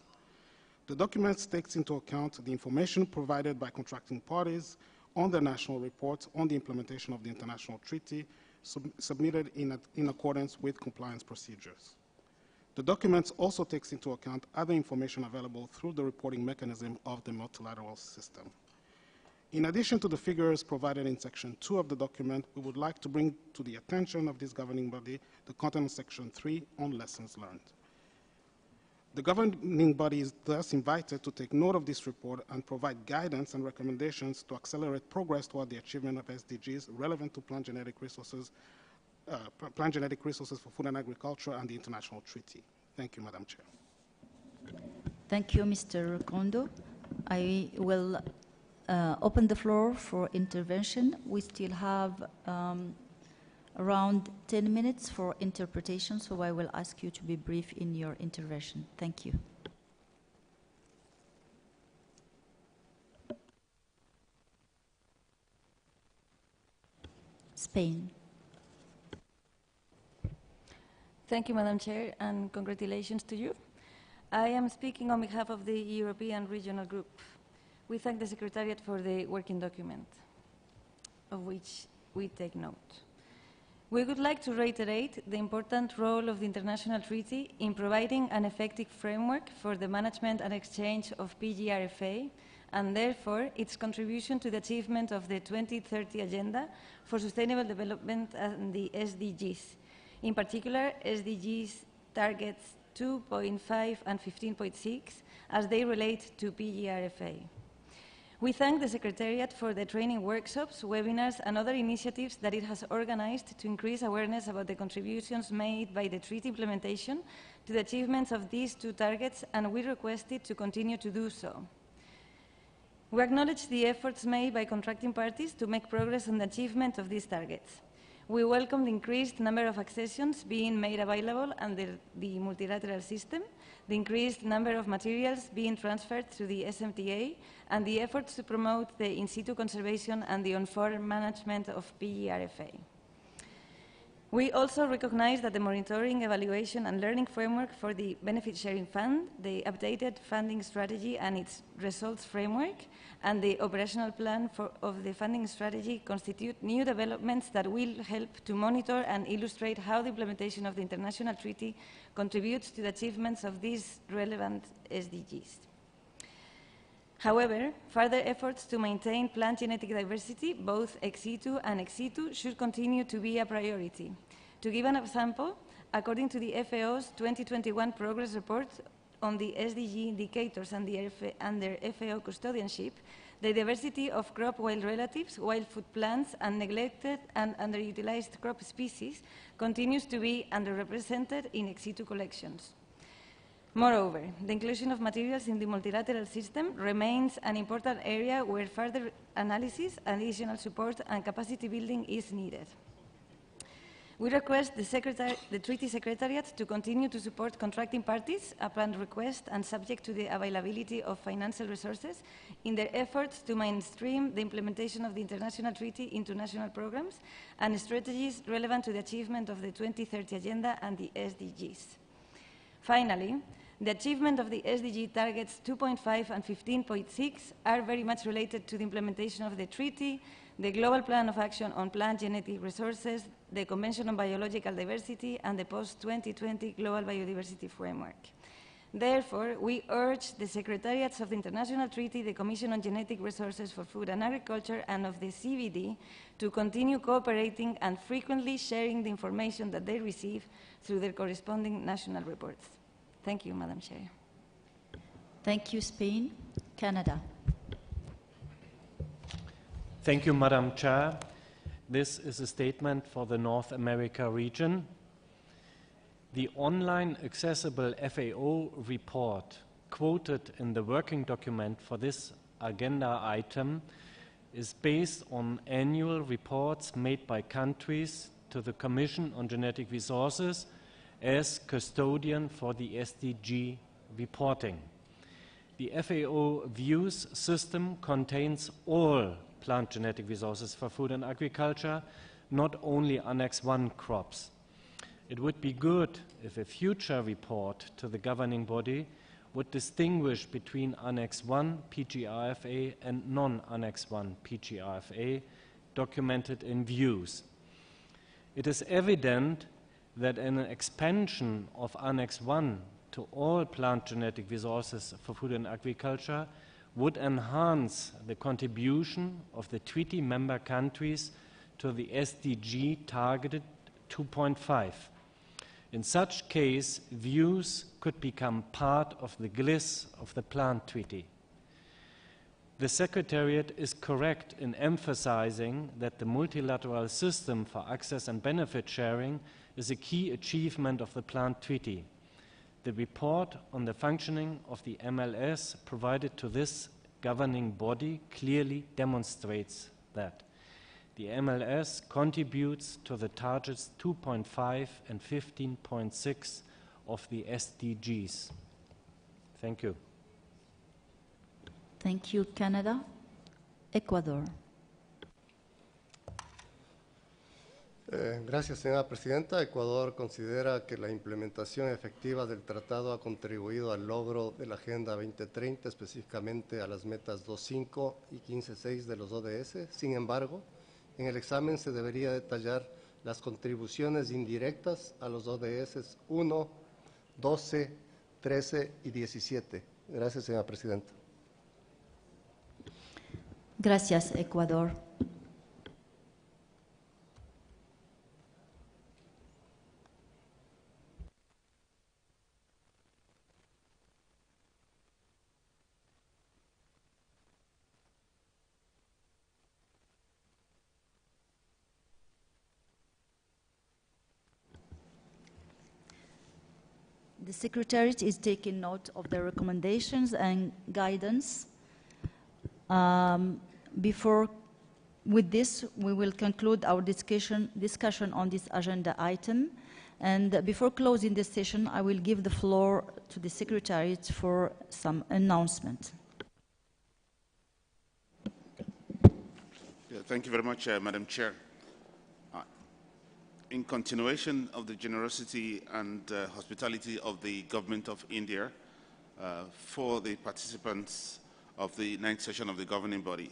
The document takes into account the information provided by contracting parties on the national reports on the implementation of the international treaty submitted in accordance with compliance procedures. The document also takes into account other information available through the reporting mechanism of the multilateral system. In addition to the figures provided in Section 2 of the document, we would like to bring to the attention of this governing body the content of Section 3 on lessons learned. The governing body is thus invited to take note of this report and provide guidance and recommendations to accelerate progress toward the achievement of SDGs relevant to plant genetic resources for food and agriculture and the international treaty. Thank you, Madam Chair. Thank you, Mr. Kondo. I will open the floor for intervention. We still have around 10 minutes for interpretation, so I will ask you to be brief in your intervention. Thank you. Spain. Thank you, Madam Chair, and congratulations to you. I am speaking on behalf of the European Regional Group. We thank the Secretariat for the working document, of which we take note. We would like to reiterate the important role of the international treaty in providing an effective framework for the management and exchange of PGRFA, and therefore its contribution to the achievement of the 2030 Agenda for Sustainable Development and the SDGs. In particular, SDGs targets 2.5 and 15.6 as they relate to PGRFA. We thank the Secretariat for the training workshops, webinars, and other initiatives that it has organized to increase awareness about the contributions made by the treaty implementation to the achievements of these two targets, and we request it to continue to do so. We acknowledge the efforts made by contracting parties to make progress on the achievement of these targets. We welcome the increased number of accessions being made available under the multilateral system, the increased number of materials being transferred to the SMTA, and the efforts to promote the in situ conservation and the on-farm management of PGRFA. We also recognize that the monitoring, evaluation, and learning framework for the Benefit Sharing Fund, the updated funding strategy and its results framework, and the operational plan of the funding strategy constitute new developments that will help to monitor and illustrate how the implementation of the international treaty contributes to the achievements of these relevant SDGs. However, further efforts to maintain plant genetic diversity, both ex situ and ex situ, should continue to be a priority. To give an example, according to the FAO's 2021 progress report on the SDG indicators and their FAO custodianship, the diversity of crop wild relatives, wild food plants, and neglected and underutilized crop species continues to be underrepresented in ex situ collections. Moreover, the inclusion of materials in the multilateral system remains an important area where further analysis, additional support, and capacity building is needed. We request the Treaty Secretariat to continue to support contracting parties upon request and subject to the availability of financial resources in their efforts to mainstream the implementation of the international treaty into national programs and strategies relevant to the achievement of the 2030 Agenda and the SDGs. Finally, the achievement of the SDG targets 2.5 and 15.6 are very much related to the implementation of the treaty, the Global Plan of Action on Plant Genetic Resources, the Convention on Biological Diversity, and the post-2020 Global Biodiversity Framework. Therefore, we urge the Secretariats of the International Treaty, the Commission on Genetic Resources for Food and Agriculture, and of the CVD to continue cooperating and frequently sharing the information that they receive through their corresponding national reports. Thank you, Madam Chair. Thank you, Spain. Canada. Thank you, Madam Chair. This is a statement for the North America region. The online accessible FAO report quoted in the working document for this agenda item is based on annual reports made by countries to the Commission on Genetic Resources as custodian for the SDG reporting. The FAO views system contains all plant genetic resources for food and agriculture, not only Annex 1 crops. It would be good if a future report to the governing body would distinguish between Annex 1 PGRFA and non-Annex 1 PGRFA documented in views. It is evident that an expansion of Annex 1 to all plant genetic resources for food and agriculture would enhance the contribution of the treaty member countries to the SDG targeted 2.5. In such case, views could become part of the GLIS of the plant treaty. The Secretariat is correct in emphasizing that the multilateral system for access and benefit sharing is a key achievement of the plant treaty. The report on the functioning of the MLS provided to this governing body clearly demonstrates that. The MLS contributes to the targets 2.5 and 15.6 of the SDGs. Thank you. Thank you, Canada. Ecuador. Gracias, señora presidenta. Ecuador considera que la implementación efectiva del tratado ha contribuido al logro de la Agenda 2030, específicamente a las metas 2.5 y 15.6 de los ODS. Sin embargo, en el examen se debería detallar las contribuciones indirectas a los ODS 1, 12, 13 y 17. Gracias, señora presidenta. Gracias, Ecuador. The Secretariat is taking note of the recommendations and guidance. With this, we will conclude our discussion on this agenda item. And before closing the session, I will give the floor to the Secretariat for some announcement. Yeah, thank you very much, Madam Chair. In continuation of the generosity and hospitality of the Government of India for the participants of the 9th session of the governing body,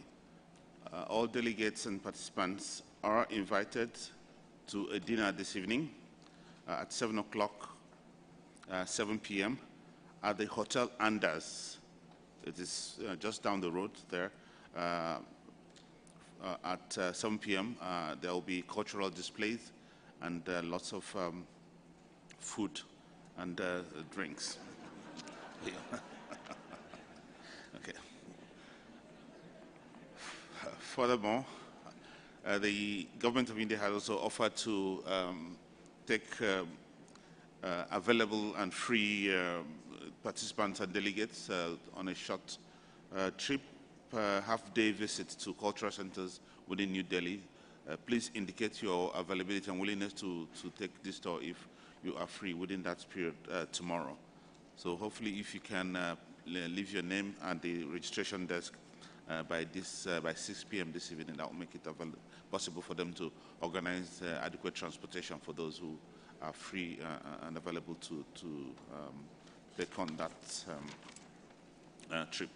all delegates and participants are invited to a dinner this evening at 7 o'clock, 7 p.m. at the Hotel Anders. It is just down the road there. At 7 p.m. There will be cultural displays and lots of food and drinks. Okay. Furthermore, the government of India has also offered to take available and free participants and delegates on a short trip, half-day visit to cultural centers within New Delhi. Please indicate your availability and willingness to take this tour if you are free within that period tomorrow. So hopefully if you can leave your name at the registration desk by 6 p.m. this evening, that will make it possible for them to organize adequate transportation for those who are free and available to take on that trip.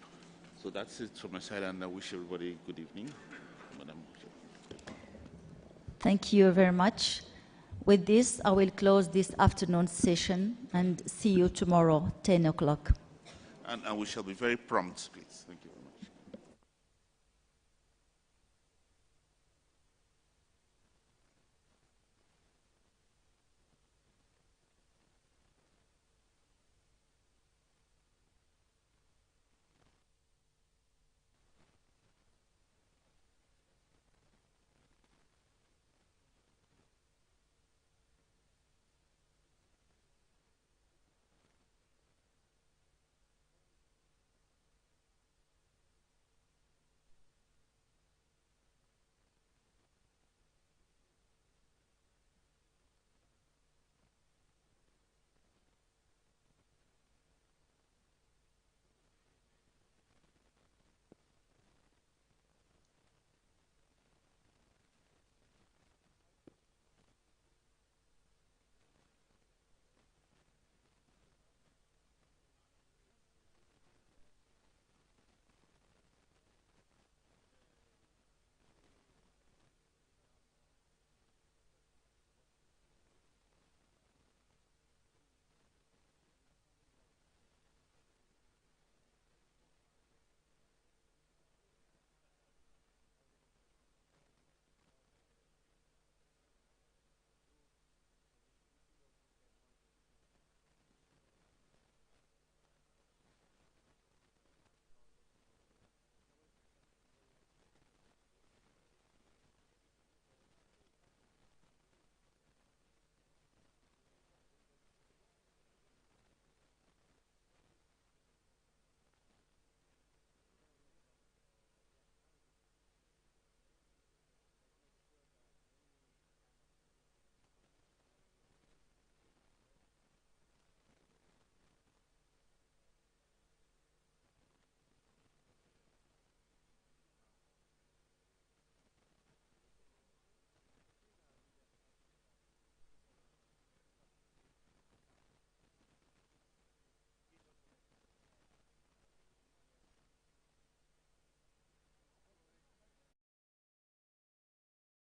So that's it from my side, and I wish everybody good evening. Madam. Thank you very much. With this, I will close this afternoon session and see you tomorrow, 10 o'clock. And we shall be very prompt, please. Thank you.